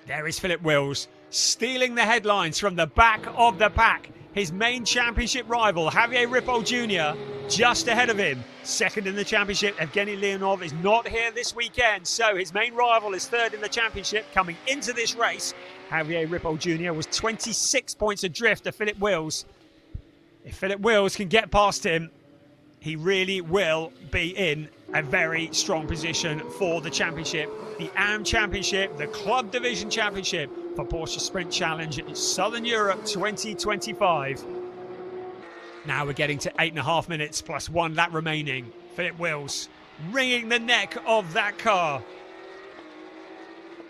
There is Philip Wills, stealing the headlines from the back of the pack. His main championship rival, Javier Ripoll Jr., just ahead of him. 2nd in the championship, Evgeny Leonov is not here this weekend, so his main rival is 3rd in the championship coming into this race. Javier Ripoll Jr. was 26 points adrift of Philip Wills. If Philip Wills can get past him, he really will be in a very strong position for the championship. The AM Championship, the Club Division Championship for Porsche Sprint Challenge in Southern Europe 2025. Now we're getting to 8.5 minutes plus 1 lap remaining. Philip Wills wringing the neck of that car.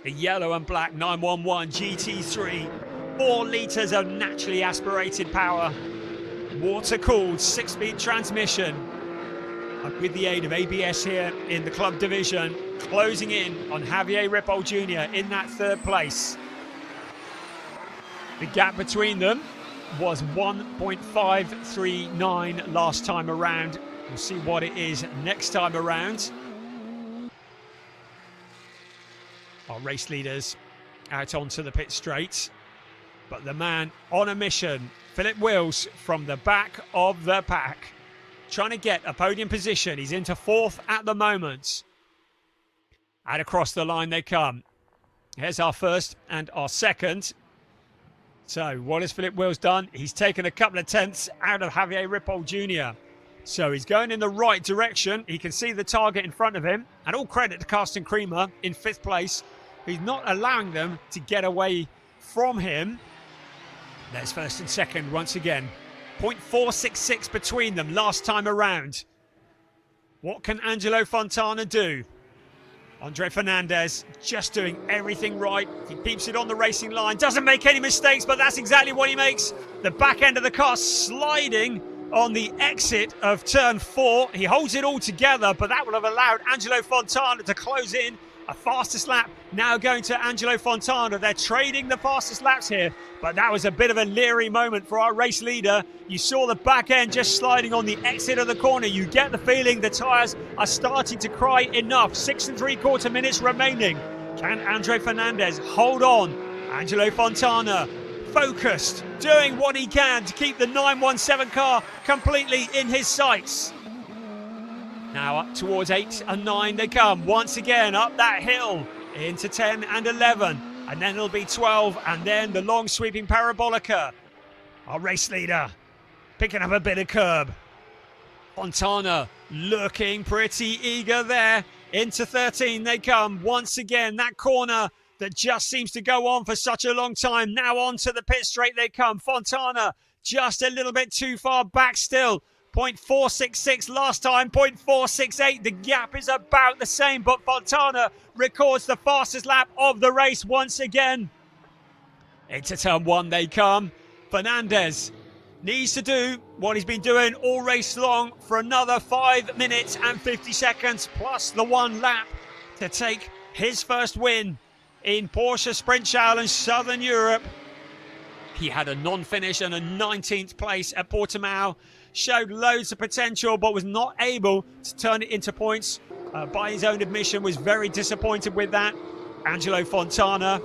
The yellow and black 911 GT3. 4 litres of naturally aspirated power. Water-cooled 6-speed transmission. And with the aid of ABS here in the Club Division, closing in on Javier Ripoll Jr. in that 3rd place. The gap between them was 1.539 last time around. We'll see what it is next time around. Our race leaders out onto the pit straight. But the man on a mission, Philip Wills, from the back of the pack, trying to get a podium position. He's into 4th at the moment. And across the line they come. Here's our first and our second. So what has Philip Wills done? He's taken a couple of tenths out of Javier Ripoll Jr. So he's going in the right direction. He can see the target in front of him. And all credit to Carsten Creamer in 5th place. He's not allowing them to get away from him. There's first and second once again. 0.466 between them last time around. What can Angelo Fontana do? Andre Fernandez just doing everything right. He keeps it on the racing line, doesn't make any mistakes, but that's exactly what he makes. The back end of the car sliding on the exit of turn 4. He holds it all together, but that would have allowed Angelo Fontana to close in. A fastest lap now going to Angelo Fontana. They're trading the fastest laps here, but that was a bit of a leery moment for our race leader. You saw the back end just sliding on the exit of the corner. You get the feeling the tyres are starting to cry enough. 6 3/4 minutes remaining. Can Andre Fernandez hold on? Angelo Fontana focused, doing what he can to keep the 917 car completely in his sights. Now up towards 8 and 9 they come. Once again up that hill into 10 and 11. And then it'll be 12 and then the long sweeping parabolica. Our race leader picking up a bit of curb. Fontana looking pretty eager there. Into 13 they come. Once again that corner that just seems to go on for such a long time. Now onto the pit straight they come. Fontana just a little bit too far back still. 0.466 last time, 0.468. The gap is about the same, but Fontana records the fastest lap of the race once again. Into turn 1 they come. Fernandez needs to do what he's been doing all race long for another 5 minutes and 50 seconds, plus the 1 lap to take his first win in Porsche Sprint Challenge Southern Europe. He had a non-finish and a 19th place at Portimao. Showed loads of potential, but was not able to turn it into points. By his own admission, was very disappointed with that. Angelo Fontana,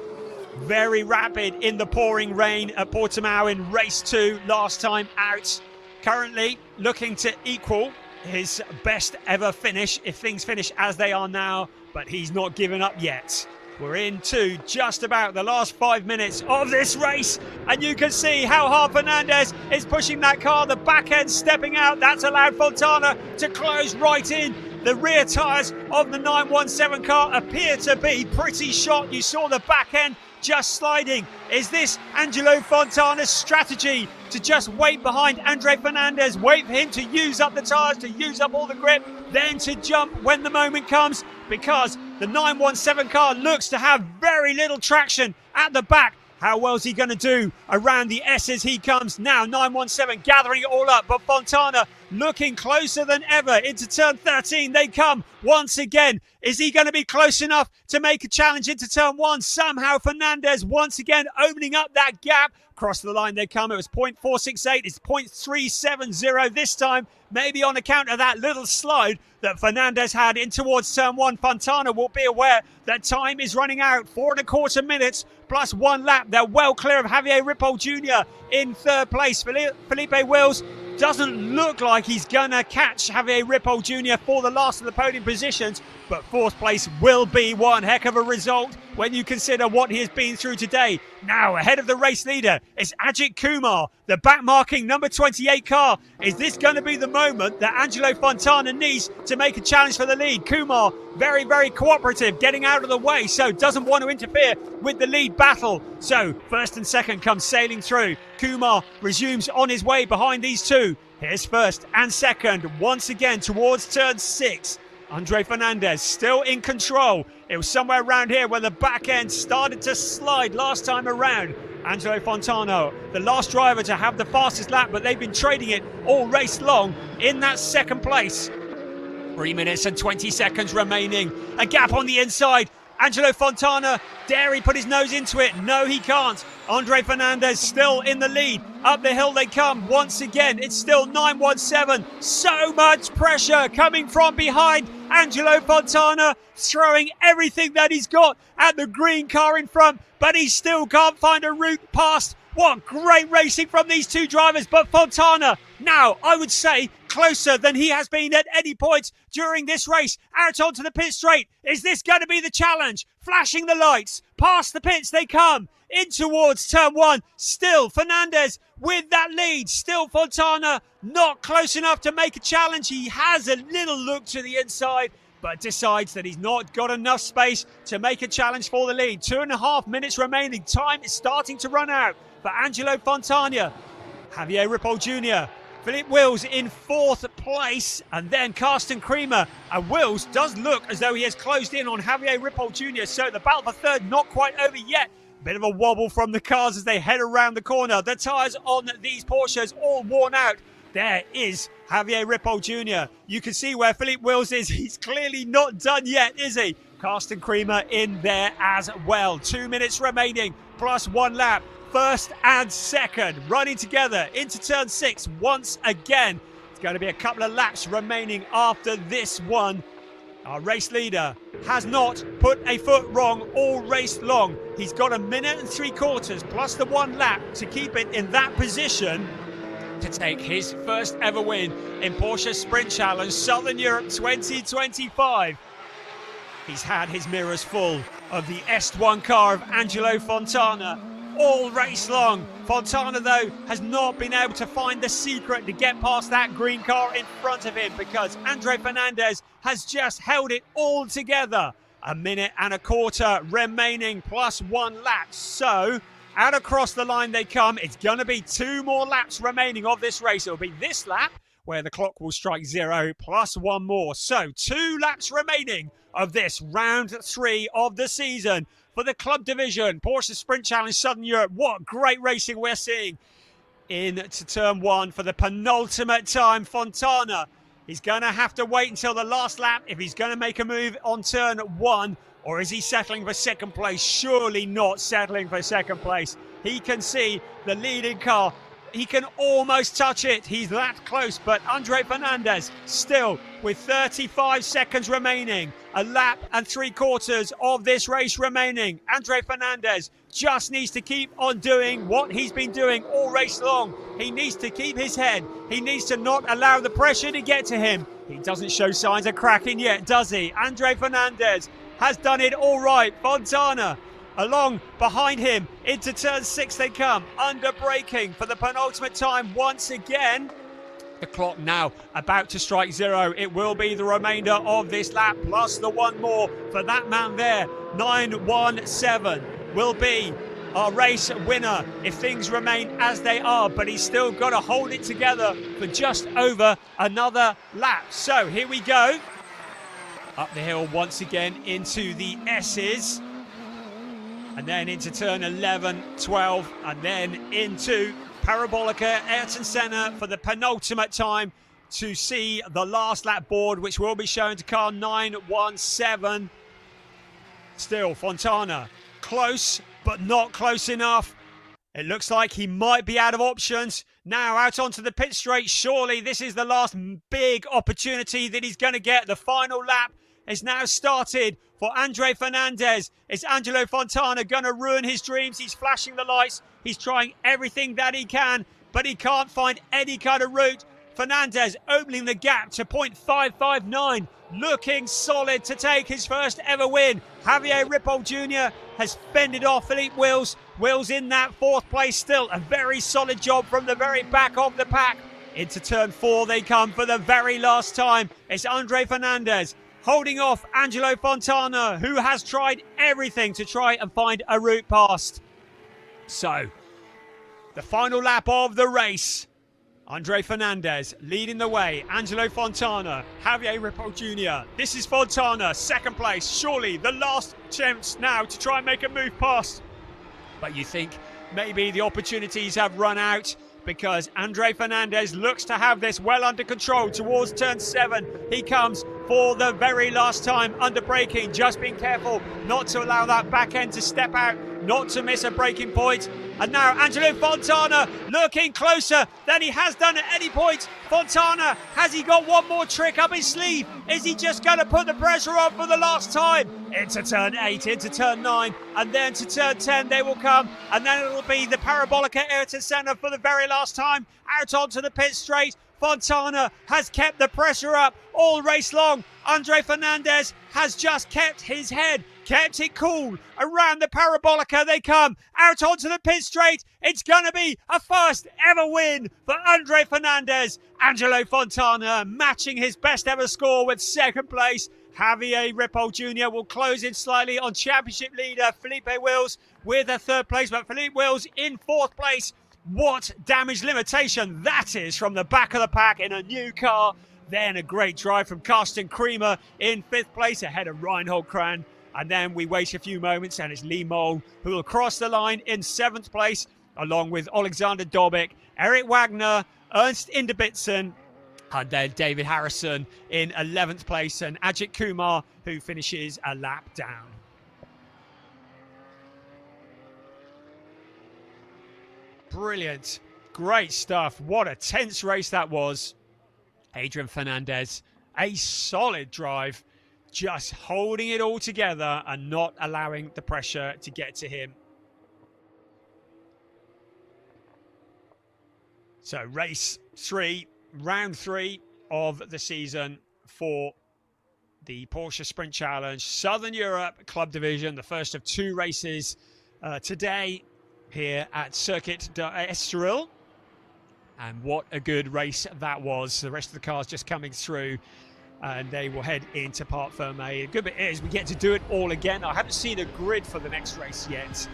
very rapid in the pouring rain at Portimao in race 2 last time out. Currently looking to equal his best ever finish if things finish as they are now, but he's not given up yet. We're into just about the last 5 minutes of this race, and you can see how hard Fernandez is pushing that car. The back end stepping out. That's allowed Fontana to close right in. The rear tyres of the 917 car appear to be pretty shot. You saw the back end just sliding. Is this Angelo Fontana's strategy to just wait behind Andre Fernandez, wait for him to use up the tyres, to use up all the grip, then to jump when the moment comes? Because the 917 car looks to have very little traction at the back. How well is he going to do around the S's? He comes now, 917 gathering it all up, but Fontana looking closer than ever. Into turn 13 they come once again. Is he going to be close enough to make a challenge into turn 1? Somehow Fernandez once again opening up that gap. Across the line they come. It was 0.468. It's 0.370 this time. Maybe on account of that little slide that Fernandez had in towards turn 1. Fontana will be aware that time is running out. 4 1/4 minutes plus 1 lap. They're well clear of Javier Ripoll Jr. in 3rd place. Felipe Wills doesn't look like he's going to catch Javier Ripoll Jr. for the last of the podium positions, but 4th place will be one heck of a result when you consider what he has been through today. Now, ahead of the race leader is Ajit Kumar, the back-marking number 28 car. Is this going to be the moment that Angelo Fontana needs to make a challenge for the lead? Kumar, very, very cooperative, getting out of the way, so doesn't want to interfere with the lead battle. So, first and second come sailing through. Kumar resumes on his way behind these two. Here's first and second, once again towards turn 6. Andre Fernandez still in control. It was somewhere around here where the back end started to slide last time around. Angelo Fontana, the last driver to have the fastest lap, but they've been trading it all race long in that 2nd place. 3 minutes and 20 seconds remaining. A gap on the inside. Angelo Fontana, dare he put his nose into it? No, he can't. Andre Fernandez still in the lead. Up the hill they come once again. It's still 917. So much pressure coming from behind. Angelo Fontana throwing everything that he's got at the green car in front, but he still can't find a route past What great racing from these two drivers, but Fontana now, I would say, closer than he has been at any point during this race. Out onto the pit straight. Is this going to be the challenge? Flashing the lights. Past the pits they come. In towards turn one. Still Fernandez with that lead. Still Fontana not close enough to make a challenge. He has a little look to the inside, but decides that he's not got enough space to make a challenge for the lead. 2.5 minutes remaining. Time is starting to run out for Angelo Fontana. Javier Ripoll Jr. Philippe Wills in 4th place, and then Carsten Creamer. And Wills does look as though he has closed in on Javier Ripoll Jr. So the battle for third not quite over yet. Bit of a wobble from the cars as they head around the corner. The tyres on these Porsches all worn out. There is Javier Ripoll Jr. You can see where Philippe Wills is. He's clearly not done yet, is he? Carsten Creamer in there as well. 2 minutes remaining, plus 1 lap. First and second running together into turn 6 once again. It's going to be a couple of laps remaining after this one. Our race leader has not put a foot wrong all race long. He's got 1 minute and 3/4 plus the 1 lap to keep it in that position to take his first ever win in Porsche Sprint Challenge Southern Europe 2025. He's had his mirrors full of the S1 car of Angelo Fontana all race long. Fontana, though, has not been able to find the secret to get past that green car in front of him because Andre Fernandez has just held it all together. 1 minute and 1/4 remaining plus 1 lap. So out across the line they come. It's going to be 2 more laps remaining of this race. It'll be this lap where the clock will strike 0 plus 1 more. So 2 laps remaining of this round 3 of the season for the club division. Porsche Sprint Challenge Southern Europe. What great racing we're seeing into turn 1 for the penultimate time. Fontana, he's going to have to wait until the last lap if he's going to make a move on turn 1. Or is he settling for second place? Surely not settling for second place. He can see the leading car. He can almost touch it. He's that close. But Andre Fernandez still with 35 seconds remaining. 1 lap and 3/4 of this race remaining. Andre Fernandez just needs to keep on doing what he's been doing all race long. He needs to keep his head. He needs to not allow the pressure to get to him. He doesn't show signs of cracking yet, does he? Andre Fernandez has done it all right. Fontana along behind him into turn 6 they come, under braking for the penultimate time once again. The clock now about to strike 0. It will be the remainder of this lap plus the 1 more for that man there. 9:17 will be our race winner if things remain as they are, but he's still got to hold it together for just over another lap. So here we go. Up the hill once again into the S's. And then into turn 11, 12, and then into Parabolica Ayrton Senna for the penultimate time to see the last lap board, which will be shown to car 917. Still Fontana close, but not close enough. It looks like he might be out of options. Now out onto the pit straight. Surely this is the last big opportunity that he's going to get. The final lap is now started for Andre Fernandez. Is Angelo Fontana going to ruin his dreams? He's flashing the lights. He's trying everything that he can, but he can't find any kind of route. Fernandez opening the gap to 0.559, looking solid to take his first ever win. Javier Ripoll Jr. has fended off Philippe Wills. Wills in that 4th place still. A very solid job from the very back of the pack. Into turn 4 they come for the very last time. It's Andre Fernandez holding off Angelo Fontana, who has tried everything to try and find a route past. So, the final lap of the race. Andre Fernandez leading the way. Angelo Fontana, Javier Ripoll Jr. This is Fontana, 2nd place. Surely the last chance now to try and make a move past. But you think maybe the opportunities have run out, because Andre Fernandez looks to have this well under control towards turn 7. He comes for the very last time under braking, just being careful not to allow that back end to step out, not to miss a braking point. And now Angelo Fontana looking closer than he has done at any point. Fontana, has he got one more trick up his sleeve? Is he just going to put the pressure on for the last time? Into turn 8, into turn 9, and then to turn 10 they will come. And then it'll be the Parabolica air to centre for the very last time. Out onto the pit straight. Fontana has kept the pressure up all race long. Andre Fernandez has just kept his head, kept it cool. Around the Parabolica they come, out onto the pit straight. It's going to be a first ever win for Andre Fernandez. Angelo Fontana matching his best ever score with second place. Javier Ripoll Jr. will close in slightly on championship leader Felipe Wills with a third place, but Felipe Wills in fourth place. What damage limitation that is from the back of the pack in a new car. Then a great drive from Carsten Kremer in fifth place ahead of Reinhold Kran. And then we wait a few moments and it's Lee Mole who will cross the line in seventh place along with Alexander Dobik, Eric Wagner, Ernst Inderbitzen, and then David Harrison in 11th place and Ajit Kumar who finishes a lap down. Brilliant. Great stuff. What a tense race that was. Adrian Fernandez, a solid drive, just holding it all together and not allowing the pressure to get to him. So race 3, round 3 of the season for the Porsche Sprint Challenge, Southern Europe Club Division, the first of 2 races today here at Circuit d'Estoril. And what a good race that was. The rest of the cars just coming through and they will head into Parc Fermé. The good bit is we get to do it all again. I haven't seen a grid for the next race yet,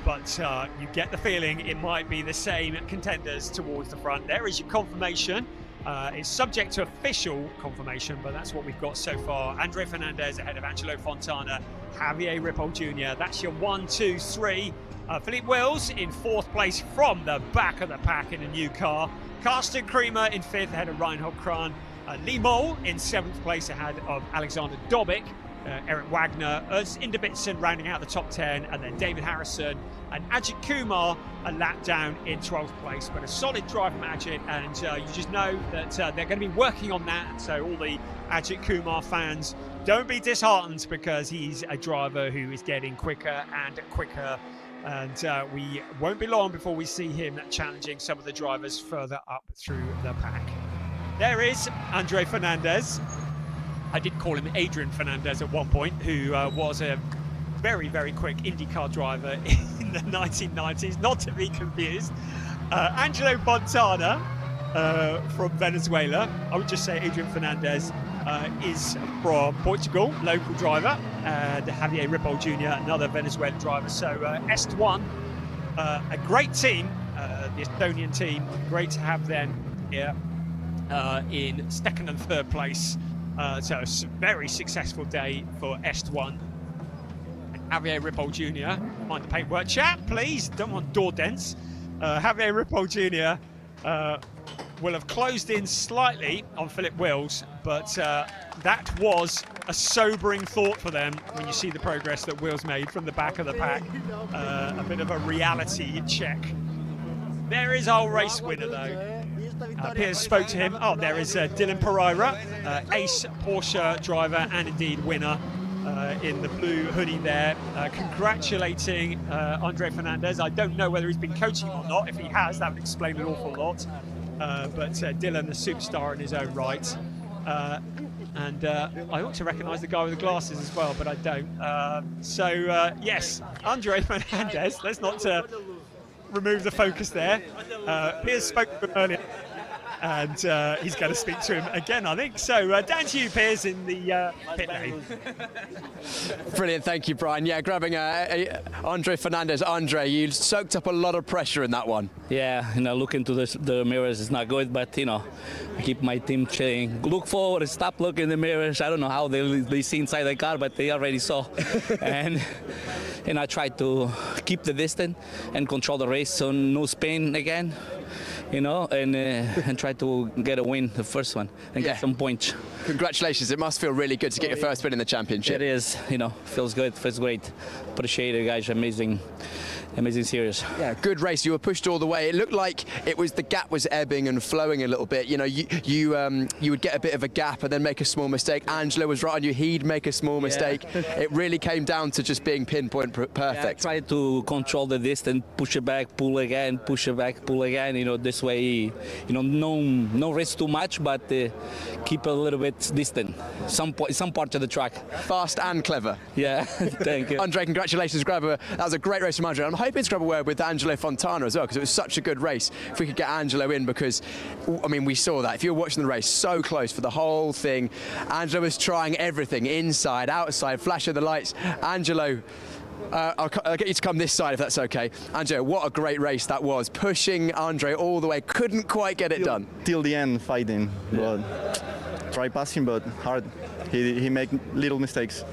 but you get the feeling it might be the same contenders towards the front. There is your confirmation. It's subject to official confirmation, but that's what we've got so far. Andre Fernandez ahead of Angelo Fontana, Javier Ripoll Jr. That's your 1, 2, 3. Felipe Wills in fourth place from the back of the pack in a new car. Carsten Kremer in fifth ahead of Reinhold Kran. Lee Mole in seventh place ahead of Alexander Dobik. Eric Wagner, Ernst Inderbitzen rounding out the top 10, and then David Harrison and Ajit Kumar a lap down in 12th place. But a solid drive from Ajit, and you just know that they're going to be working on that. So all the Ajit Kumar fans, don't be disheartened because he's a driver who is getting quicker and quicker. And we won't be long before we see him challenging some of the drivers further up through the pack. There is Andre Fernandez. I did call him Adrian Fernandez at one point, who was a very, very quick IndyCar driver in the 1990s, not to be confused. Angelo Fontana from Venezuela. I would just say Adrian Fernandez is from Portugal, local driver, and Javier Ripoll Jr., another Venezuelan driver. So Est1, a great team, the Estonian team, great to have them here in second and third place. So a very successful day for Est1. Javier Ripoll Jr., mind the paintwork, chat, please, don't want door dents. Javier Ripoll Jr. Will have closed in slightly on Felipe Wills, but that was a sobering thought for them when you see the progress that Wills made from the back of the pack. A bit of a reality check. There is our race winner though. Piers spoke to him. Oh, there is Dylan Pereira, ace Porsche driver and indeed winner in the blue hoodie there, congratulating Andre Fernandez. I don't know whether he's been coaching or not. If he has, that would explain an awful lot. But Dylan, the superstar in his own right. And I ought to recognise the guy with the glasses as well, but I don't. Yes, Andre Fernandez. Let's not remove the focus there. Piers spoke to him earlier, and he's going to speak to him again, I think. So down to you, Piers, in the pit lane. Brilliant, thank you, Brian. Yeah, grabbing Andre Fernandez. Andre, you soaked up a lot of pressure in that one. Yeah, look into the mirrors is not good, but I keep my team saying, look forward, stop looking in the mirrors. I don't know how they see inside the car, but they already saw. and I tried to keep the distance and control the race, so no spin again. and try to get a win, the first one, and get some points. Congratulations! It must feel really good to get your first win in the championship. It is, feels good, feels great. Appreciate it, guys. Amazing series. Yeah, good race. You were pushed all the way. It looked like the gap was ebbing and flowing a little bit. You would get a bit of a gap and then make a small mistake. Angelo was right on you. He'd make a small mistake. It really came down to just being pinpoint perfect. Yeah, try to control the distance, push it back, pull again, push it back, pull again. This way, no race too much, but keep a little bit distant. Some part of the track. Fast and clever. Yeah, thank you. Andre, congratulations. That was a great race from Andre. I'm hoping to grab a word with Angelo Fontana as well, because it was such a good race. If we could get Angelo in, because, we saw that. If you were watching the race, so close for the whole thing. Angelo was trying everything, inside, outside, flash of the lights. Angelo, I'll get you to come this side if that's okay. Angelo, what a great race that was. Pushing Andre all the way, couldn't quite get it done. Till the end, fighting. But try passing, but hard. He make little mistakes,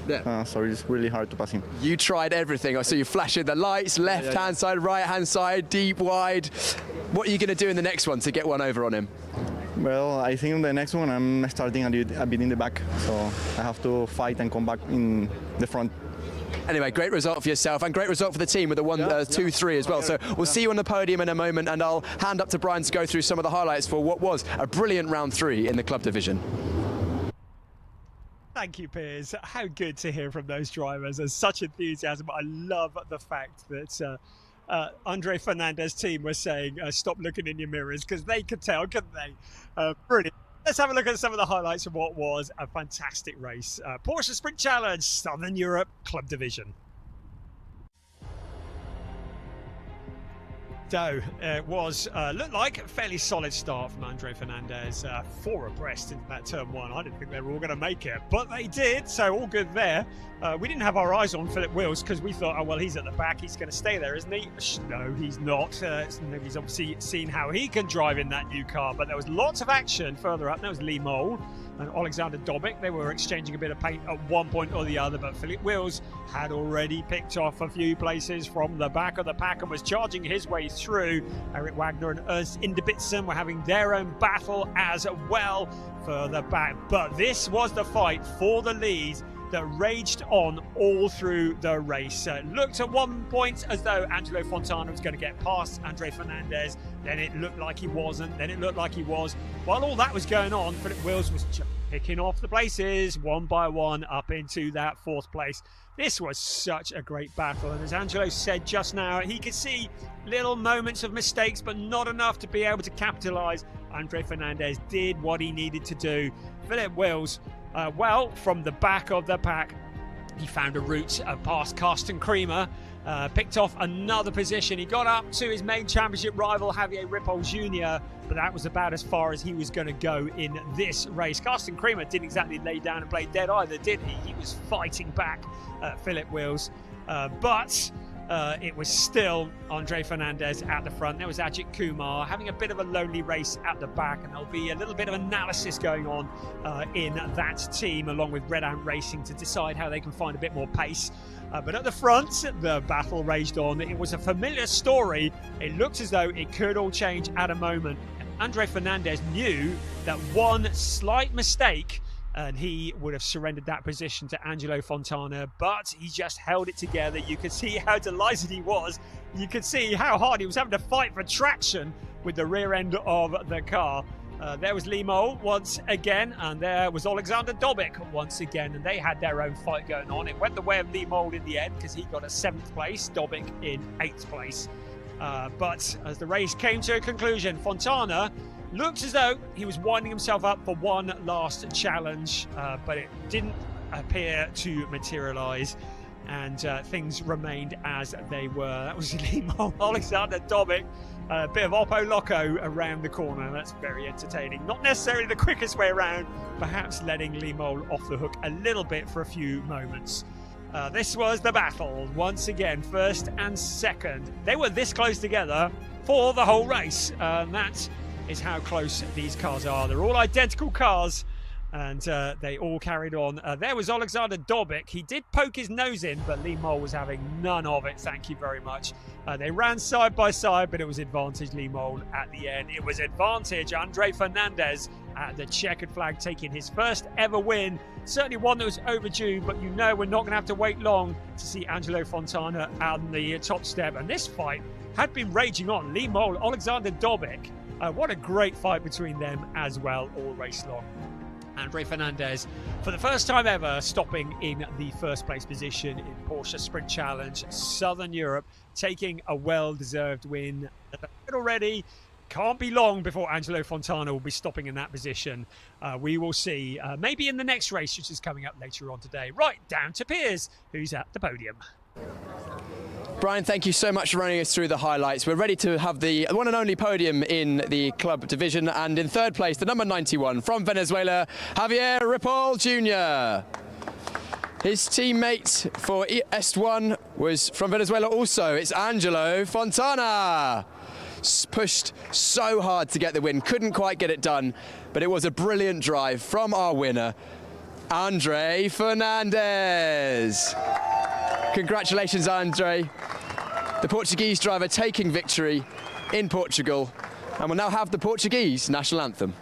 so it's really hard to pass him. You tried everything. I saw you flashing the lights, left-hand side, right-hand side, deep, wide. What are you going to do in the next one to get one over on him? Well, I think the next one I'm starting a bit in the back, so I have to fight and come back in the front. Anyway, great result for yourself and great result for the team with the 1-2-3 as well. So we'll see you on the podium in a moment, and I'll hand up to Brian to go through some of the highlights for what was a brilliant round 3 in the club division. Thank you, Piers. How good to hear from those drivers. There's such enthusiasm. I love the fact that Andre Fernandez's team was saying, stop looking in your mirrors, because they could tell, couldn't they? Brilliant. Let's have a look at some of the highlights of what was a fantastic race. Porsche Sprint Challenge, Southern Europe Club Division. So it was looked like a fairly solid start from Andre Fernandez, 4 abreast into that turn 1. I didn't think they were all going to make it, but they did, so all good there. We didn't have our eyes on Philip Wills because we thought, oh well, he's at the back, he's going to stay there, isn't he? No, he's not. He's obviously seen how he can drive in that new car, but there was lots of action further up. There was Lee Mole and Alexander Dobic. They were exchanging a bit of paint at one point or the other, but Philip Wills had already picked off a few places from the back of the pack and was charging his way through. Eric Wagner and Ernst Indebitzen were having their own battle as well further back, but this was the fight for the lead that raged on all through the race. It looked at one point as though Angelo Fontana was going to get past Andre Fernandez, then it looked like he wasn't, then it looked like he was. While all that was going on, Philip Wills was just picking off the places one by one up into that 4th place. This was such a great battle, and as Angelo said just now, he could see little moments of mistakes, but not enough to be able to capitalise. Andre Fernandez did what he needed to do. Philip Wills, from the back of the pack, he found a route past Carsten Creamer, picked off another position. He got up to his main championship rival, Javier Ripoll Jr., but that was about as far as he was going to go in this race. Carsten Creamer didn't exactly lay down and play dead either, did he? He was fighting back Philip Wills, but it was still Andre Fernandez at the front. There was Ajit Kumar having a bit of a lonely race at the back, and there'll be a little bit of analysis going on in that team along with Red Ant Racing to decide how they can find a bit more pace. But at the front, the battle raged on. It was a familiar story. It looked as though it could all change at a moment. Andre Fernandez knew that one slight mistake and he would have surrendered that position to Angelo Fontana, but he just held it together. You could see how delighted he was. You could see how hard he was having to fight for traction with the rear end of the car. There was Lee Mole once again, and there was Alexander Dobic once again, and they had their own fight going on. It went the way of Lee Mole in the end because he got a 7th place, Dobic in 8th place. But as the race came to a conclusion, Fontana looked as though he was winding himself up for one last challenge, but it didn't appear to materialise, and things remained as they were. That was Lee Mole, Alexander Dobic. A bit of Oppo Loco around the corner. That's very entertaining. Not necessarily the quickest way around, perhaps letting Lee Mole off the hook a little bit for a few moments. This was the battle once again, 1st and 2nd. They were this close together for the whole race. That is how close these cars are. They're all identical cars, And they all carried on. There was Alexander Dobic. He did poke his nose in, but Lee Mole was having none of it. Thank you very much. They ran side by side, but it was advantage Lee Mole at the end. It was advantage Andre Fernandez at the checkered flag, taking his first ever win. Certainly one that was overdue, but you know we're not going to have to wait long to see Angelo Fontana on the top step. And this fight had been raging on. Lee Mole, Alexander Dobic. What a great fight between them as well, all race long. Andre Fernandez, for the first time ever, stopping in the first place position in Porsche Sprint Challenge Southern Europe, taking a well-deserved win already. Can't be long before Angelo Fontana will be stopping in that position. We will see, maybe in the next race, which is coming up later on today. Right, down to Piers, who's at the podium. Brian, thank you so much for running us through the highlights. We're ready to have the one and only podium in the club division, and in third place, the number 91 from Venezuela, Javier Ripoll Jr. His teammate for S1 was from Venezuela also. It's Angelo Fontana. Pushed so hard to get the win, couldn't quite get it done, but it was a brilliant drive from our winner, Andre Fernandez. Congratulations, Andre. The Portuguese driver taking victory in Portugal, and will now have the Portuguese national anthem.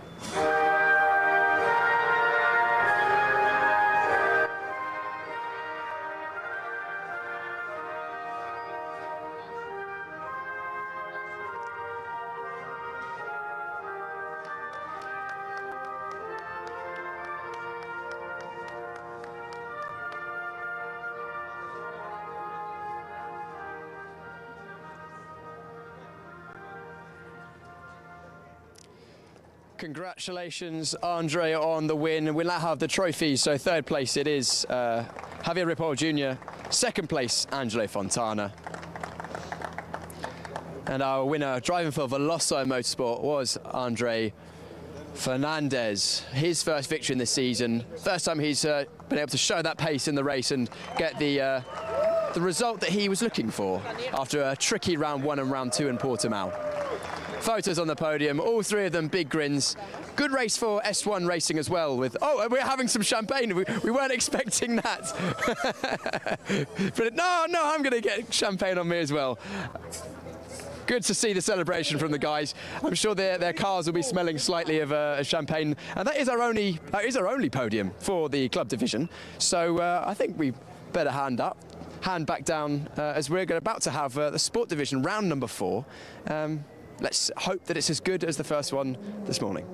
Congratulations, Andre, on the win. We'll now have the trophies. So third place it is Javier Ripoll Jr. Second place, Angelo Fontana. And our winner, driving for Veloso Motorsport, was Andre Fernandez. His first victory in this season. First time he's been able to show that pace in the race and get the result that he was looking for after a tricky round 1 and round 2 in Portimao. Photos on the podium, all three of them big grins. Good race for S1 Racing as well with, oh, we're having some champagne. We weren't expecting that. But no, I'm going to get champagne on me as well. Good to see the celebration from the guys. I'm sure their cars will be smelling slightly of champagne. And that is our only podium for the club division. So I think we better hand back down as we're about to have the sport division round number 4. Let's hope that it's as good as the first one this morning.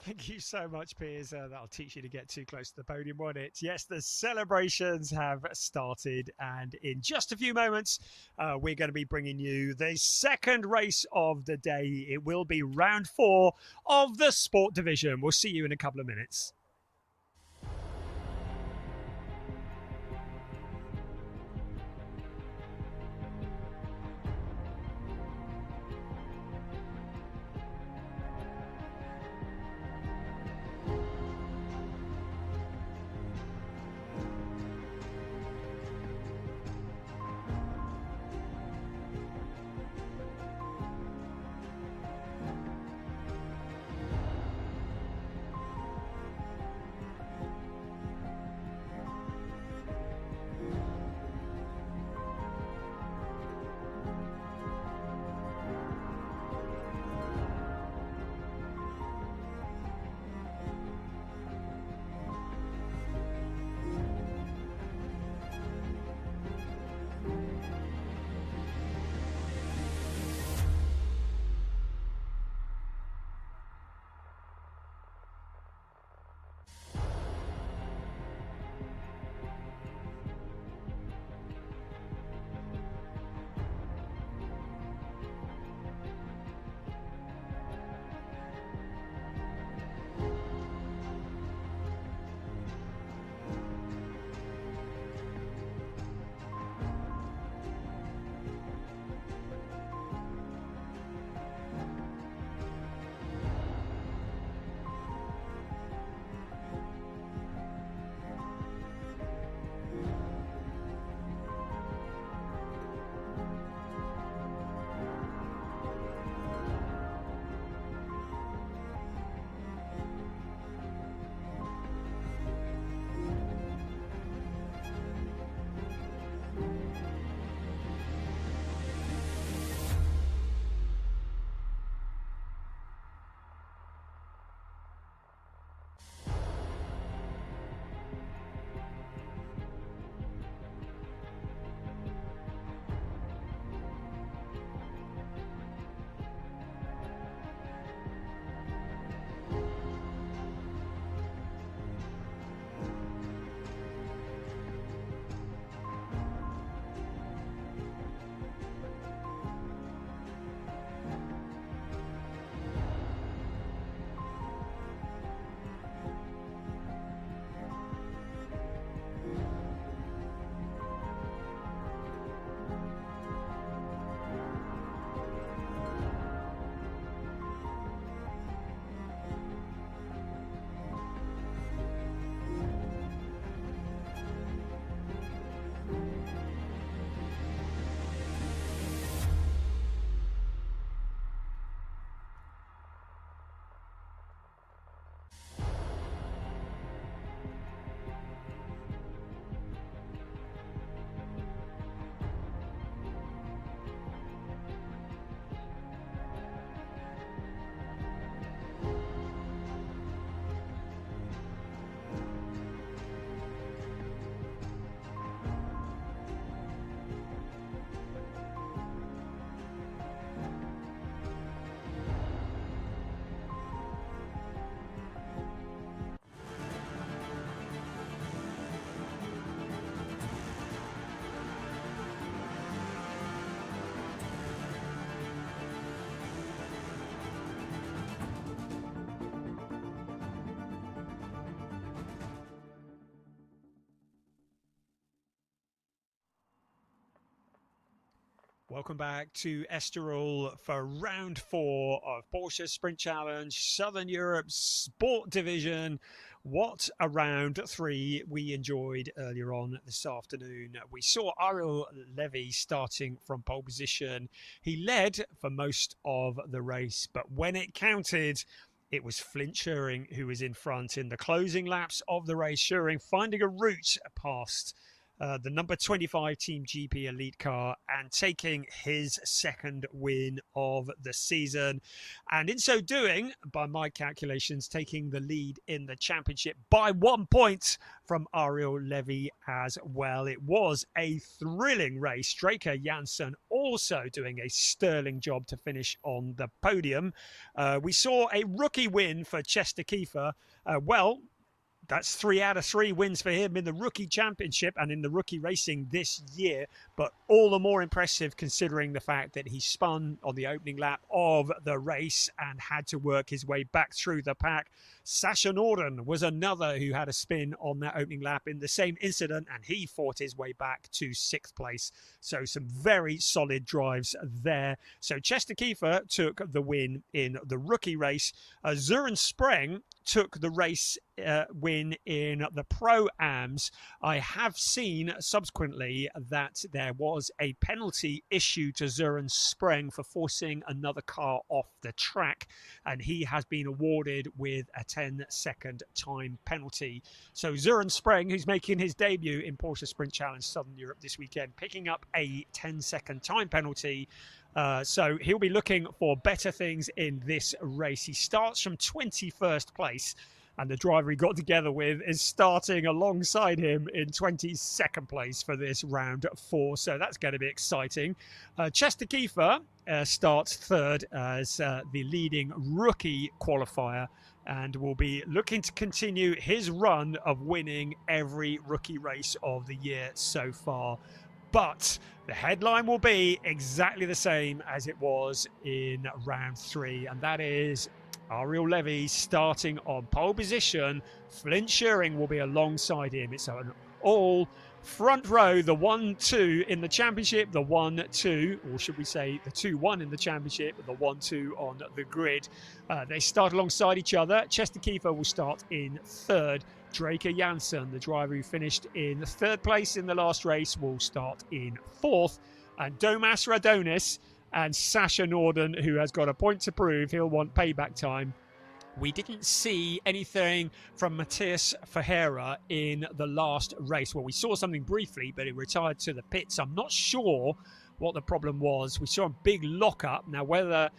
Thank you so much, Piers. That'll teach you to get too close to the podium, won't it? Yes, the celebrations have started, and in just a few moments, we're going to be bringing you the second race of the day. It will be round 4 of the sport division. We'll see you in a couple of minutes. Welcome back to Estoril for round 4 of Porsche Sprint Challenge Southern Europe Sport Division. What a round 3 we enjoyed earlier on this afternoon. We saw Ariel Levy starting from pole position. He led for most of the race, but when it counted, it was Flint Schuring who was in front in the closing laps of the race. Schuring finding a route past the number 25 Team GP Elite car and taking his second win of the season. And in so doing, by my calculations, taking the lead in the championship by 1 point from Ariel Levy as well. It was a thrilling race. Draker Janssen also doing a sterling job to finish on the podium. We saw a rookie win for Chester Kiefer. That's 3 out of 3 wins for him in the rookie championship and in the rookie racing this year. But all the more impressive considering the fact that he spun on the opening lap of the race and had to work his way back through the pack. Sasha Norden was another who had a spin on that opening lap in the same incident, and he fought his way back to 6th place. So some very solid drives there. So Chester Kiefer took the win in the rookie race. Søren Spreng took the race win in the Pro-Ams. I have seen subsequently that there was a penalty issued to Søren Spreng for forcing another car off the track, and he has been awarded with a 10-second time penalty. So Søren Spreng, who's making his debut in Porsche Sprint Challenge Southern Europe this weekend, picking up a 10-second time penalty. So he'll be looking for better things in this race. He starts from 21st place, and the driver he got together with is starting alongside him in 22nd place for this round 4. So that's going to be exciting. Chester Kiefer starts 3rd as the leading rookie qualifier, and will be looking to continue his run of winning every rookie race of the year so far. But the headline will be exactly the same as it was in round 3, and that is Ariel Levy starting on pole position. Flint Schuring will be alongside him. It's an all front row, the 1-2 in the championship, the 1-2, or should we say the 2-1 in the championship, the 1-2 on the grid. They start alongside each other. Chester Kiefer will start in 3rd. Draker Janssen, the driver who finished in 3rd place in the last race, will start in 4th. And Domas Radonis and Sasha Norden, who has got a point to prove, he'll want payback time. We didn't see anything from Matthias Ferreira in the last race. Well, we saw something briefly, but he retired to the pits. I'm not sure what the problem was. We saw a big lockup. Now, whether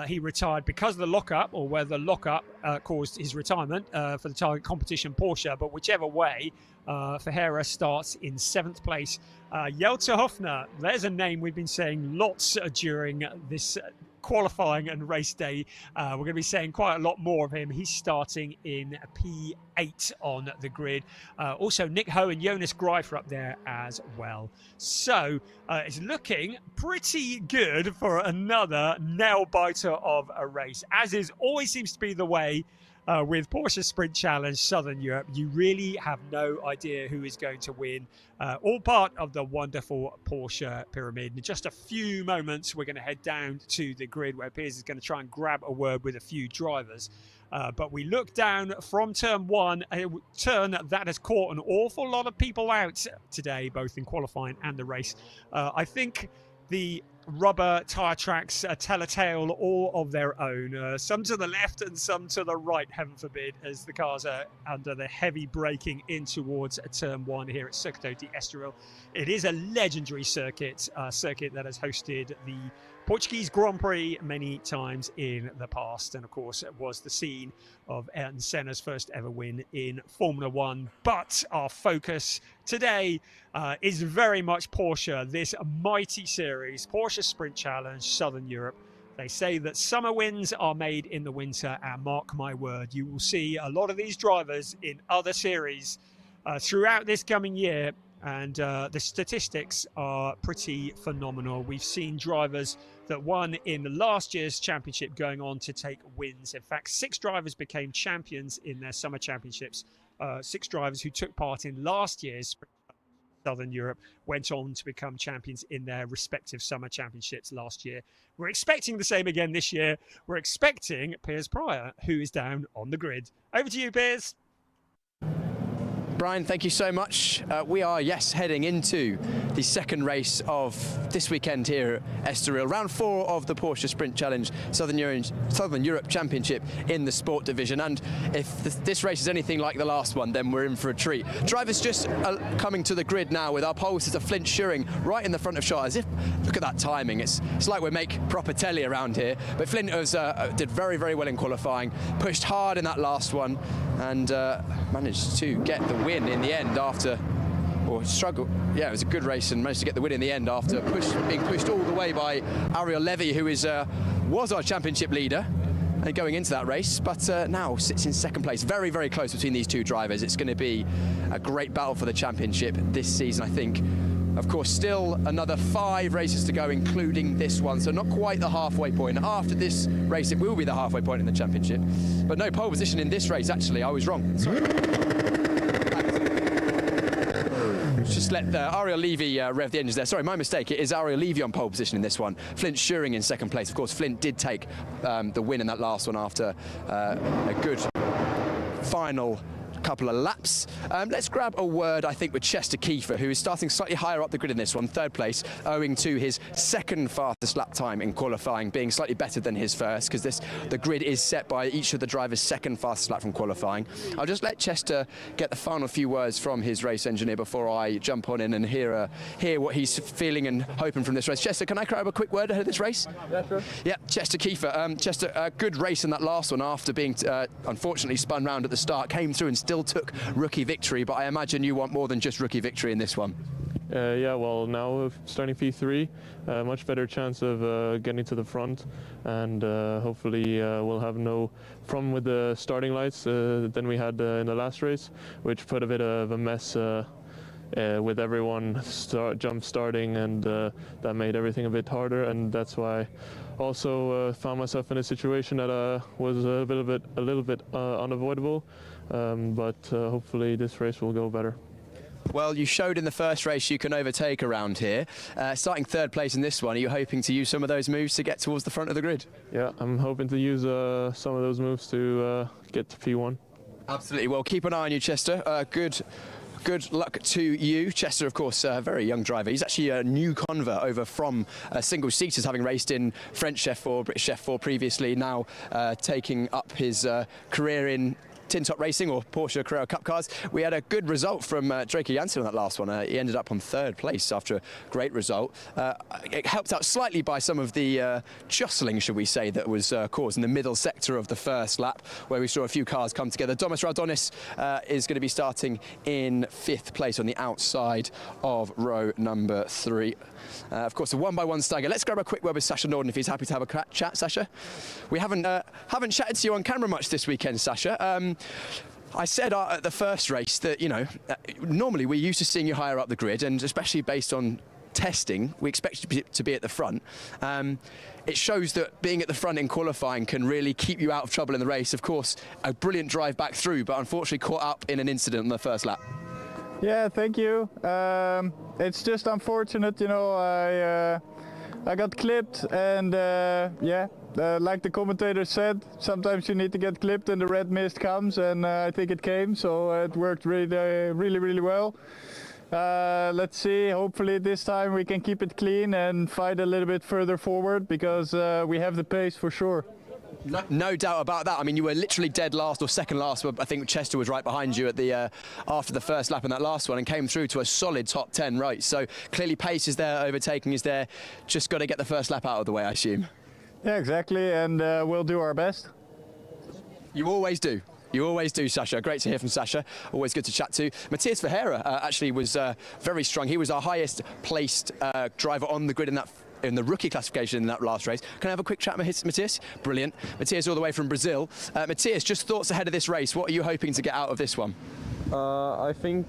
he retired because of the lockup or whether the lockup caused his retirement for the target competition Porsche, but whichever way, Ferreira starts in 7th place. Jelte Hofner, there's a name we've been saying lots during this qualifying and race day. We're going to be saying quite a lot more of him. He's starting in P8 on the grid. Also, Nick Ho and Jonas Greif are up there as well. So it's looking pretty good for another nail-biter of a race, as is always seems to be the way with Porsche Sprint Challenge Southern Europe. You really have no idea who is going to win. All part of the wonderful Porsche pyramid. In just a few moments, we're going to head down to the grid where Piers is going to try and grab a word with a few drivers. But we look down from turn 1, a turn that has caught an awful lot of people out today, both in qualifying and the race. I think the rubber tyre tracks tell a tale all of their own. Some to the left and some to the right, heaven forbid, as the cars are under the heavy braking in towards turn 1 here at Circuito de Estoril. It is a legendary circuit, circuit that has hosted the Portuguese Grand Prix many times in the past, and of course it was the scene of Ayrton Senna's first ever win in Formula 1. But our focus today is very much Porsche, this mighty series, Porsche Sprint Challenge Southern Europe. They say that summer wins are made in the winter, and mark my word, you will see a lot of these drivers in other series throughout this coming year. And the statistics are pretty phenomenal. We've seen drivers that won in last year's championship going on to take wins. In fact, 6 drivers became champions in their summer championships. 6 drivers who took part in last year's Southern Europe went on to become champions in their respective summer championships last year. We're expecting the same again this year. We're expecting Piers Pryor, who is down on the grid. Over to you, Piers. Brian, thank you so much. We are, yes, heading into the second race of this weekend here at Estoril. Round 4 of the Porsche Sprint Challenge Southern Europe Championship in the Sport Division. And if this race is anything like the last one, then we're in for a treat. Drivers just coming to the grid now with our pole sitter Flint Schuring right in the front of shot. As if, look at that timing. It's like we make proper telly around here. But Flint did very, very well in qualifying, pushed hard in that last one, and managed to get the win in the end after, or struggle. Yeah, it was a good race and managed to get the win in the end after being pushed all the way by Ariel Levy, who was our championship leader going into that race, but now sits in second place. Very, very close between these two drivers. It's going to be a great battle for the championship this season, I think. Of course, still another 5 races to go, including this one, so not quite the halfway point. After this race, it will be the halfway point in the championship. But no pole position in this race, actually. I was wrong. Sorry. Just let Ariel Levy rev the engines there. Sorry, my mistake. It is Ariel Levy on pole position in this one. Flint Schuring in second place. Of course, Flint did take the win in that last one after a good final couple of laps. Let's grab a word, I think, with Chester Kiefer, who is starting slightly higher up the grid in this one, third place, owing to his second fastest lap time in qualifying being slightly better than his first, because the grid is set by each of the drivers' second fastest lap from qualifying. I'll just let Chester get the final few words from his race engineer before I jump on in and hear what he's feeling and hoping from this race. Chester, can I grab a quick word ahead of this race? Yeah, sure. Yeah, Chester Kiefer. Chester, a good race in that last one after being unfortunately spun round at the start, came through and still took rookie victory, but I imagine you want more than just rookie victory in this one. Yeah, well, now starting P3, much better chance of getting to the front, and hopefully we'll have no problem with the starting lights than we had in the last race, which put a bit of a mess with everyone jump starting, and that made everything a bit harder, and that's why also found myself in a situation that was a little bit unavoidable, but hopefully this race will go better. Well, you showed in the first race you can overtake around here. Starting third place in this one, are you hoping to use some of those moves to get towards the front of the grid? Yeah, I'm hoping to use some of those moves to get to P1. Absolutely. Well, keep an eye on you, Chester. Good luck to you. Chester, of course, a very young driver. He's actually a new convert over from single-seaters, having raced in French F4, British F4 previously, now taking up his career in tin top racing or Porsche Carrera Cup cars. We had a good result from Draker Jansen on that last one. He ended up on third place after a great result. It helped out slightly by some of the jostling, should we say, that was caused in the middle sector of the first lap, where we saw a few cars come together. Domus Raudonis is going to be starting in 5th place on the outside of row number 3. Of course, a one-by-one stagger. Let's grab a quick word with Sasha Norden if he's happy to have a chat. Sasha, we haven't chatted to you on camera much this weekend, Sasha. I said at the first race that, you know, normally we're used to seeing you higher up the grid, and especially based on testing, we expect you to be at the front. It shows that being at the front in qualifying can really keep you out of trouble in the race. Of course, a brilliant drive back through, but unfortunately caught up in an incident on the first lap. Yeah, thank you. It's just unfortunate, you know, I got clipped, and like the commentator said, sometimes you need to get clipped and the red mist comes, and I think it came, so it worked really well. Let's see, hopefully this time we can keep it clean and fight a little bit further forward, because we have the pace for sure. No doubt about that. I mean, you were literally dead last or second last, but I think Chester was right behind you at the after the first lap in that last one, and came through to a solid top 10 race. So clearly pace is there, overtaking is there. Just got to get the first lap out of the way, I assume. Yeah, exactly, and we'll do our best. You always do. You always do, Sasha. Great to hear from Sasha. Always good to chat to. Matthias Verheere actually was very strong. He was our highest placed driver on the grid in the rookie classification in that last race. Can I have a quick chat with Matthias? Brilliant. Matthias all the way from Brazil. Matthias, just thoughts ahead of this race. What are you hoping to get out of this one? I think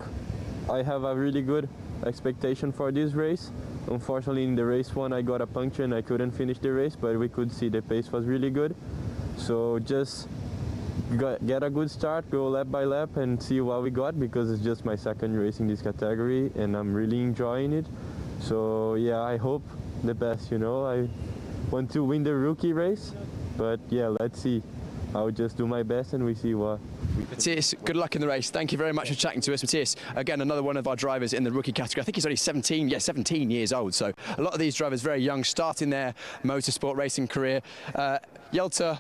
I have a really good expectation for this race. Unfortunately, in the race one, I got a puncture and I couldn't finish the race, but we could see the pace was really good. So just get a good start, go lap by lap and see what we got, because it's just my second race in this category and I'm really enjoying it. So yeah, I hope the best, you know. I want to win the rookie race, but yeah, let's see. I'll just do my best and we see what. Matthias, good luck in the race. Thank you very much for chatting to us. Matthias, again, another one of our drivers in the rookie category. I think he's only 17 years old. So a lot of these drivers very young, starting their motorsport racing career. Jelter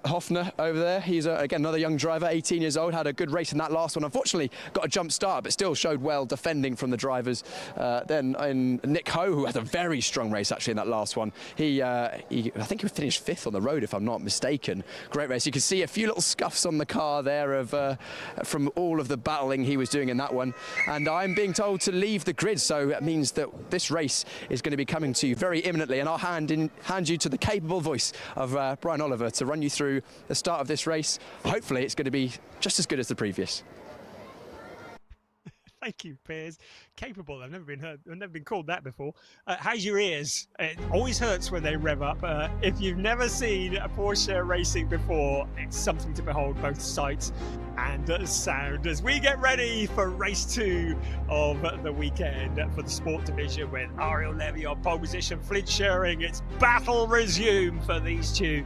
Hofner over there, he's again another young driver, 18 years old, had a good race in that last one. Unfortunately got a jump start, but still showed well defending from the drivers. Then in Nick Ho, who had a very strong race actually in that last one. I think he finished 5th on the road if I'm not mistaken. Great race. You can see a few little scuffs on the car there from all of the battling he was doing in that one. And I'm being told to leave the grid, so that means that this race is going to be coming to you very imminently, and I'll hand you to the capable voice of Brian Oliver to run you through the start of this race. Hopefully it's going to be just as good as the previous. Thank you, Piers. Capable. I've never been called that before. How's your ears? It always hurts when they rev up. If you've never seen a Porsche racing before, it's something to behold, both sight and sound, as we get ready for race 2 of the weekend for the sport division, with Ariel Levy on pole position, Flint Schuring. It's battle resumed for these two.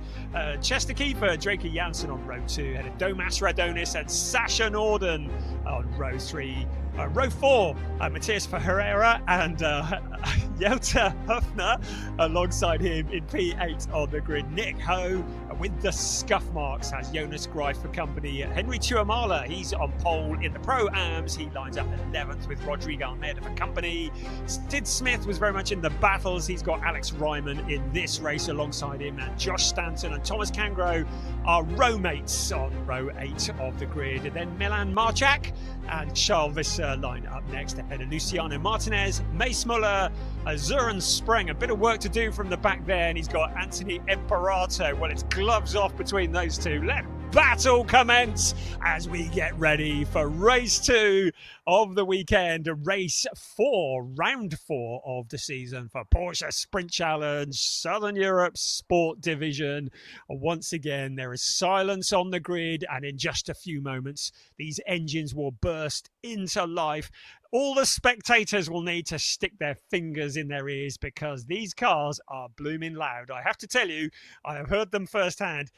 Chester Kiefer, Draker Janssen on row 2, and Domas Radonis and Sasha Norden on row 3. Row 4, Matthias Ferreira and Jelter Hofner alongside him in P8 on the grid. Nick Ho with the scuff marks has Jonas Greif for company. Henry Tuamala, he's on pole in the Pro-Ams. He lines up 11th with Rodrigo Almeida for company. Sid Smith was very much in the battles. He's got Alex Ryman in this race alongside him, and Josh Stanton and Thomas Cangro are row mates on row 8 of the grid. And then Milan Marchak and Charles Visser line up next ahead of Luciano Martinez, Mace Muller, Zuran Spreng. A bit of work to do from the back there, and he's got Anthony Imperato. Well, it's gloves off between those two. Let battle commence as we get ready for race 2 of the weekend, race 4, round 4 of the season for Porsche Sprint Challenge Southern Europe Sport Division. Once again, there is silence on the grid, and in just a few moments these engines will burst into life. All the spectators will need to stick their fingers in their ears, because these cars are blooming loud. I have to tell you, I have heard them firsthand.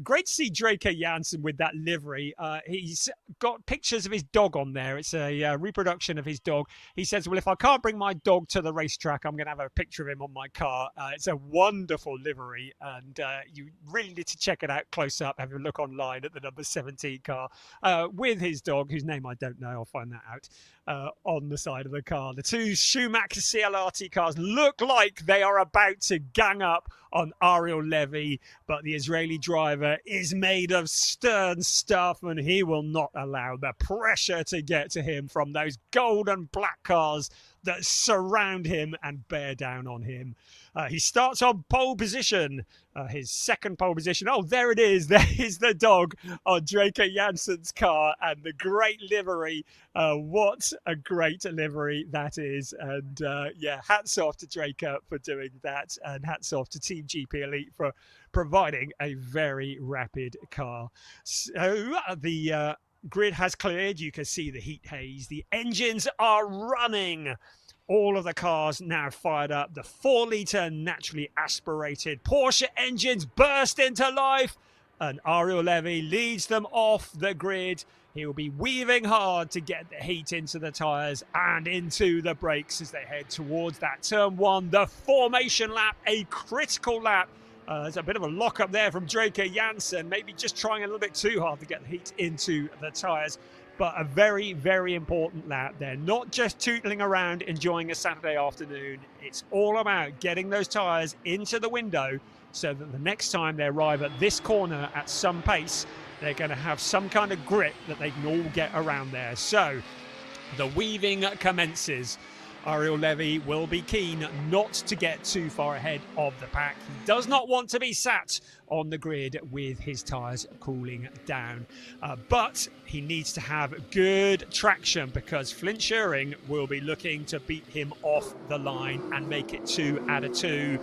Great to see Draker Janssen with that livery. He's got pictures of his dog on there. It's a reproduction of his dog. He says, well, if I can't bring my dog to the racetrack, I'm going to have a picture of him on my car. It's a wonderful livery, and you really need to check it out close up. Have a look online at the number 17 car with his dog, whose name I don't know. I'll find that out. On the side of the car. The two Schumacher CLRT cars look like they are about to gang up on Ariel Levy, but the Israeli driver is made of stern stuff, and he will not allow the pressure to get to him from those gold and black cars that surround him and bear down on him. He starts on pole position, his second pole position. Oh, there it is. There is the dog on Draker Janssen's car, and the great livery. What a great livery that is. And yeah, hats off to Draker for doing that, and hats off to Team GP Elite for providing a very rapid car. So the grid has cleared. You can see the heat haze. The engines are running. All of the cars now fired up. The 4-litre naturally aspirated Porsche engines burst into life, and Ariel Levy leads them off the grid. He will be weaving hard to get the heat into the tyres and into the brakes as they head towards that turn 1. The formation lap, a critical lap. There's a bit of a lock up there from Draker Janssen, maybe just trying a little bit too hard to get the heat into the tyres. But a very, very important lap. They're not just tootling around enjoying a Saturday afternoon. It's all about getting those tyres into the window so that the next time they arrive at this corner at some pace, they're going to have some kind of grip that they can all get around there. So the weaving commences. Ariel Levy will be keen not to get too far ahead of the pack. He does not want to be sat on the grid with his tyres cooling down. But he needs to have good traction, because Flint Schuring will be looking to beat him off the line and make it 2 out of 2.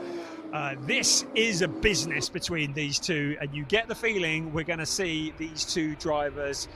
This is a business between these two, and you get the feeling we're going to see these two drivers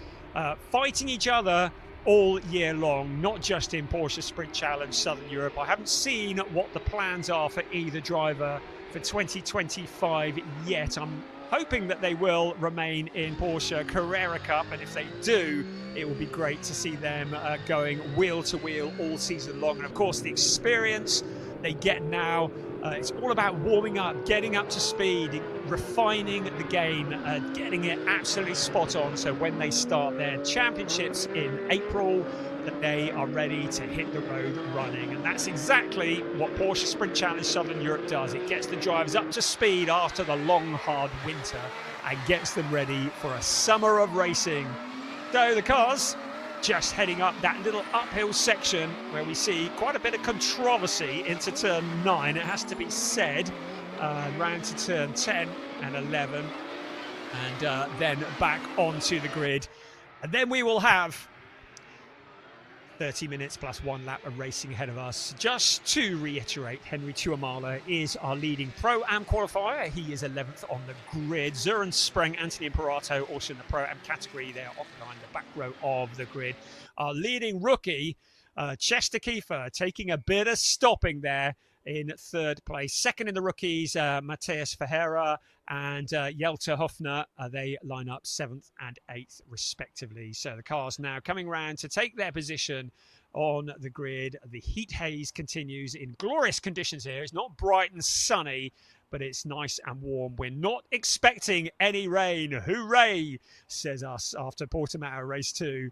fighting each other all year long, not just in Porsche Sprint Challenge Southern Europe. I haven't seen what the plans are for either driver for 2025 yet. I'm hoping that they will remain in Porsche Carrera Cup, and if they do, it will be great to see them going wheel to wheel all season long. And of course, the experience they get now, it's all about warming up, getting up to speed, refining the game, getting it absolutely spot on, so when they start their championships in April, that they are ready to hit the road running. And that's exactly what Porsche Sprint Challenge Southern Europe does. It gets the drivers up to speed after the long, hard winter and gets them ready for a summer of racing. So the cars just heading up that little uphill section where we see quite a bit of controversy into turn 9, it has to be said, round to turn 10 and 11, and then back onto the grid. And then we will have 30 minutes plus 1 lap of racing ahead of us. Just to reiterate, Henry Tuamala is our leading Pro-Am qualifier. He is 11th on the grid. Søren Spreng, Anthony Imperato also in the Pro-Am category. They are occupying the back row of the grid. Our leading rookie, Chester Kiefer, taking a bit of stopping there in 3rd place. Second in the rookies, Matthias Ferreira and Jelte Hofner. They line up 7th and 8th respectively. So the cars now coming round to take their position on the grid. The heat haze continues in glorious conditions here. It's not bright and sunny, but it's nice and warm. We're not expecting any rain. Hooray, says us after Portimao race 2.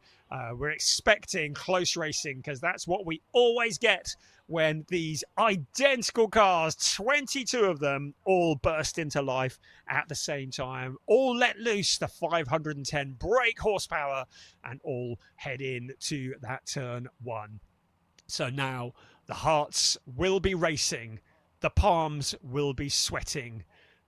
We're expecting close racing, because that's what we always get when these identical cars, 22 of them, all burst into life at the same time, all let loose the 510 brake horsepower, and all head in to that turn 1. So now the hearts will be racing, the palms will be sweating,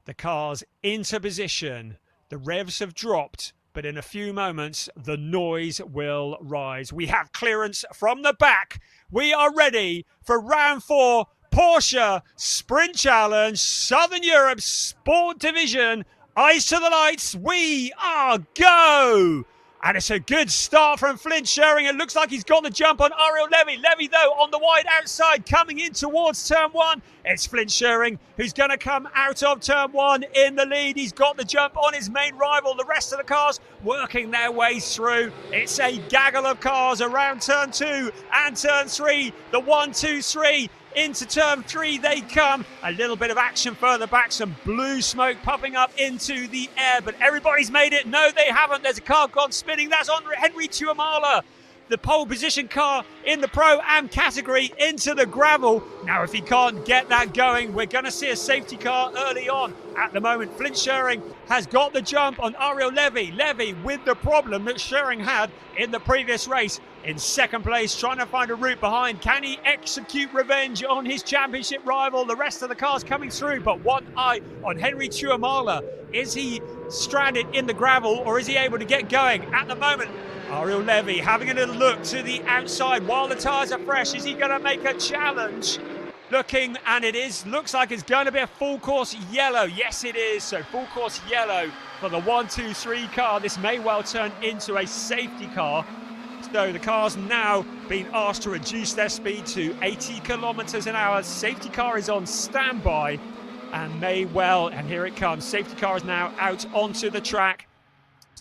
the cars into position, the revs have dropped, but in a few moments, the noise will rise. We have clearance from the back. We are ready for round 4, Porsche Sprint Challenge, Southern Europe Sport Division. Eyes to the lights. We are go. And it's a good start from Flint Schering. It looks like he's got the jump on Ariel Levy. Levy, though, on the wide outside, coming in towards turn 1. It's Flint Schering who's going to come out of turn 1 in the lead. He's got the jump on his main rival. The rest of the cars working their way through. It's a gaggle of cars around turn 2 and turn 3. The 1, 2, 3. Into turn 3 they come. A little bit of action further back. Some blue smoke puffing up into the air. But everybody's made it. No, they haven't. There's a car gone spinning. That's on Henry Tuamala. The pole position car in the Pro-Am category into the gravel. Now, if he can't get that going, we're going to see a safety car early on. At the moment, Flint Schering has got the jump on Ariel Levy. Levy with the problem that Schering had in the previous race. In 2nd place, trying to find a route behind. Can he execute revenge on his championship rival? The rest of the cars coming through, but one eye on Henry Tuamala. Is he stranded in the gravel, or is he able to get going? At the moment, Ariel Levy having a little look to the outside while the tyres are fresh. Is he going to make a challenge? Looking, and it is, looks like it's going to be a full course yellow. Yes, it is. So full course yellow for the 1, 2, 3 car. This may well turn into a safety car. So the car's now being asked to reduce their speed to 80 kilometers an hour. Safety car is on standby and may well, and here it comes. Safety car is now out onto the track.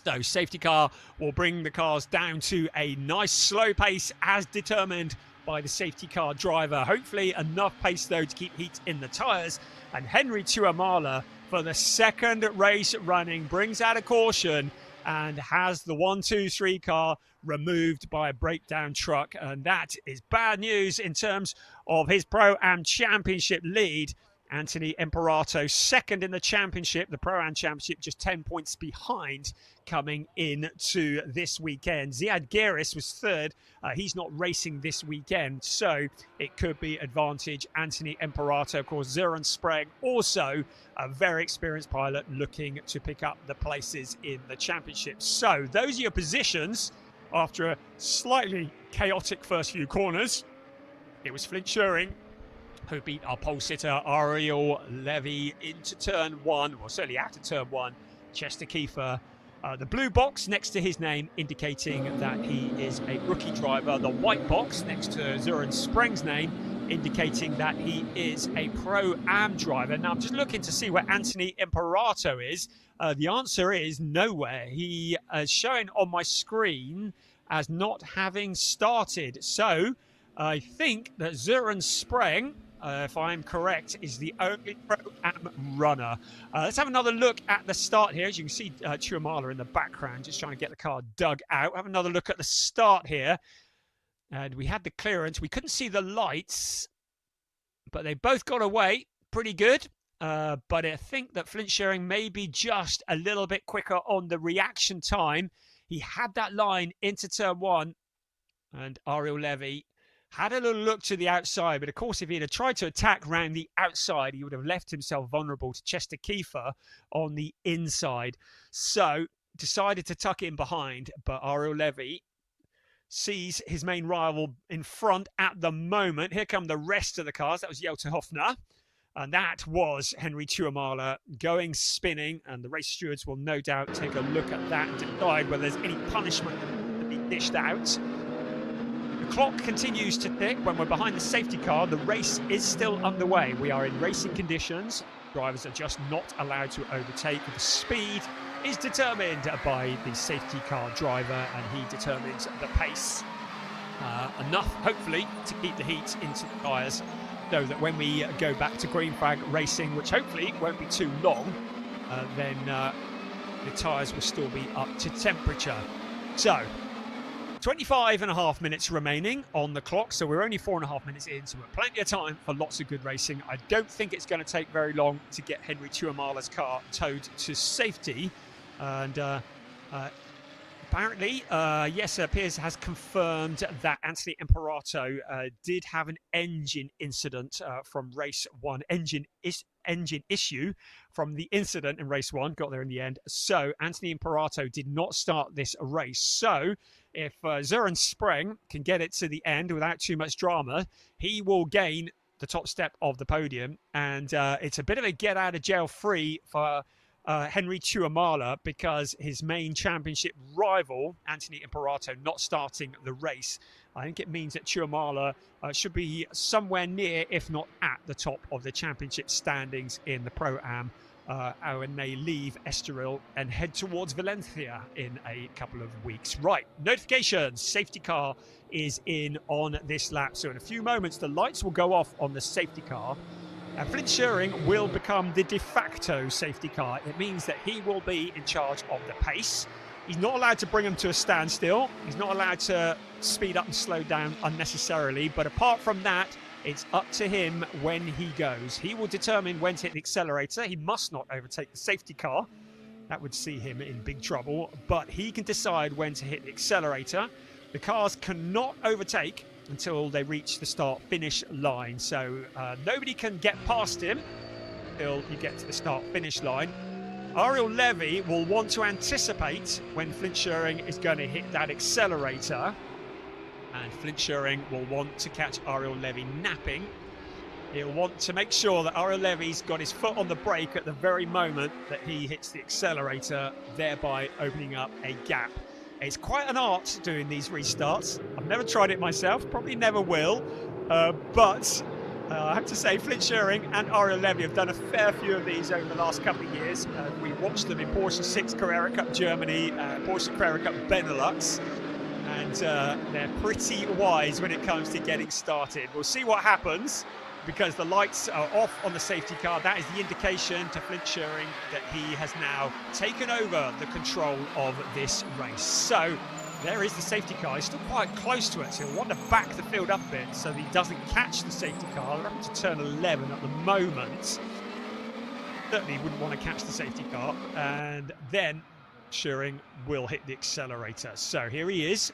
So safety car will bring the cars down to a nice slow pace as determined by the safety car driver. Hopefully enough pace though to keep heat in the tyres. And Henry Tuamala, for the 2nd race running, brings out a caution and has the 1, 2, 3 car removed by a breakdown truck. And that is bad news in terms of his Pro-Am Championship lead. Anthony Imperato 2nd in the championship, the Pro-Am Championship, just 10 points behind coming into this weekend. Ziad Geris was 3rd. He's not racing this weekend, so it could be advantage Anthony Imperato. Of course, Søren Spreng, also a very experienced pilot, looking to pick up the places in the championship. So those are your positions after a slightly chaotic first few corners. It was Flint Schering who beat our pole sitter Ariel Levy into turn 1, well, certainly after turn 1. Chester Kiefer, the blue box next to his name indicating that he is a rookie driver. The white box next to Søren Spreng's name indicating that he is a Pro-Am driver. Now I'm just looking to see where Anthony Imperato is. The answer is nowhere. He is showing on my screen as not having started. So I think that Søren Spreng, if I'm correct, is the only Pro-Am runner. Let's have another look at the start here. As you can see Tuamala in the background, just trying to get the car dug out. Have another look at the start here. And we had the clearance. We couldn't see the lights, but they both got away pretty good. But I think that Flint Schering may be just a little bit quicker on the reaction time. He had that line into turn 1, and Ariel Levy had a little look to the outside. But of course, if he had tried to attack round the outside, he would have left himself vulnerable to Chester Kiefer on the inside. So decided to tuck in behind, but Ariel Levy sees his main rival in front at the moment. Here come the rest of the cars. That was Jelte Hofner. And that was Henry Tuamala going spinning. And the race stewards will no doubt take a look at that and decide whether there's any punishment to be dished out. The clock continues to tick. When we're behind the safety car, the race is still underway. We are in racing conditions. Drivers are just not allowed to overtake. The speed is determined by the safety car driver, and he determines the pace. Enough, hopefully, to keep the heat into the tyres, so that when we go back to green flag racing, which hopefully won't be too long, then the tyres will still be up to temperature. So 25.5 minutes remaining on the clock, so we're only 4.5 minutes in, so we've plenty of time for lots of good racing. I don't think it's going to take very long to get Henry Tuamala's car towed to safety. And apparently, yes, Piers has confirmed that Anthony Imperato did have an engine incident from race 1. Engine issue from the incident in race 1. Got there in the end. So Anthony Imperato did not start this race. So if Søren Spreng can get it to the end without too much drama, he will gain the top step of the podium. And it's a bit of a get out of jail free for Henry Tuamala, because his main championship rival, Anthony Imperato, not starting the race. I think it means that Tuamala should be somewhere near, if not at the top of the championship standings in the Pro-Am when they leave Estoril and head towards Valencia in a couple of weeks. Right, notifications. Safety car is in on this lap. So in a few moments, the lights will go off on the safety car. And Flint Schering will become the de facto safety car. It means that he will be in charge of the pace. He's not allowed to bring him to a standstill. He's not allowed to speed up and slow down unnecessarily. But apart from that, it's up to him when he goes. He will determine when to hit the accelerator. He must not overtake the safety car. That would see him in big trouble. But he can decide when to hit the accelerator. The cars cannot overtake until they reach the start-finish line. So nobody can get past him until you get to the start-finish line. Ariel Levy will want to anticipate when Flint Schering is going to hit that accelerator. And Flint Schering will want to catch Ariel Levy napping. He'll want to make sure that Ariel Levy's got his foot on the brake at the very moment that he hits the accelerator, thereby opening up a gap. It's quite an art doing these restarts. I've never tried it myself, probably never will. But I have to say, Flint Schering and Ariel Levy have done a fair few of these over the last couple of years. We watched them in Porsche 6 Carrera Cup Germany, Porsche Carrera Cup Benelux. And they're pretty wise when it comes to getting started. We'll see what happens, because the lights are off on the safety car. That is the indication to Flint Schering that he has now taken over the control of this race. So there is the safety car. He's still quite close to it, so he'll want to back the field up a bit so that he doesn't catch the safety car. They're having to turn 11 at the moment. Certainly wouldn't want to catch the safety car. And then Schering will hit the accelerator. So here he is.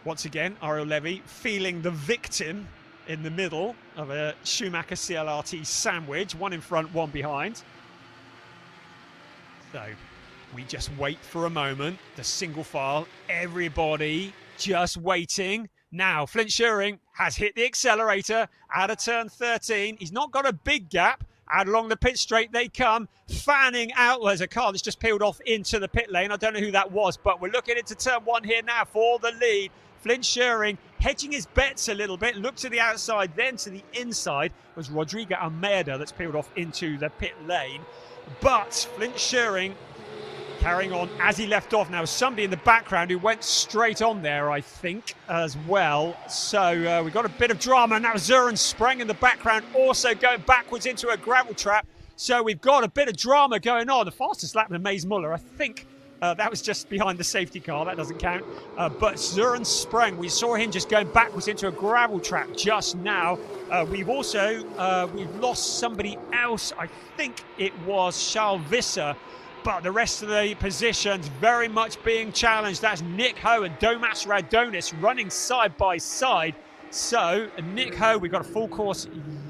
Once again, Ariel Levy feeling the victim in the middle of a Schumacher CLRT sandwich, one in front, one behind. So we just wait for a moment, the single file, everybody just waiting. Now, Flint Schuring has hit the accelerator out of turn 13. He's not got a big gap. Out along the pit straight they come, fanning out. There's a car that's just peeled off into the pit lane. I don't know who that was, but we're looking into turn 1 here now for the lead. Flint Schuring hedging his bets a little bit. Look to the outside, then to the inside. It was Rodrigo Almeida that's peeled off into the pit lane. But Flint Schuring carrying on as he left off. Now, somebody in the background who went straight on there, I think, as well. So we got a bit of drama. Now, Søren Spreng in the background also going backwards into a gravel trap. So we've got a bit of drama going on. The fastest lap in Maze Muller, I think that was just behind the safety car. That doesn't count. But Søren Spreng, we saw him just going backwards into a gravel trap just now. We've lost somebody else. I think it was Charles Visser. But the rest of the positions very much being challenged. That's Nick Ho and Domas Radonis running side by side. So Nick Ho, we've got a full course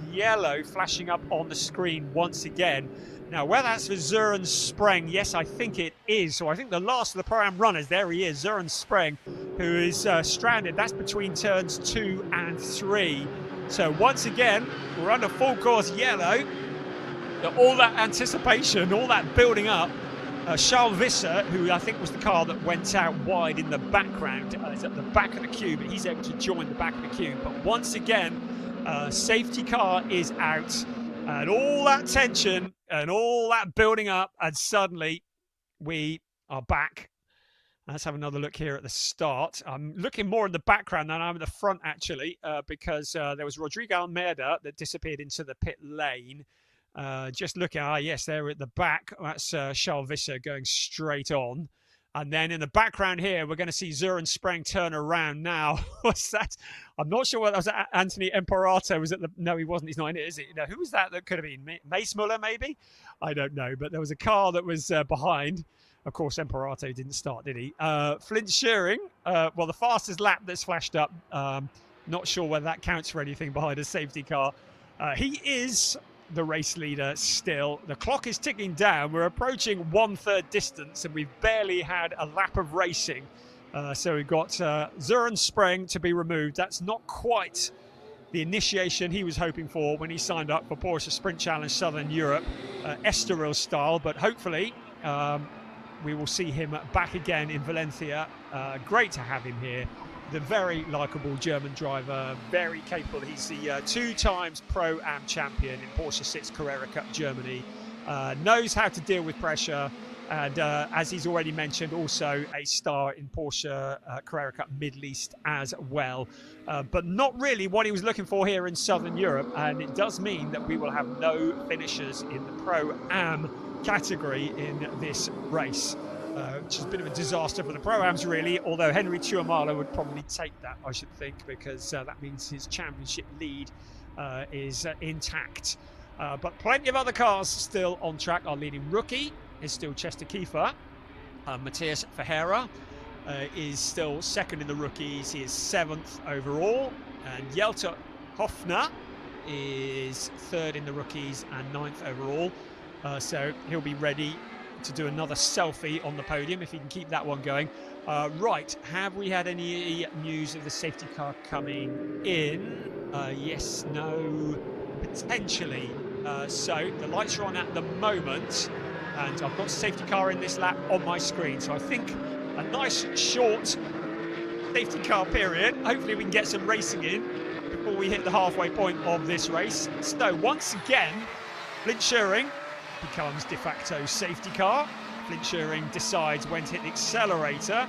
yellow flashing up on the screen once again. Now, whether that's for Søren Spreng, yes, I think it is. So I think the last of the Pro-Am runners, there he is, Søren Spreng, who is stranded. That's between turns 2 and 3. So once again, we're under full course yellow. All that anticipation, all that building up. Charles Visser, who I think was the car that went out wide in the background, is at the back of the queue, but he's able to join the back of the queue. But once again, safety car is out, and all that tension and all that building up, and suddenly we are back. Let's have another look here at the start. I'm looking more in the background than I'm at the front, actually, because there was Rodrigo Almeida that disappeared into the pit lane. Just looking, yes, there at the back, that's Charles Visser going straight on. And then in the background here, we're going to see Søren Spreng turn around now. What's that? I'm not sure whether that was Anthony Imperato. Was it the? No, he wasn't. He's not in it, is he? No, who was that could have been? Mace Muller, maybe? I don't know. But there was a car that was behind. Of course, Imperato didn't start, did he? Flint Schuring, well, the fastest lap that's flashed up. Not sure whether that counts for anything behind a safety car. He is the race leader still. The clock is ticking down. We're approaching 1/3 distance and we've barely had a lap of racing. So we've got Søren Spreng to be removed. That's not quite the initiation he was hoping for when he signed up for Porsche Sprint Challenge Southern Europe, Estoril style, but hopefully we will see him back again in Valencia. Great to have him here. The very likeable German driver, very capable. He's the 2 times Pro-Am champion in Porsche 6 Carrera Cup Germany. Knows how to deal with pressure. And as he's already mentioned, also a star in Porsche Carrera Cup Middle East as well. But not really what he was looking for here in Southern Europe. And it does mean that we will have no finishers in the Pro-Am category in this race. Which is a bit of a disaster for the Pro-Ams, really, although Henry Tuamala would probably take that, I should think, because that means his championship lead is intact. But plenty of other cars still on track. Our leading rookie is still Chester Kiefer. Matthias Ferreira is still second in the rookies. He is 7th overall. And Jelter Hofner is 3rd in the rookies and 9th overall. So he'll be ready to do another selfie on the podium if he can keep that one going. Right, have we had any news of the safety car coming in? Yes, no, potentially. So the lights are on at the moment, and I've got safety car in this lap on my screen. So I think a nice short safety car period. Hopefully we can get some racing in before we hit the halfway point of this race. So once again, Flint Schuring becomes de facto safety car. Flint Schuring decides when to hit the accelerator.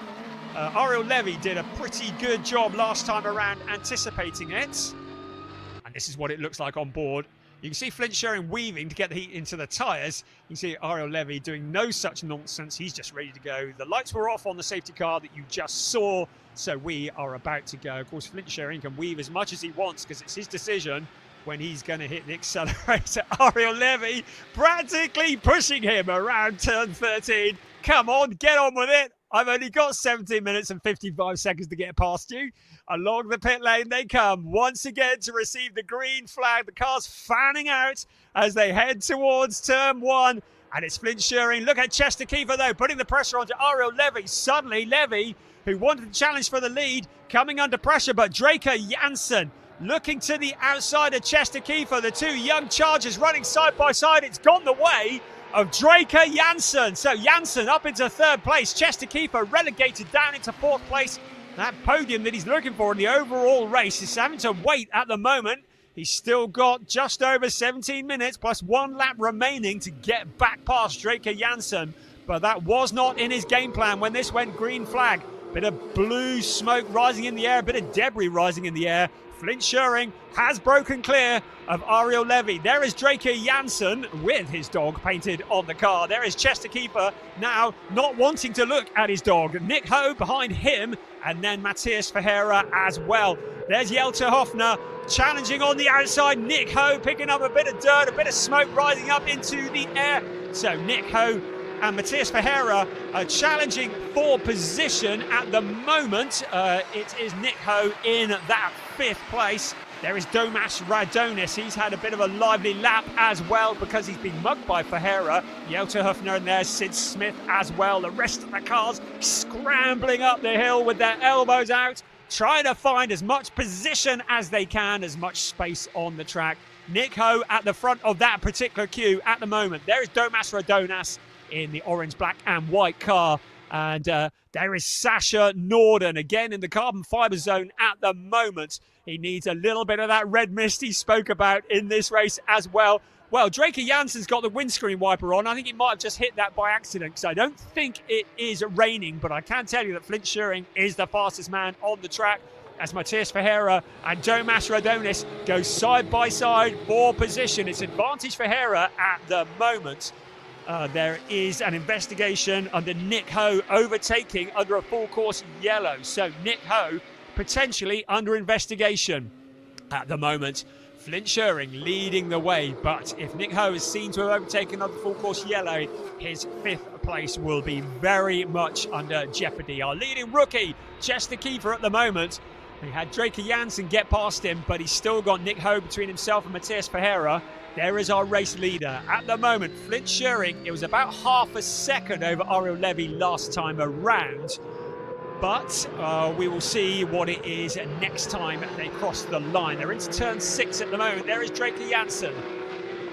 Ariel Levy did a pretty good job last time around anticipating it. And this is what it looks like on board. You can see Flint Schuring weaving to get the heat into the tyres. You can see Ariel Levy doing no such nonsense. He's just ready to go. The lights were off on the safety car that you just saw. So we are about to go. Of course, Flint Schuring can weave as much as he wants because it's his decision when he's going to hit the accelerator. Ariel Levy practically pushing him around turn 13. Come on, get on with it. I've only got 17 minutes and 55 seconds to get past you. Along the pit lane they come once again to receive the green flag. The car's fanning out as they head towards turn 1. And it's Flint Schuring. Look at Chester Kiefer, though, putting the pressure onto Ariel Levy. Suddenly, Levy, who wanted to challenge for the lead, coming under pressure. But Draker Janssen looking to the outside of Chester Kiefer. The two young chargers running side by side. It's gone the way of Draker Janssen. So Janssen up into third place. Chester Kiefer relegated down into fourth place. That podium that he's looking for in the overall race is having to wait at the moment. He's still got just over 17 minutes plus 1 lap remaining to get back past Draker Janssen. But that was not in his game plan when this went green flag. Bit of blue smoke rising in the air, a bit of debris rising in the air. Flint Schuring has broken clear of Ariel Levy. There is Draker Janssen with his dog painted on the car. There is Chester Kiefer now not wanting to look at his dog. Nick Ho behind him, and then Matthias Ferreira as well. There's Jelter Hofner challenging on the outside. Nick Ho picking up a bit of dirt, a bit of smoke rising up into the air. So Nick Ho and Matthias Ferreira are challenging for position at the moment. It is Nick Ho in that 5th place. There is Domas Radonis. He's had a bit of a lively lap as well because he's been mugged by Ferreira. Jelter Hofner, and there's Sid Smith as well. The rest of the cars scrambling up the hill with their elbows out, trying to find as much position as they can, as much space on the track. Nick Ho at the front of that particular queue at the moment. There is Domas Radonas in the orange, black and white car. And there is Sasha Norden again in the carbon fibre zone at the moment. He needs a little bit of that red mist he spoke about in this race as well. Well, Draker Janssen's got the windscreen wiper on. I think he might have just hit that by accident because I don't think it is raining. But I can tell you that Flint Schuring is the fastest man on the track as Matthias Ferreira and Domas Radonis go side by side for position. It's advantage Ferreira at the moment. There is an investigation under Nick Ho overtaking under a full course yellow. So Nick Ho potentially under investigation at the moment. Flint Schuring leading the way, but if Nick Ho is seen to have overtaken under full course yellow, his 5th place will be very much under jeopardy. Our leading rookie, Chester Kiefer at the moment. He had Draker Janssen get past him, but he's still got Nick Ho between himself and Matthias Ferreira. There is our race leader. At the moment, Flint Schuring, it was about half a second over Ariel Levy last time around. But we will see what it is next time they cross the line. They're into turn 6 at the moment. There is Draker Janssen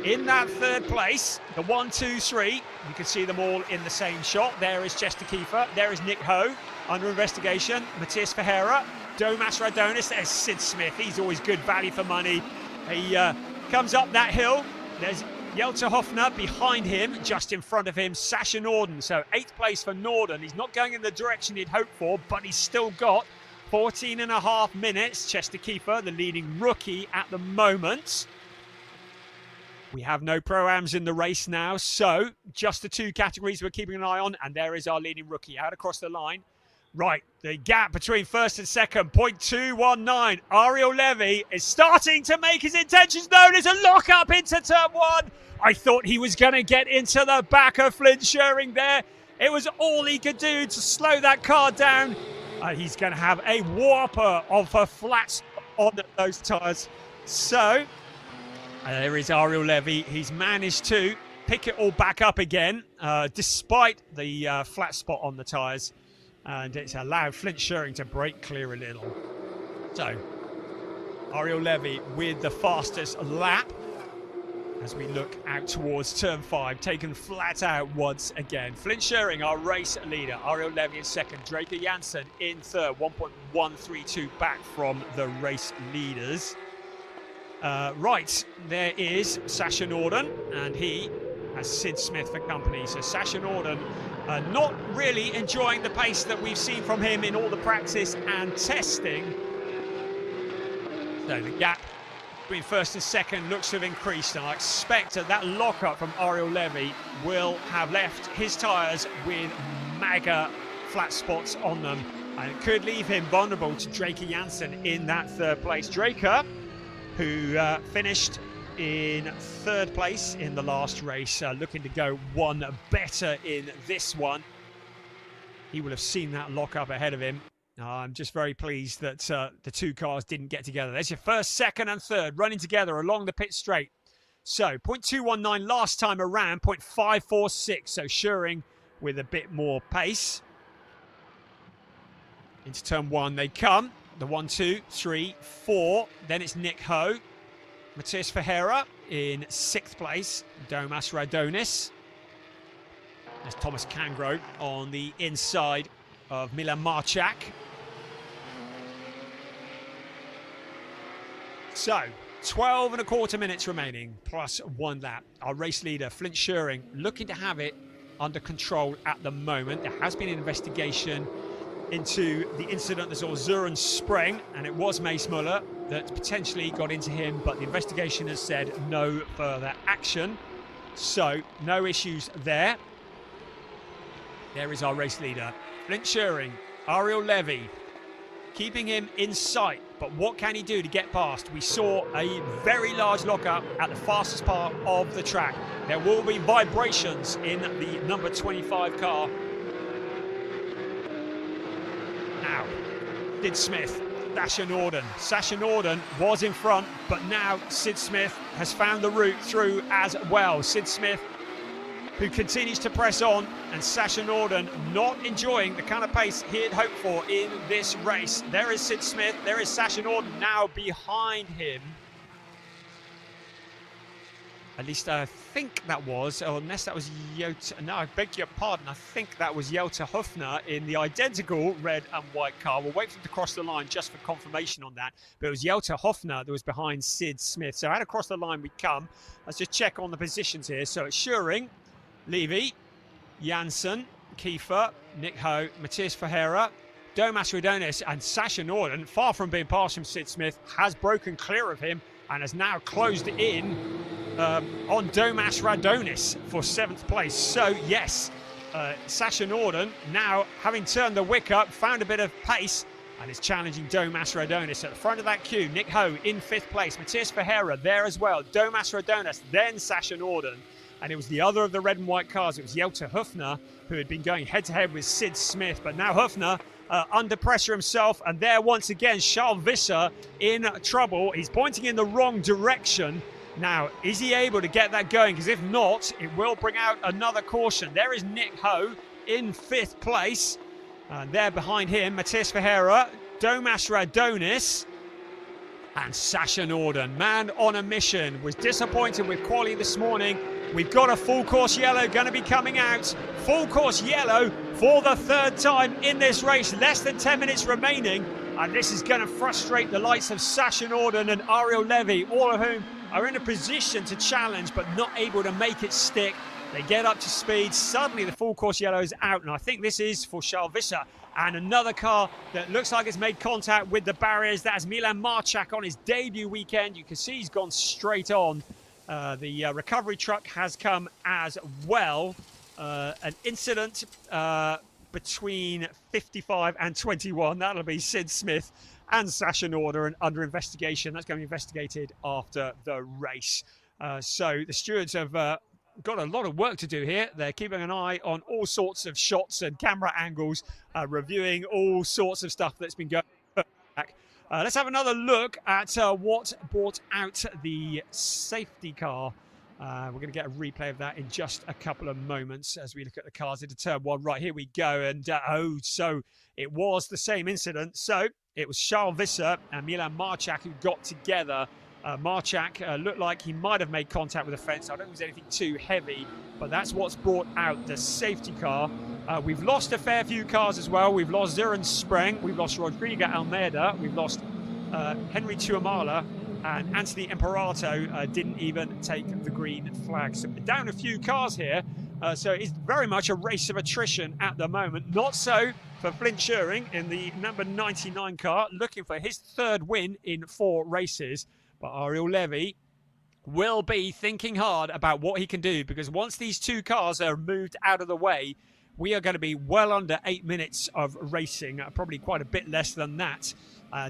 in that 3rd place. The 1, 2, 3. You can see them all in the same shot. There is Chester Kiefer. There is Nick Ho under investigation. Matthias Ferreira. Domas Radonis. There's Sid Smith. He's always good value for money. He comes up that hill. There's Jelter Hofner behind him, just in front of him, Sasha Norden. So 8th place for Norden. He's not going in the direction he'd hoped for, but he's still got 14.5 minutes. Chester Kiefer, the leading rookie at the moment. We have no Pro-Ams in the race now, so just the 2 categories we're keeping an eye on, and there is our leading rookie out across the line. Right, the gap between 1st and 2nd, 0.219. Ariel Levy is starting to make his intentions known. There's a lock-up into turn 1. I thought he was going to get into the back of Flint Schuring there. It was all he could do to slow that car down. He's going to have a whopper of a flats on those tyres. So, there is Ariel Levy. He's managed to pick it all back up again, despite the flat spot on the tyres. And it's allowed Flint Schuring to break clear a little. So, Ariel Levy with the fastest lap as we look out towards turn 5, taken flat out once again. Flint Schuring, our race leader. Ariel Levy in 2nd. Draker Janssen in 3rd. 1.132 back from the race leaders. Right, there is Sasha Norden, and he has Sid Smith for company. So Sasha Norden not really enjoying the pace that we've seen from him in all the practice and testing. So the gap between 1st and 2nd looks to have increased, and I expect that lock-up from Ariel Levy will have left his tyres with mega flat spots on them, and it could leave him vulnerable to Draker Janssen in that 3rd place. Draker, who finished in 3rd place in the last race, looking to go one better in this one. He will have seen that lock up ahead of him. I'm just very pleased that the 2 cars didn't get together. There's your 1st, 2nd and 3rd running together along the pit straight. So 0.219 last time around, 0.546. So Schuring with a bit more pace. Into turn one they come. The 1, 2, 3, 4. Then it's Nick Ho. Matthias Ferreira in 6th place. Domas Radonis. There's Thomas Kangro on the inside of Milan Marchak. So, 12 and a quarter minutes remaining, plus 1 lap. Our race leader, Flint Schuring, looking to have it under control at the moment. There has been an investigation into the incident that saw Zuren Spreng, and it was Mace Muller that potentially got into him, but the investigation has said no further action. So, no issues there. There is our race leader, Flint Schuring, Ariel Levy, keeping him in sight. But what can he do to get past? We saw a very large lockup at the fastest part of the track. There will be vibrations in the number 25 car. Now, Sid Smith, Sasha Norden. Sasha Norden was in front, but now Sid Smith has found the route through as well. Sid Smith, who continues to press on, and Sasha Norden not enjoying the kind of pace he had hoped for in this race. There is Sid Smith, there is Sasha Norden now behind him. At least I think that was, or unless that was Jota, no, I beg your pardon, I think that was Jota Hofner in the identical red and white car. We'll wait for him to cross the line just for confirmation on that. But it was Jota Hofner that was behind Sid Smith. So out across the line we come. Let's just check on the positions here. So it's Schuring, Levy, Janssen, Kiefer, Nick Ho, Matthias Ferreira, Domas Radonis, and Sasha Norden, far from being past from Sid Smith, has broken clear of him and has now closed in on Domas Radonis for 7th place. So yes, Sasha Norden now, having turned the wick up, found a bit of pace and is challenging Domas Radonis at the front of that queue. Nick Ho in 5th place, Matthias Ferreira there as well, Domas Radonis, then Sasha Norden. And it was the other of the red and white cars. It was Jota Hofner who had been going head-to-head with Sid Smith. But now Hofner under pressure himself. And there once again, Charles Visser in trouble. He's pointing in the wrong direction. Now, is he able to get that going? Because if not, it will bring out another caution. There is Nick Ho in 5th place. And there behind him, Matthias Ferreira, Domas Radonis, and Sasha Norden. Man on a mission. Was disappointed with quali this morning. We've got a full course yellow going to be coming out. Full course yellow for the 3rd time in this race. Less than 10 minutes remaining. And this is going to frustrate the likes of Sasha Norden and Ariel Levy, all of whom are in a position to challenge but not able to make it stick. They get up to speed. Suddenly the full course yellow is out. And I think this is for Charles Visser. And another car that looks like it's made contact with the barriers. That's Milan Marchak on his debut weekend. You can see he's gone straight on. The recovery truck has come as well. An incident between 55 and 21. That'll be Sid Smith and Sasha Norden under investigation. That's going to be investigated after the race. So the stewards have got a lot of work to do here. They're keeping an eye on all sorts of shots and camera angles, reviewing all sorts of stuff that's been going back. Let's have another look at what brought out the safety car. We're going to get a replay of that in just a couple of moments as we look at the cars into turn 1. Right, here we go. And so it was the same incident. So it was Charles Visser and Milan Marchak who got together. Marchak looked like he might have made contact with the fence. I don't think it was anything too heavy, but that's what's brought out the safety car. We've lost a fair few cars as well. We've lost Zuren Spreng, we've lost Rodrigo Almeida, we've lost Henry Tuamala, and Anthony Imperato didn't even take the green flag. So down a few cars here. So it's very much a race of attrition at the moment. Not so for Flint Schuring in the number 99 car, looking for his 3rd win in 4 races. But Ariel Levy will be thinking hard about what he can do, because once these 2 cars are moved out of the way, we are going to be well under 8 minutes of racing, probably quite a bit less than that.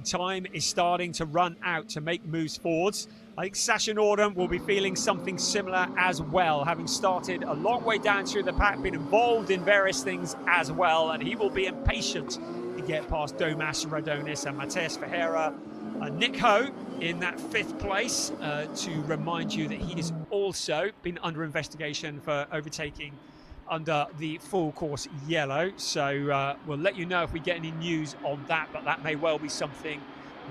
Time is starting to run out to make moves forwards. I think Sasha Norden will be feeling something similar as well, having started a long way down through the pack, been involved in various things as well, and he will be impatient to get past Domas Radonis and Matthias Ferreira. Nick Ho in that 5th place, to remind you that he has also been under investigation for overtaking under the full course yellow. So we'll let you know if we get any news on that, but that may well be something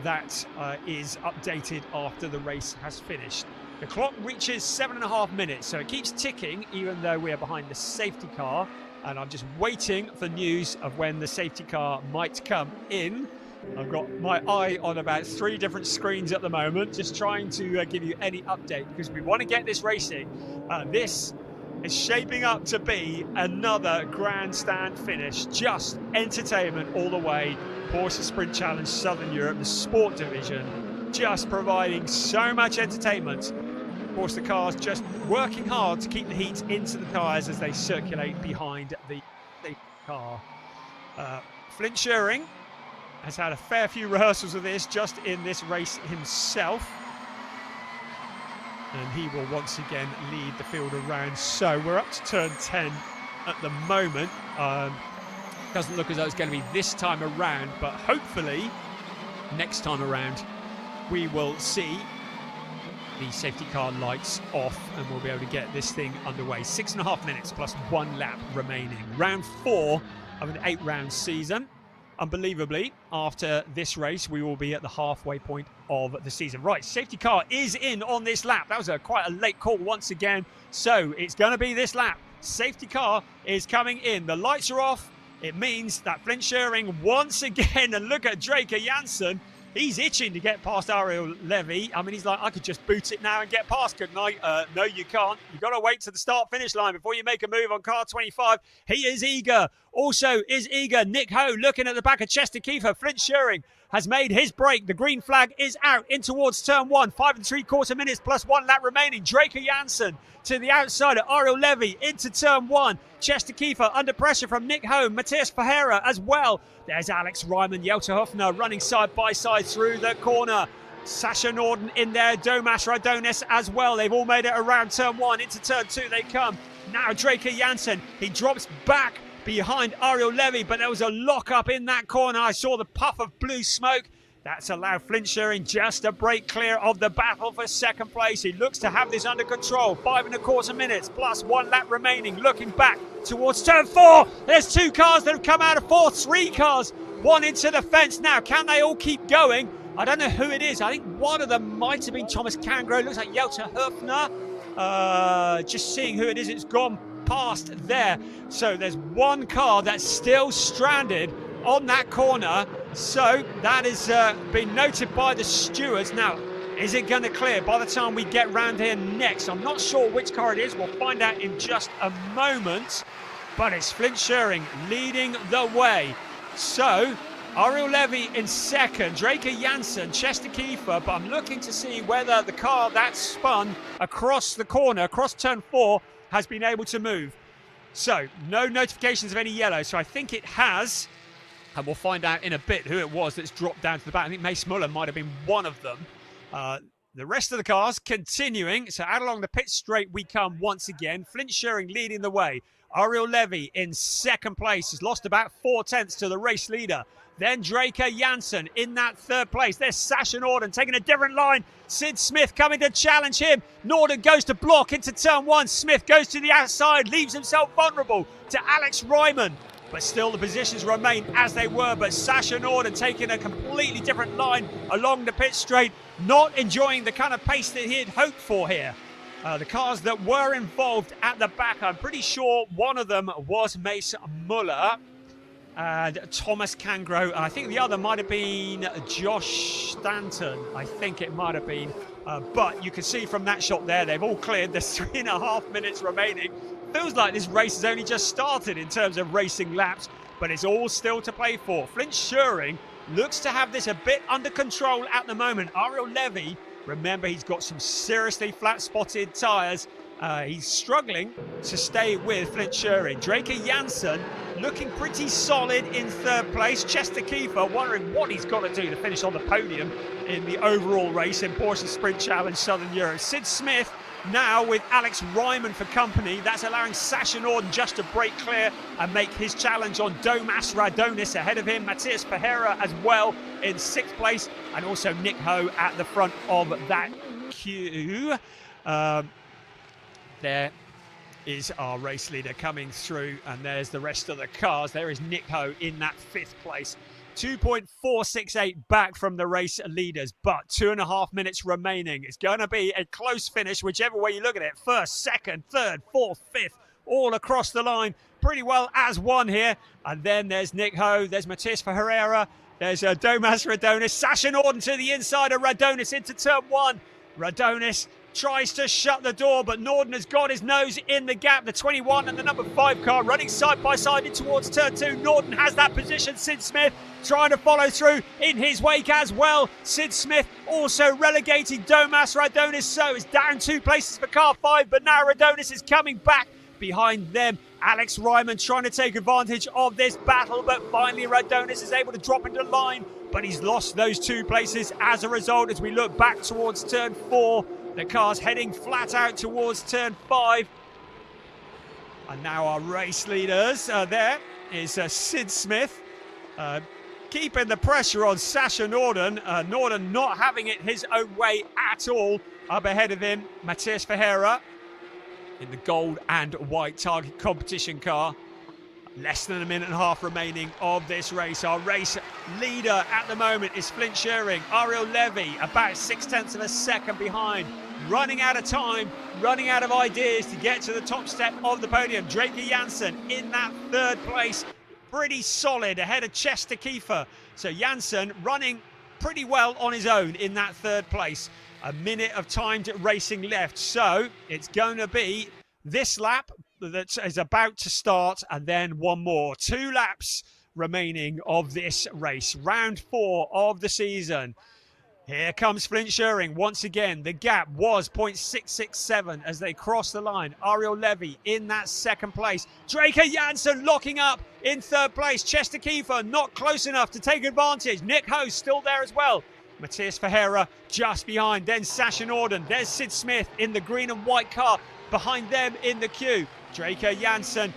that is updated after the race has finished. The clock reaches 7.5 minutes, so it keeps ticking even though we are behind the safety car, and I'm just waiting for news of when the safety car might come in. I've got my eye on about 3 different screens at the moment, just trying to give you any update, because we want to get this racing. This is shaping up to be another grandstand finish, just entertainment all the way. Porsche Sprint Challenge Southern Europe, the sport division, just providing so much entertainment. Of course, the car's just working hard to keep the heat into the tyres as they circulate behind the car. Flint Schuring has had a fair few rehearsals of this just in this race himself, and he will once again lead the field around. So we're up to turn 10 at the moment. Doesn't look as though it's going to be this time around, but hopefully next time around we will see the safety car lights off and we'll be able to get this thing underway. 6.5 minutes plus 1 lap remaining. Round 4 of an 8-round season. Unbelievably, after this race, we will be at the halfway point of the season. Right, safety car is in on this lap. That was quite a late call once again. So it's going to be this lap. Safety car is coming in. The lights are off. It means that Flint Schuring once again, and look at Draker Janssen. He's itching to get past Ariel Levy. I mean, he's like, I could just boot it now and get past, couldn't I? No, you can't. You've got to wait to the start-finish line before you make a move on car 25. He is eager. Also is eager Nick Ho looking at the back of Chester Kiefer. Flint Schuring has made his break. The green flag is out in towards turn 1. 5 3/4 minutes plus 1 lap remaining. Draker Janssen to the outside of Ariel Levy into turn 1. Chester Kiefer under pressure from Nick Ho. Matthias Ferreira as well. There's Alex Ryman, Jelte Hofner running side by side through the corner. Sasha Norden in there, Domas Radonis as well. They've all made it around turn 1. Into turn 2 they come. Now Draker Janssen, he drops back behind Ariel Levy, but there was a lock-up in that corner. I saw the puff of blue smoke. That's allowed Flint Schuring just to break clear of the battle for second place. He looks to have this under control. 5 1/4 minutes plus 1 lap remaining. Looking back towards turn 4. There's 2 cars that have come out of 4. 3 cars. 1 into the fence now. Can they all keep going? I don't know who it is. I think one of them might have been Thomas Kangro. Looks like Jelte Hofner. Just seeing who it is. It's gone past there. So there's 1 car that's still stranded on that corner. So that has been noted by the stewards. Now, is it going to clear by the time we get round here next? I'm not sure which car it is. We'll find out in just a moment. But it's Flint Schuring leading the way. So Ariel Levy in second, Draker Janssen, Chester Kiefer. But I'm looking to see whether the car that spun across the corner, across turn 4, has been able to move. So no notifications of any yellow. So I think it has. And we'll find out in a bit who it was that's dropped down to the back. I think Mace Muller might have been one of them. The rest of the cars continuing. So out along the pit straight we come once again. Flint Schuring leading the way. Ariel Levy in second place. Has lost about 4/10 to the race leader. Then Draker Janssen in that 3rd place. There's Sasha Norden taking a different line. Sid Smith coming to challenge him. Norden goes to block into turn 1. Smith goes to the outside, leaves himself vulnerable to Alex Ryman. But still the positions remain as they were. But Sasha Norden taking a completely different line along the pit straight. Not enjoying the kind of pace that he had hoped for here. The cars that were involved at the back, I'm pretty sure one of them was Mace Muller and Thomas Kangro. I think the other might have been Josh Stanton. I think it might have been. But you can see from that shot there, they've all cleared. There's 3.5 minutes remaining. Feels like this race has only just started in terms of racing laps, but it's all still to play for. Flint Schuring looks to have this a bit under control at the moment. Ariel Levy, remember, he's got some seriously flat-spotted tyres. He's struggling to stay with Flint Schuring. Draker Janssen looking pretty solid in 3rd place. Chester Kiefer wondering what he's got to do to finish on the podium in the overall race in Porsche Sprint Challenge Southern Europe. Sid Smith now with Alex Ryman for company. That's allowing Sasha Norden just to break clear and make his challenge on Domas Radonis ahead of him. Matthias Ferreira as well in 6th place, and also Nick Ho at the front of that queue. There is our race leader coming through, and there's the rest of the cars. There is Nick Ho in that 5th place. 2.468 back from the race leaders, but 2.5 minutes remaining. It's going to be a close finish, whichever way you look at it. 1st, 2nd, 3rd, 4th, 5th, all across the line. Pretty well as one here. And then there's Nick Ho, there's Matthias Ferreira, there's Domas Radonis. Sasha Norden to the inside of Radonis into turn 1. Radonis tries to shut the door, but Norden has got his nose in the gap. The 21 and the number 5 car running side by side in towards turn 2. Norden has that position. Sid Smith trying to follow through in his wake as well. Sid Smith also relegating Domas Radonis, so it's down 2 places for car 5, but now Radonis is coming back behind them. Alex Ryman trying to take advantage of this battle, but finally Radonis is able to drop into line, but he's lost those 2 places as a result. As we look back towards turn 4, the car's heading flat out towards turn 5. And now our race leaders, there is Sid Smith, keeping the pressure on Sasha Norden. Norden not having it his own way at all. Up ahead of him, Matthias Ferreira in the gold and white target competition car. Less than 1.5 minutes remaining of this race. Our race leader at the moment is Flint Schering. Ariel Levy about 0.6 of a second behind. Running out of time, running out of ideas to get to the top step of the podium. Draker Janssen in that 3rd place. Pretty solid ahead of Chester Kiefer. So Janssen running pretty well on his own in that 3rd place. 1 minute of timed racing left. So it's going to be this lap that is about to start, and then one more. 2 laps remaining of this race. Round 4 of the season. Here comes Flint Schering once again. The gap was 0.667 as they cross the line. Ariel Levy in that 2nd place. Draker Janssen locking up in 3rd place. Chester Kiefer not close enough to take advantage. Nick Ho still there as well. Matthias Ferreira just behind. Then Sasha Norden. There's Sid Smith in the green and white car behind them in the queue. Draker Janssen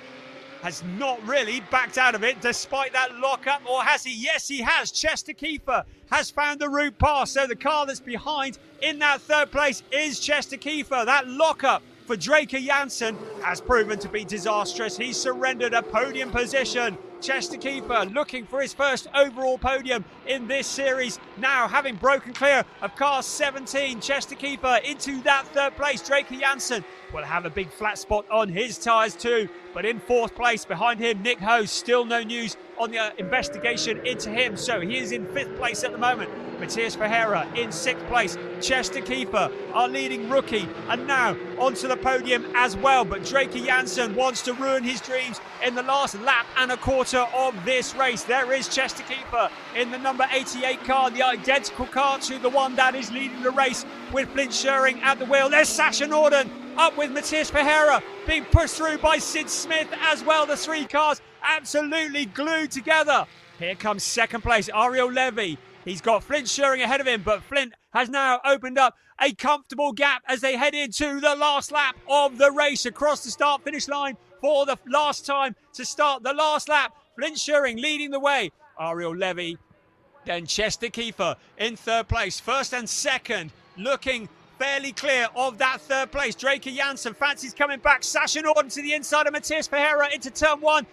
has not really backed out of it despite that lockup, or has he? Yes, he has. Chester Kiefer has found the route past, so the car that's behind in that 3rd place is Chester Kiefer. That lockup for Draker Janssen has proven to be disastrous. He's surrendered a podium position. Chester Kiefer looking for his first overall podium in this series. Now having broken clear of car 17, Chester Kiefer into that 3rd place. Draker Janssen will have a big flat spot on his tyres too. But in 4th place behind him, Nick Ho, still no news on the investigation into him. So he is in 5th place at the moment. Matthias Ferreira in 6th place. Chester Kiefer, our leading rookie, and now onto the podium as well. But Draker Janssen wants to ruin his dreams in the last lap and a quarter of this race. There is Chester Kiefer in the number 88 car, the identical car to the one that is leading the race, with Flint Schering at the wheel. There's Sasha Norden up with Matthias Ferreira, being pushed through by Sid Smith as well. The 3 cars absolutely glued together. Here comes 2nd place, Ariel Levy. He's got Flint Schering ahead of him, but Flint has now opened up a comfortable gap as they head into the last lap of the race across the start-finish line for the last time to start the last lap. Flint Schering leading the way. Ariel Levy, then Chester Kiefer in 3rd place. 1st and 2nd looking fairly clear of that 3rd place. Draker Janssen fancies coming back. Sasha Norden to the inside of Matthias Ferreira into turn 1.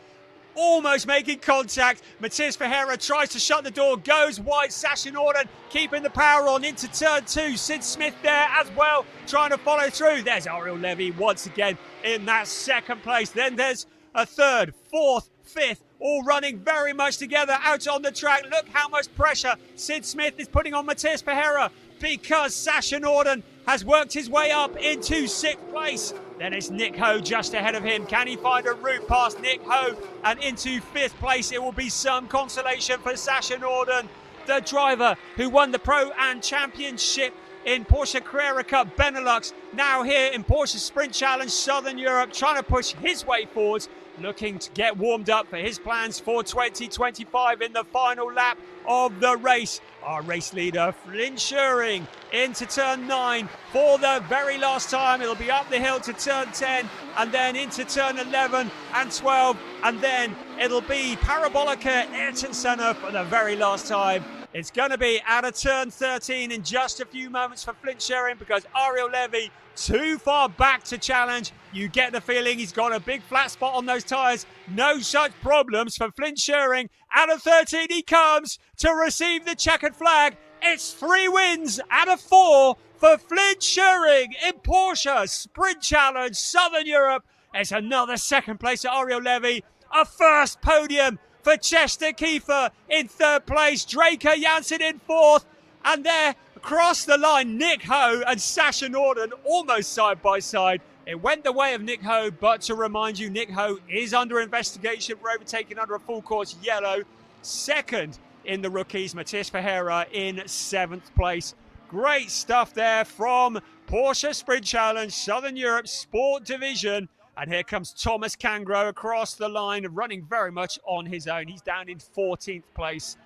Almost making contact. Matthias Ferreira tries to shut the door, goes wide. Sasha Norden keeping the power on into turn 2. Sid Smith there as well, trying to follow through. There's Ariel Levy once again in that 2nd place. Then there's a 3rd, 4th, 5th, all running very much together out on the track. Look how much pressure Sid Smith is putting on Matthias Ferreira, because Sasha Norden has worked his way up into 6th place. Then it's Nick Ho just ahead of him. Can he find a route past Nick Ho and into 5th place? It will be some consolation for Sasha Norden, the driver who won the Pro and Championship in Porsche Carrera Cup Benelux, now here in Porsche Sprint Challenge Southern Europe, trying to push his way forwards looking to get warmed up for his plans for 2025 in the final lap of the race. Our race leader, Flynn Schuring, into turn 9 for the very last time. It'll be up the hill to turn 10 and then into turn 11 and 12. And then it'll be Parabolica Ayrton Senna for the very last time. It's going to be out of turn 13 in just a few moments for Flynn Schuring because Ariel Levy too far back to challenge. You get the feeling he's got a big flat spot on those tyres. No such problems for Flynn Schuring. Out of 13 he comes to receive the checkered flag. It's 3 wins out of 4 for Flynn Schuring in Porsche Sprint Challenge Southern Europe. It's another second place at Ariel Levy. A first podium for Chester Kiefer in 3rd place. Draker Janssen in 4th. And there, across the line, Nick Ho and Sasha Norden almost side by side. It went the way of Nick Ho, but to remind you, Nick Ho is under investigation for overtaking under a full course yellow. Second in the rookies, Matthias Ferreira in 7th place. Great stuff there from Porsche Sprint Challenge Southern Europe Sport Division. And here comes Thomas Cangro across the line, running very much on his own. He's down in 14th place.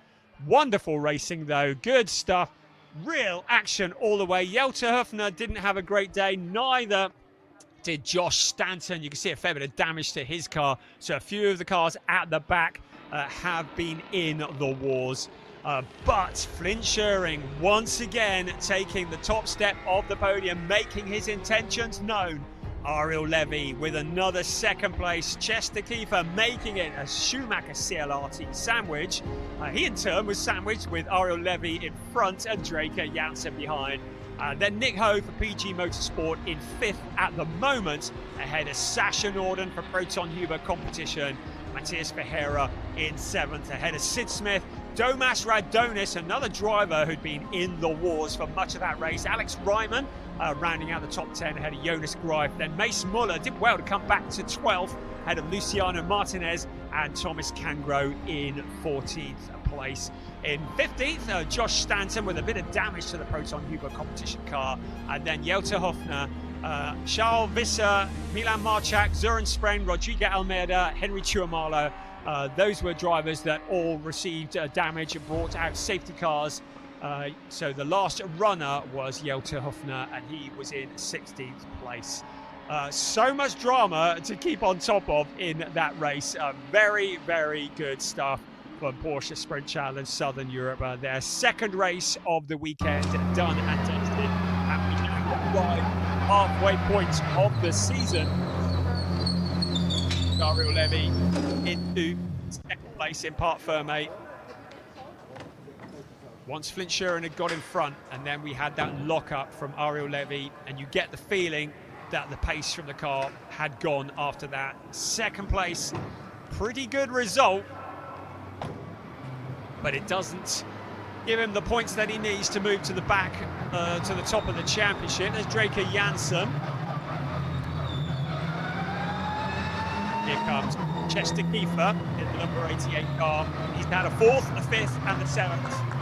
Wonderful racing, though. Good stuff. Real action all the way. Jelter Hufner didn't have a great day. Neither did Josh Stanton. You can see a fair bit of damage to his car. So a few of the cars at the back have been in the wars. But Flynn Schuring once again taking the top step of the podium, making his intentions known. Ariel Levy with another second place. Chester Kiefer making it a Schumacher CLRT sandwich. He in turn was sandwiched with Ariel Levy in front and Draker Janssen behind. Then Nick Ho for PG Motorsport in 5th at the moment, ahead of Sasha Norden for Proton Huber competition. Matthias Ferreira in 7th, ahead of Sid Smith. Domas Radonis, another driver who'd been in the wars for much of that race. Alex Ryman rounding out the top 10 ahead of Jonas Greif. Then Mace Muller did well to come back to 12th, ahead of Luciano Martinez and Thomas Cangro in 14th place. In 15th, Josh Stanton with a bit of damage to the Proton Huber competition car. And then Jelter Hofner, Charles Visser, Milan Marchak, Zoran Spren, Rodrigo Almeida, Henry Chuamalo. Those were drivers that all received damage and brought out safety cars. So the last runner was Jelter Hofner, and he was in 16th place. So much drama to keep on top of in that race. Very, very good stuff from Porsche Sprint Challenge Southern Europe. Their second race of the weekend done and dusted. And we now arrive halfway point of the season. Ariel Levy into second place in Parc Fermé. Once Flynn Schuring had got in front, and then we had that lock-up from Ariel Levy, and you get the feeling that the pace from the car had gone after that. Second place, pretty good result, but it doesn't give him the points that he needs to move to the back, to the top of the championship. There's Draker Janssen. Here comes Chester Kiefer in the number 88 car. He's had a 4th, a 5th, and the 7th.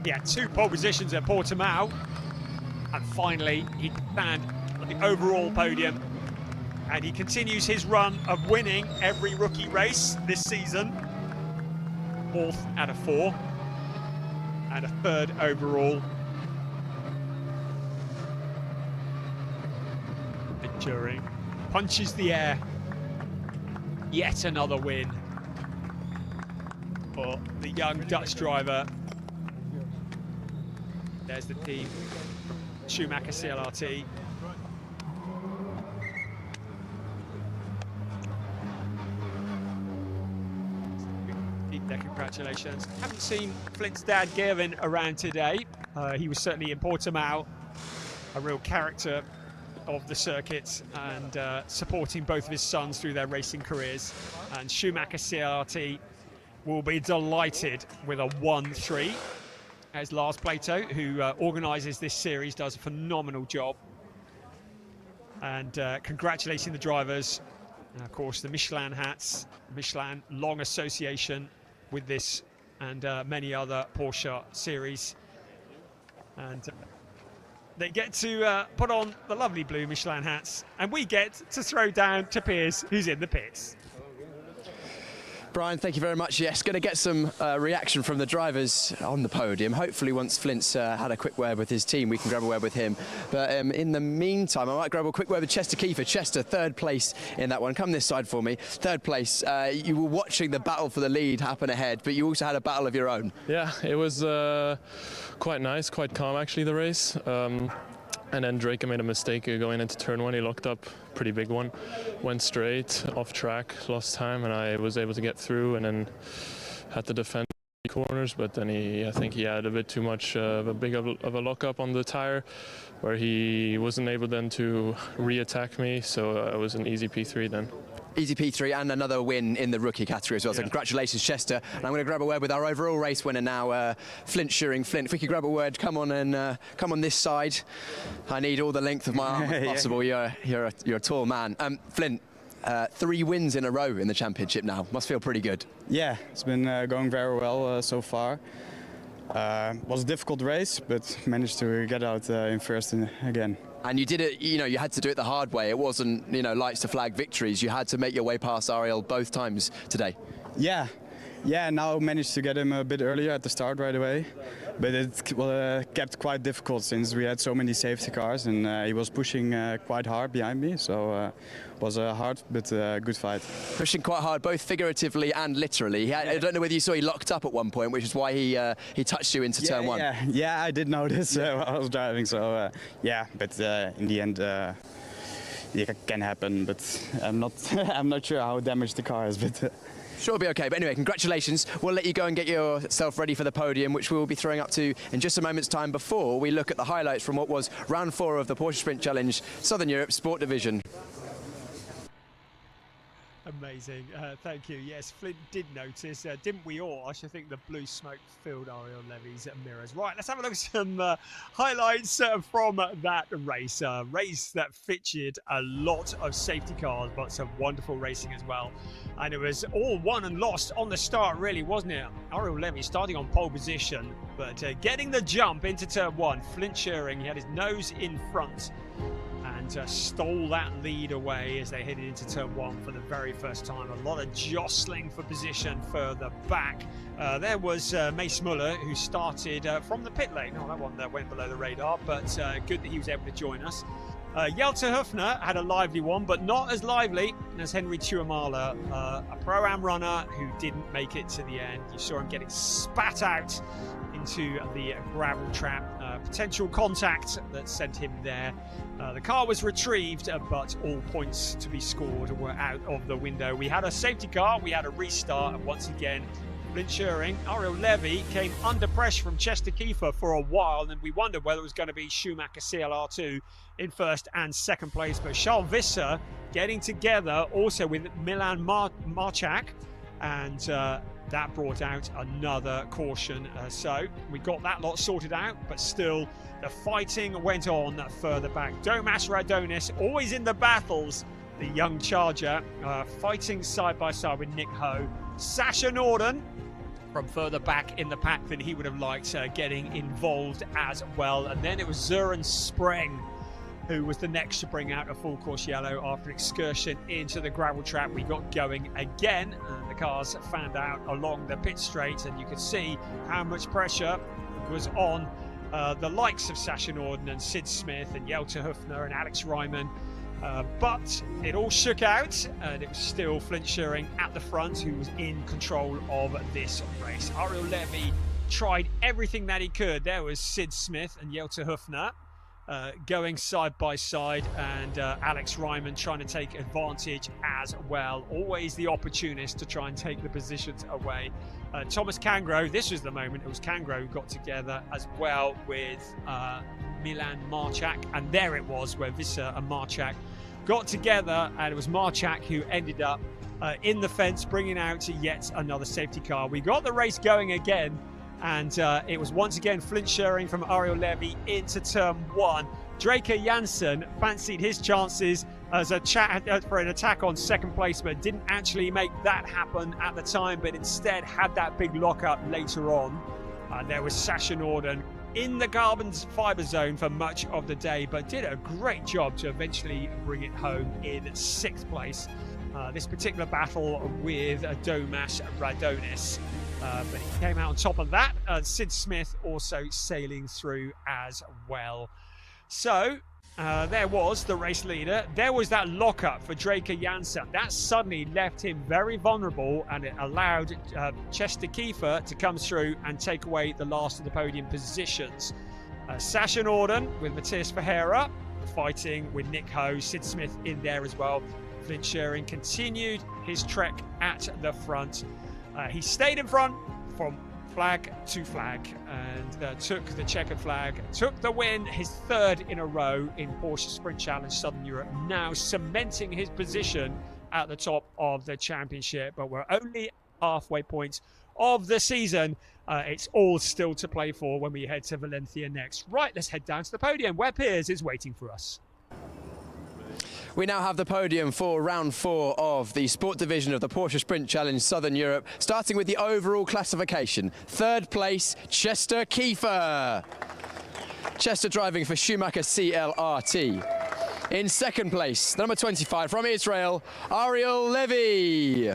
He had 2 pole positions at Portimao, and finally he can stand on the overall podium, and he continues his run of winning every rookie race this season. 4th out of 4, and a 3rd overall. And Schuring punches the air. Yet another win for the young Dutch driver. There's the team from Schumacher CLRT. Their congratulations. Haven't seen Flint's dad Gavin around today. He was certainly in Portimao, a real character of the circuit, and supporting both of his sons through their racing careers. And Schumacher CLRT will be delighted with a 1-3. As Lars Plato, who organises this series, does a phenomenal job. And congratulating the drivers. And of course, the Michelin hats, Michelin long association with this and many other Porsche series. And They get to put on the lovely blue Michelin hats, and we get to throw down to Piers, who's in the pits. Brian, thank you very much. Yes, going to get some reaction from the drivers on the podium. Hopefully once Flint's had a quick word with his team, we can grab a word with him. But in the meantime, I might grab a quick word with Chester Kiefer. Chester, third place in that one. Come this side for me. Third place. You were watching the battle for the lead happen ahead, but you also had a battle of your own. Yeah, it was quite nice, quite calm actually, the race. And then Draker made a mistake going into turn one. He locked up, pretty big one, went straight off track, lost time, and I was able to get through and then had to defend corners. But then I think he had a bit too much of a lockup on the tire, where he wasn't able then to re-attack me. So it was an easy P3 then. Easy P3 and another win in the rookie category as well. So congratulations, Chester. And I'm going to grab a word with our overall race winner now, Flint Shearing. Flint, if we could grab a word, come on this side. I need all the length of my arm if possible. You're a tall man. Flint, 3 wins in a row in the championship now. Must feel pretty good. Yeah, it's been going very well so far. Was a difficult race, but managed to get out in first again. And you did it, you had to do it the hard way. It wasn't, lights to flag victories. You had to make your way past Ariel both times today. Yeah, now managed to get him a bit earlier at the start right away. But it kept quite difficult since we had so many safety cars, and he was pushing quite hard behind me. So it was a hard but good fight. Pushing quite hard, both figuratively and literally. I don't know whether you saw he locked up at one point, which is why he touched you into turn one. Yeah, I did notice while I was driving. So but in the end, it can happen. But I'm not sure how damaged the car is, but. Sure, it'll be okay. But anyway, congratulations. We'll let you go and get yourself ready for the podium, which we will be throwing up to in just a moment's time before we look at the highlights from what was round 4 of the Porsche Sprint Challenge Southern Europe Sport Division. Amazing. Thank you. Yes, Flint did notice, didn't we all? I should think the blue smoke filled Ariel Levy's mirrors. Right, let's have a look at some highlights from that race. A race that featured a lot of safety cars, but some wonderful racing as well. And it was all won and lost on the start, really, wasn't it? Ariel Levy starting on pole position, but getting the jump into turn 1. Flint Shearing, he had his nose in front and stole that lead away as they headed into turn 1 for the very first time. A lot of jostling for position further back. There was Mace Muller, who started from the pit lane. Oh, that one went below the radar, but good that he was able to join us. Jelte Hufner had a lively one, but not as lively as Henry Tuamala, a Pro-Am runner who didn't make it to the end. You saw him getting spat out into the gravel trap. Potential contact that sent him there. The car was retrieved, but all points to be scored were out of the window. We had a safety car, we had a restart, and once again, Flint Shearing, Ariel Levy came under pressure from Chester Kiefer for a while, and we wondered whether it was going to be Schumacher CLR2 in first and second place. But Charles Visser getting together also with Milan Marchak, and that brought out another caution. So we got that lot sorted out, but still the fighting went on further back. Domas Radonis always in the battles, the young charger, fighting side by side with Nick Ho. Sasha Norden from further back in the pack than he would have liked, getting involved as well. And then it was Søren Spreng who was the next to bring out a full course yellow after an excursion into the gravel trap. We got going again, and the cars fanned out along the pit straight, and you could see how much pressure was on the likes of Sasha Norden and Sid Smith and Jelte Hufner and Alex Ryman. But it all shook out, and it was still Flint Shearing at the front who was in control of this race. Ariel Levy tried everything that he could. There was Sid Smith and Jelte Hufner going side by side, and Alex Ryman trying to take advantage as well. Always the opportunist to try and take the positions away. Thomas Kangro, this was the moment, it was Kangro who got together as well with Milan Marchak, and there it was where Visser and Marchak got together, and it was Marchak who ended up in the fence, bringing out yet another safety car. We got the race going again, and it was once again Flint Shearing from Ariel Levy into turn 1. Draker Janssen fancied his chances as a for an attack on second place, but didn't actually make that happen at the time, but instead had that big lockup later on. There was Sasha Norden in the carbon fibre zone for much of the day, but did a great job to eventually bring it home in 6th place. This particular battle with Domas Radonis, but he came out on top of that. Sid Smith also sailing through as well. So there was the race leader. There was that lockup for Draker Janssen. That suddenly left him very vulnerable, and it allowed Chester Kiefer to come through and take away the last of the podium positions. Sasha Norden with Matthias Ferreira fighting with Nick Ho, Sid Smith in there as well. Flint Schuring continued his trek at the front. He stayed in front from flag to flag and took the checkered flag, took the win, his 3rd in a row in Porsche Sprint Challenge Southern Europe, now cementing his position at the top of the championship. But we're only halfway point of the season. It's all still to play for when we head to Valencia next. Right, let's head down to the podium where Piers is waiting for us. We now have the podium for round 4 of the Sport Division of the Porsche Sprint Challenge Southern Europe, starting with the overall classification. 3rd place, Chester Kiefer. Chester driving for Schumacher CLRT. In 2nd place, number 25 from Israel, Ariel Levy.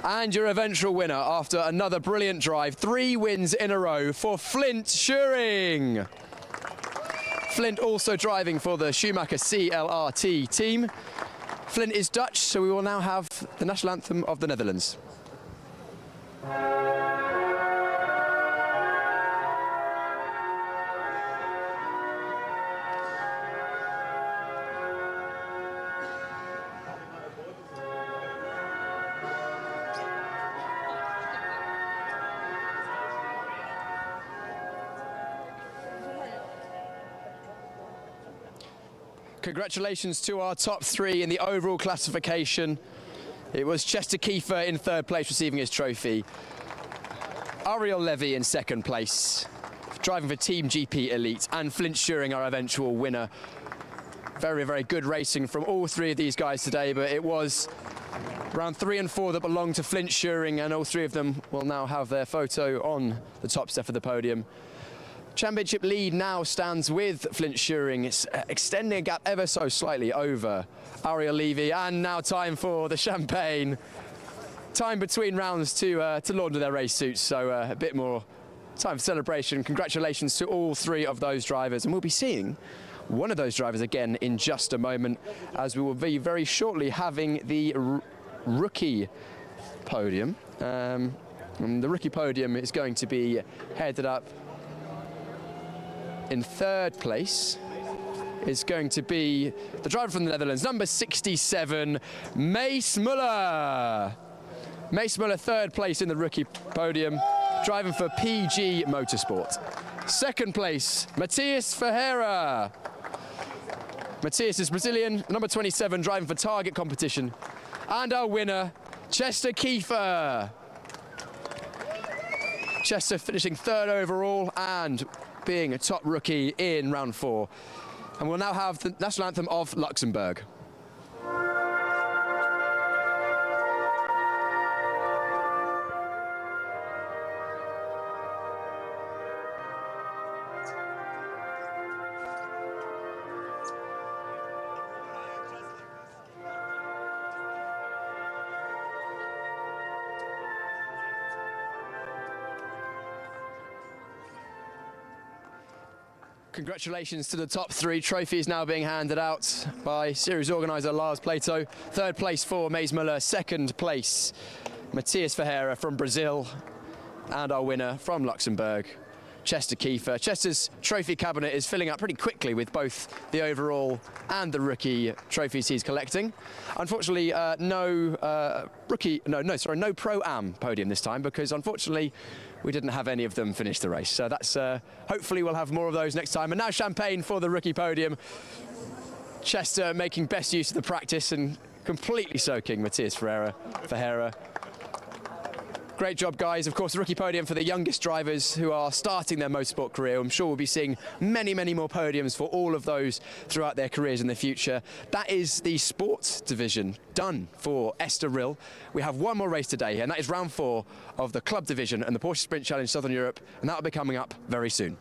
And your eventual winner after another brilliant drive, 3 wins in a row for Flint Schuring. Flint also driving for the Schumacher CLRT team. Flint is Dutch, so we will now have the national anthem of the Netherlands. Congratulations to our top 3 in the overall classification. It was Chester Kiefer in 3rd place receiving his trophy. Ariel Levy in 2nd place, driving for Team GP Elite, and Flint Schuring, our eventual winner. Very, very good racing from all 3 of these guys today, but it was round 3 and 4 that belonged to Flint Schuring, and all 3 of them will now have their photo on the top step of the podium. Championship lead now stands with Flint Schuring. It's extending a gap ever so slightly over Ariel Levy, and now time for the champagne. Time between rounds to launder their race suits, so a bit more time for celebration. Congratulations to all 3 of those drivers, and we'll be seeing one of those drivers again in just a moment, as we will be very shortly having the rookie podium. And the rookie podium is going to be headed up. In 3rd place is going to be the driver from the Netherlands, number 67, Mace Muller. Mace Muller, 3rd place in the rookie podium, driving for PG Motorsport. 2nd place, Matthias Ferreira. Matthias is Brazilian, number 27, driving for Target Competition. And our winner, Chester Kiefer. Chester finishing 3rd overall and being a top rookie in round 4. And we'll now have the national anthem of Luxembourg. Congratulations to the top 3. Trophies now being handed out by series organiser Lars Plato. 3rd place for Mace Muller, 2nd place Matthias Ferreira from Brazil, and our winner from Luxembourg, Chester Kiefer. Chester's trophy cabinet is filling up pretty quickly with both the overall and the rookie trophies he's collecting. Unfortunately, no Pro-Am podium this time, because unfortunately we didn't have any of them finish the race. So that's hopefully we'll have more of those next time. And now champagne for the rookie podium. Chester making best use of the practice and completely soaking Matthias Ferreira. Great job, guys. Of course, the rookie podium for the youngest drivers who are starting their motorsport career. I'm sure we'll be seeing many, many more podiums for all of those throughout their careers in the future. That is the sports division done for Estoril. We have one more race today, and that is round 4 of the club division and the Porsche Sprint Challenge Southern Europe, and that will be coming up very soon.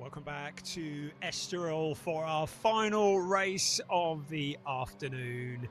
Welcome back to Estoril for our final race of the afternoon.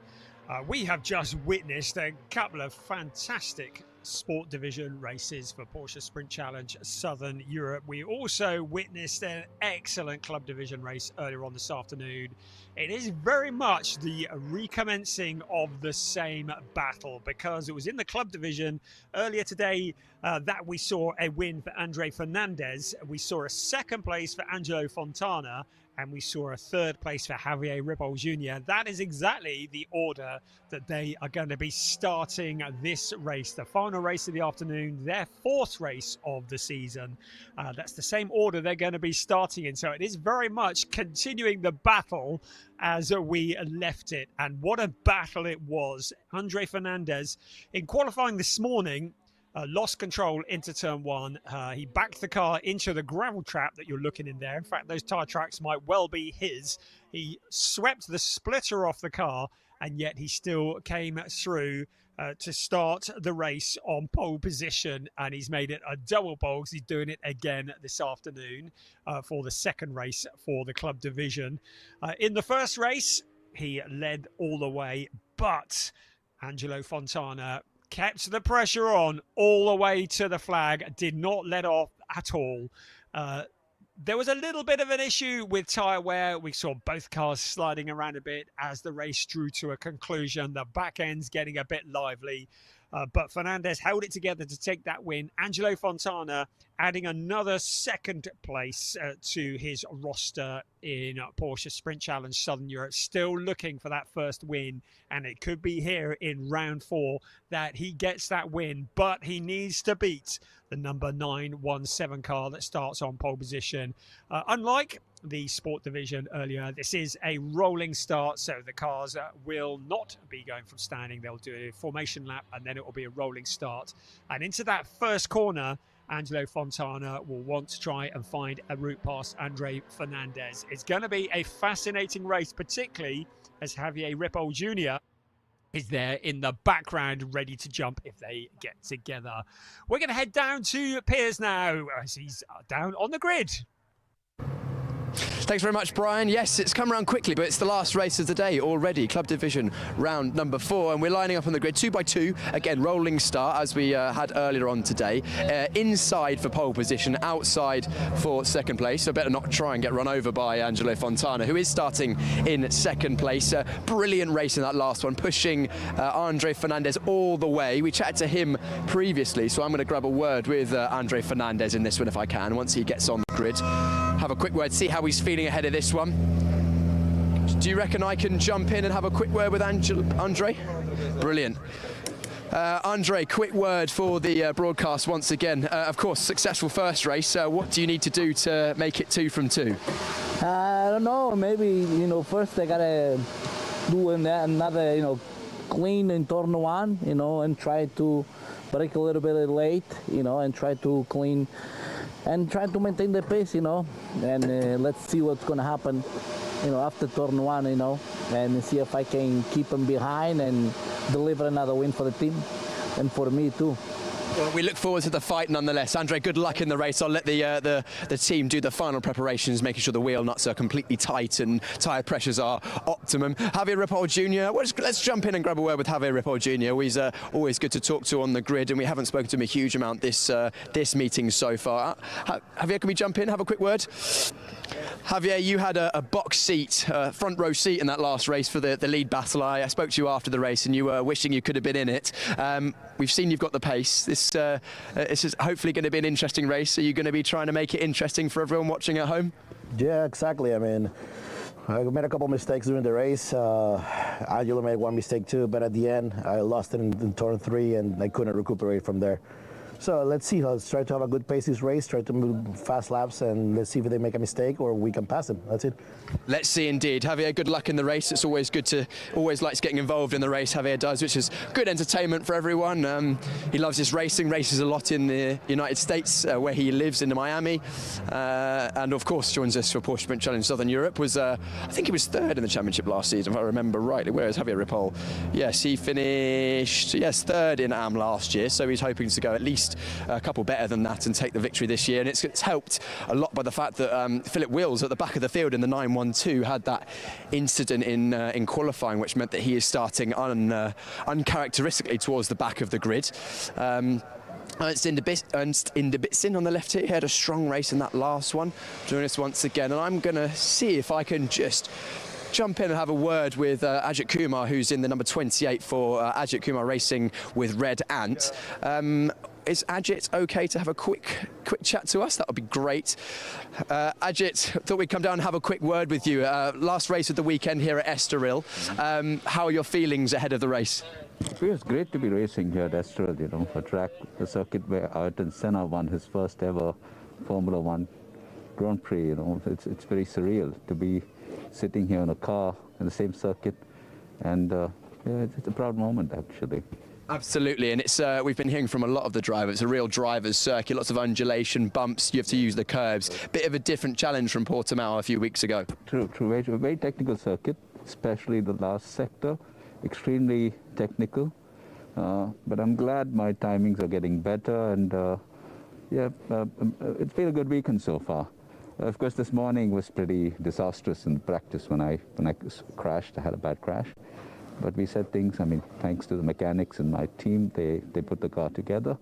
We have just witnessed a couple of fantastic sport division races for Porsche Sprint Challenge Southern Europe. We also witnessed an excellent club division race earlier on this afternoon. It is very much the recommencing of the same battle, because it was in the club division earlier today that we saw a win for Andre Fernandez. We saw a second place for Angelo Fontana, and we saw a third place for Javier Ripoll Jr. That is exactly the order that they are going to be starting this race, the final race of the afternoon, their 4th race of the season. That's the same order they're going to be starting in. So it is very much continuing the battle as we left it. And what a battle it was. Andre Fernandez, in qualifying this morning, lost control into turn 1. He backed the car into the gravel trap that you're looking in there. In fact, those tyre tracks might well be his. He swept the splitter off the car, and yet he still came through to start the race on pole position, and he's made it a double pole because he's doing it again this afternoon for the second race for the club division. In the first race, he led all the way, but Angelo Fontana kept the pressure on all the way to the flag, did not let off at all. There was a little bit of an issue with tyre wear. We saw both cars sliding around a bit as the race drew to a conclusion. The back end's getting a bit lively. But Fernandez held it together to take that win. Angelo Fontana adding another second place to his roster in Porsche Sprint Challenge Southern Europe. Still looking for that first win. And it could be here in round 4 that he gets that win. But he needs to beat the number 917 car that starts on pole position. Unlike the sport division earlier, this is a rolling start, so the cars will not be going from standing. They'll do a formation lap and then it will be a rolling start. And into that first corner, Angelo Fontana will want to try and find a route past Andre Fernandez. It's going to be a fascinating race, particularly as Javier Ripoll Jr. is there in the background ready to jump if they get together. We're going to head down to Piers now as he's down on the grid. Thanks very much, Brian. Yes, it's come around quickly, but it's the last race of the day already. Club Division round number 4, and we're lining up on the grid 2 by 2. Again, rolling start as we had earlier on today. Inside for pole position, outside for second place. So better not try and get run over by Angelo Fontana, who is starting in second place. Brilliant race in that last one, pushing Andre Fernandez all the way. We chatted to him previously, so I'm going to grab a word with Andre Fernandez in this one if I can, once he gets on the grid. Have a quick word, see how he's feeling ahead of this one. Do you reckon I can jump in and have a quick word with Andre? Brilliant. Andre, quick word for the broadcast once again. Of course, successful first race. What do you need to do to make it 2 from 2? I don't know. Maybe, first I gotta do another, clean in turn 1, and try to brake a little bit late, and try to clean and try to maintain the pace, and let's see what's going to happen, after turn 1, and see if I can keep them behind and deliver another win for the team and for me too. Well, we look forward to the fight nonetheless. Andre, good luck in the race. I'll let the team do the final preparations, making sure the wheel nuts are completely tight and tyre pressures are optimum. Javier Ripoll Jr., let's jump in and grab a word with Javier Ripoll Jr. He's always good to talk to on the grid, and we haven't spoken to him a huge amount this meeting so far. Javier, can we jump in, have a quick word? Javier, you had a box seat, front row seat in that last race for the lead battle. I spoke to you after the race and you were wishing you could have been in it. We've seen you've got the pace. This is hopefully going to be an interesting race. Are you going to be trying to make it interesting for everyone watching at home? Yeah, exactly. I mean, I made a couple mistakes during the race. Angelo made one mistake too, but at the end I lost it in turn 3 and I couldn't recuperate from there. So let's see. Let's try to have a good pace this race, try to move fast laps, and let's see if they make a mistake or we can pass them. That's it. Let's see indeed. Javier, good luck in the race. It's always likes getting involved in the race, Javier does, which is good entertainment for everyone. He loves his racing, races a lot in the United States, where he lives in Miami. And of course joins us for Porsche Sprint Challenge Southern Europe. I think he was 3rd in the championship last season, if I remember rightly. Where is Javier Ripoll? Yes, he finished 3rd in AM last year, so he's hoping to go at least a couple better than that and take the victory this year. And it's helped a lot by the fact that Philip Wills at the back of the field in the 912 had that incident in qualifying, which meant that he is starting uncharacteristically towards the back of the grid. Ernst Inderbitsin on the left here, he had a strong race in that last one. Join us once again, and I'm going to see if I can just jump in and have a word with Ajit Kumar, who's in the number 28 for Ajit Kumar Racing with Red Ant. Is Ajit okay to have a quick chat to us? That would be great. Ajit, thought we'd come down and have a quick word with you. Last race of the weekend here at Estoril. How are your feelings ahead of the race? It feels great to be racing here at Estoril, a track, the circuit where Ayrton Senna won his first ever Formula One Grand Prix. It's very surreal to be sitting here in a car in the same circuit, and it's a proud moment actually. Absolutely, and it's we've been hearing from a lot of the drivers. It's a real driver's circuit, lots of undulation, bumps. You have to use the curbs. Bit of a different challenge from Portimao a few weeks ago. True. A very technical circuit, especially the last sector, extremely technical. But I'm glad my timings are getting better, and it's been a good weekend so far. Of course, this morning was pretty disastrous in practice when I crashed. I had a bad crash. But we said things, thanks to the mechanics and my team, they put the car together.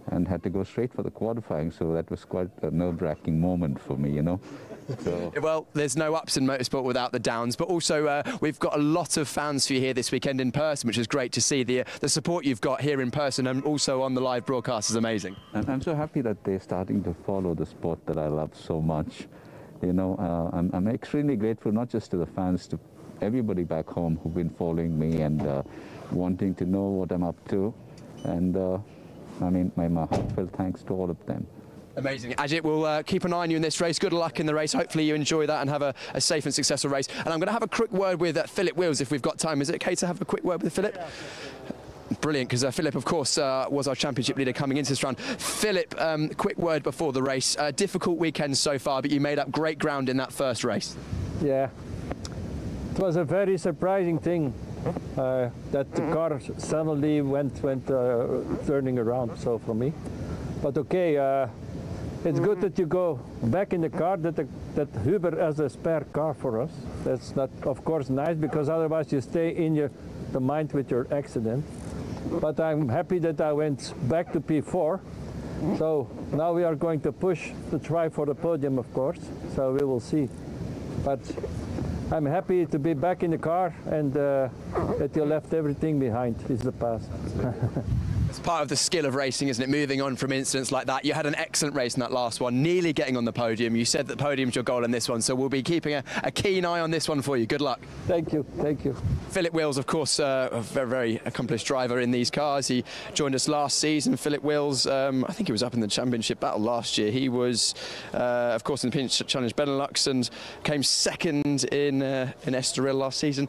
and had to go straight for the qualifying. So that was quite a nerve-wracking moment for me, you know. So. Well, there's no ups in motorsport without the downs, but also we've got a lot of fans for you here this weekend in person, which is great to see. The support you've got here in person and also on the live broadcast is amazing. And I'm so happy that they're starting to follow the sport that I love so much. You know, I'm extremely grateful not just to the fans, to everybody back home who've been following me and wanting to know what I'm up to. And I mean, my heartfelt thanks to all of them. Amazing. Ajit, we'll keep an eye on you in this race. Good luck in the race. Hopefully you enjoy that and have a safe and successful race. And I'm going to have a quick word with Philip Wills if we've got time. Is it okay to have a quick word with Philip? Yeah. Brilliant, because Philip, of course, was our championship leader coming into this round. Philip, quick word before the race. Difficult weekend so far, but you made up great ground in that first race. Yeah, it was a very surprising thing that the car suddenly went turning around. So for me, but okay. It's good that you go back in the car, that Huber has a spare car for us. That's not, of course, nice, because otherwise you stay in the mind with your accident. But I'm happy that I went back to P4. So now we are going to push to try for the podium, of course. So we will see. But I'm happy to be back in the car and that you left everything behind. It's the past. It's part of the skill of racing, isn't it? Moving on from incidents like that. You had an excellent race in that last one, nearly getting on the podium. You said that the podium's your goal in this one, so we'll be keeping a keen eye on this one for you. Good luck. Thank you. Thank you. Philip Wills, of course, a very, very accomplished driver in these cars. He joined us last season. Philip Wills, I think he was up in the championship battle last year. He was, of course, in the Pinch Challenge Benelux and came second in Estoril last season.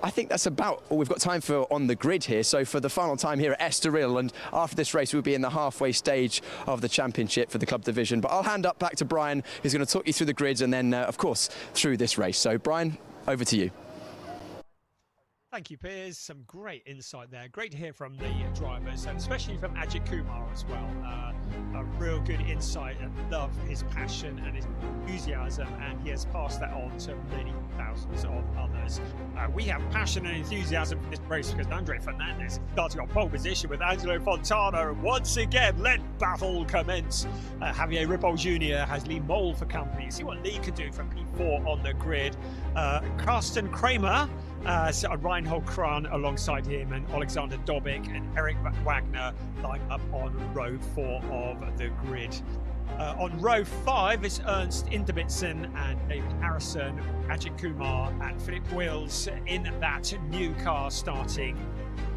I think that's about all we've got time for on the grid here. So for the final time here at Estoril, and after this race we'll be in the halfway stage of the championship for the club division. But I'll hand up back to Brian, who's going to talk you through the grids and then, of course, through this race. So Brian, over to you. Thank you, Piers. Some great insight there. Great to hear from the drivers, and especially from Ajit Kumar as well. A real good insight, and love his passion and his enthusiasm, and he has passed that on to many thousands of others. We have passion and enthusiasm for this race because Andre Fernandez starting on pole position with Angelo Fontana, and once again, let battle commence. Javier Ripoll Jr. has Lee Mole for company. See what Lee can do from P4 on the grid. Karsten Kramer, Reinhold Kran alongside him, and Alexander Dobik and Eric Wagner line up on row 4 of the grid. On row 5 is Ernst Inderbitzen and David Harrison, Ajit Kumar and Philip Wills in that new car starting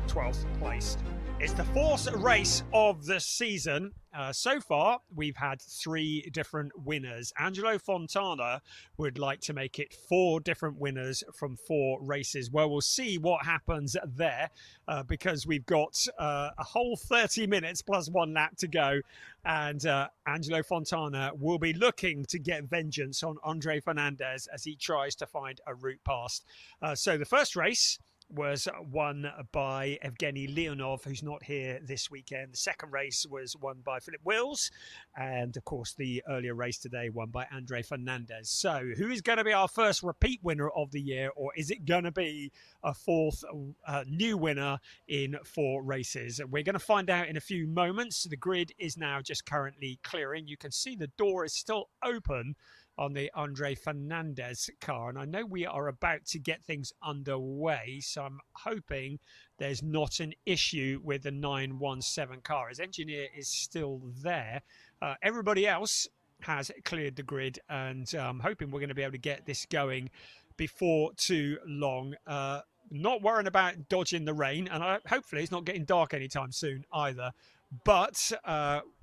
12th place. It's the 4th race of the season. So far, we've had 3 different winners. Angelo Fontana would like to make it 4 different winners from 4 races. Well, we'll see what happens there because we've got a whole 30 minutes plus 1 lap to go. And Angelo Fontana will be looking to get vengeance on Andre Fernandez as he tries to find a route past. So the first race was won by Evgeny Leonov, who's not here this weekend. The second race was won by Philip Wills. And, of course, the earlier race today won by Andre Fernandez. So who is going to be our first repeat winner of the year, or is it going to be a 4th new winner in 4 races? We're going to find out in a few moments. The grid is now just currently clearing. You can see the door is still open on the Andre Fernandez car, and I know we are about to get things underway, so I'm hoping there's not an issue with the 917 car. His engineer is still there. Everybody else has cleared the grid, and I'm hoping we're going to be able to get this going before too long. Not worrying about dodging the rain, and hopefully it's not getting dark anytime soon either. But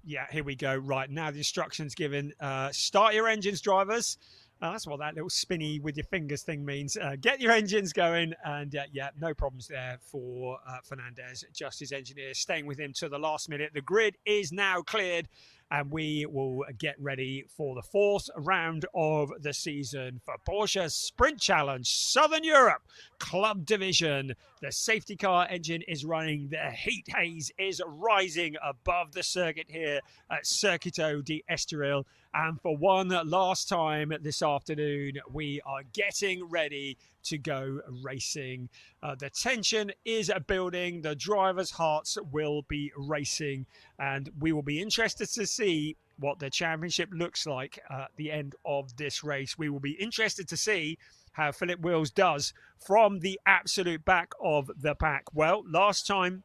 yeah, here we go. Right now, the instructions given. Start your engines, drivers. That's what that little spinny with your fingers thing means. Get your engines going, and yeah, no problems there for Fernandez. Just his engineer staying with him to the last minute. The grid is now cleared, and we will get ready for the 4th round of the season for Porsche Sprint Challenge Southern Europe Club Division. The safety car engine is running. The heat haze is rising above the circuit here at Circuito de Estoril. And for one last time this afternoon, we are getting ready to go racing. The tension is building. The drivers' hearts will be racing. And we will be interested to see what the championship looks like at the end of this race. We will be interested to see how Philip Wills does from the absolute back of the pack. Well, last time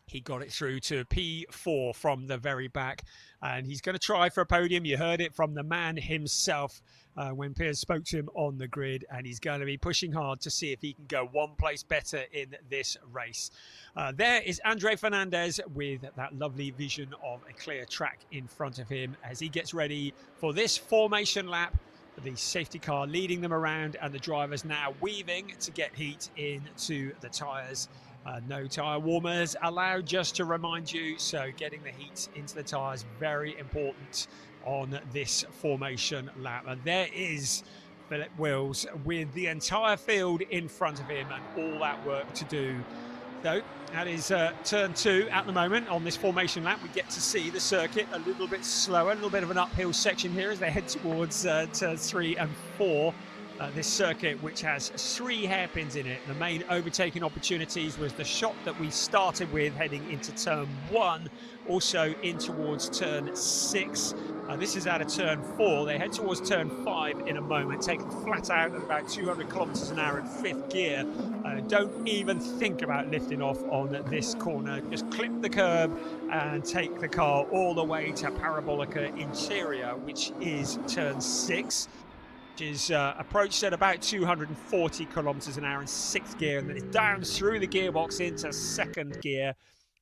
he got it through to P4 from the very back, and he's going to try for a podium. You heard it from the man himself when Piers spoke to him on the grid, and he's going to be pushing hard to see if he can go one place better in this race. There is Andre Fernandez with that lovely vision of a clear track in front of him as he gets ready for this formation lap. The safety car leading them around, and the drivers now weaving to get heat into the tyres. No tyre warmers allowed, just to remind you, so getting the heat into the tyres, very important on this formation lap. And there is Philip Wills with the entire field in front of him and all that work to do. So that is turn 2 at the moment on this formation lap. We get to see the circuit a little bit slower, a little bit of an uphill section here as they head towards turn 3 and 4. This circuit, which has 3 hairpins in it. The main overtaking opportunities was the shot that we started with heading into turn 1, also in towards turn 6. This is out of turn 4. They head towards turn 5 in a moment, taking flat out at about 200 kilometers an hour in 5th gear. Don't even think about lifting off on this corner. Just clip the curb and take the car all the way to Parabolica Interior, which is turn 6. Which is approached at about 240 kilometers an hour in 6th gear, and then it's down through the gearbox into 2nd gear,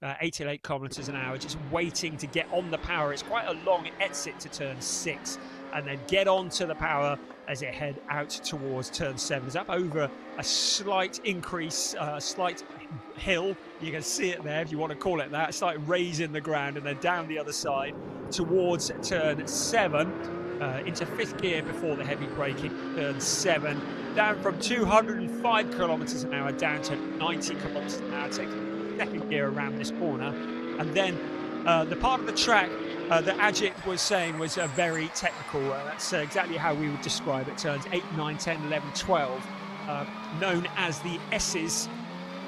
88 kilometers an hour, just waiting to get on the power. It's quite a long exit to turn 6, and then get onto the power as it head out towards turn 7. It's up over a slight increase, slight hill. You can see it there if you want to call it that. It's like raising the ground, and then down the other side towards turn 7. Into 5th gear before the heavy braking, turn 7, down from 205 kilometers an hour down to 90 kilometers an hour, taking 2nd gear around this corner. And then the part of the track that Ajit was saying was very technical. That's exactly how we would describe it. Turns 8, 9, 10, 11, 12, known as the S's.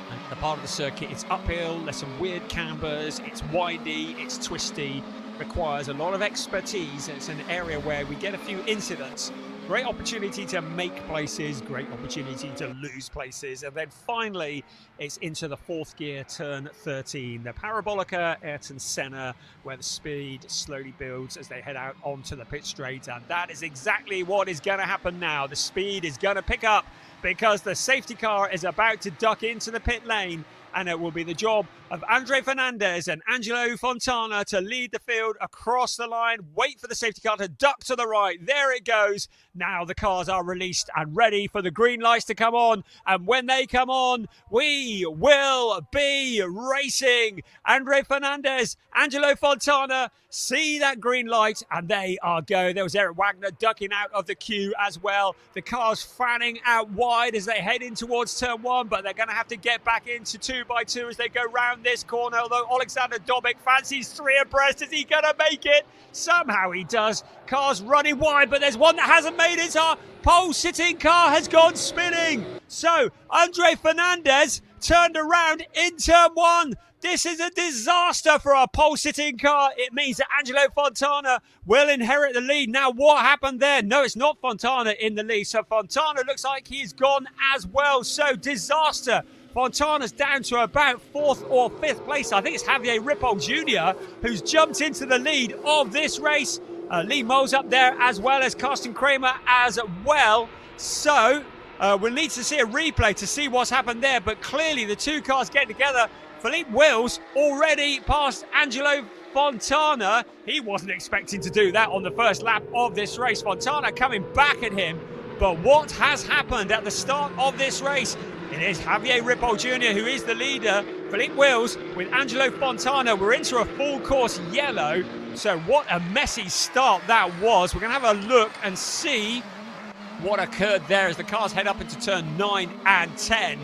And the part of the circuit, it's uphill, there's some weird cambers, it's windy, it's twisty, requires a lot of expertise. It's an area where we get a few incidents. Great opportunity to make places, great opportunity to lose places. And then finally, it's into the 4th gear, turn 13. The Parabolica Ayrton Senna, where the speed slowly builds as they head out onto the pit straight. And that is exactly what is going to happen now. The speed is going to pick up because the safety car is about to duck into the pit lane. And it will be the job of Andre Fernandez and Angelo Fontana to lead the field across the line. Wait for the safety car to duck to the right. There it goes. Now the cars are released and ready for the green lights to come on. And when they come on, we will be racing. Andre Fernandez, Angelo Fontana, see that green light, and they are go. There was Eric Wagner ducking out of the queue as well. The cars fanning out wide as they head in towards turn 1, but they're going to have to get back into 2x2 as they go round this corner, although Alexander Dobic fancies 3 abreast. Is he going to make it? Somehow he does. Cars running wide, but there's one that hasn't made it. Our pole-sitting car has gone spinning. So Andre Fernandez turned around in turn 1. This is a disaster for our pole-sitting car. It means that Angelo Fontana will inherit the lead. Now, what happened there? No, it's not Fontana in the lead. So Fontana looks like he's gone as well. So disaster. Fontana's down to about 4th or 5th place. I think it's Javier Ripoll Jr. who's jumped into the lead of this race. Lee Moles up there as well as Carsten Kramer as well. So we'll need to see a replay to see what's happened there. But clearly the two cars get together. Philippe Wills already passed Angelo Fontana. He wasn't expecting to do that on the first lap of this race. Fontana coming back at him. But what has happened at the start of this race? It is Javier Ripoll Jr. who is the leader. Philippe Wills with Angelo Fontana. We're into a full course yellow. So what a messy start that was. We're going to have a look and see what occurred there as the cars head up into turn 9 and 10.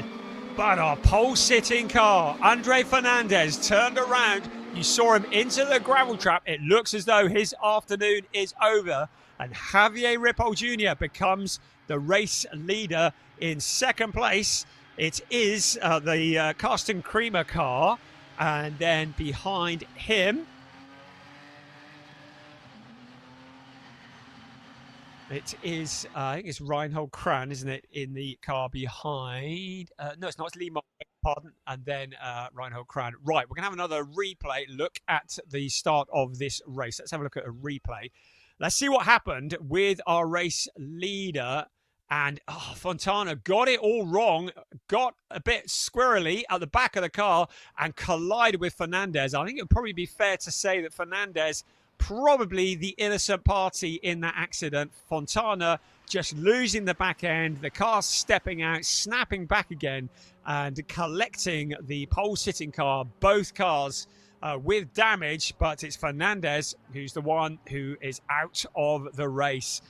But our pole-sitting car, Andre Fernandez, turned around. You saw him into the gravel trap. It looks as though his afternoon is over. And Javier Ripoll Jr. becomes the race leader in second place. It is the Carsten Creamer car. And then behind him, it is, I think it's Reinhold Kran, isn't it, in the car behind? No, it's not. It's Lee Moll, pardon. And then Reinhold Kran. Right, we're going to have another replay look at the start of this race. Let's have a look at a replay. Let's see what happened with our race leader. And Fontana got it all wrong, got a bit squirrely at the back of the car and collided with Fernandez. I think it would probably be fair to say that Fernandez probably the innocent party in that accident. Fontana just losing the back end, the car stepping out, snapping back again and collecting the pole-sitting car, both cars with damage, but it's Fernandez who's the one who is out of the race.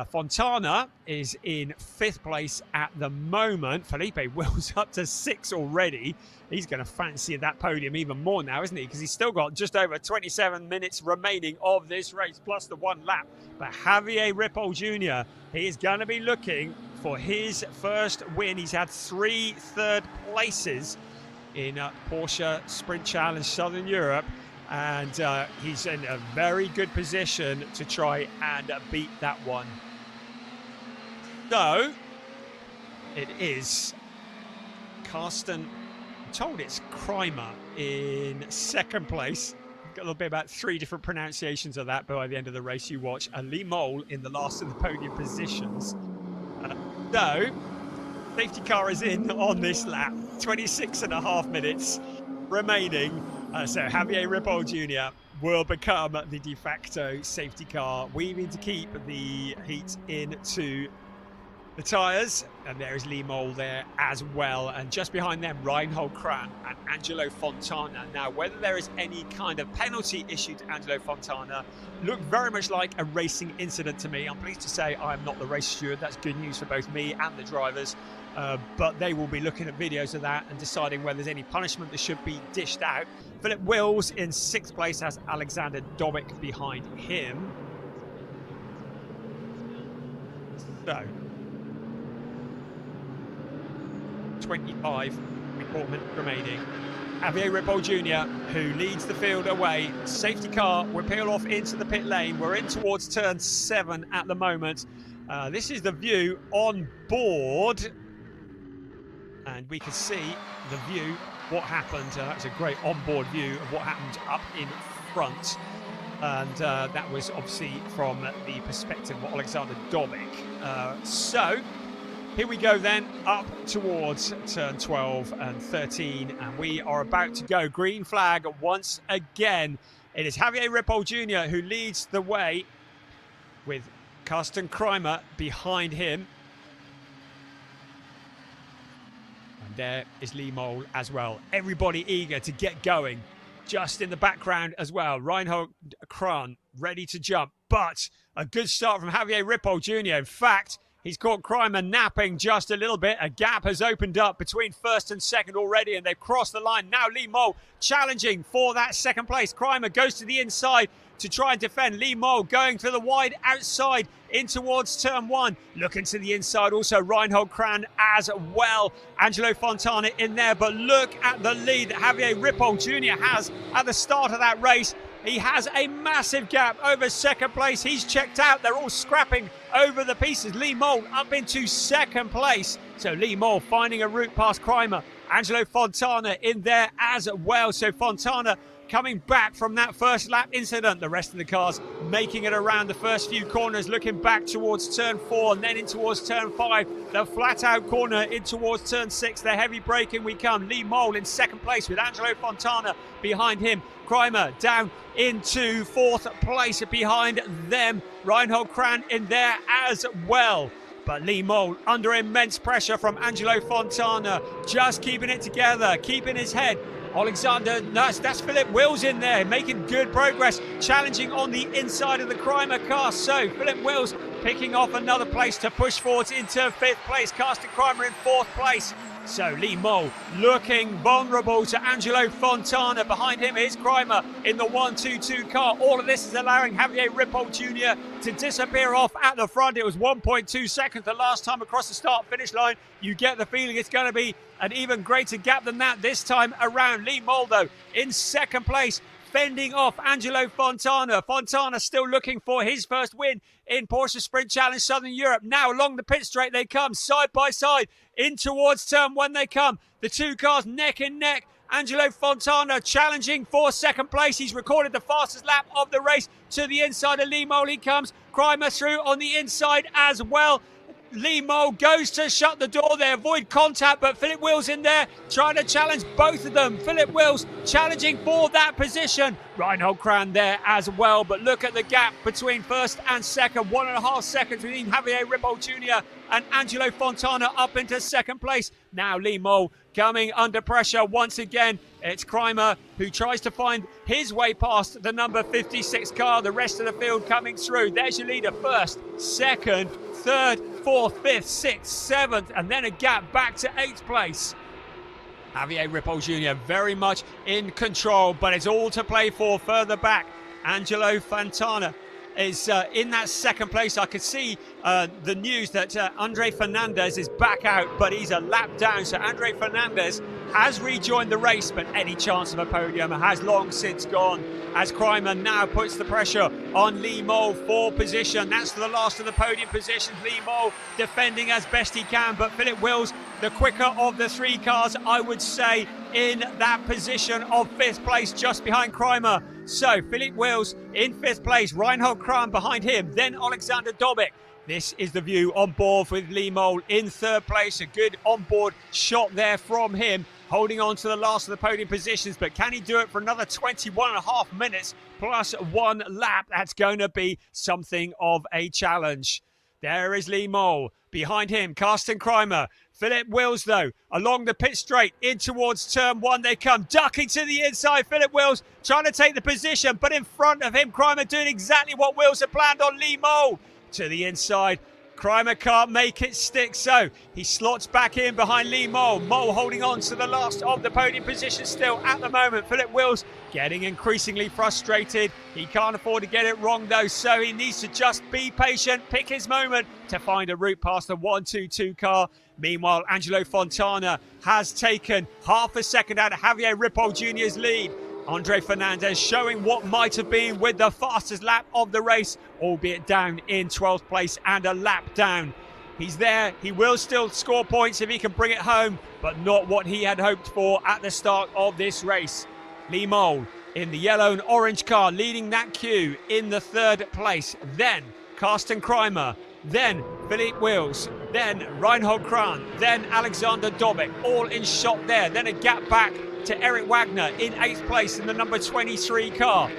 Fontana is in 5th place at the moment. Felipe Will's up to 6 already. He's going to fancy that podium even more now, isn't he? Because he's still got just over 27 minutes remaining of this race, plus the 1 lap. But Javier Ripoll Jr., he is going to be looking for his first win. He's had 3 third places in Porsche Sprint Challenge Southern Europe. And he's in a very good position to try and beat that one. So, it is Carsten, I'm told it's Kreimer in 2nd place. Got a little bit about 3 different pronunciations of that, but by the end of the race you watch. Lee Moll in the last of the podium positions. So, safety car is in on this lap. 26.5 minutes remaining. So Javier Ripoll Jr. will become the de facto safety car. We need to keep the heat into the tyres. And there is Lee Moll there as well. And just behind them, Reinhold Kran and Angelo Fontana. Now, whether there is any kind of penalty issued to Angelo Fontana looked very much like a racing incident to me. I'm pleased to say I'm not the race steward. That's good news for both me and the drivers. But they will be looking at videos of that and deciding whether there's any punishment that should be dished out. Philip Wills in 6th place has Alexander Dobic behind him. So, 25 minutes remaining. Javier Ripoll Jr., who leads the field away. Safety car will peel off into the pit lane. We're in towards turn 7 at the moment. This is the view on board. And we can see the view, what happened. That's a great onboard view of what happened up in front. And that was obviously from the perspective of Alexander Dobic. So here we go then, up towards turn 12 and 13. And we are about to go. Green flag once again. It is Javier Ripoll Jr. who leads the way with Carsten Kreimer behind him. There is Lee Moll as well. Everybody eager to get going. Just in the background as well. Reinhold Kran ready to jump. But a good start from Javier Ripoll Jr. In fact, he's caught Kreimer napping just a little bit. A gap has opened up between 1st and 2nd already, and they've crossed the line. Now Lee Moll challenging for that 2nd place. Kreimer goes to the inside to try and defend. Lee Moll going to the wide outside in towards turn 1. Looking to the inside also Reinhold Kran as well. Angelo Fontana in there, but look at the lead that Javier Ripoll Jr. has at the start of that race. He has a massive gap over 2nd place. He's checked out. They're all scrapping over the pieces. Lee Moll up into 2nd place. So Lee Moll finding a route past Kreimer. Angelo Fontana in there as well. So Fontana coming back from that first lap incident. The rest of the cars making it around the first few corners, looking back towards turn 4 and then in towards turn 5. The flat out corner in towards turn 6. The heavy braking we come. Lee Moll in 2nd place with Angelo Fontana behind him. Kreimer down into 4th place behind them. Reinhold Kran in there as well. But Lee Moll under immense pressure from Angelo Fontana, just keeping it together, keeping his head Alexander, no, that's Philip Wills in there, making good progress, challenging on the inside of the Crimer car. So Philip Wills picking off another place to push forward into 5th place. Carsten Crimer in 4th place. So Lee Mole looking vulnerable to Angelo Fontana. Behind him is Crimer in the 1-2-2 car. All of this is allowing Javier Ripoll Jr. to disappear off at the front. It was 1.2 seconds the last time across the start-finish line. You get the feeling it's going to be an even greater gap than that this time around. Lee Mole, though, in 2nd place, fending off Angelo Fontana. Fontana still looking for his first win in Porsche Sprint Challenge Southern Europe. Now along the pit straight they come, side by side, in towards turn 1 they come. The two cars neck and neck. Angelo Fontana challenging for 2nd place. He's recorded the fastest lap of the race. To the inside of Lee Mole he comes. Crimer through on the inside as well. Lee Mole goes to shut the door. They avoid contact, but Philip Wills in there trying to challenge both of them. Philip Wills challenging for that position. Reinhold Kran there as well, but look at the gap between 1st and 2nd. 1.5 seconds between Javier Ripoll Jr. and Angelo Fontana up into 2nd place. Now Lee Mole coming under pressure once again. It's Crimer who tries to find his way past the number 56 car. The rest of the field coming through. There's your leader, 1st, 2nd, 3rd, 4th, 5th, 6th, 7th, and then a gap back to 8th place. Javier Ripoll Jr. very much in control, but it's all to play for further back. Angelo Fontana is in that 2nd place. I could see the news that Andre Fernandez is back out, but he's a lap down. So Andre Fernandez has rejoined the race, but any chance of a podium has long since gone, as Crimer now puts the pressure on Lee Mole for position. That's for the last of the podium positions. Lee Mole defending as best he can, but Philip Wills, the quicker of the 3 cars, I would say, in that position of 5th place, just behind Crimer. So Philip Wills in 5th place, Reinhold Kran behind him, then Alexander Dobik. This is the view on board with Lee Mole in 3rd place. A good onboard shot there from him, holding on to the last of the podium positions. But can he do it for another 21.5 minutes plus 1 lap? That's going to be something of a challenge. There is Lee Mole. Behind him, Carsten Crimer. Philip Wills, though, along the pit straight, in towards turn 1 they come, ducking to the inside. Philip Wills trying to take the position, but in front of him, Crimer doing exactly what Wills had planned on Lee Mole. To the inside, Crimer can't make it stick, so he slots back in behind Lee Mole. Mole holding on to the last of the podium position still at the moment. Philip Wills getting increasingly frustrated. He can't afford to get it wrong, though, so he needs to just be patient, pick his moment to find a route past the 1-2-2 car. Meanwhile, Angelo Fontana has taken half a second out of Javier Ripoll Jr.'s lead. Andre Fernandez showing what might have been with the fastest lap of the race, albeit down in 12th place and a lap down. He's there, he will still score points if he can bring it home, but not what he had hoped for at the start of this race. Lee Mole in the yellow and orange car leading that queue in the 3rd place. Then Carsten Crimer, then Philip Wills, then Reinhold Kran, then Alexander Dobik, all in shot there. Then a gap back to Eric Wagner in 8th place in the number 23 car.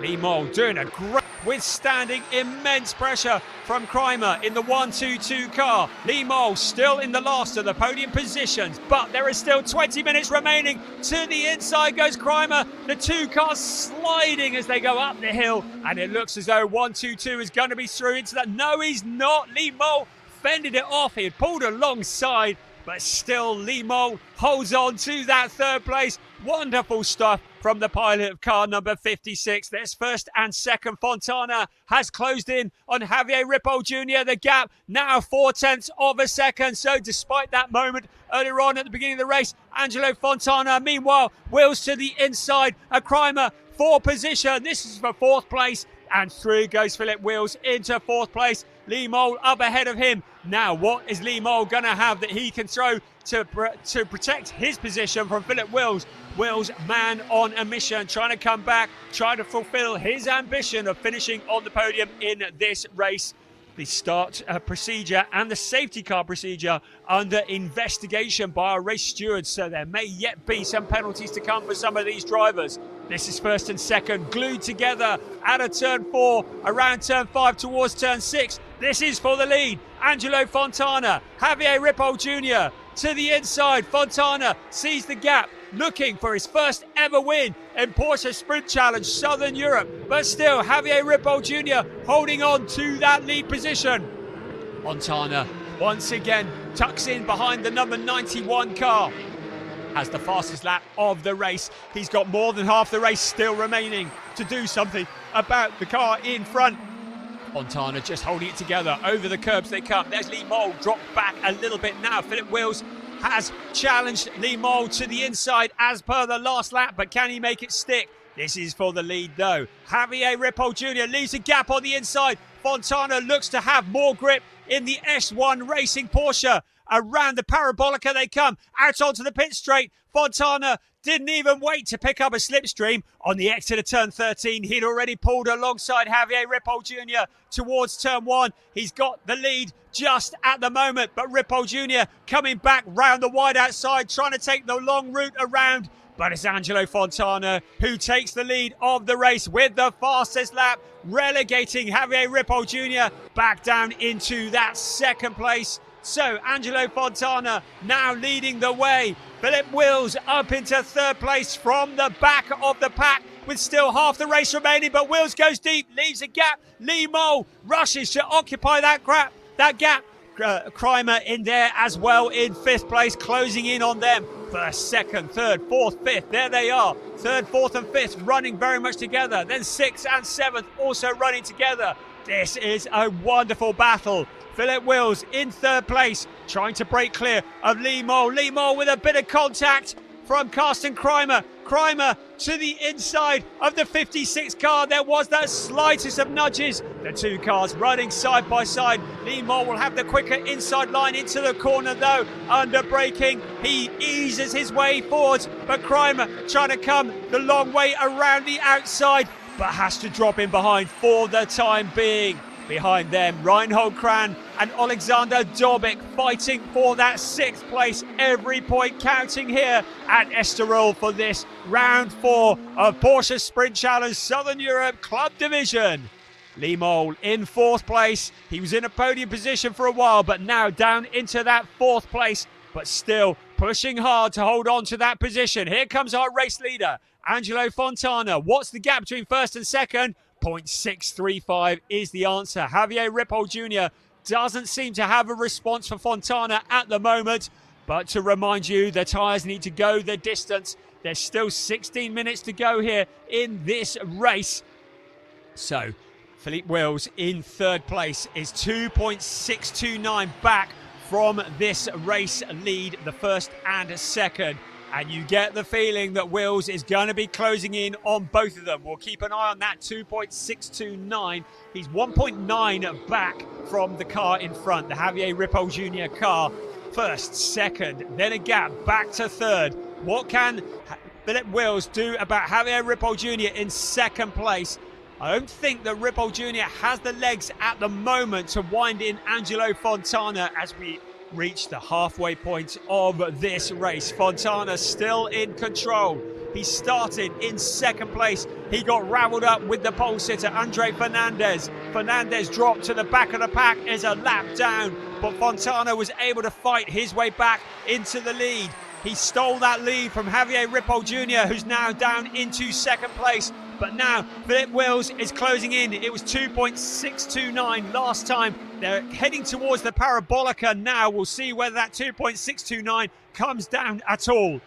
Lee Mole doing a great, withstanding immense pressure from Crimer in the 1-2-2 car. Lee Mole still in the last of the podium positions, but there is still 20 minutes remaining. To the inside goes Crimer. The 2 cars sliding as they go up the hill, and it looks as though 1-2-2 is going to be through into that. No, he's not. Lee Mole fended it off. He had pulled alongside, but still Lee Mole holds on to that 3rd place. Wonderful stuff from the pilot of car number 56. There's 1st and 2nd. Fontana has closed in on Javier Ripoll Jr. The gap now 0.4 of a second. So despite that moment earlier on at the beginning of the race, Angelo Fontana, meanwhile, Wills to the inside. A Crimer for position. This is for 4th place. And through goes Philip Wills into 4th place. Lee Mole up ahead of him. Now, what is Lee Mole going to have that he can throw to protect his position from Philip Wills? Wills, man on a mission, trying to come back, trying to fulfill his ambition of finishing on the podium in this race. The start procedure and the safety car procedure under investigation by our race stewards, so there may yet be some penalties to come for some of these drivers. This is 1st and 2nd glued together out of turn 4, around turn 5 towards turn 6. This is for the lead. Angelo Fontana, Javier Ripoll Jr. to the inside. Fontana sees the gap, looking for his first ever win in Porsche Sprint Challenge Southern Europe. But still, Javier Ripoll Jr. holding on to that lead position. Fontana once again tucks in behind the number 91 car. Has the fastest lap of the race. He's got more than half the race still remaining to do something about the car in front. Fontana just holding it together. Over the curbs they come. There's Lee Mole, dropped back a little bit now. Philip Wills has challenged Lee Mole to the inside as per the last lap, but can he make it stick? This is for the lead though. Javier Ripoll Jr. leaves a gap on the inside. Fontana looks to have more grip in the S1 Racing Porsche. Around the parabolica they come, out onto the pit straight. Fontana didn't even wait to pick up a slipstream. On the exit of turn 13, he'd already pulled alongside Javier Ripoll Jr. towards turn 1. He's got the lead just at the moment, but Ripoll Jr. coming back round the wide outside, trying to take the long route around. But it's Angelo Fontana who takes the lead of the race with the fastest lap, relegating Javier Ripoll Jr. back down into that second place. So Angelo Fontana now leading the way. Philip Wills up into third place from the back of the pack with still half the race remaining, but Wills goes deep, leaves a gap. Lee Mole rushes to occupy that gap. Kreimer in there as well in fifth place, closing in on them. First, second, third, fourth, fifth, there they are. Third, fourth and fifth running very much together. Then sixth and seventh also running together. This is a wonderful battle. Philip Wills in third place, trying to break clear of Lee Mole. Lee Mole with a bit of contact from Carsten Kreimer. Kreimer to the inside of the 56 car. There was that slightest of nudges. The two cars running side by side. Lee Mole will have the quicker inside line into the corner though. Under braking, he eases his way forwards, but Kreimer trying to come the long way around the outside, but has to drop in behind for the time being. Behind them, Reinhold Kran and Alexander Dobik fighting for that sixth place. Every point counting here at Estoril for this round 4 of Porsche Sprint Challenge Southern Europe Club Division. Lee Mole in fourth place. He was in a podium position for a while, but now down into that fourth place, but still pushing hard to hold on to that position. Here comes our race leader, Angelo Fontana. What's the gap between first and second? 0.635 is the answer. Javier Ripoll Jr. doesn't seem to have a response for Fontana at the moment, but to remind you, the tyres need to go the distance. There's still 16 minutes to go here in this race. So Philippe Wills in third place is 2.629 back from this race lead, the first and second. And you get the feeling that Wills is going to be closing in on both of them. We'll keep an eye on that 2.629. He's 1.9 back from the car in front, the Javier Ripoll Jr. car. First, second, then a gap back to third. What can Philip Wills do about Javier Ripoll Jr. in second place? I don't think that Ripoll Jr. has the legs at the moment to wind in Angelo Fontana as we reach the halfway point of this race. Fontana still in control. He started in second place. He got ravelled up with the pole sitter, Andre Fernandez. Fernandez dropped to the back of the pack as a lap down, but Fontana was able to fight his way back into the lead. He stole that lead from Javier Ripoll Jr., who's now down into second place. But now Philip Wills is closing in. It was 2.629 last time. They're heading towards the parabolica now. We'll see whether that 2.629 comes down at all.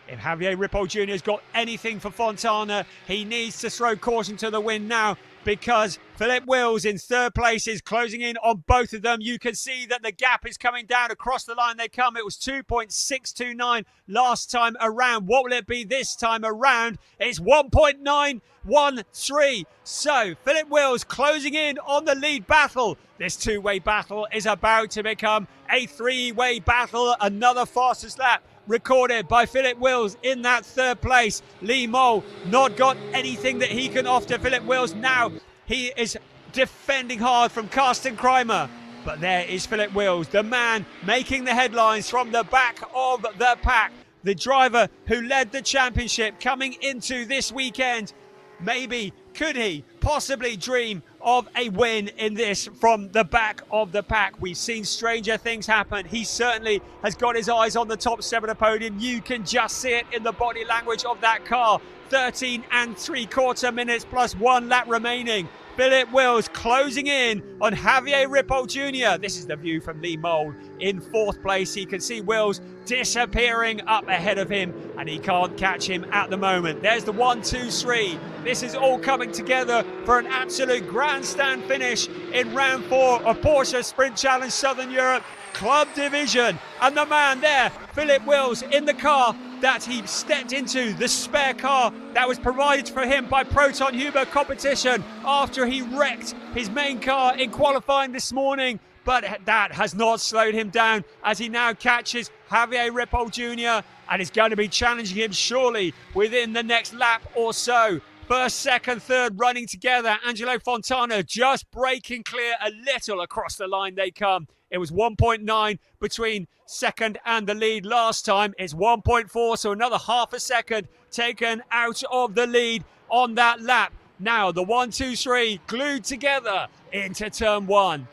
If Javier Ripoll Jr. has got anything for Fontana, he needs to throw caution to the wind now, because Philip Wills in third place is closing in on both of them. You can see that the gap is coming down across the line they come. It was 2.629 last time around. What will it be this time around? It's 1.913. So Philip Wills closing in on the lead battle. This two-way battle is about to become a three-way battle. Another fastest lap recorded by Philip Wills in that third place. Lee Mole not got anything that he can offer Philip Wills now. He is defending hard from Carsten Kreimer. But there is Philip Wills, the man making the headlines from the back of the pack. The driver who led the championship coming into this weekend. Maybe Could he possibly dream of a win in this from the back of the pack? We've seen stranger things happen. He certainly has got his eyes on the top 7 of the podium. You can just see it in the body language of that car. 13 3/4 minutes plus 1 lap remaining. Philip Wills closing in on Javier Ripoll Jr. This is the view from Lee Mould in 4th place. He can see Wills disappearing up ahead of him, and he can't catch him at the moment. There's the 1, 2, 3. This is all coming together for an absolute grandstand finish in round 4 of Porsche Sprint Challenge Southern Europe Club Division. And the man there, Philip Wills, in the car that he stepped into, the spare car that was provided for him by Proton Huber Competition after he wrecked his main car in qualifying this morning. But that has not slowed him down as he now catches Javier Ripoll Jr. and is going to be challenging him surely within the next lap or so. First, second, third running together. Angelo Fontana just breaking clear a little across the line they come. It was 1.9 between second and the lead last time. It's 1.4, so another half a second taken out of the lead on that lap. Now the 1, 2, 3 glued together into turn 1.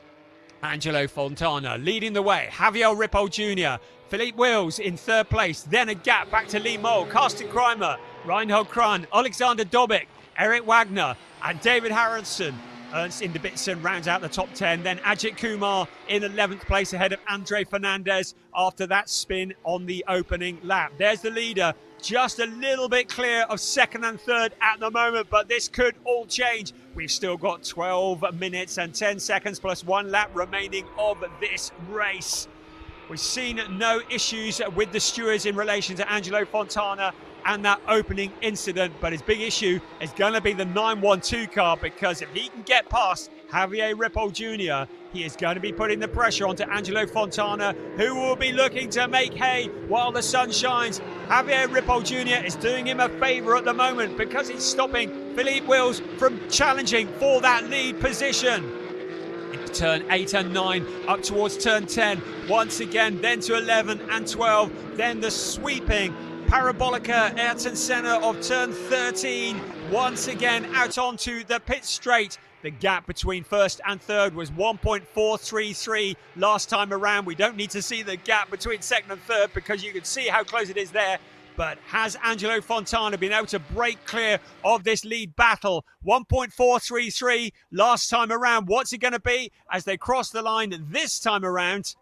Angelo Fontana leading the way. Javier Ripoll Jr. Philippe Wills in 3rd place. Then a gap back to Lee Moll, Carsten Kreimer, Reinhold Kran, Alexander Dobik, Eric Wagner and David Harrison. Ernst Inderbitzen rounds out the top 10. Then Ajit Kumar in 11th place ahead of Andre Fernandez after that spin on the opening lap. There's the leader, just a little bit clear of 2nd and 3rd at the moment, but this could all change. We've still got 12 minutes and 10 seconds plus 1 lap remaining of this race. We've seen no issues with the stewards in relation to Angelo Fontana and that opening incident, but his big issue is going to be the 912 car, because if he can get past Javier Ripoll Jr., he is going to be putting the pressure onto Angelo Fontana, who will be looking to make hay while the sun shines. Javier Ripoll Jr. is doing him a favour at the moment because he's stopping Philippe Wills from challenging for that lead position. Into turn 8 and 9, up towards turn 10, once again, then to 11 and 12, then the sweeping Parabolica Ayrton Senna of turn 13, once again out onto the pit straight. The gap between 1st and 3rd was 1.433 last time around. We don't need to see the gap between 2nd and 3rd because you can see how close it is there. But has Angelo Fontana been able to break clear of this lead battle? 1.433 last time around. What's it going to be as they cross the line this time around?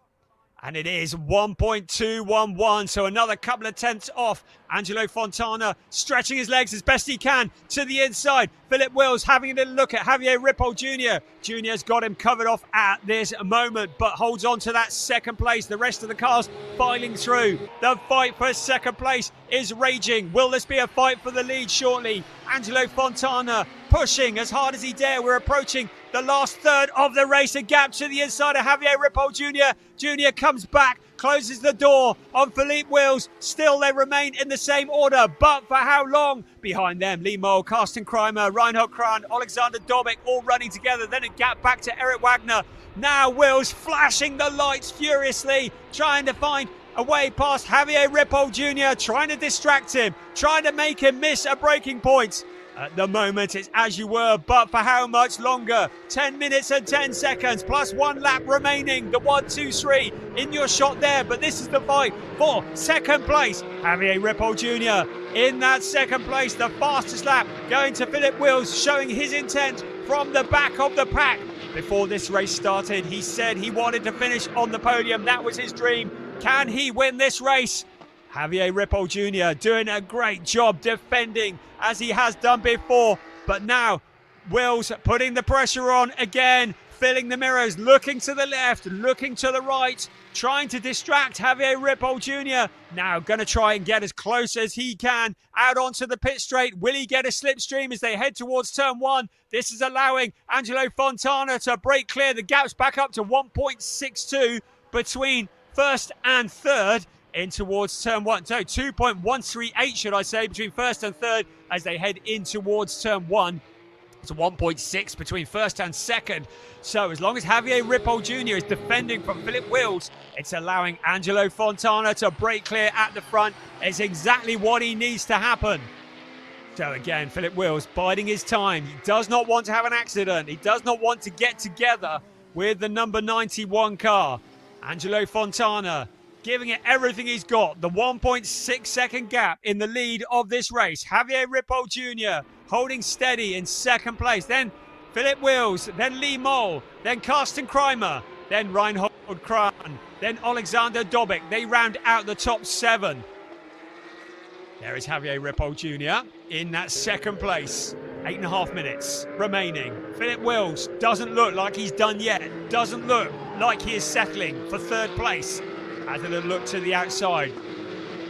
And it is 1.211, so another couple of tenths off. Angelo Fontana stretching his legs as best he can to the inside. Philip Wills having a little look at Javier Ripoll Jr. Jr.'s got him covered off at this moment, but holds on to that 2nd place. The rest of the cars filing through. The fight for 2nd place is raging. Will this be a fight for the lead shortly? Angelo Fontana pushing as hard as he dare. We're approaching the last third of the race. A gap to the inside of Javier Ripoll Jr. Jr. comes back, closes the door on Philippe Wills. Still they remain in the same order, but for how long? Behind them, Lee Moll, Carsten Kreimer, Reinhold Kran, Alexander Dobik all running together. Then a gap back to Eric Wagner. Now Wills flashing the lights furiously, trying to find a way past Javier Ripoll Jr., trying to distract him, trying to make him miss a braking point. At the moment, it's as you were, but for how much longer? 10 minutes and 10 seconds, plus 1 lap remaining. The 1, 2, 3 in your shot there, but this is the fight for 2nd place. Javier Ripoll Jr. in that 2nd place, the fastest lap going to Philip Wills, showing his intent from the back of the pack. Before this race started, he said he wanted to finish on the podium. That was his dream. Can he win this race? Javier Ripoll Jr. doing a great job defending as he has done before. But now Wills putting the pressure on again, filling the mirrors, looking to the left, looking to the right, trying to distract Javier Ripoll Jr. Now going to try and get as close as he can out onto the pit straight. Will he get a slipstream as they head towards turn 1? This is allowing Angelo Fontana to break clear. The gap's back up to 1.62 between 1st and 3rd. In towards turn 1, so 2.138 should I say, between 1st and 3rd as they head in towards turn 1. It's 1.6 between 1st and 2nd. So as long as Javier Ripoll Jr. is defending from Philip Wills, it's allowing Angelo Fontana to break clear at the front. It's exactly what he needs to happen. So again, Philip Wills biding his time. He does not want to have an accident. He does not want to get together with the number 91 car. Angelo Fontana giving it everything he's got. The 1.6 second gap in the lead of this race. Javier Ripoll Jr. holding steady in second place. Then Philip Wills, then Lee Mole, then Carsten Kreimer, then Reinhold Kran, then Alexander Dobik. They round out the top 7. There is Javier Ripoll Jr. in that second place. 8.5 minutes remaining. Philip Wills doesn't look like he's done yet. Doesn't look like he is settling for third place. Has a little look to the outside.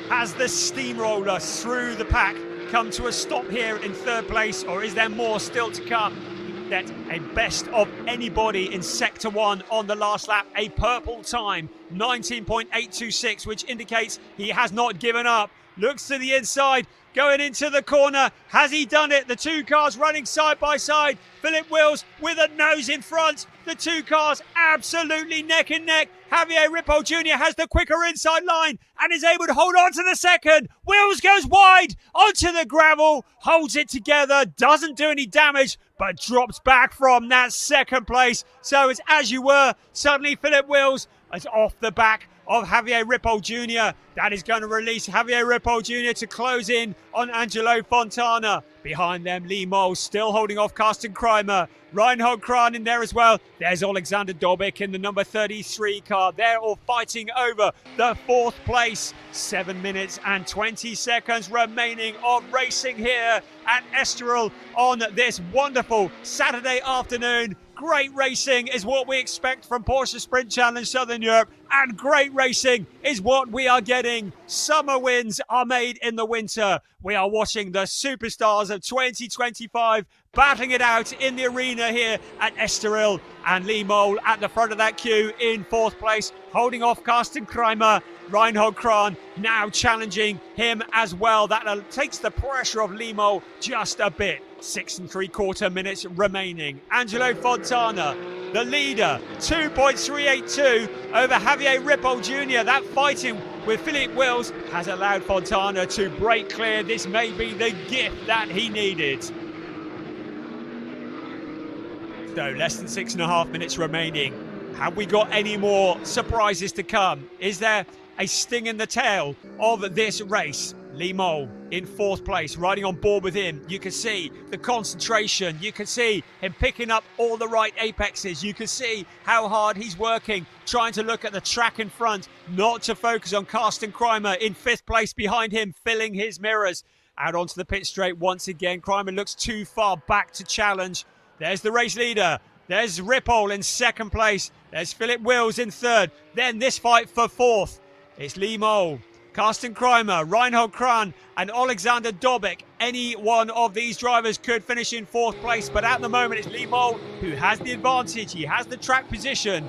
Has the steamroller through the pack come to a stop here in third place, or is there more still to come? That a best of anybody in Sector 1 on the last lap. A purple time, 19.826, which indicates he has not given up. Looks to the inside, going into the corner. Has he done it? The two cars running side by side. Philip Wills with a nose in front. The two cars absolutely neck and neck. Javier Ripoll Jr. has the quicker inside line and is able to hold on to the second. Wills goes wide onto the gravel, holds it together, doesn't do any damage, but drops back from that second place. So it's as you were. Suddenly Philip Wills is off the back of Javier Ripoll Jr. That is going to release Javier Ripoll Jr. to close in on Angelo Fontana. Behind them, Lee Mole still holding off Carsten Kreimer. Reinhold Kran in there as well. There's Alexander Dobik in the number 33 car. They're all fighting over the fourth place. 7 minutes and 20 seconds remaining of racing here at Estoril on this wonderful Saturday afternoon. Great racing is what we expect from Porsche Sprint Challenge Southern Europe, and great racing is what we are getting. Summer wins are made in the winter. We are watching the superstars of 2025 battling it out in the arena here at Estoril, and Lee Mole at the front of that queue in fourth place, holding off Carsten Kreimer. Reinhold Kran now challenging him as well. That takes the pressure off Lee Mole just a bit. 6 3/4 minutes remaining. Angelo Fontana, the leader, 2.382 over Javier Ripoll Jr. That fighting with Philip Wills has allowed Fontana to break clear. This may be the gift that he needed. So less than 6.5 minutes remaining. Have we got any more surprises to come? Is there a sting in the tail of this race? Lee Mole in fourth place, riding on board with him. You can see the concentration. You can see him picking up all the right apexes. You can see how hard he's working, trying to look at the track in front, not to focus on Carsten Kreimer in fifth place behind him, filling his mirrors. Out onto the pit straight once again. Kreimer looks too far back to challenge. There's the race leader. There's Ripoll in second place. There's Philip Wills in third. Then this fight for fourth. It's Lee Mole, Carsten Kreimer, Reinhold Kran and Alexander Dobik. Any one of these drivers could finish in fourth place, but at the moment it's Lee Mole who has the advantage. He has the track position.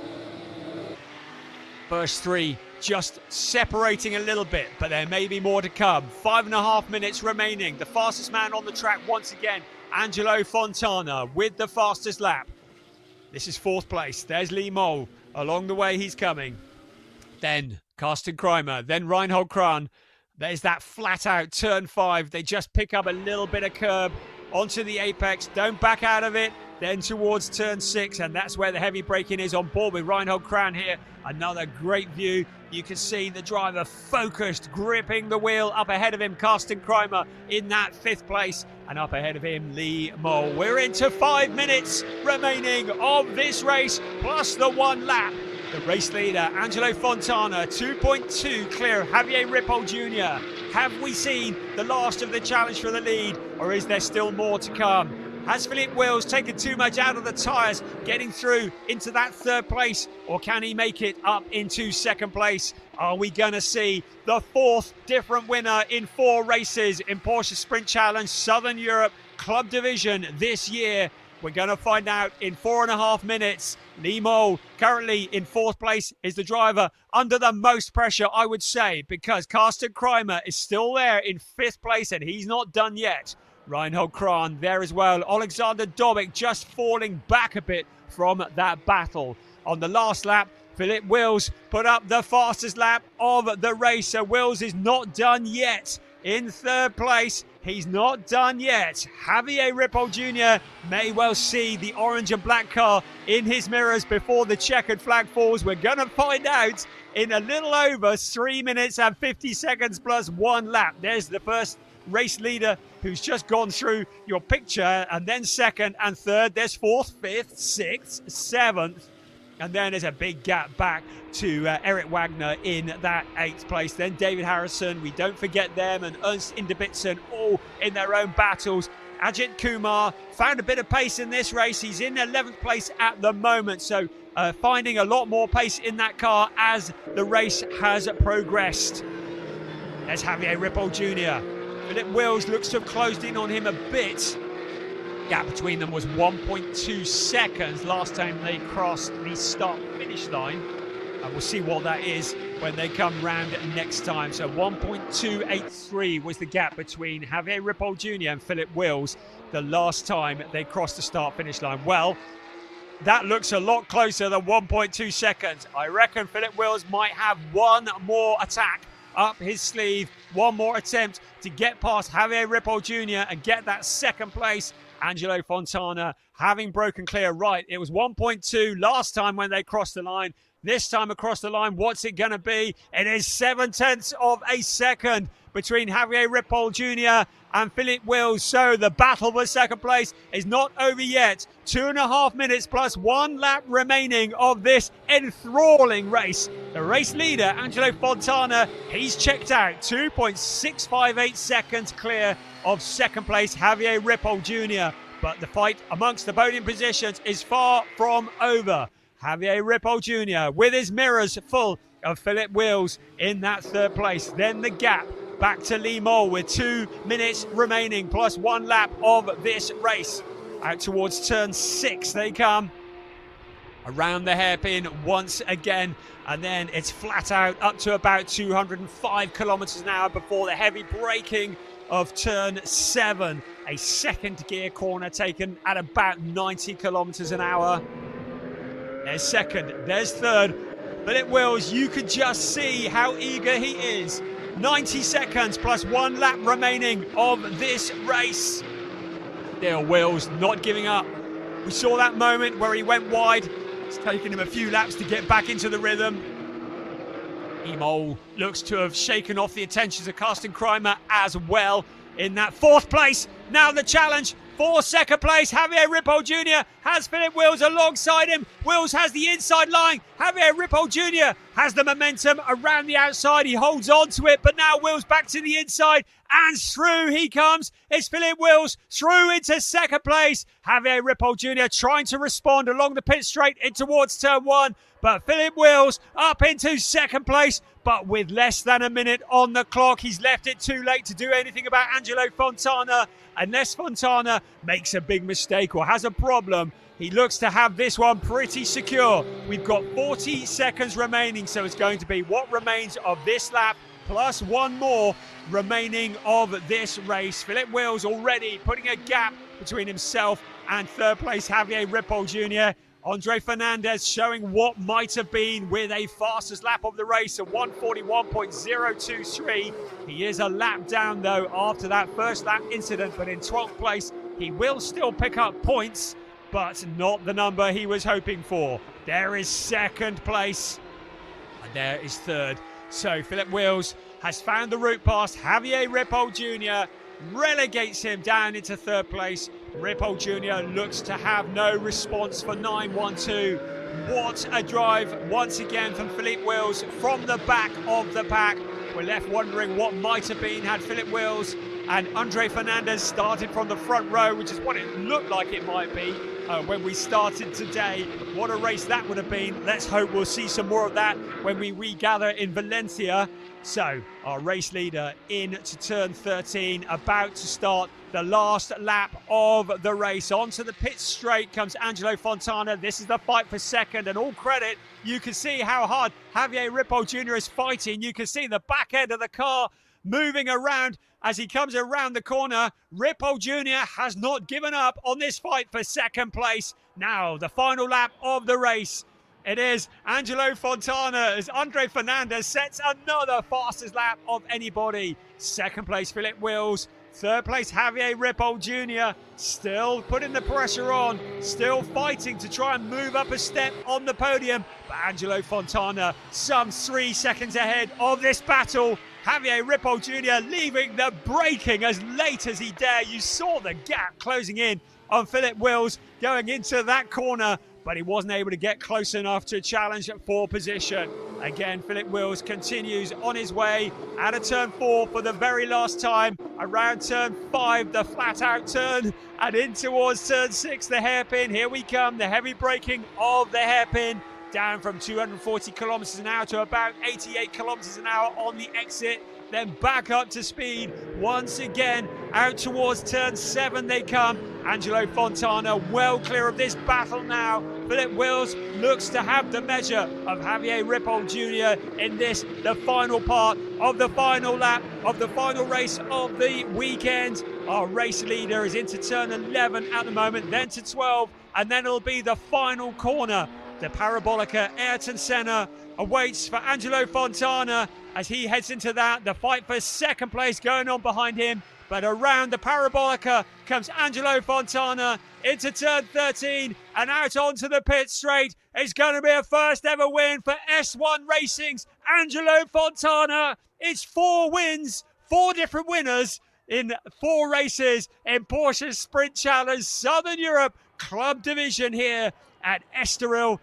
First three just separating a little bit, but there may be more to come. 5.5 minutes remaining. The fastest man on the track once again, Angelo Fontana with the fastest lap. This is fourth place. There's Lee Mole. Along the way he's coming. Then Carsten Kreimer, then Reinhold Kran. There's that flat out turn 5. They just pick up a little bit of curb onto the apex. Don't back out of it. Then towards turn 6, and that's where the heavy braking is, on board with Reinhold Kran here. Another great view. You can see the driver focused, gripping the wheel. Up ahead of him, Carsten Kreimer in that fifth place. And up ahead of him, Lee Mole. We're into 5 minutes remaining of this race, plus the one lap. The race leader, Angelo Fontana, 2.2 clear of Javier Ripoll Jr. Have we seen the last of the challenge for the lead, or is there still more to come? Has Philip Wills taken too much out of the tyres, getting through into that third place, or can he make it up into second place? Are we going to see the fourth different winner in 4 races in Porsche Sprint Challenge Southern Europe Club Division this year? We're going to find out in 4.5 minutes. Lee Mole, currently in fourth place, is the driver under the most pressure, I would say, because Carsten Kreimer is still there in fifth place and he's not done yet. Reinhold Kran there as well. Alexander Dobik just falling back a bit from that battle. On the last lap, Philip Wills put up the fastest lap of the race. So Wills is not done yet in third place. He's not done yet. Javier Ripoll Jr. may well see the orange and black car in his mirrors before the checkered flag falls. We're going to find out in a little over 3 minutes and 50 seconds plus 1 lap. There's the first race leader who's just gone through your picture, and then second and third. There's fourth, fifth, sixth, seventh. And then there's a big gap back to Eric Wagner in that 8th place. Then David Harrison, we don't forget them, and Ernst Inderbitzen, all in their own battles. Ajit Kumar found a bit of pace in this race. He's in 11th place at the moment, so finding a lot more pace in that car as the race has progressed. There's Javier Ripoll Jr. Philip Wills looks to have closed in on him a bit. Gap between them was 1.2 seconds last time they crossed the start-finish line. And we'll see what that is when they come round next time. So 1.283 was the gap between Javier Ripoll Jr. and Philip Wills the last time they crossed the start-finish line. Well, that looks a lot closer than 1.2 seconds. I reckon Philip Wills might have one more attack up his sleeve, one more attempt to get past Javier Ripoll Jr. and get that second place. Angelo Fontana having broken clear. Right, it was 1.2 last time when they crossed the line. This time across the line, what's it going to be? It is 0.7 of a second between Javier Ripoll Jr. and Philip Wills. So the battle for second place is not over yet. 2.5 minutes plus 1 lap remaining of this enthralling race. The race leader, Angelo Fontana, he's checked out. 2.658 seconds clear of second place, Javier Ripoll Jr. But the fight amongst the podium positions is far from over. Javier Ripoll Jr. with his mirrors full of Philip Wills in that third place. Then the gap back to Lee Mole with 2 minutes remaining plus 1 lap of this race. Out towards turn 6 they come. Around the hairpin once again, and then it's flat out up to about 205 kilometers an hour before the heavy braking of turn 7. A second gear corner taken at about 90 kilometers an hour. There's second, there's third. Philip Wills, you could just see how eager he is. 90 seconds plus 1 lap remaining of this race. Still Wills not giving up. We saw that moment where he went wide. It's taken him a few laps to get back into the rhythm. Emol looks to have shaken off the attentions of Carsten Kreimer as well in that 4th place. Now the challenge for second place. Javier Ripoll Jr. has Philip Wills alongside him. Wills has the inside line. Javier Ripoll Jr. has the momentum around the outside. He holds on to it, but now Wills back to the inside, and through he comes. It's Philip Wills through into second place. Javier Ripoll Jr. trying to respond along the pit straight in towards turn 1, but Philip Wills up into second place, but with less than a minute on the clock. He's left it too late to do anything about Angelo Fontana. Unless Fontana makes a big mistake or has a problem, he looks to have this one pretty secure. We've got 40 seconds remaining, so it's going to be what remains of this lap plus 1 more remaining of this race. Philip Wills already putting a gap between himself and third place Javier Ripoll Jr. Andre Fernandez showing what might have been with a fastest lap of the race at 1:41.023. He is a lap down though after that first lap incident, but in 12th place he will still pick up points, but not the number he was hoping for. There is second place and there is third. So Philip Wills has found the route past Javier Ripoll Jr., relegates him down into third place. Ripoll Jr. looks to have no response for 9.12. What a drive once again from Philip Wills from the back of the pack. We're left wondering what might have been had Philip Wills and Andre Fernandez started from the front row, which is what it looked like it might be when we started today. What a race that would have been. Let's hope we'll see some more of that when we regather in Valencia. So our race leader into turn 13, about to start the last lap of the race. Onto the pit straight comes Angelo Fontana. This is the fight for second, and all credit. You can see how hard Javier Ripoll Jr. is fighting. You can see the back end of the car moving around as he comes around the corner. Ripoll Jr. has not given up on this fight for second place. Now the final lap of the race. It is Angelo Fontana as Andre Fernandez sets another fastest lap of anybody. Second place, Philip Wills. Third place, Javier Ripoll Jr. Still putting the pressure on, still fighting to try and move up a step on the podium. But Angelo Fontana, some 3 seconds ahead of this battle. Javier Ripoll Jr. leaving the braking as late as he dare. You saw the gap closing in on Philip Wills going into that corner, but he wasn't able to get close enough to challenge for position. Again, Philip Wills continues on his way out of turn 4 for the very last time. Around turn 5, the flat out turn, and in towards turn 6, the hairpin. Here we come, the heavy braking of the hairpin. Down from 240 kilometers an hour to about 88 kilometers an hour on the exit. Then back up to speed once again. Out towards turn 7 they come. Angelo Fontana well clear of this battle now. Philip Wills looks to have the measure of Javier Ripoll Jr. in this, the final part of the final lap of the final race of the weekend. Our race leader is into turn 11 at the moment, then to 12, and then it'll be the final corner. The Parabolica Ayrton Senna awaits for Angelo Fontana as he heads into that. The fight for second place going on behind him. But around the Parabolica comes Angelo Fontana into turn 13 and out onto the pit straight. It's going to be a first ever win for S1 Racing's Angelo Fontana. It's 4 wins, 4 different winners in 4 races in Porsche's Sprint Challenge Southern Europe Club Division here at Estoril.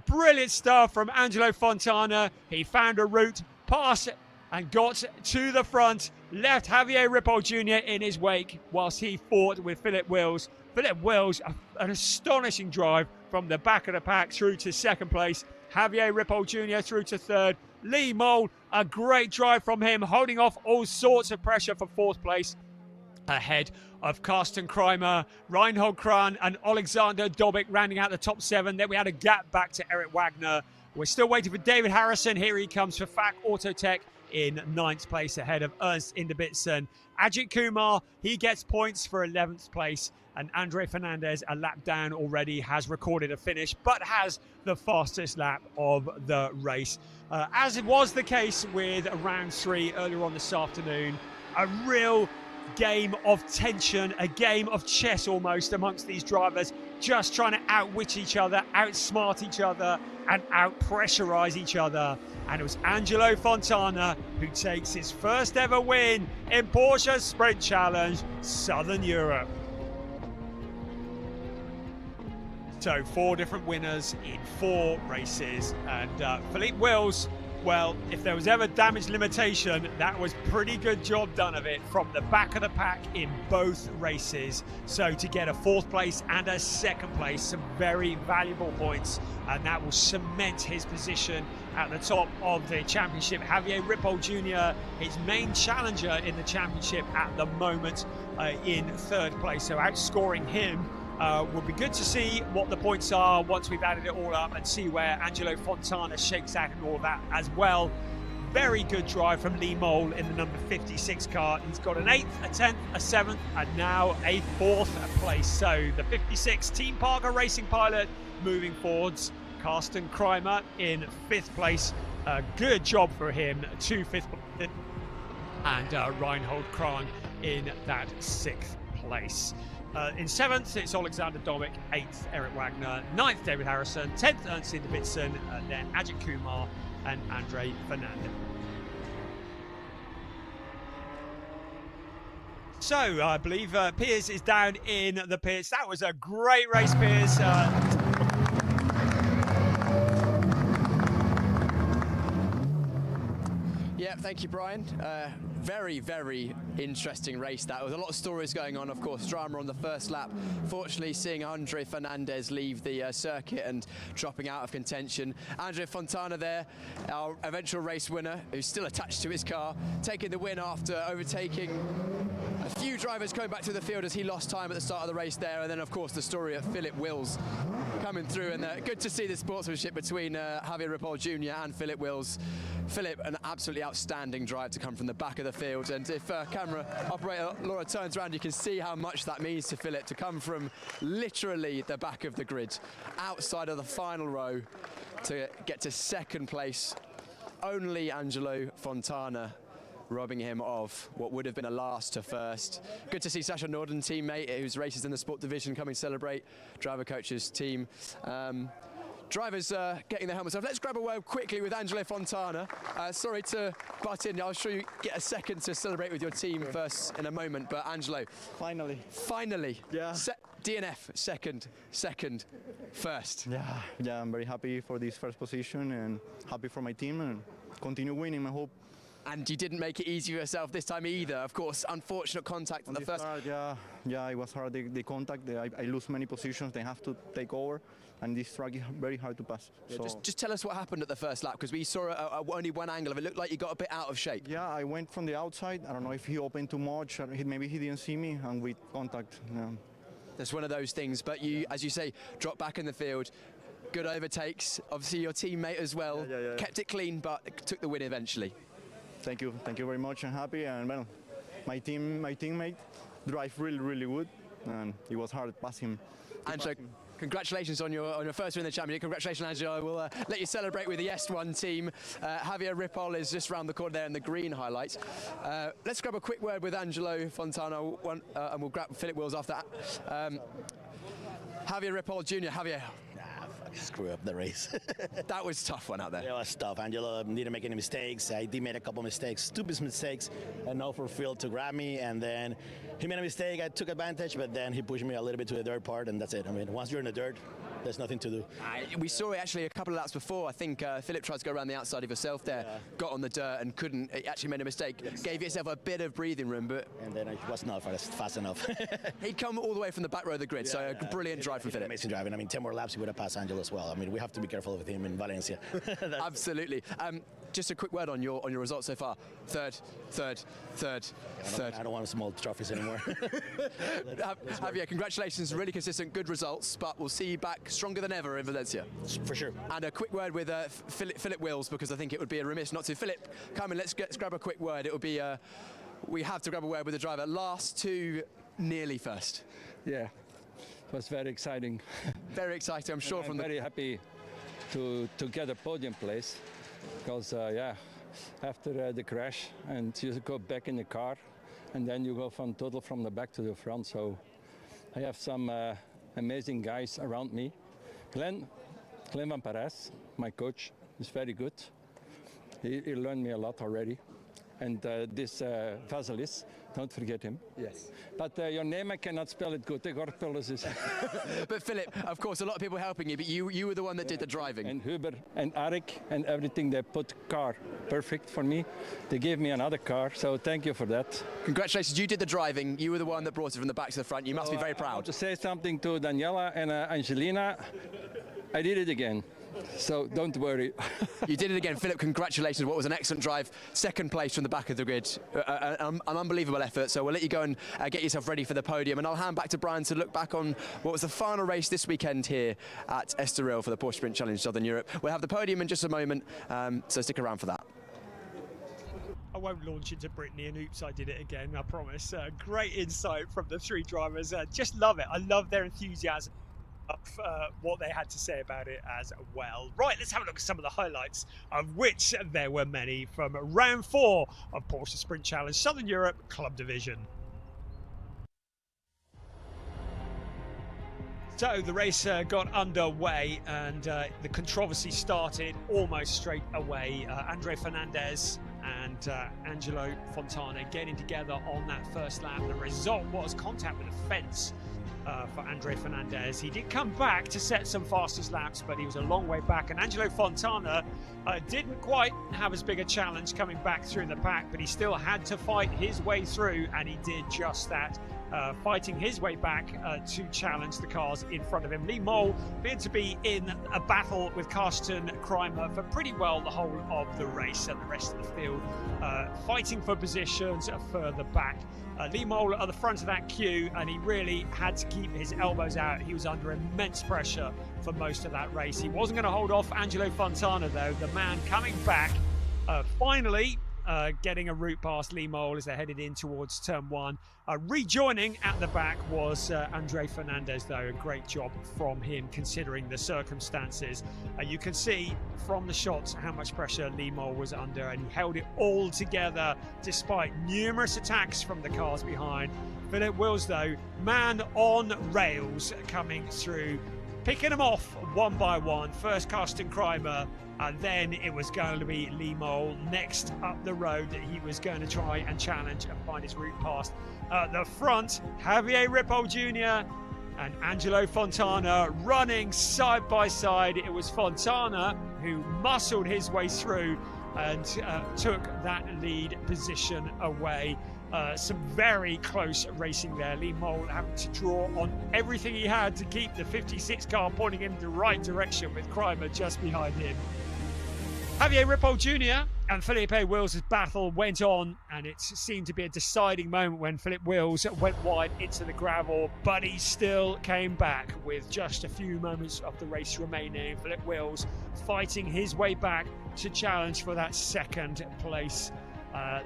Brilliant stuff from Angelo Fontana. He found a route past and got to the front, left Javier Ripoll Jr. in his wake whilst he fought with Philip Wills. Philip Wills, an astonishing drive from the back of the pack through to second place. Javier Ripoll Jr. through to third. Lee Mole, a great drive from him, holding off all sorts of pressure for fourth place. Ahead of Carsten Kreimer, Reinhold Kran and Alexander Dobic rounding out the top 7. Then we had a gap back to Eric Wagner. We're still waiting for David Harrison. Here he comes for FAC Autotech in 9th place ahead of Ernst Inderbitzen. Ajit Kumar, he gets points for 11th place. And Andre Fernandez, a lap down already, has recorded a finish, but has the fastest lap of the race. As it was the case with round 3 earlier on this afternoon, a real game of tension, a game of chess almost amongst these drivers, just trying to outwit each other, outsmart each other and out-pressurize each other. And it was Angelo Fontana who takes his first ever win in Porsche's Sprint Challenge Southern Europe. So 4 different winners in 4 races, and Philippe Wills, well, if there was ever damage limitation, that was pretty good job done of it from the back of the pack in both races. So to get a 4th place and a 2nd place, some very valuable points, and that will cement his position at the top of the championship. Javier Ripoll Jr., his main challenger in the championship at the moment, in 3rd place, so outscoring him. Will be good to see what the points are once we've added it all up and see where Angelo Fontana shakes out and all of that as well. Very good drive from Lee Mole in the number 56 car. He's got an 8th, a 10th, a 7th, and now a 4th place. So the 56 Team Parker Racing pilot moving forwards. Carsten Kreimer in 5th place. Good job for him, 2 5th place. And Reinhold Kran in that 6th place. In 7th, it's Alexander Domic. 8th, Eric Wagner. 9th, David Harrison. 10th, Ernst Inderbitzen. Then Ajit Kumar and Andre Fernandez. So, I believe Piers is down in the pits. That was a great race, Piers. Yeah, thank you, Brian. Very, very interesting race. That was a lot of stories going on, of course. Drama on the first lap. Fortunately, seeing Andre Fernandez leave the circuit and dropping out of contention. Andre Fontana there, our eventual race winner, who's still attached to his car, taking the win after overtaking a few drivers coming back to the field as he lost time at the start of the race there. And then, of course, the story of Philip Wills coming through. And good to see the sportsmanship between Javier Ripoll Jr. and Philip Wills. Philip, an absolutely outstanding outstanding drive to come from the back of the field. And if camera operator Laura turns around, you can see how much that means to Philip to come from literally the back of the grid, outside of the final row, to get to second place. Only Angelo Fontana robbing him of what would have been a last to first. Good to see Sasha Norden, teammate whose races in the sport division, coming to celebrate. Driver coaches team. Drivers getting their helmets off. Let's grab a word quickly with Angelo Fontana. Sorry to butt in. I'll sure you get a second to celebrate with your team first in a moment. But Angelo, finally, yeah. DNF second, first. Yeah, I'm very happy for this first position and happy for my team and continue winning, I hope. And you didn't make it easy for yourself this time either. Of course, unfortunate contact on the first. Start, yeah, it was hard. The contact. I lose many positions. They have to take over, and this track is very hard to pass. Yeah, so just tell us what happened at the first lap, because we saw only one angle of it. It looked like you got a bit out of shape. Yeah, I went from the outside. I don't know if he opened too much, or maybe he didn't see me, and with contact. Yeah. That's one of those things. But you, as you say, dropped back in the field. Good overtakes. Obviously, your teammate as well. Yeah. Kept it clean, but took the win eventually. Thank you very much. I'm happy, and well, my teammate drive really good, and it was hard to pass him. Angelo, congratulations on your first win in the championship. Congratulations, Angelo. We'll let you celebrate with the S1 team. Javier Ripoll is just round the corner there in the green highlights. Let's grab a quick word with Angelo Fontana, and we'll grab Philip Wills after that. Javier Ripoll Jr. Javier. Screw up the race. That was a tough one out there. It was tough. Angelo didn't make any mistakes. I did make a couple mistakes, stupid mistakes, and no for Phil to grab me, and then he made a mistake. I took advantage, but then he pushed me a little bit to the dirt part, and that's it. I mean, once you're in the dirt, there's nothing to do. We saw it actually a couple of laps before. I think Philip tried to go around the outside of yourself there, got on the dirt and couldn't. It actually made a mistake. Yes. Gave yourself a bit of breathing room, but and then it was not fast enough. He'd come all the way from the back row of the grid, so a brilliant drive from Philip. Amazing driving. I mean, 10 more laps, he would have passed Angelo as well. I mean, we have to be careful with him in Valencia. Absolutely. Just a quick word on your results so far. Third. I don't want small trophies anymore. Javier, congratulations. Really consistent, good results, but we'll see you back stronger than ever in Valencia. For sure. And a quick word with Philip Wills, because I think it would be a remiss not to. Philip, come in, let's grab a quick word. It would be, we have to grab a word with the driver. Last two, nearly first. Yeah, it was very exciting. Very exciting, I'm sure. I'm very happy to get a podium place, because after the crash, and you go back in the car, and then you go from the back to the front. So I have some amazing guys around me. Glenn Van Perez, my coach, is very good. He learned me a lot already. And this Vasilis, don't forget him. Yes. But your name, I cannot spell it good. But Philip, of course, a lot of people helping you, but you were the one that did the driving. And Huber and Arik and everything, they put car perfect for me. They gave me another car, so thank you for that. Congratulations, you did the driving. You were the one that brought it from the back to the front. You must be very proud. I want to say something to Daniela and Angelina. I did it again. So don't worry. You did it again, Philip. Congratulations. What was an excellent drive. Second place from the back of the grid. An unbelievable effort. So we'll let you go and get yourself ready for the podium. And I'll hand back to Brian to look back on what was the final race this weekend here at Estoril for the Porsche Sprint Challenge Southern Europe. We'll have the podium in just a moment, so stick around for that. I won't launch into Brittany and oops, I did it again, I promise. Great insight from the three drivers. Just love it. I love their enthusiasm. What they had to say about it as well. Right, let's have a look at some of the highlights, of which there were many, from round 4 of Porsche Sprint Challenge Southern Europe Club Division. So the race got underway, and the controversy started almost straight away. Andre Fernandez and Angelo Fontana getting together on that first lap. The result was contact with the fence for Andre Fernandez. He did come back to set some fastest laps, but he was a long way back, and Angelo Fontana didn't quite have as big a challenge coming back through in the pack, but he still had to fight his way through, and he did just that, fighting his way back to challenge the cars in front of him. Lee Mole appeared to be in a battle with Karsten Kreimer for pretty well the whole of the race, and the rest of the field fighting for positions further back. Lee Mole at the front of that queue, and he really had to keep his elbows out. He was under immense pressure for most of that race. He wasn't going to hold off Angelo Fontana, though. The man coming back finally getting a route past Lee Mole as they headed in towards turn 1. Rejoining at the back was Andre Fernandez, though. A great job from him considering the circumstances. You can see from the shots how much pressure Lee Mole was under, and he held it all together despite numerous attacks from the cars behind. Philip Wills, though, man on rails coming through, picking them off one by one. First Carsten Kreimer, and then it was going to be Lee Mole next up the road that he was going to try and challenge and find his route past. At the front, Javier Ripoll Jr. and Angelo Fontana running side by side. It was Fontana who muscled his way through and took that lead position away. Some very close racing there. Lee Mole having to draw on everything he had to keep the 56 car pointing in the right direction, with Kreimer just behind him. Javier Ripoll Jr. and Felipe Wills' battle went on, and it seemed to be a deciding moment when Philip Wills went wide into the gravel, but he still came back with just a few moments of the race remaining. Philip Wills fighting his way back to challenge for that second place.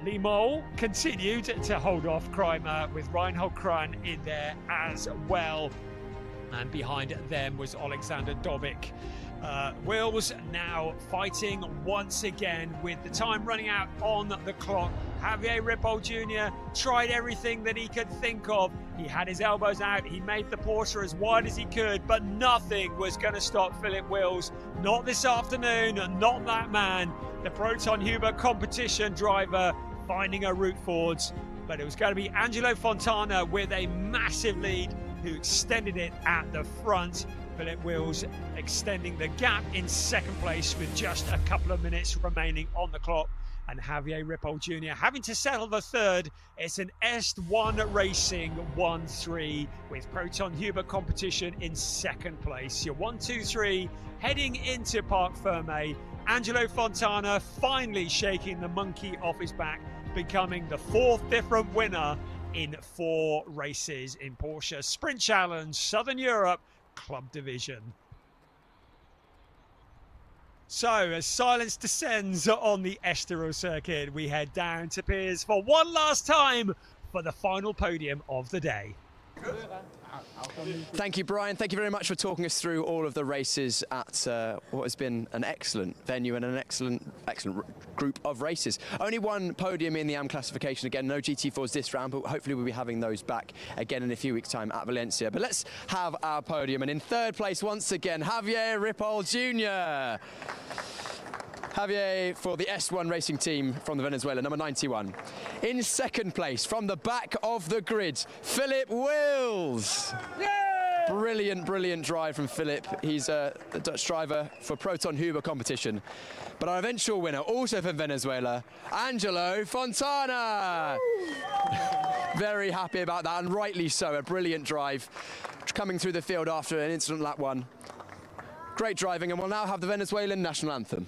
Lee Mole continued to hold off Kreimer, with Reinhold Kran in there as well. And behind them was Alexander Dobic. Wills now fighting once again with the time running out on the clock. Javier Ripoll Jr. tried everything that he could think of. He had his elbows out, he made the Porsche as wide as he could, but nothing was going to stop Philip Wills. Not this afternoon, not that man. The Proton Huber competition driver finding a route forwards, but it was going to be Angelo Fontana with a massive lead who extended it at the front. Philip Wills extending the gap in second place with just a couple of minutes remaining on the clock, and Javier Ripoll Jr. having to settle the third. It's an Est1 Racing 1-3 with Proton Huber competition in second place. Your 1-2-3 heading into Parc Fermé. Angelo Fontana finally shaking the monkey off his back, becoming the fourth different winner in 4 races in Porsche Sprint Challenge Southern Europe Club Division. So as silence descends on the Estoril circuit, we head down to Piers for one last time for the final podium of the day. Thank you, Brian. Thank you very much for talking us through all of the races at what has been an excellent venue and an excellent group of races. Only one podium in the AM classification again, no GT4s this round, but hopefully we'll be having those back again in a few weeks' time at Valencia. But let's have our podium, and in third place once again, Javier Ripoll Jr. Javier for the S1 Racing team from the Venezuela, number 91. In second place, from the back of the grid, Philip Wills. Yay! Brilliant drive from Philip. He's the Dutch driver for Proton Huber competition. But our eventual winner, also from Venezuela, Angelo Fontana. Very happy about that, and rightly so. A brilliant drive coming through the field after an incident lap 1. Great driving, and we'll now have the Venezuelan national anthem.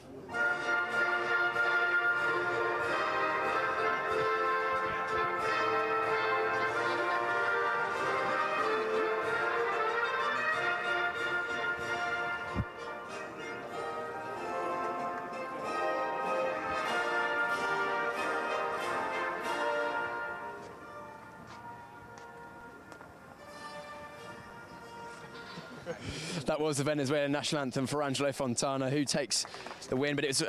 That was the Venezuelan national anthem for Angelo Fontana, who takes the win, but it was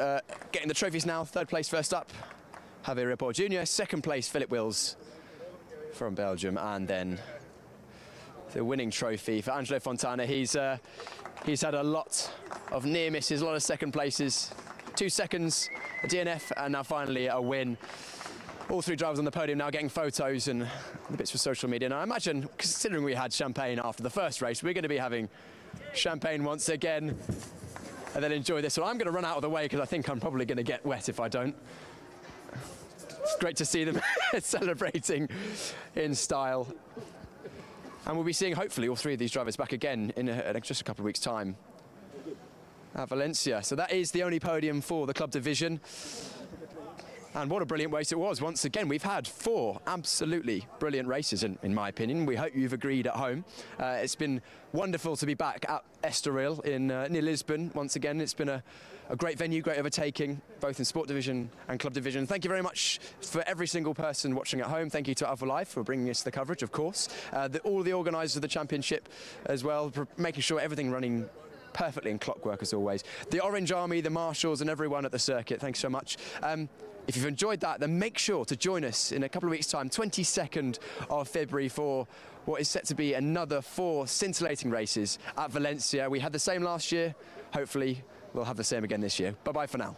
getting the trophies now. Third place first up, Javier Ripoll Jr. Second place, Philip Wills from Belgium, and then the winning trophy for Angelo Fontana. He's had a lot of near misses, a lot of second places, 2 seconds, a DNF, and now finally a win. All 3 drivers on the podium now getting photos and the bits for social media. And I imagine, considering we had champagne after the first race, we're going to be having champagne once again and then enjoy this one. I'm going to run out of the way because I think I'm probably going to get wet if I don't. It's great to see them celebrating in style. And we'll be seeing, hopefully, all 3 of these drivers back again in just a couple of weeks' time at Valencia. So that is the only podium for the club division. And what a brilliant race it was. Once again, we've had 4 absolutely brilliant races, in my opinion. We hope you've agreed at home. It's been wonderful to be back at Estoril near Lisbon. Once again, it's been a great venue, great overtaking, both in Sport Division and Club Division. Thank you very much for every single person watching at home. Thank you to Alpha Live for bringing us the coverage, of course. All the organisers of the championship as well, for making sure everything running perfectly in clockwork as always. The Orange Army, the marshals and everyone at the circuit, thanks so much. If you've enjoyed that, then make sure to join us in a couple of weeks' time, 22nd of February, for what is set to be another 4 scintillating races at Valencia. We had the same last year. Hopefully, we'll have the same again this year. Bye-bye for now.